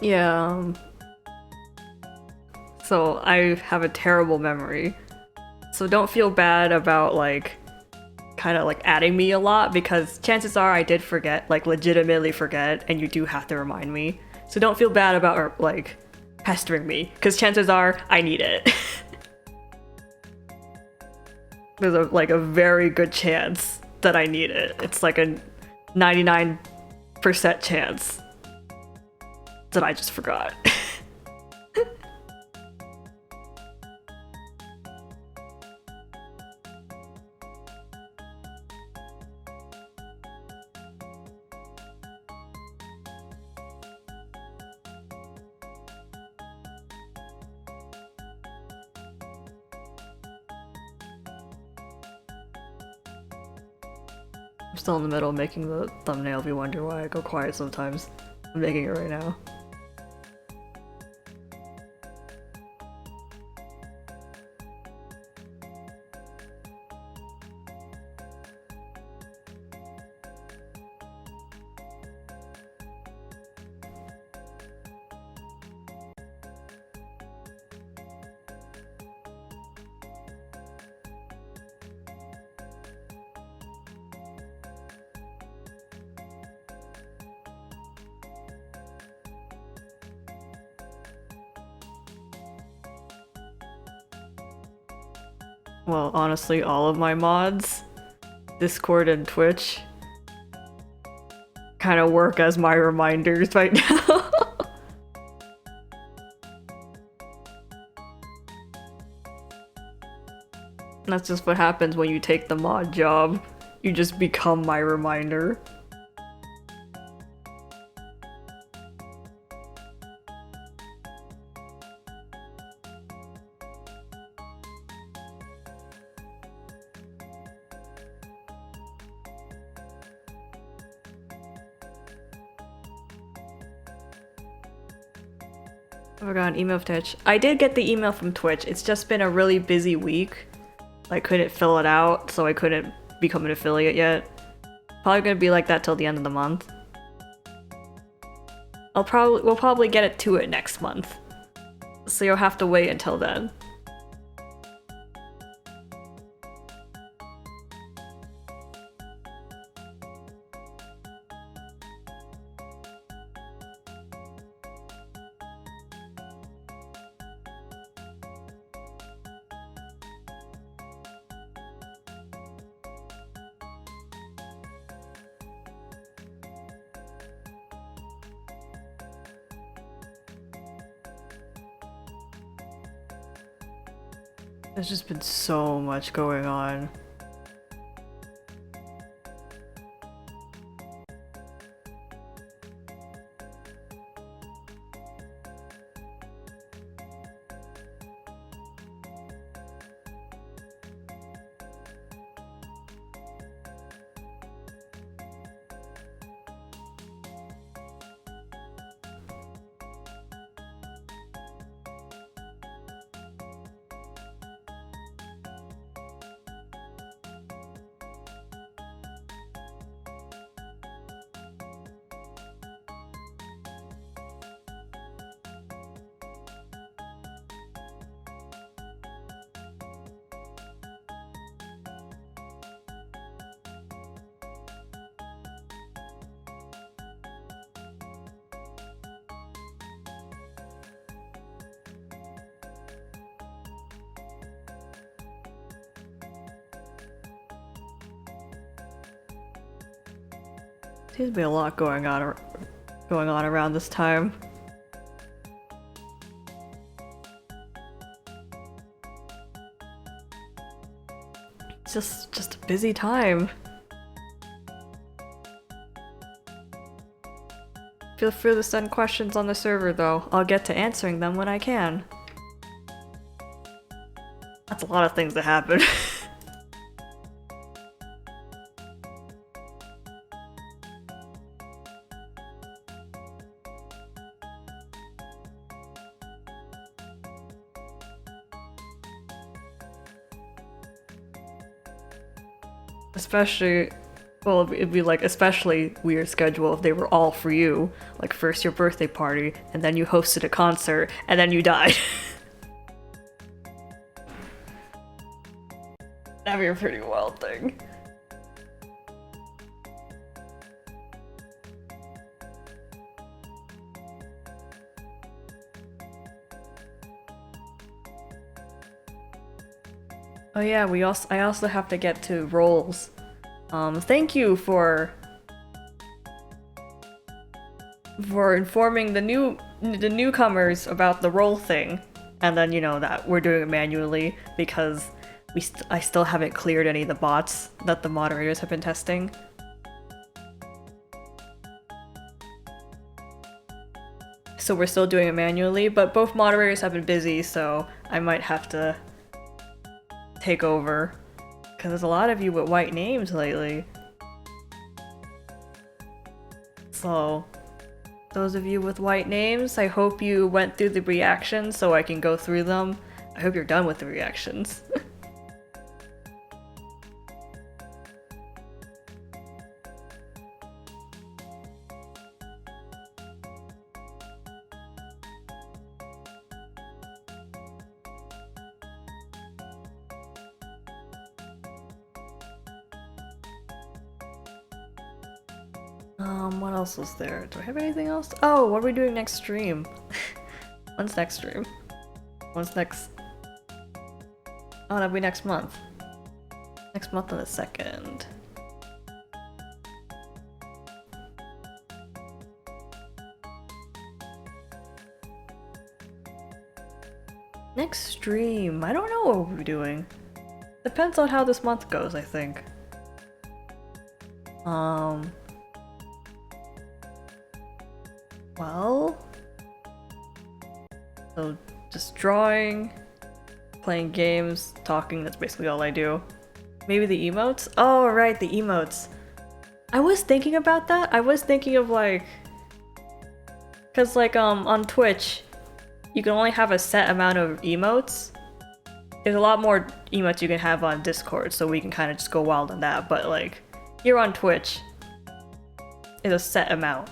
Speaker 1: Yeah, so I have a terrible memory. So don't feel bad about like kind of like adding me a lot, because chances are I did forget, like legitimately forget, and you do have to remind me. So don't feel bad about like pestering me, because chances are I need it. There's a very good chance that I need it. It's like a 99% chance that I just forgot. I'm still in the middle of making the thumbnail if you wonder why I go quiet sometimes. I'm making it right now. Well, honestly, all of my mods, Discord and Twitch, kind of work as my reminders right now. That's just what happens when you take the mod job. You just become my reminder. I got an email from Twitch. I did get the email from Twitch. It's just been a really busy week. I couldn't fill it out, so I couldn't become an affiliate yet. Probably gonna be like that till the end of the month. We'll probably get it to it next month. So you'll have to wait until then. There's just been so much going on. Seems to be a lot going on around this time. It's just a busy time. Feel free to send questions on the server though. I'll get to answering them when I can. That's a lot of things that happen. Especially, well, it'd be like especially weird schedule if they were all for you. Like first your birthday party, and then you hosted a concert, and then you died. That'd be a pretty wild thing. Oh yeah, I also have to get to roles. Thank you for informing the newcomers about the role thing, and then you know that we're doing it manually because I still haven't cleared any of the bots that the moderators have been testing. So we're still doing it manually, but both moderators have been busy, so I might have to take over. Because there's a lot of you with white names lately. So, those of you with white names, I hope you went through the reactions so I can go through them. I hope you're done with the reactions. What else was there? Do I have anything else? Oh, what are we doing next stream? When's next stream? When's next? Oh, that'll be next month. Next month on the 2nd. Next stream. I don't know what we'll be doing. Depends on how this month goes, I think. Well, so just drawing, playing games, talking, that's basically all I do. Maybe the emotes? Oh, right, the emotes. I was thinking about that. I was thinking of like, cause like on Twitch, you can only have a set amount of emotes. There's a lot more emotes you can have on Discord, so we can kind of just go wild on that, but like, here on Twitch, is a set amount.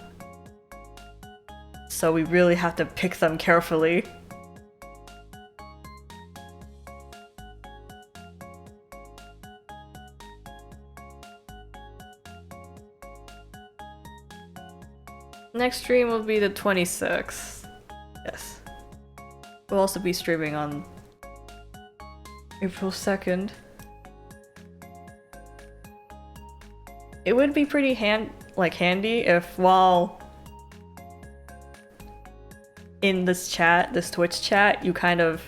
Speaker 1: So we really have to pick them carefully. Next stream will be the 26th. Yes. We'll also be streaming on April 2nd. It would be pretty handy if while in this chat, this Twitch chat, you can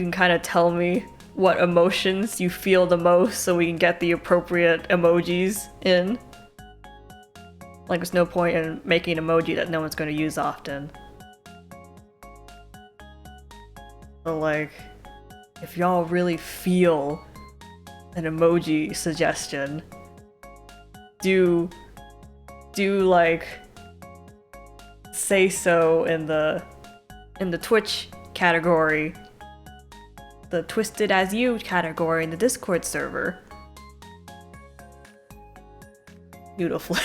Speaker 1: kind of tell me what emotions you feel the most so we can get the appropriate emojis in. Like, there's no point in making an emoji that no one's going to use often. So like, if y'all really feel an emoji suggestion, do like say so in the Twitch category, the Twisted As You category in the Discord server. Beautiful.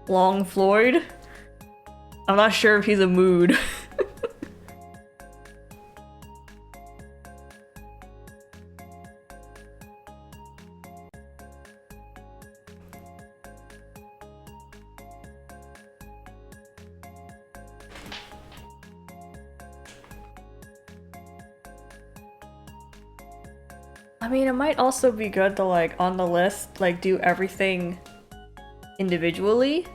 Speaker 1: Long Floyd? I'm not sure if he's a mood. I mean, it might also be good to, like, on the list, like, do everything individually.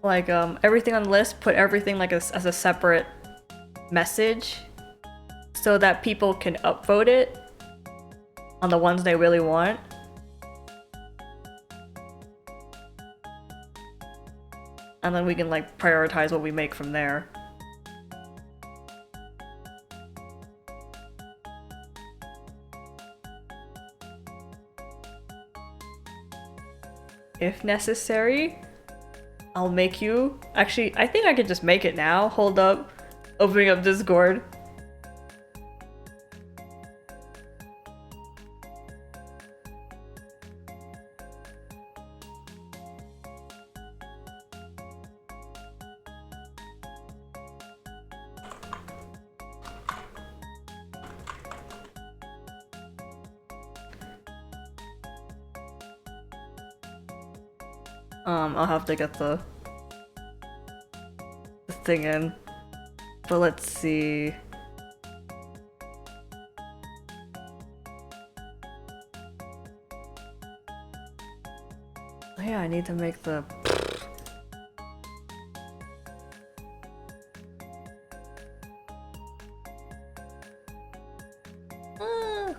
Speaker 1: Like, everything on the list, put everything, like, as a separate message so that people can upvote it on the ones they really want. And then we can, like, prioritize what we make from there. If necessary, I'll make you... Actually, I think I could just make it now. Hold up. Opening up Discord. I'll have to get the thing in. But let's see. Oh yeah, I need to make the...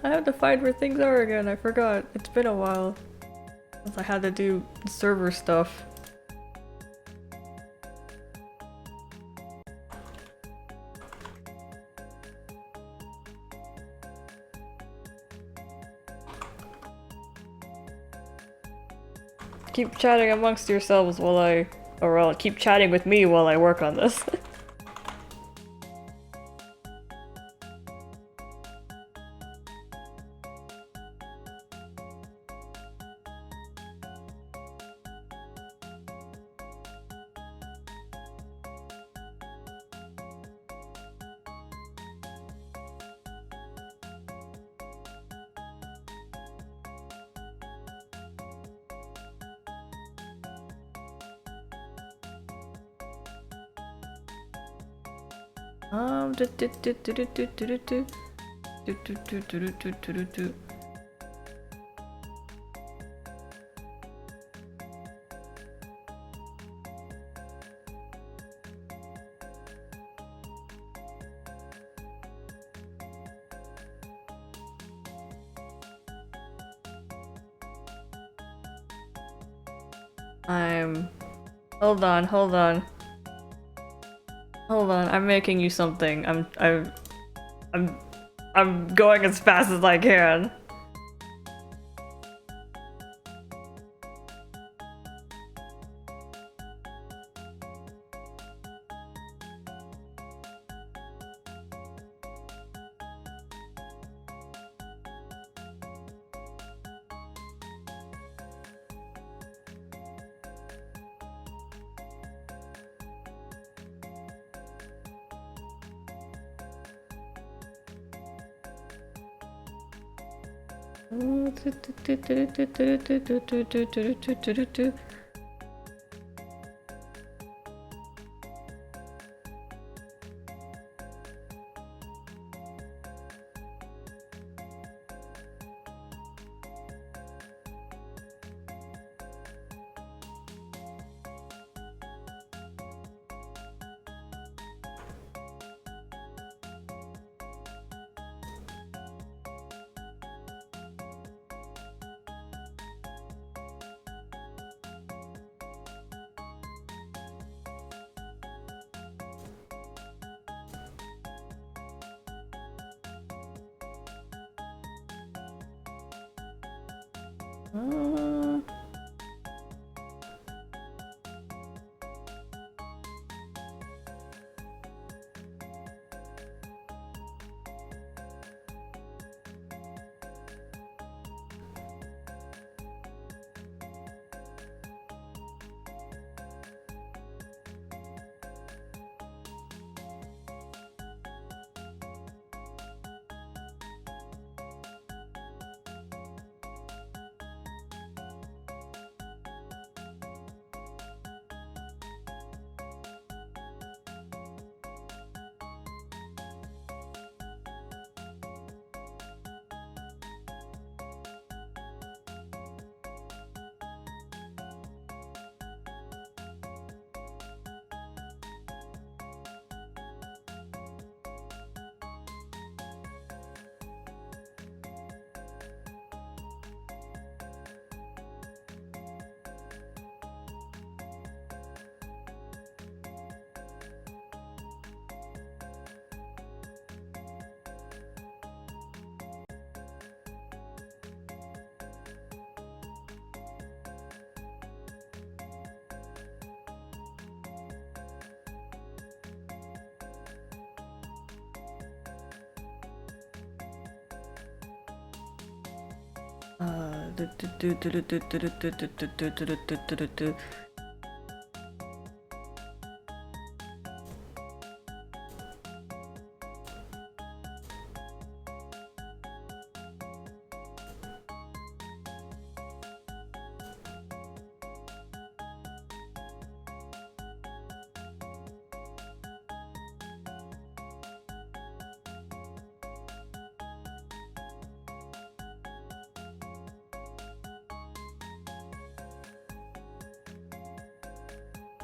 Speaker 1: I have to find where things are again, I forgot. It's been a while since I had to do server stuff. keep chatting amongst yourselves while I'll keep chatting with me while I work on this. Do, do, do, do, do, do, do, do, do. Do, do, do, do, do, do, do, do. Hold on, hold on. Hold on, I'm making you something. I'm going as fast as I can.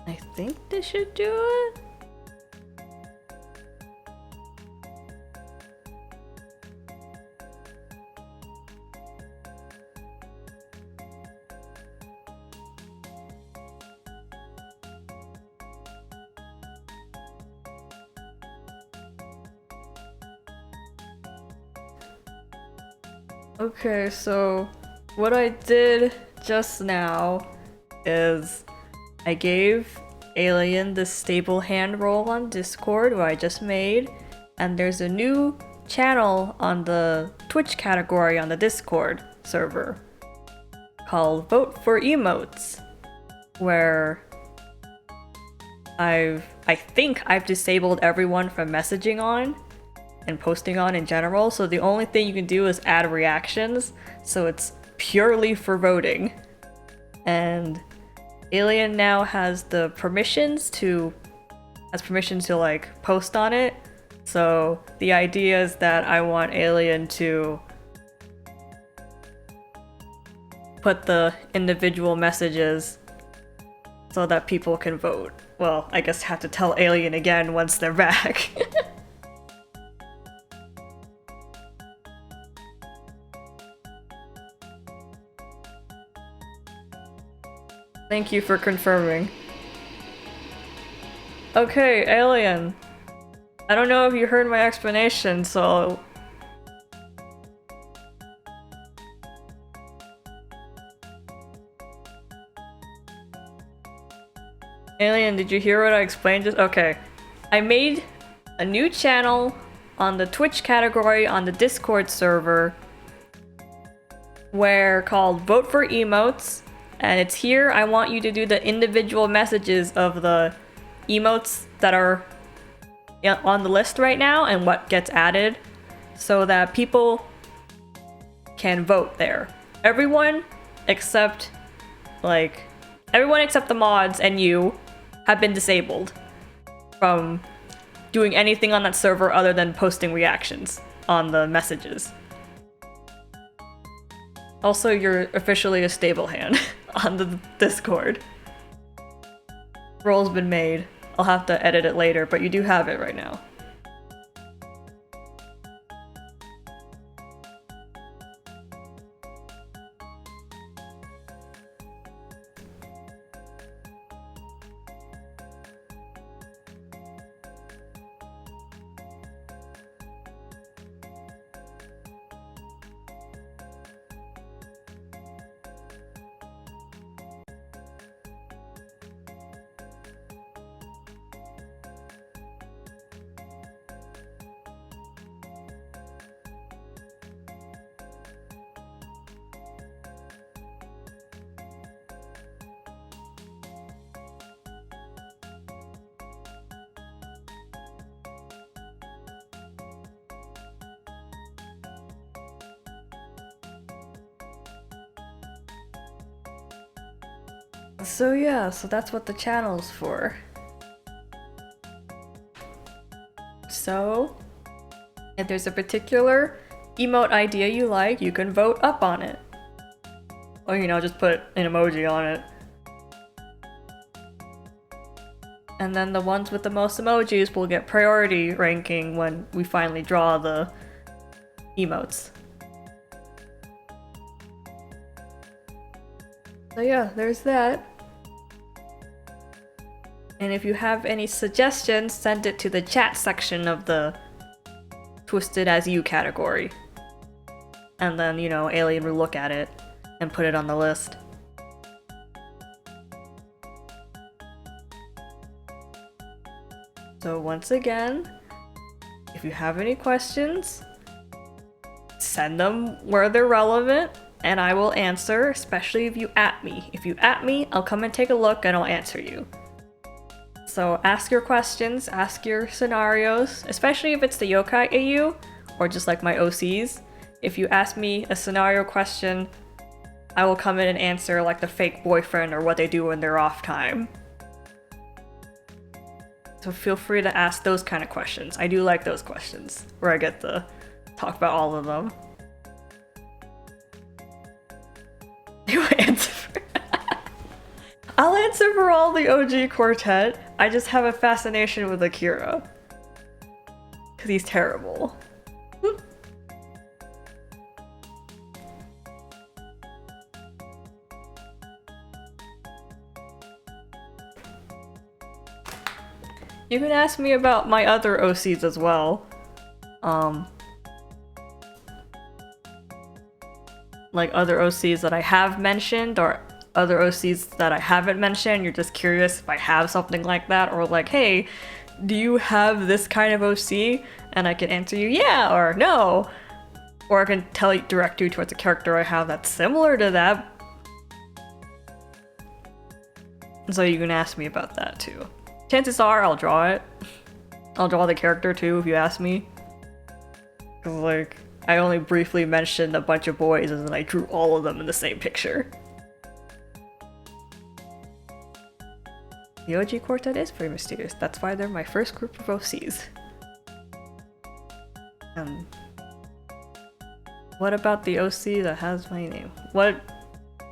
Speaker 1: I think this should do it. Okay, so what I did just now is I gave Alien this stable hand role on Discord, who I just made, and there's a new channel on the Twitch category on the Discord server called Vote for Emotes, where I think I've disabled everyone from messaging on and posting on in general, so the only thing you can do is add reactions, so it's purely for voting. And Alien now has the permissions to like post on it. So the idea is that I want Alien to put the individual messages so that people can vote. Well, I guess have to tell Alien again once they're back. Thank you for confirming. Okay, Alien. I don't know if you heard my explanation, so... Alien, did you hear what I explained? Okay. I made a new channel on the Twitch category on the Discord server where called Vote for Emotes. And it's here. I want you to do the individual messages of the emotes that are on the list right now and what gets added so that people can vote there. Everyone except the mods and you have been disabled from doing anything on that server other than posting reactions on the messages. Also, you're officially a stable hand on the Discord. Role's been made. I'll have to edit it later, but you do have it right now. So yeah, so that's what the channel's for. So, if there's a particular emote idea you like, you can vote up on it. Or, you know, just put an emoji on it. And then the ones with the most emojis will get priority ranking when we finally draw the emotes. So yeah, there's that. And if you have any suggestions, send it to the chat section of the Twisted As You category. And then, you know, Alien will look at it and put it on the list. So once again, if you have any questions, send them where they're relevant and I will answer, especially if you @ me. If you @ me, I'll come and take a look and I'll answer you. So ask your questions, ask your scenarios, especially if it's the Yokai AU, or just like my OCs. If you ask me a scenario question, I will come in and answer like the fake boyfriend or what they do in their off time. So feel free to ask those kind of questions. I do like those questions, where I get to talk about all of them. You answer for I'll answer for all the OG quartet. I just have a fascination with Akira. Because he's terrible. You can ask me about my other OCs as well. Like other OCs that I have mentioned or other OCs that I haven't mentioned, you're just curious if I have something like that, or like, hey, do you have this kind of OC? And I can answer you yeah or no. Or I can direct you towards a character I have that's similar to that. So you can ask me about that too. Chances are I'll draw it. I'll draw the character too if you ask me. Cause like, I only briefly mentioned a bunch of boys and then I drew all of them in the same picture. The OG Quartet is pretty mysterious. That's why they're my first group of OCs. What about the OC that has my name?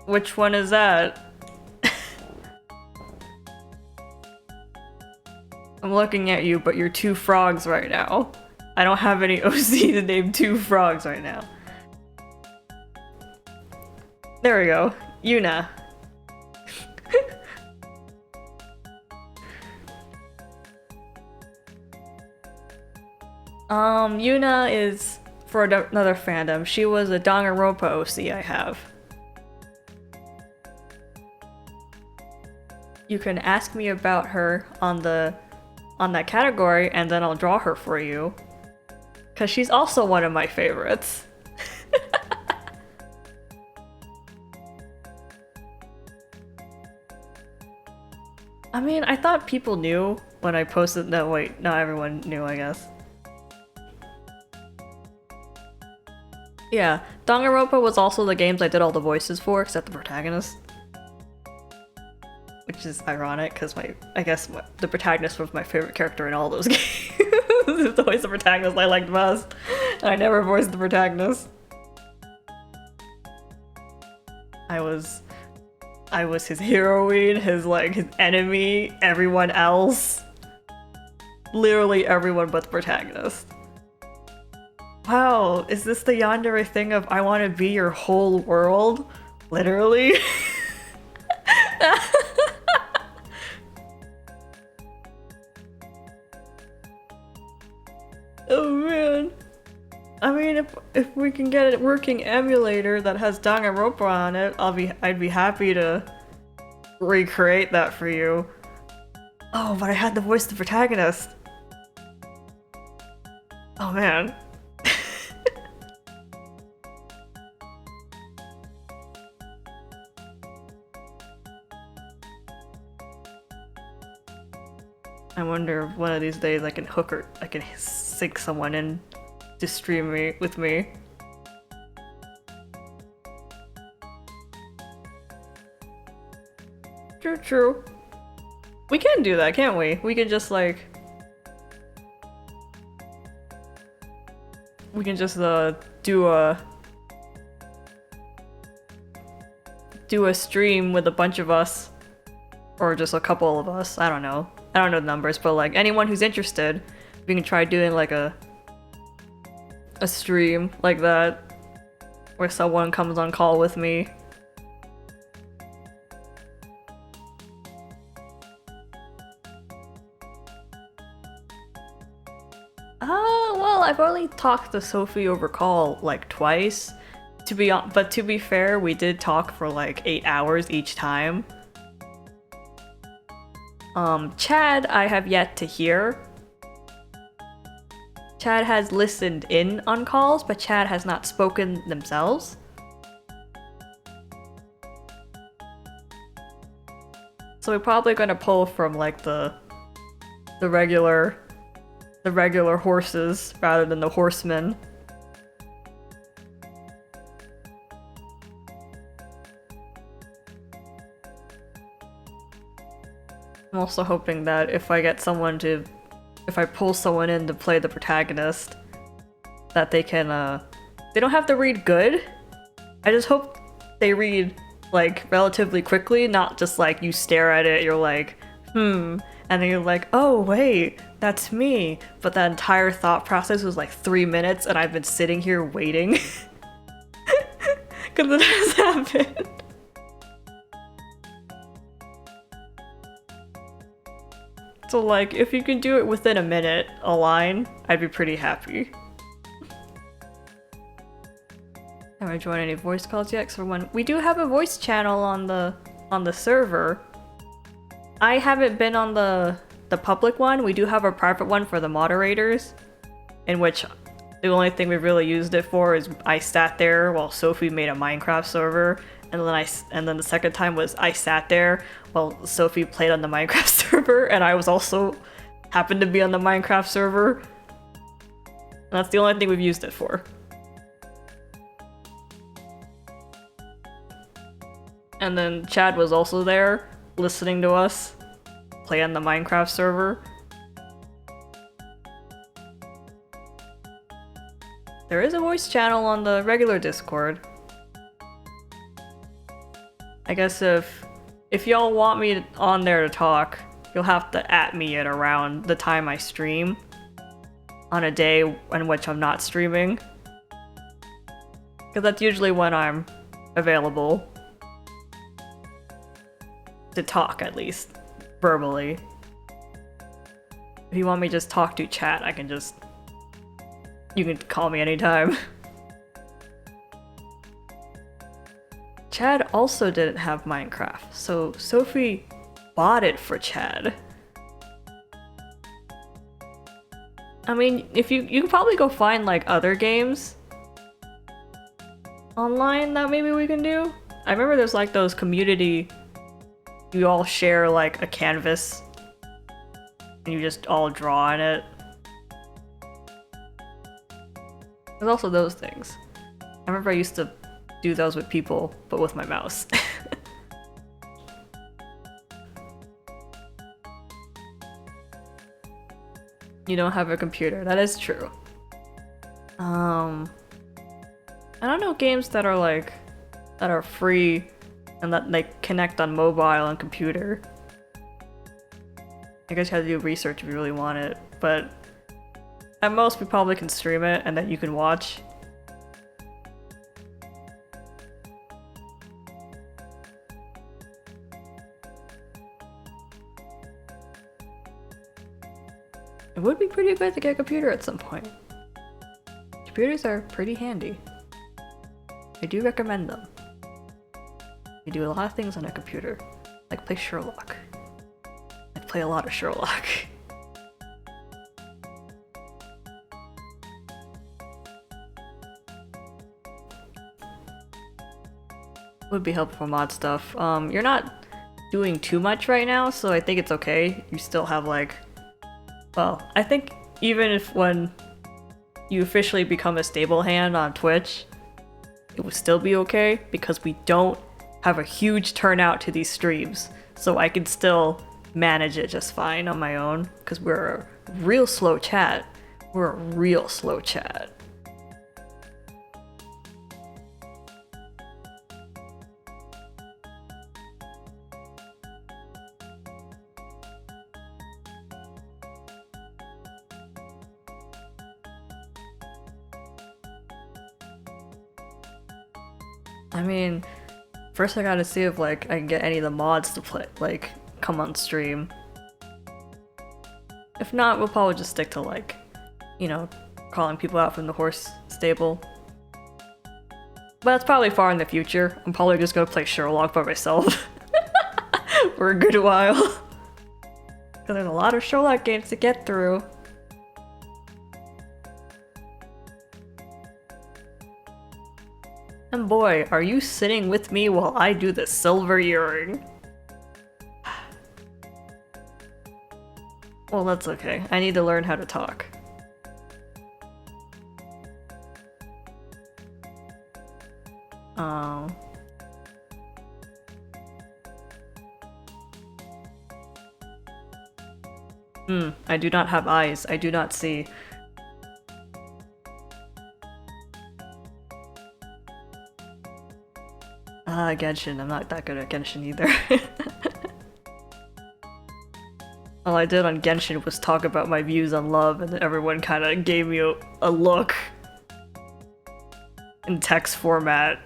Speaker 1: Which one is that? I'm looking at you, but you're two frogs right now. I don't have any OCs named two frogs right now. There we go. Yuna. Yuna is for another fandom. She was a Danganronpa OC I have. You can ask me about her on that category and then I'll draw her for you. Cause she's also one of my favorites. I mean, I thought people knew when I posted. No, wait, not everyone knew, I guess. Yeah, Danganronpa was also the games I did all the voices for, except the protagonist. Which is ironic, because the protagonist was my favorite character in all those games. It's always the protagonist I liked best, and I never voiced the protagonist. I was his heroine, his enemy, everyone else. Literally everyone but the protagonist. Wow, is this the yandere thing of I want to be your whole world? Literally? Oh man. I mean, if we can get a working emulator that has Danganronpa on it, I'd be happy to recreate that for you. Oh, but I had to voice the protagonist. Oh man. I wonder if one of these days I can sync someone in to stream with me. True. We can do that, can't we? We can just do a stream with a bunch of us, or just a couple of us. I don't know the numbers, but anyone who's interested, we can try doing a stream like that where someone comes on call with me. Well, I've only talked to Sophie over call twice. But to be fair, we did talk for 8 hours each time. Chad, I have yet to hear. Chad has listened in on calls, but Chad has not spoken themselves. So we're probably gonna pull from the regular horses rather than the horsemen. I'm also hoping that if I pull someone in to play the protagonist, that they can, they don't have to read good. I just hope they read, relatively quickly, not just you stare at it, you're and then you're oh wait, that's me. But that entire thought process was 3 minutes and I've been sitting here waiting. Cause it has happened. So if you can do it within a minute, a line, I'd be pretty happy. Have I joined any voice calls yet? We do have a voice channel on the on the server. I haven't been on the public one. We do have a private one for the moderators, in which the only thing we've really used it for is I sat there while Sophie made a Minecraft server, and then the second time was I sat there while Sophie played on the Minecraft server, and I was also happened to be on the Minecraft server. And that's the only thing we've used it for. And then Chad was also there, listening to us play on the Minecraft server. There is a voice channel on the regular Discord. I guess if y'all want me on there to talk, you'll have to @ me at around the time I stream on a day in which I'm not streaming. Because that's usually when I'm available to talk, at least verbally. If you want me to just talk to chat, I can just... You can call me anytime. Chad also didn't have Minecraft, so Sophie bought it for Chad. I mean, if you can probably go find like other games online that maybe we can do. I remember there's like those community, you all share like a canvas and you just all draw on it. There's also those things. I remember I used to do those with people, but with my mouse. You don't have a computer, that is true. I don't know games that are like, that are free and that like connect on mobile and computer. I guess you have to do research if you really want it, but at most we probably can stream it and then you can watch. It would be pretty good to get a computer at some point. Computers are pretty handy. I do recommend them. You do a lot of things on a computer, like play Sherlock. I play a lot of Sherlock. Would be helpful for mod stuff. You're not doing too much right now, so I think it's okay. You still have like... Well, I think even if when you officially become a stable hand on Twitch, it would still be okay because we don't have a huge turnout to these streams. So I can still manage it just fine on my own because we're a real slow chat. We're a real slow chat. I mean, first I gotta see if like I can get any of the mods to play, like, come on stream. If not, we'll probably just stick to like, you know, calling people out from the horse stable. But that's probably far in the future. I'm probably just gonna play Sherlock by myself for a good while. Because there's a lot of Sherlock games to get through. And boy, are you sitting with me while I do the silver earring. Well, that's okay. I need to learn how to talk. I do not have eyes. I do not see. Genshin. I'm not that good at Genshin either. All I did on Genshin was talk about my views on love, and then everyone kind of gave me a look in text format.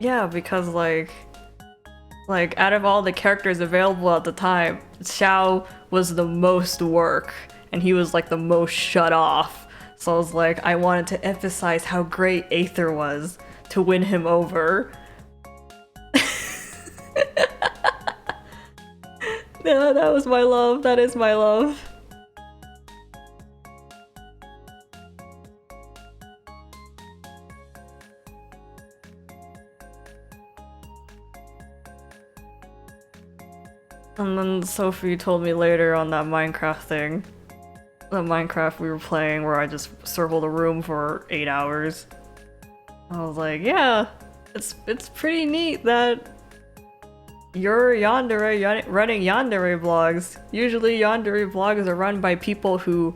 Speaker 1: Yeah, because like out of all the characters available at the time, Xiao was the most work and he was like the most shut off. So I was like, I wanted to emphasize how great Aether was to win him over. Yeah, that was my love. That is my love. And then Sophie told me later on that Minecraft thing, the Minecraft we were playing where I just circled a room for 8 hours. I was like, yeah, it's pretty neat that you're running yandere blogs. Usually yandere blogs are run by people who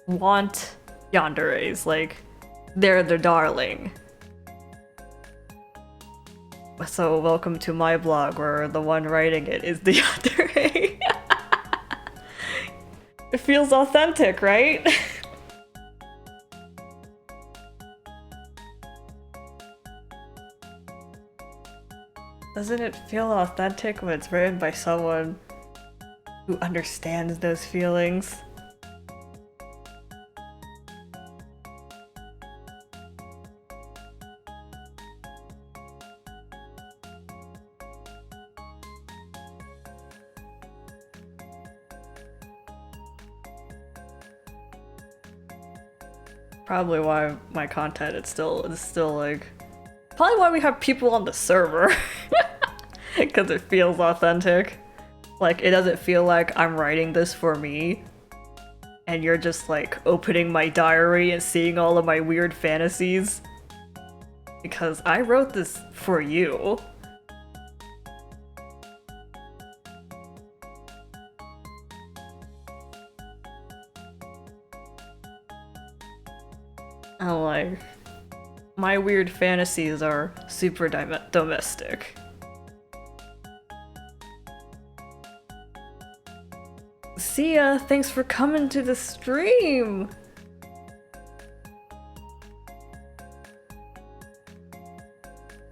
Speaker 1: want yanderes, like they're the darling. So welcome to my blog where the one writing it is the yandere. It feels authentic, right? Doesn't it feel authentic when it's written by someone who understands those feelings? Probably why my content is still like probably why we have people on the server. Because it feels authentic. Like it doesn't feel like I'm writing this for me and you're just like opening my diary and seeing all of my weird fantasies. Because I wrote this for you. And like, my weird fantasies are super domestic. See ya, thanks for coming to the stream!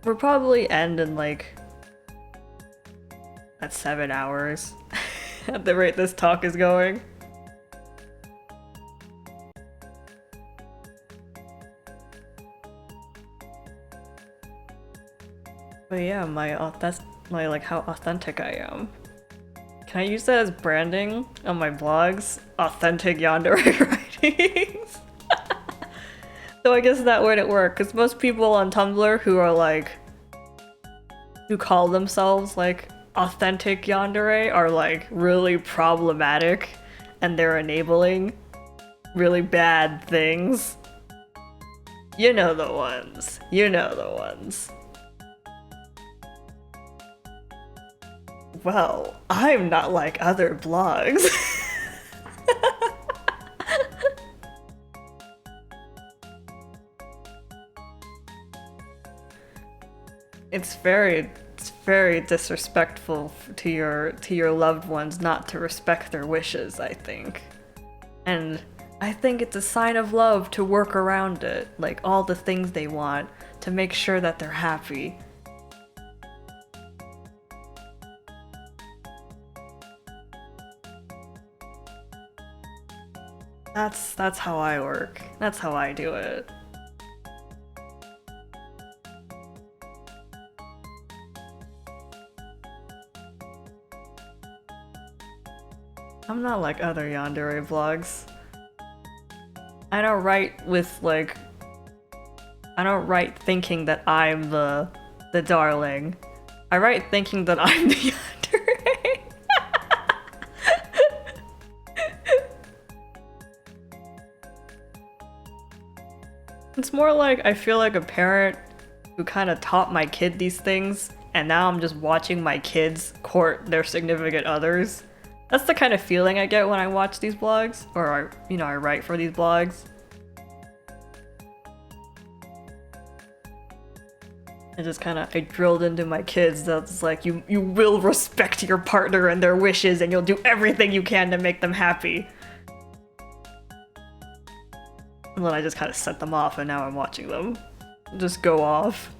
Speaker 1: We'll probably end in like at 7 hours at the rate this talk is going. But yeah, that's my like how authentic I am. Can I use that as branding on my blogs? Authentic yandere writings. So I guess that wouldn't work, because most people on Tumblr who are like who call themselves like authentic yandere are like really problematic and they're enabling really bad things. You know the ones. You know the ones. Well, I'm not like other blogs. It's very disrespectful to your loved ones not to respect their wishes, I think. And I think it's a sign of love to work around it, like all the things they want, to make sure that they're happy. That's how I work. That's how I do it. I'm not like other yandere vlogs. I don't write with like I don't write thinking that I'm the darling. I write thinking that I'm the yandere. It's more like I feel like a parent who kind of taught my kid these things, and now I'm just watching my kids court their significant others. That's the kind of feeling I get when I watch these blogs, or I write for these blogs. It just kind of, I drilled into my kids that's like, you will respect your partner and their wishes, and you'll do everything you can to make them happy. And then I just kind of set them off, and now I'm watching them just go off.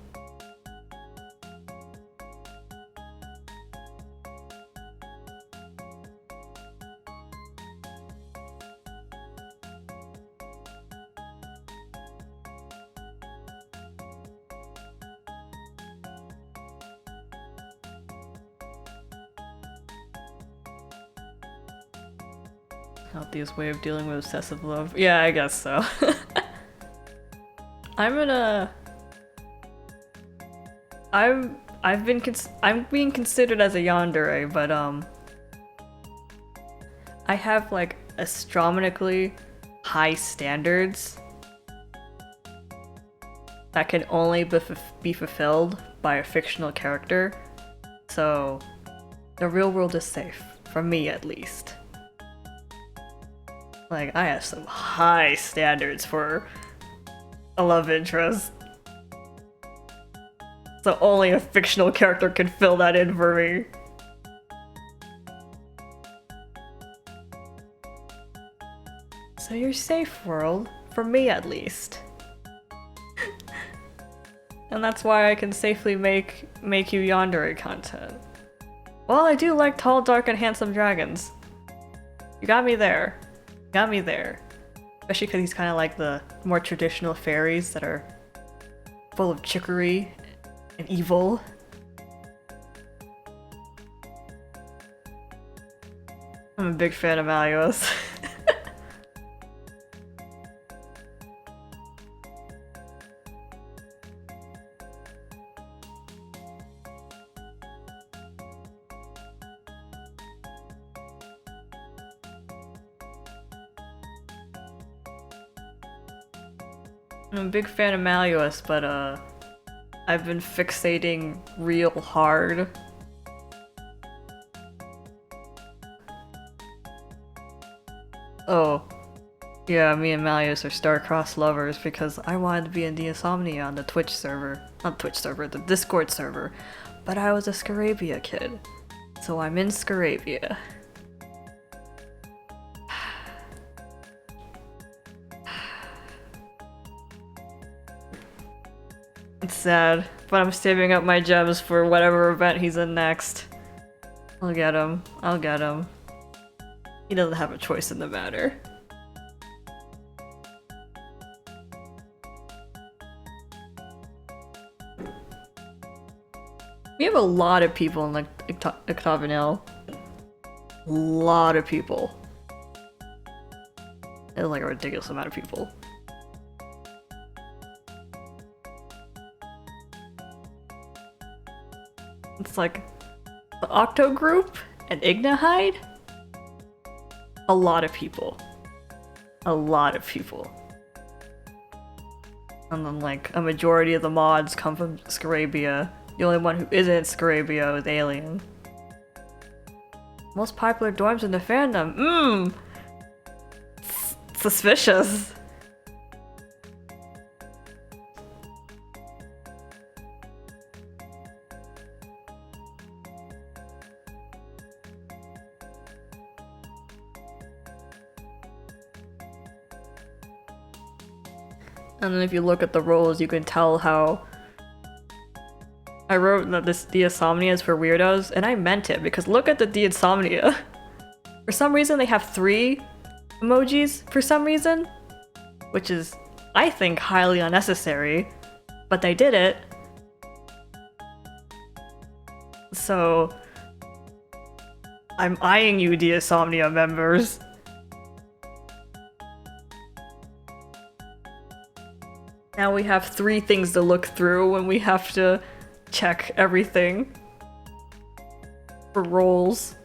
Speaker 1: Healthiest way of dealing with obsessive love. Yeah, I guess so. I'm being considered as a yandere, but I have like astronomically high standards that can only be fulfilled by a fictional character. So the real world is safe, for me at least. Like, I have some high standards for a love interest. So only a fictional character can fill that in for me. So you're safe, world. For me, at least. And that's why I can safely make you yandere content. Well, I do like tall, dark, and handsome dragons. You got me there. Got me there. Especially because he's kind of like the more traditional fairies that are full of trickery and evil. I'm a big fan of Malleus. I'm a big fan of Malleus, but I've been fixating real hard. Oh, yeah, me and Malleus are star-crossed lovers because I wanted to be in Insomnia on the Twitch server. Not Twitch server, the Discord server. But I was a Scarabia kid. So I'm in Scarabia. It's sad, but I'm saving up my gems for whatever event he's in next. I'll get him. I'll get him. He doesn't have a choice in the matter. We have a lot of people in like Octagonale. A lot of people. It's like a ridiculous amount of people. It's like the Octo group and Ignahide. A lot of people. A lot of people. And then like a majority of the mods come from Scarabia. The only one who isn't Scarabia is Alien. Most popular dorms in the fandom. Suspicious. And then if you look at the roles, you can tell how I wrote that this Insomnia is for weirdos, and I meant it, because look at the Insomnia. For some reason, they have 3 emojis for some reason, which is, I think, highly unnecessary, but they did it. So, I'm eyeing you, Insomnia members. Now we have 3 things to look through when we have to check everything for roles.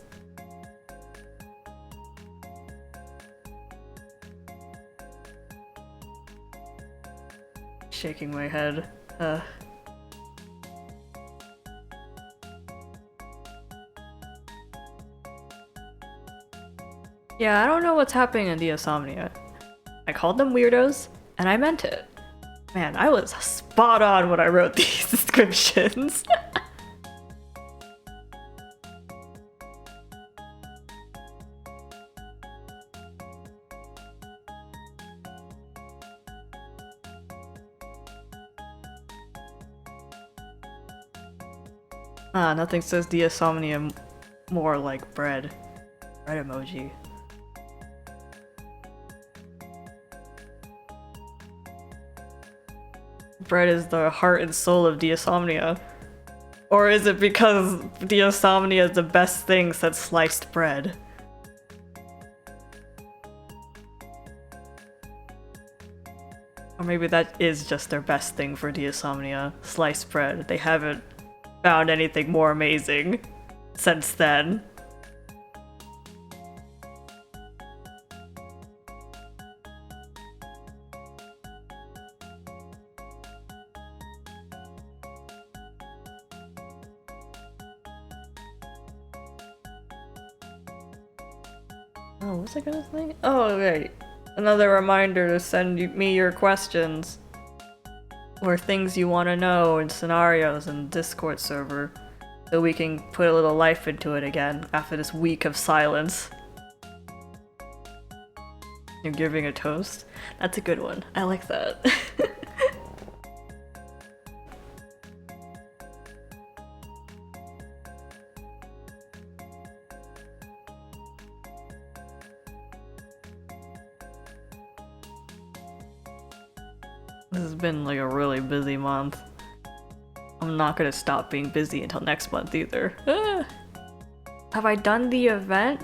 Speaker 1: Shaking my head. Yeah, I don't know what's happening in Insomnia. I called them weirdos, and I meant it. Man, I was spot on when I wrote these descriptions. Nothing says Insomnia more like bread. Bread emoji. Bread is the heart and soul of Insomnia. Or is it because Insomnia is the best thing since sliced bread? Or maybe that is just their best thing for Diasomnia. Sliced bread. They haven't found anything more amazing since then. Oh, what's I gonna say? Oh, right. Another reminder to send me your questions. Or things you want to know in scenarios in Discord server. So we can put a little life into it again after this week of silence. You're giving a toast? That's a good one. I like that. This has been like a really busy month. I'm not gonna stop being busy until next month either. Have I done the event?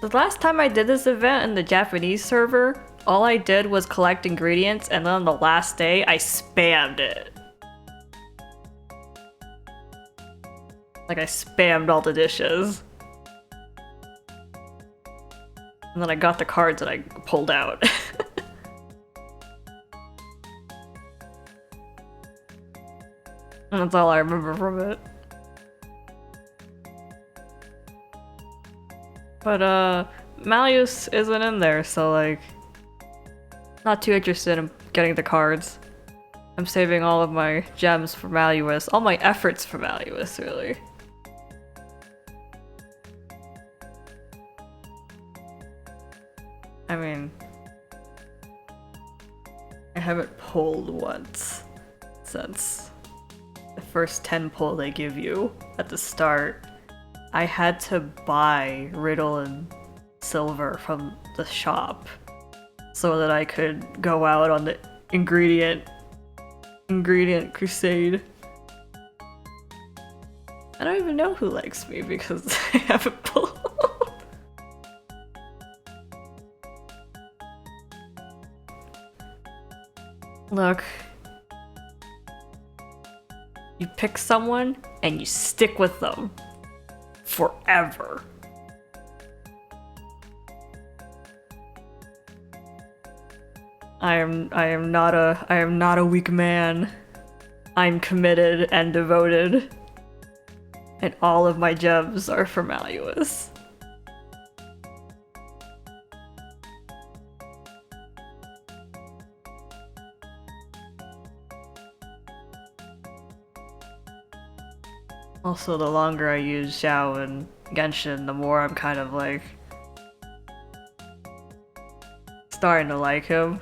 Speaker 1: The last time I did this event in the Japanese server, all I did was collect ingredients, and then on the last day, I spammed it. Like, I spammed all the dishes. And then I got the cards and I pulled out. And that's all I remember from it. But, Malleus isn't in there, so, like, not too interested in getting the cards. I'm saving all of my gems for Malleus, all my efforts for Malleus, really. I mean, I haven't pulled once since the first 10 pull they give you at the start. I had to buy Riddle and Silver from the shop so that I could go out on the ingredient crusade. I don't even know who likes me because I haven't pulled. Look, you pick someone and you stick with them forever. I am not a weak man. I'm committed and devoted. And all of my gems are for Malleus. Also, the longer I use Xiao and Genshin, the more I'm kind of like starting to like him.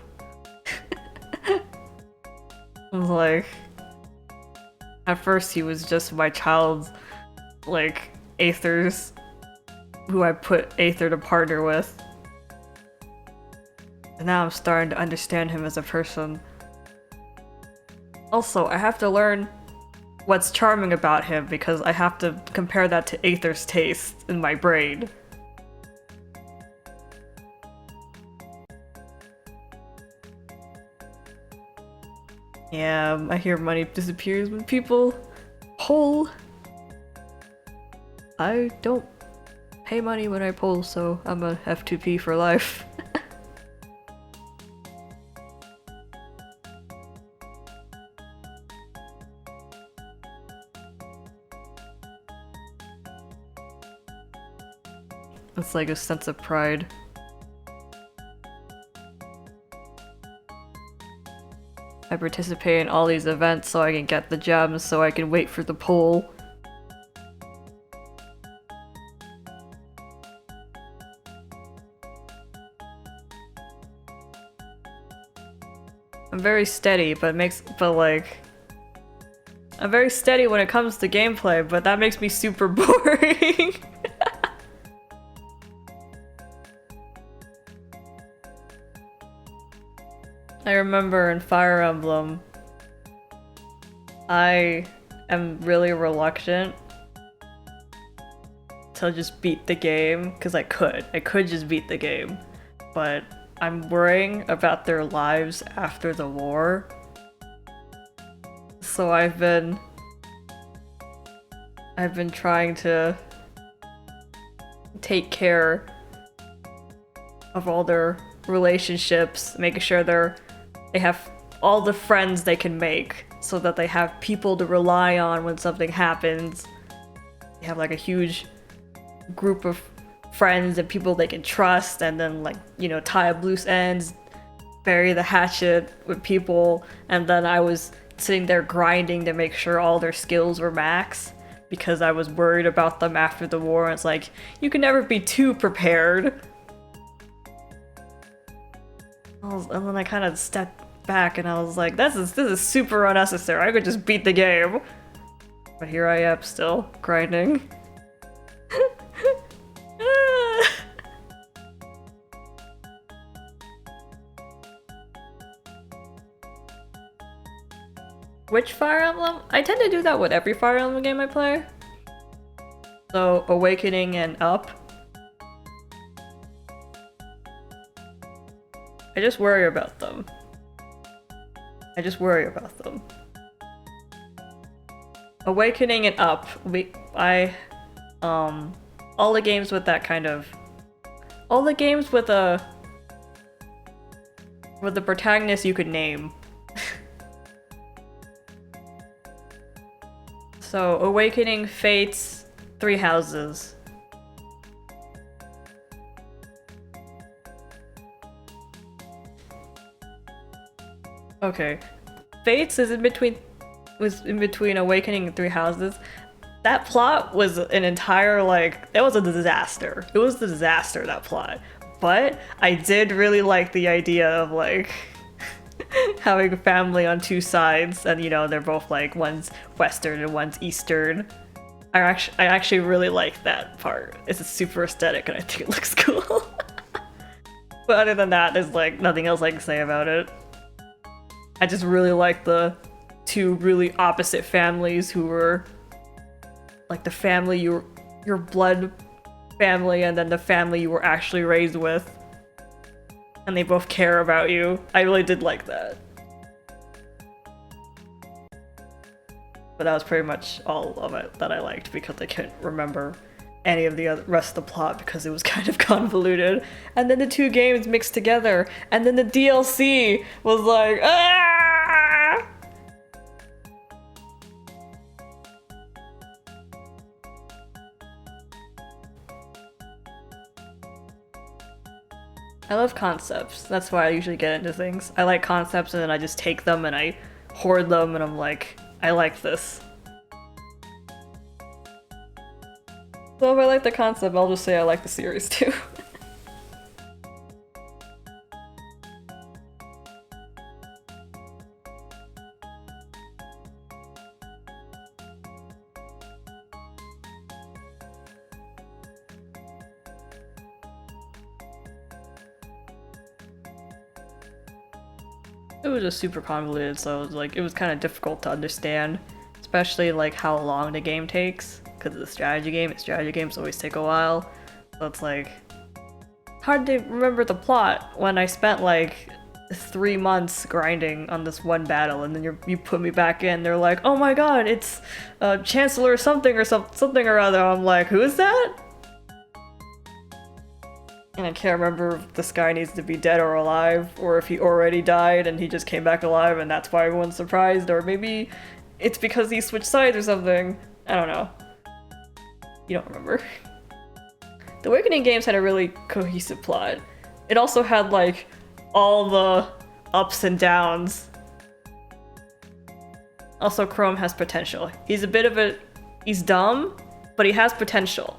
Speaker 1: I was like, at first he was just my child's like Aethers, who I put Aether to partner with. And now I'm starting to understand him as a person. Also, I have to learn what's charming about him because I have to compare that to Aether's taste in my brain. Yeah, I hear money disappears when people pull. I don't pay money when I pull, so I'm a F2P for life. It's like a sense of pride. I participate in all these events so I can get the gems, so I can wait for the pull. I'm very steady, but I'm very steady when it comes to gameplay, but that makes me super boring. I remember in Fire Emblem, I am really reluctant to just beat the game, because I could just beat the game, but I'm worrying about their lives after the war. So I've been trying to take care of all their relationships, making sure they have all the friends they can make so that they have people to rely on when something happens. They have like a huge group of friends and people they can trust, and then like, you know, tie up loose ends, bury the hatchet with people. And then I was sitting there grinding to make sure all their skills were max because I was worried about them after the war. It's like, you can never be too prepared. And then I kind of stepped back and I was like, this is super unnecessary. I could just beat the game. But here I am still grinding. Which Fire Emblem? I tend to do that with every Fire Emblem game I play. So, Awakening and Up. I just worry about them. Awakening and Up. All the games with that kind of... All the games with the protagonist you could name. So, Awakening, Fates, Three Houses. Okay. Fates is was in between Awakening and Three Houses. That plot was an entire, like, it was a disaster. It was a disaster, that plot. But I did really like the idea of, like, having a family on two sides, and you know, they're both like, one's Western and one's Eastern. I actually really like that part. It's super aesthetic and I think it looks cool. But other than that, there's like nothing else I can say about it. I just really like the two really opposite families who were like the family your blood family and then the family you were actually raised with. And they both care about you. I really did like that. But that was pretty much all of it that I liked because I couldn't remember any of the rest of the plot because it was kind of convoluted. And then the two games mixed together, and then the DLC was like, ah! I love concepts. That's why I usually get into things. I like concepts and then I just take them and I hoard them and I'm like, I like this. So if I like the concept, I'll just say I like the series too. It was just super convoluted, so it was like, it was kind of difficult to understand, especially like how long the game takes, because it's a strategy game, and strategy games always take a while, so it's like hard to remember the plot when I spent like 3 months grinding on this one battle, and then you put me back in, they're like, oh my god, it's Chancellor something or something or other. I'm like, who is that? And I can't remember if this guy needs to be dead or alive, or if he already died and he just came back alive and that's why everyone's surprised, or maybe it's because he switched sides or something. I don't know. You don't remember. The Awakening games had a really cohesive plot. It also had like all the ups and downs. Also, Chrome has potential. He's dumb, but he has potential.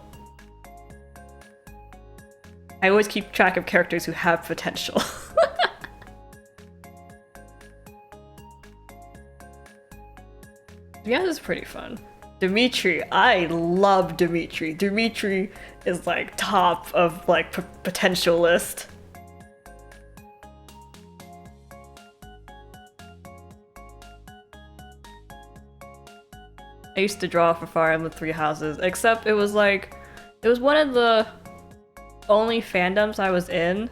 Speaker 1: I always keep track of characters who have potential. Yeah, this is pretty fun. Dimitri, I love Dimitri. Dimitri is like top of like potential list. I used to draw for Fire Emblem Three Houses, except it was one of the only fandoms I was in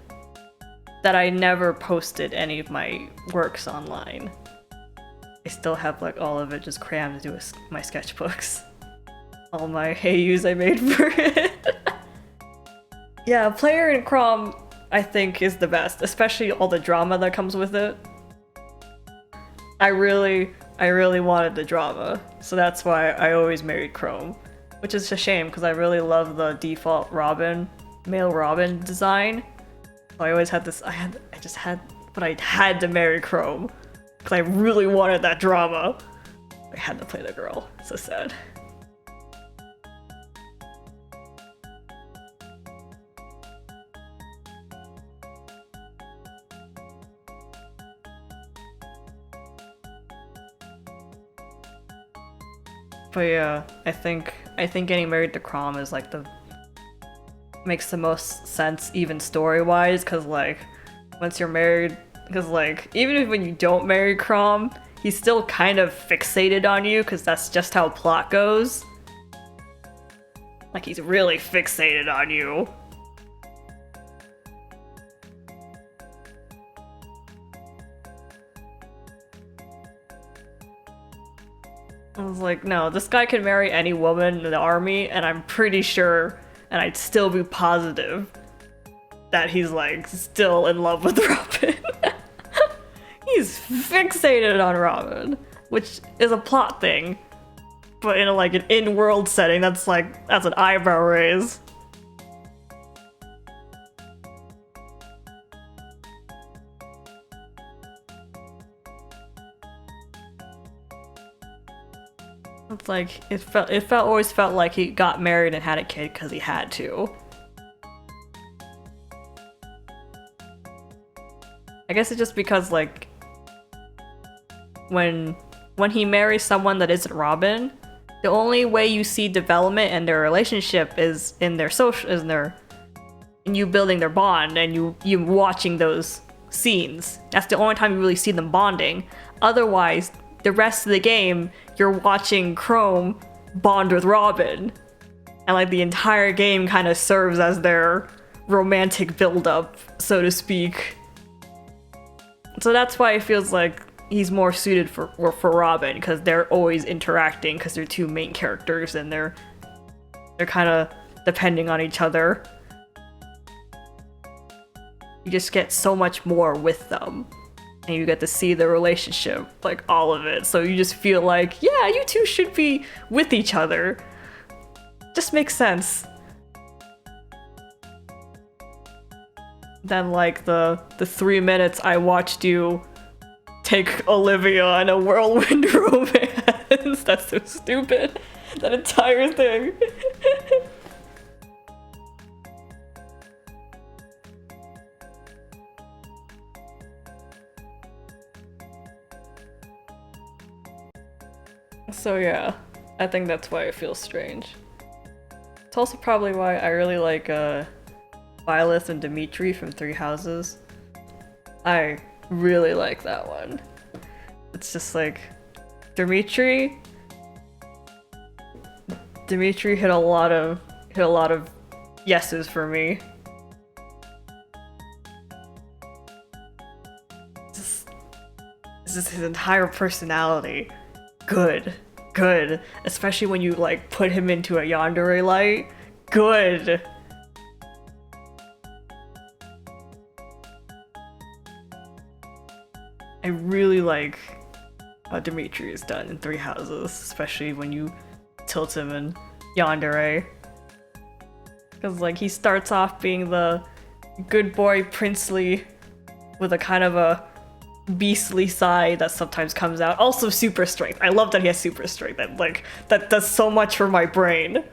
Speaker 1: that I never posted any of my works online. I still have like all of it just crammed into my sketchbooks. All my Heiyus I made for it. Yeah, Player in Crom I think is the best, especially all the drama that comes with it. I really wanted the drama, so that's why I always married Chrome. Which is a shame, because I really love the default Robin, male Robin design. So I always had this, I had to marry Chrome. Because I really wanted that drama. I had to play the girl. So sad. But yeah, I think getting married to Crom is like makes the most sense even story-wise, because like once you're married, because like even if when you don't marry Crom, he's still kind of fixated on you, because that's just how plot goes. Like he's really fixated on you. I was like, no, this guy can marry any woman in the army, and I'm pretty sure, and I'd still be positive that he's like still in love with Robin. He's fixated on Robin, which is a plot thing, but in like an in-world setting, that's an eyebrow raise. It's like it always felt like he got married and had a kid because he had to. I guess it's just because like when he marries someone that isn't Robin, the only way you see development in their relationship is in you building their bond and you watching those scenes. That's the only time you really see them bonding. Otherwise, the rest of the game, you're watching Chrome bond with Robin. And like the entire game kind of serves as their romantic build-up, so to speak. So that's why it feels like he's more suited for Robin, because they're always interacting, because they're two main characters and they're kind of depending on each other. You just get so much more with them. And you get to see the relationship, like all of it. So you just feel like, yeah, you two should be with each other. Just makes sense. Then like the 3 minutes I watched you take Olivia on a whirlwind romance. That's so stupid. That entire thing. So yeah, I think that's why it feels strange. It's also probably why I really like Violet and Dimitri from Three Houses. I really like that one. It's just like Dimitri hit a lot of yeses for me. It's just his entire personality. Good. Especially when you like put him into a yandere light. Good. I really like how Dimitri is done in Three Houses, especially when you tilt him in yandere. Because like he starts off being the good boy princely with a kind of a beastly side that sometimes comes out. Also super strength. I love that he has super strength. That does so much for my brain.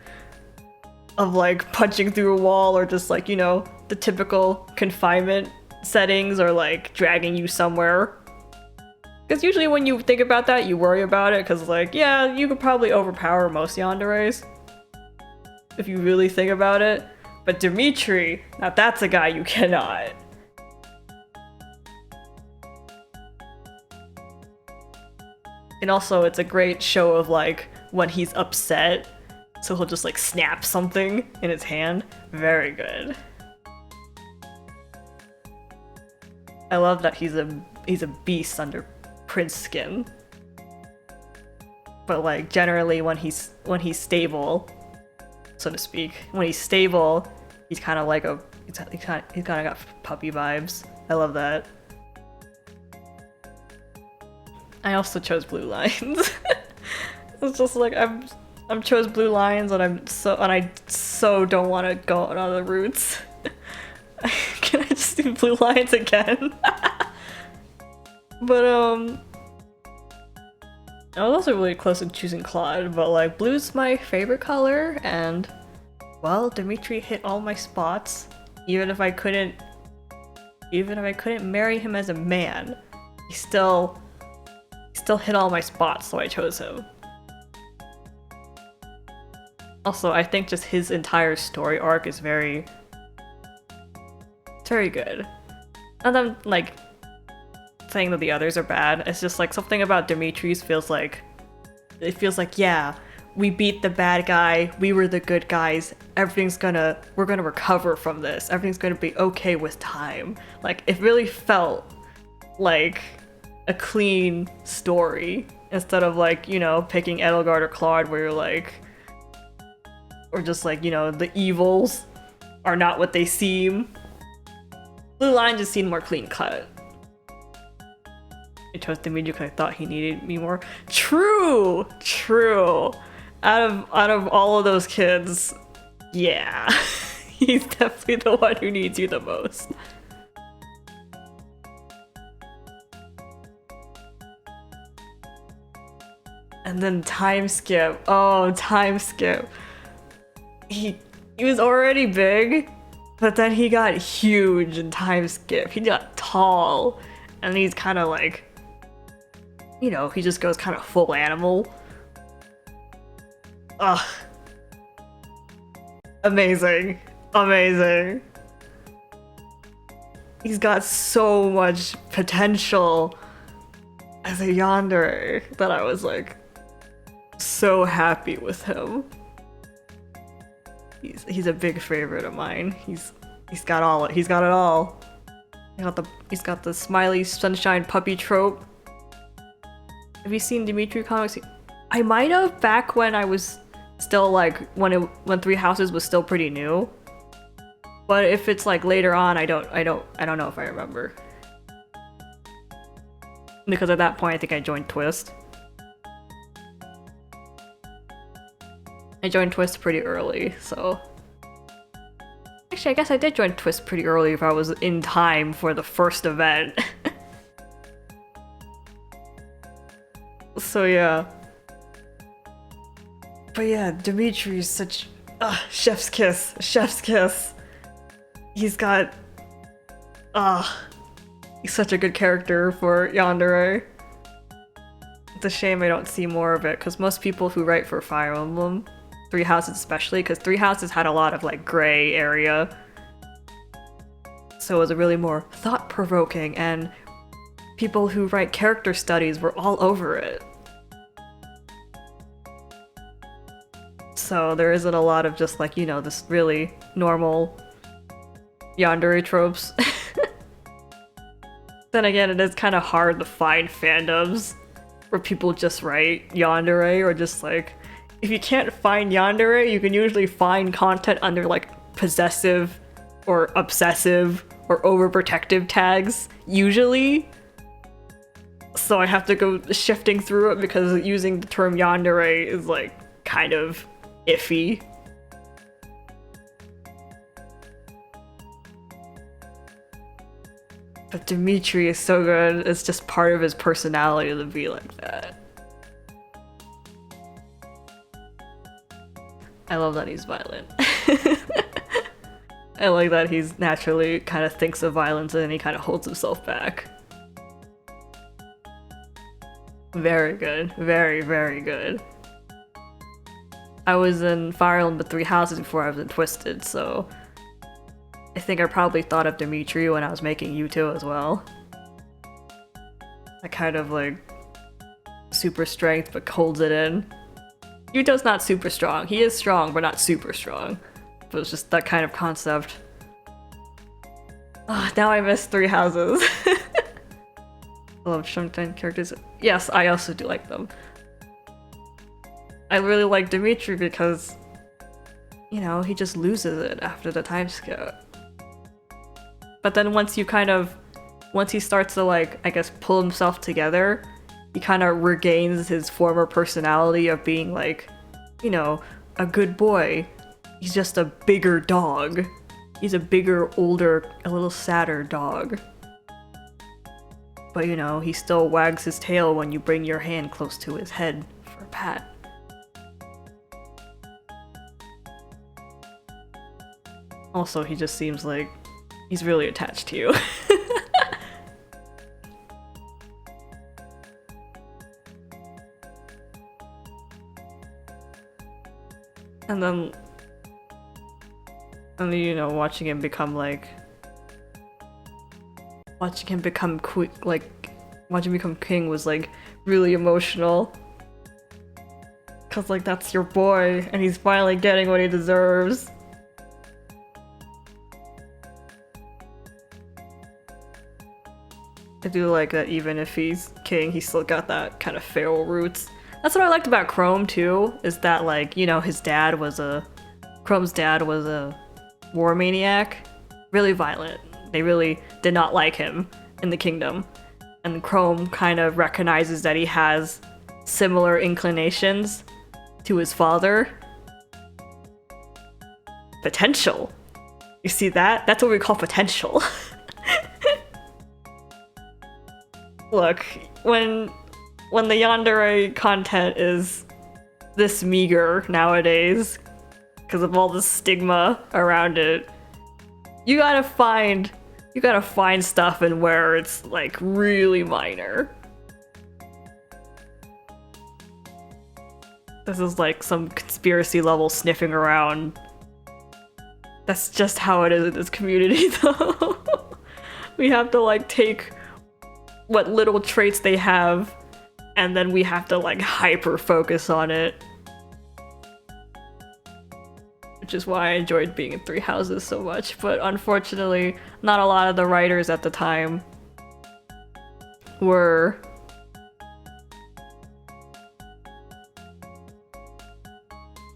Speaker 1: Of like punching through a wall, or just like, you know, the typical confinement settings, or like dragging you somewhere. Because usually when you think about that, you worry about it, because like, yeah, you could probably overpower most yanderes. If you really think about it. But Dimitri, now that's a guy you cannot. And also, it's a great show of like when he's upset, so he'll just like snap something in his hand. Very good. I love that he's a beast under Prince skin. But like generally when he's stable, so to speak, when he's stable, he's kind of like he's kind of got puppy vibes. I love that. I also chose Blue Lines. It's just like I'm chose Blue Lines and I so don't want to go on other routes. Can I just do Blue Lines again? But I was also really close to choosing Claude, but like blue's my favorite color, and well, Dimitri hit all my spots. Even if I couldn't marry him as a man, he still hit all my spots, so I chose him. Also, I think just his entire story arc is very good. And I'm like saying that the others are bad. It's just like something about Dimitri's feels like yeah, we beat the bad guy, we were the good guys, we're gonna recover from this, everything's gonna be okay with time. Like it really felt like a clean story instead of like, you know, picking Edelgard or Claude where you're like, or just like, you know, the evils are not what they seem. Blue Line just seemed more clean cut. I chose Dimitri because I thought he needed me more. True. Out of all of those kids, yeah, he's definitely the one who needs you the most. And then time skip. Oh, time skip. He was already big, but then he got huge in time skip. He got tall, and he's kind of like, you know, he just goes kind of full animal. Ugh. Amazing. He's got so much potential as a yandere that I was like so happy with him. He's a big favorite of mine. He's got it all. He's got the smiley sunshine puppy trope. Have you seen Dimitri comics? I might have back when I was still like when Three Houses was still pretty new. But if it's like later on, I don't know if I remember. Because at that point I think I joined Twist. I joined Twist pretty early, so... Actually, I guess I did join Twist pretty early if I was in time for the first event. So yeah. But yeah, Dimitri's such... chef's kiss. He's got... he's such a good character for yandere. It's a shame I don't see more of it, because most people who write for Fire Emblem, Three Houses especially, because Three Houses had a lot of like gray area. So it was a really more thought-provoking, and people who write character studies were all over it. So there isn't a lot of just like, you know, this really normal yandere tropes. Then again, it is kind of hard to find fandoms where people just write yandere, or just like, if you can't find yandere, you can usually find content under like possessive or obsessive or overprotective tags, usually. So I have to go shifting through it because using the term yandere is like kind of iffy. But Dimitri is so good, it's just part of his personality to be like that. I love that he's violent. I like that he's naturally kind of thinks of violence and then he kind of holds himself back. Very good. Very, very good. I was in Fire Emblem Three Houses before I was in Twisted, so I think I probably thought of Dimitri when I was making Yuto as well. I kind of like super strength but holds it in. Yuto's not super strong. He is strong, but not super strong. But it's just that kind of concept. Now I miss Three Houses. love Shonen characters. Yes, I also do like them. I really like Dimitri because, you know, he just loses it after the time skip. But then once he starts to like, I guess, pull himself together, he kind of regains his former personality of being like, you know, a good boy. He's just a bigger dog. He's a bigger, older, a little sadder dog. But you know, he still wags his tail when you bring your hand close to his head for a pat. Also, he just seems like he's really attached to you. And then, you know, watching him become king was like really emotional. Cause like that's your boy, and he's finally getting what he deserves. I do like that even if he's king, he's still got that kind of feral roots. That's what I liked about Chrome too, is that like, you know, Chrome's dad was a war maniac, really violent. They really did not like him in the kingdom. And Chrome kind of recognizes that he has similar inclinations to his father. Potential. You see that? That's what we call potential. Look, when the yandere content is this meager nowadays, because of all the stigma around it, you gotta find stuff in where it's like really minor. This is like some conspiracy level sniffing around. That's just how it is in this community, though. We have to like take what little traits they have, and then we have to like hyper focus on it. Which is why I enjoyed being in Three Houses so much, but unfortunately, not a lot of the writers at the time were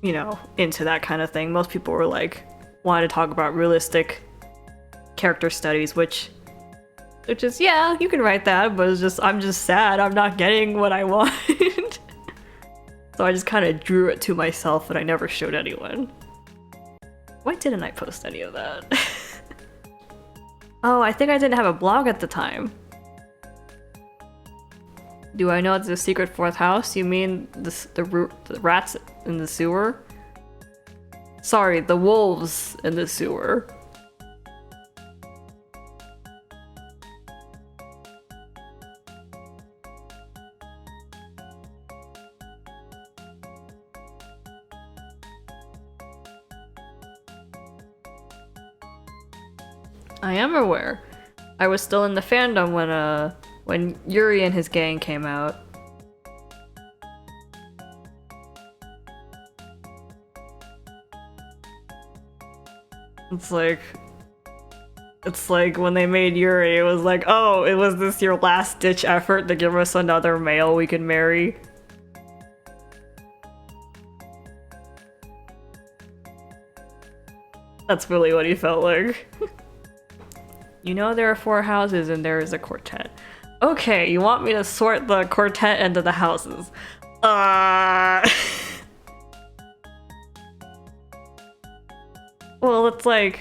Speaker 1: you know, into that kind of thing. Most people were like, wanted to talk about realistic character studies, which is, yeah, you can write that, but it's just, I'm just sad I'm not getting what I want. So I just kind of drew it to myself and I never showed anyone. Why didn't I post any of that? Oh, I think I didn't have a blog at the time. Do I know it's a secret fourth house? You mean the rats in the sewer? Sorry, the wolves in the sewer. I am aware. I was still in the fandom when Yuri and his gang came out. It's like when they made Yuri, it was like, oh, it was this your last ditch effort to give us another male we can marry? That's really what he felt like. You know there are 4 houses and there is a quartet. Okay, you want me to sort the quartet into the houses. Well, it's like...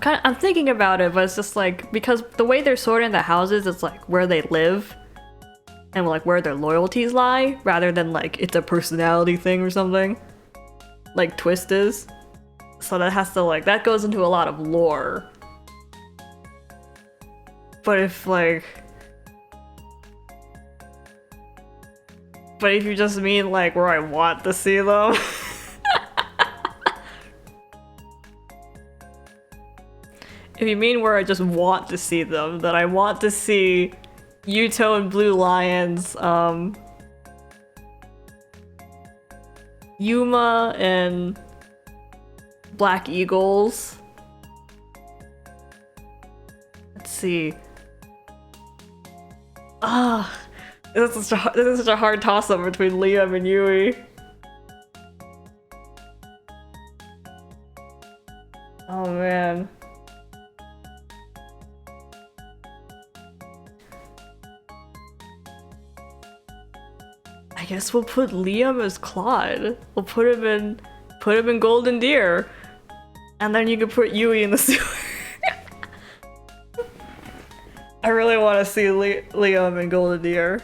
Speaker 1: I'm thinking about it, but it's just like, because the way they're sorting the houses is like where they live and like where their loyalties lie, rather than like it's a personality thing or something. Like Twist is. So that has to like, that goes into a lot of lore. But if you just mean like where I want to see them. If you mean where I just want to see them, then I want to see Yuto and Blue Lions, Yuma and Black Eagles, see. Ah, this is such a hard toss-up between Liam and Yui. Oh man. I guess we'll put Liam as Claude. We'll put him in Golden Deer. And then you can put Yui in the sewer. I really want to see Liam in Golden Deer.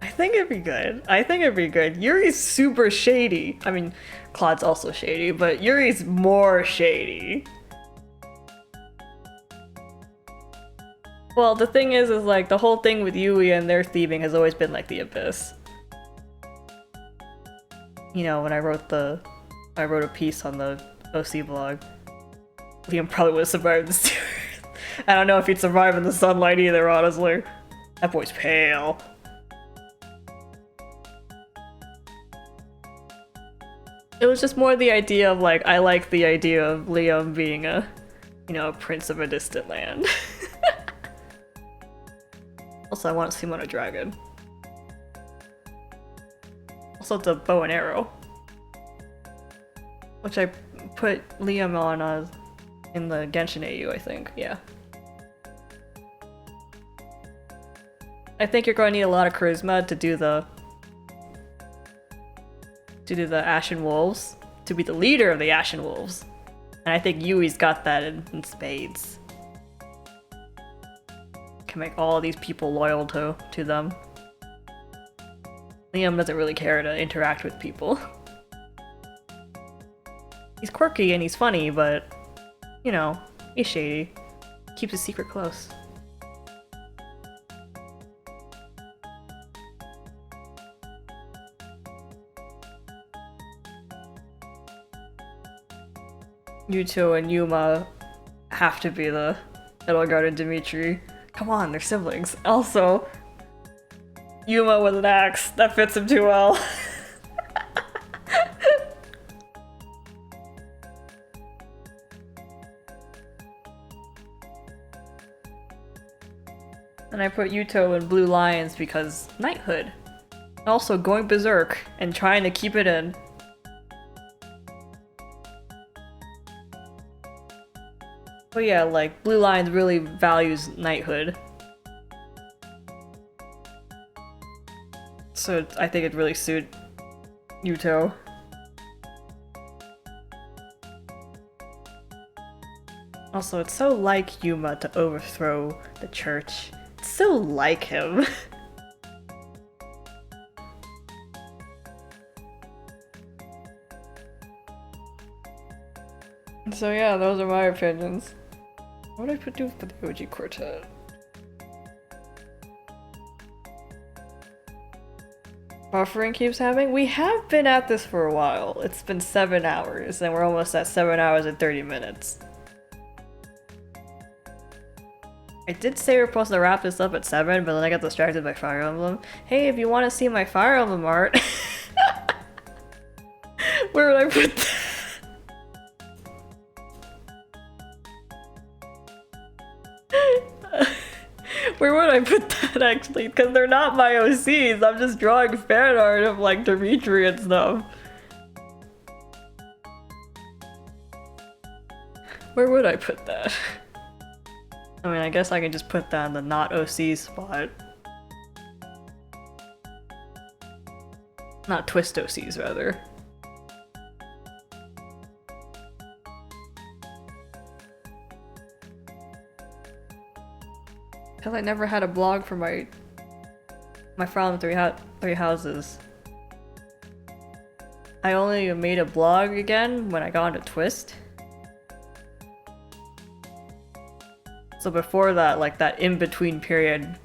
Speaker 1: I think it'd be good. I think it'd be good. Yuri's super shady. I mean, Claude's also shady, but Yuri's more shady. Well, the thing is like the whole thing with Yui and their thieving has always been like the Abyss. You know, when I wrote a piece on the OC blog, Liam probably would have survived the series. I don't know if he'd survive in the sunlight either, honestly. That boy's pale. It was just more the idea of like, I like the idea of Liam being a, you know, a prince of a distant land. Also, I want to see him on a dragon. Also, it's a bow and arrow. Which I put Liam on in the Genshin AU, I think. Yeah. I think you're going to need a lot of charisma to do the Ashen Wolves, to be the leader of the Ashen Wolves. And I think Yui's got that in spades. Can make all these people loyal to them. Liam doesn't really care to interact with people. He's quirky and he's funny, but, you know, he's shady. Keeps his secret close. Yuto and Yuma have to be the Edelgard and Dimitri. Come on, they're siblings. Also, Yuma with an axe. That fits him too well. And I put Yuto in Blue Lions because knighthood. Also going berserk and trying to keep it in. But yeah, like, Blue Lions really values knighthood. So I think it'd really suit Yuto. Also, it's so like Yuma to overthrow the church. It's so like him. So yeah, those are my opinions. What would I do for the OG Quartet? Buffering keeps happening? We have been at this for a while. It's been 7 hours, and we're almost at 7 hours and 30 minutes. I did say we're supposed to wrap this up at 7, but then I got distracted by Fire Emblem. Hey, if you want to see my Fire Emblem art... Where would I put that? Where would I put that actually? Because they're not my OCs, I'm just drawing fan art of like Dimitri and stuff. Where would I put that? I mean, I guess I can just put that in the not OC spot. Not twist OCs, rather. Because I never had a blog for my Fire Emblem Three Houses. I only made a blog again when I got into Twist. So before that, like that in-between period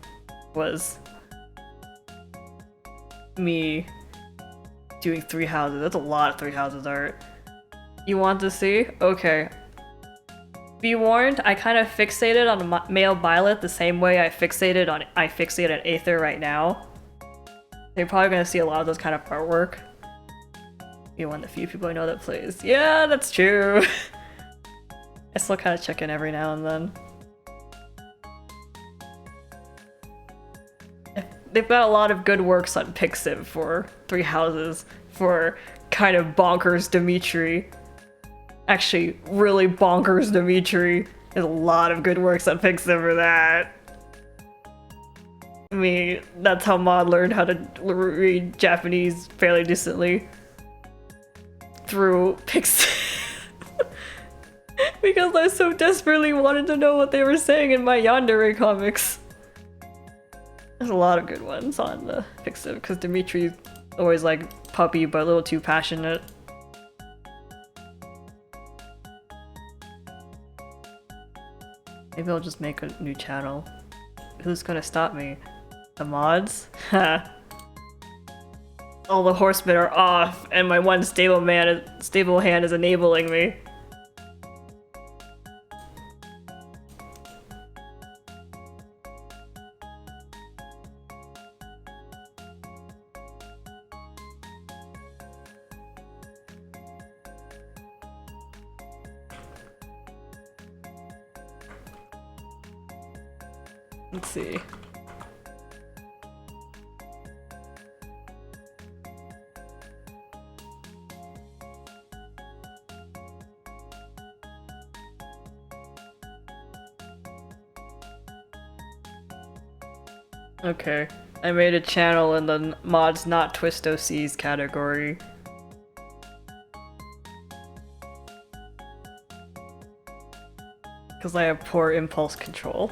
Speaker 1: was me doing Three Houses. That's a lot of Three Houses art. You want to see? Okay. Be warned, I kind of fixated on male Byleth the same way I fixated on Aether right now. You're probably gonna see a lot of those kind of artwork. You're one of the few people I know that plays. Yeah, that's true. I still kind of check in every now and then. They've got a lot of good works on Pixiv for Three Houses, for kind of bonkers Dimitri. Actually, really bonkers Dimitri. There's a lot of good works on Pixiv for that. I mean, that's how Maud learned how to read Japanese fairly decently. Through Pixiv. Because I so desperately wanted to know what they were saying in my Yandere comics. There's a lot of good ones on the Pixiv, because Dimitri's always like puppy but a little too passionate. Maybe I'll just make a new channel. Who's gonna stop me? The mods? Ha. All the horsemen are off, and my one stable hand is enabling me. Let's see. Okay, I made a channel in the mods not twist OCs category. Because I have poor impulse control.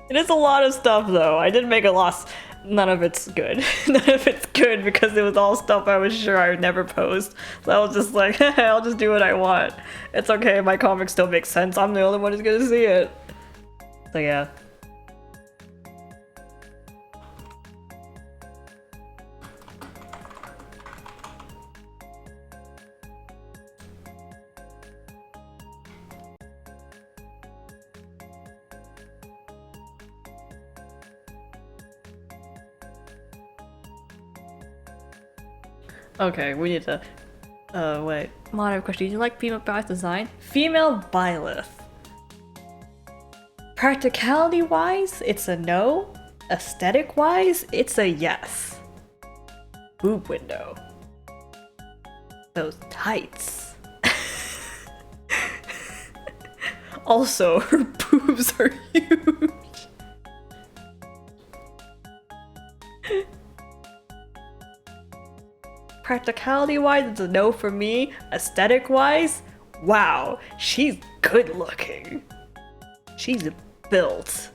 Speaker 1: It is a lot of stuff though. I did make a loss. None of it's good. None of it's good because it was all stuff I was sure I would never post. So I was just like, I'll just do what I want. It's okay, my comic still makes sense. I'm the only one who's gonna see it. So yeah. Okay, we need to... wait. Mod, I have a question. Do you like female Byleth design? Female Byleth. Practicality-wise, it's a no. Aesthetic-wise, it's a yes. Boob window. Those tights. Also, her boobs are huge. Practicality-wise, it's a no for me. Aesthetic-wise, wow, she's good looking. She's built.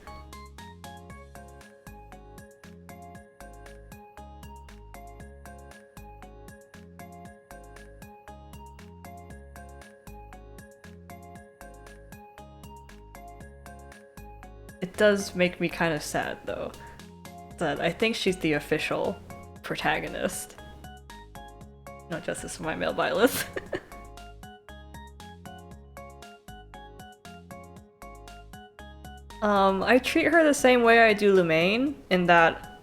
Speaker 1: It does make me kind of sad though, that I think she's the official protagonist. No justice for my male Byleth. I treat her the same way I do Lumaine, in that,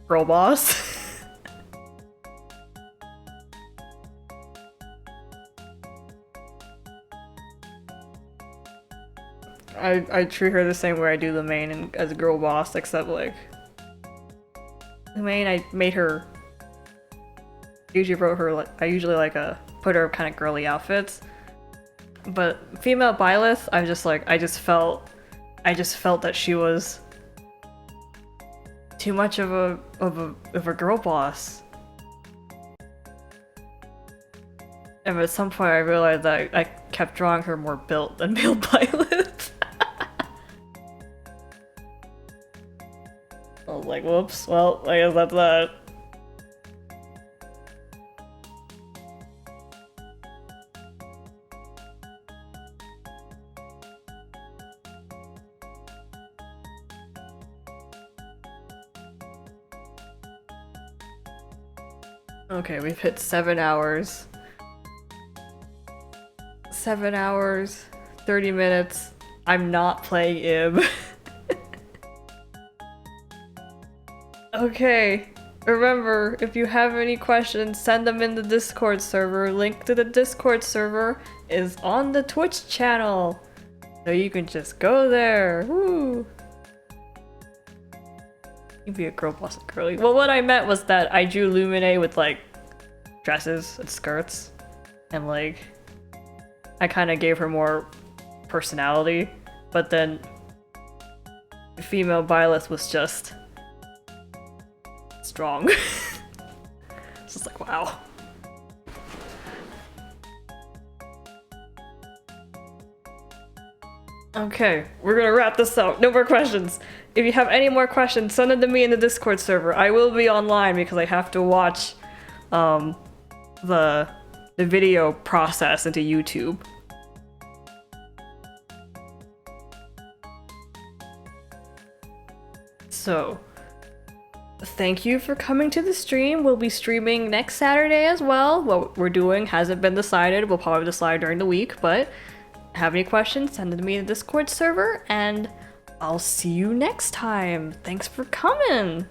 Speaker 1: girl boss. I treat her the same way I do Lumaine as a girl boss, except like... Lumaine, I made her... Usually wrote her like I usually like put her kind of girly outfits, but female Byleth, I just felt that she was too much of a girl boss, and at some point I realized that I kept drawing her more built than male Byleth. I was like, whoops. Well, I guess that's that. Okay, we've hit 7 hours. 7 hours, 30 minutes. I'm not playing IB. Okay, remember, if you have any questions, send them in the Discord server. Link to the Discord server is on the Twitch channel. So you can just go there. Woo! You'd be a girl boss and girly. Well, what I meant was that I drew Lumine with like dresses and skirts. And like, I kind of gave her more personality. But then female Byleth was just strong. It's just like, wow. Okay, we're gonna wrap this up. No more questions. If you have any more questions, send them to me in the Discord server. I will be online because I have to watch the video process into YouTube. So, thank you for coming to the stream. We'll be streaming next Saturday as well. What we're doing hasn't been decided. We'll probably decide during the week, but have any questions, send them to me in the Discord server, and I'll see you next time. Thanks for coming!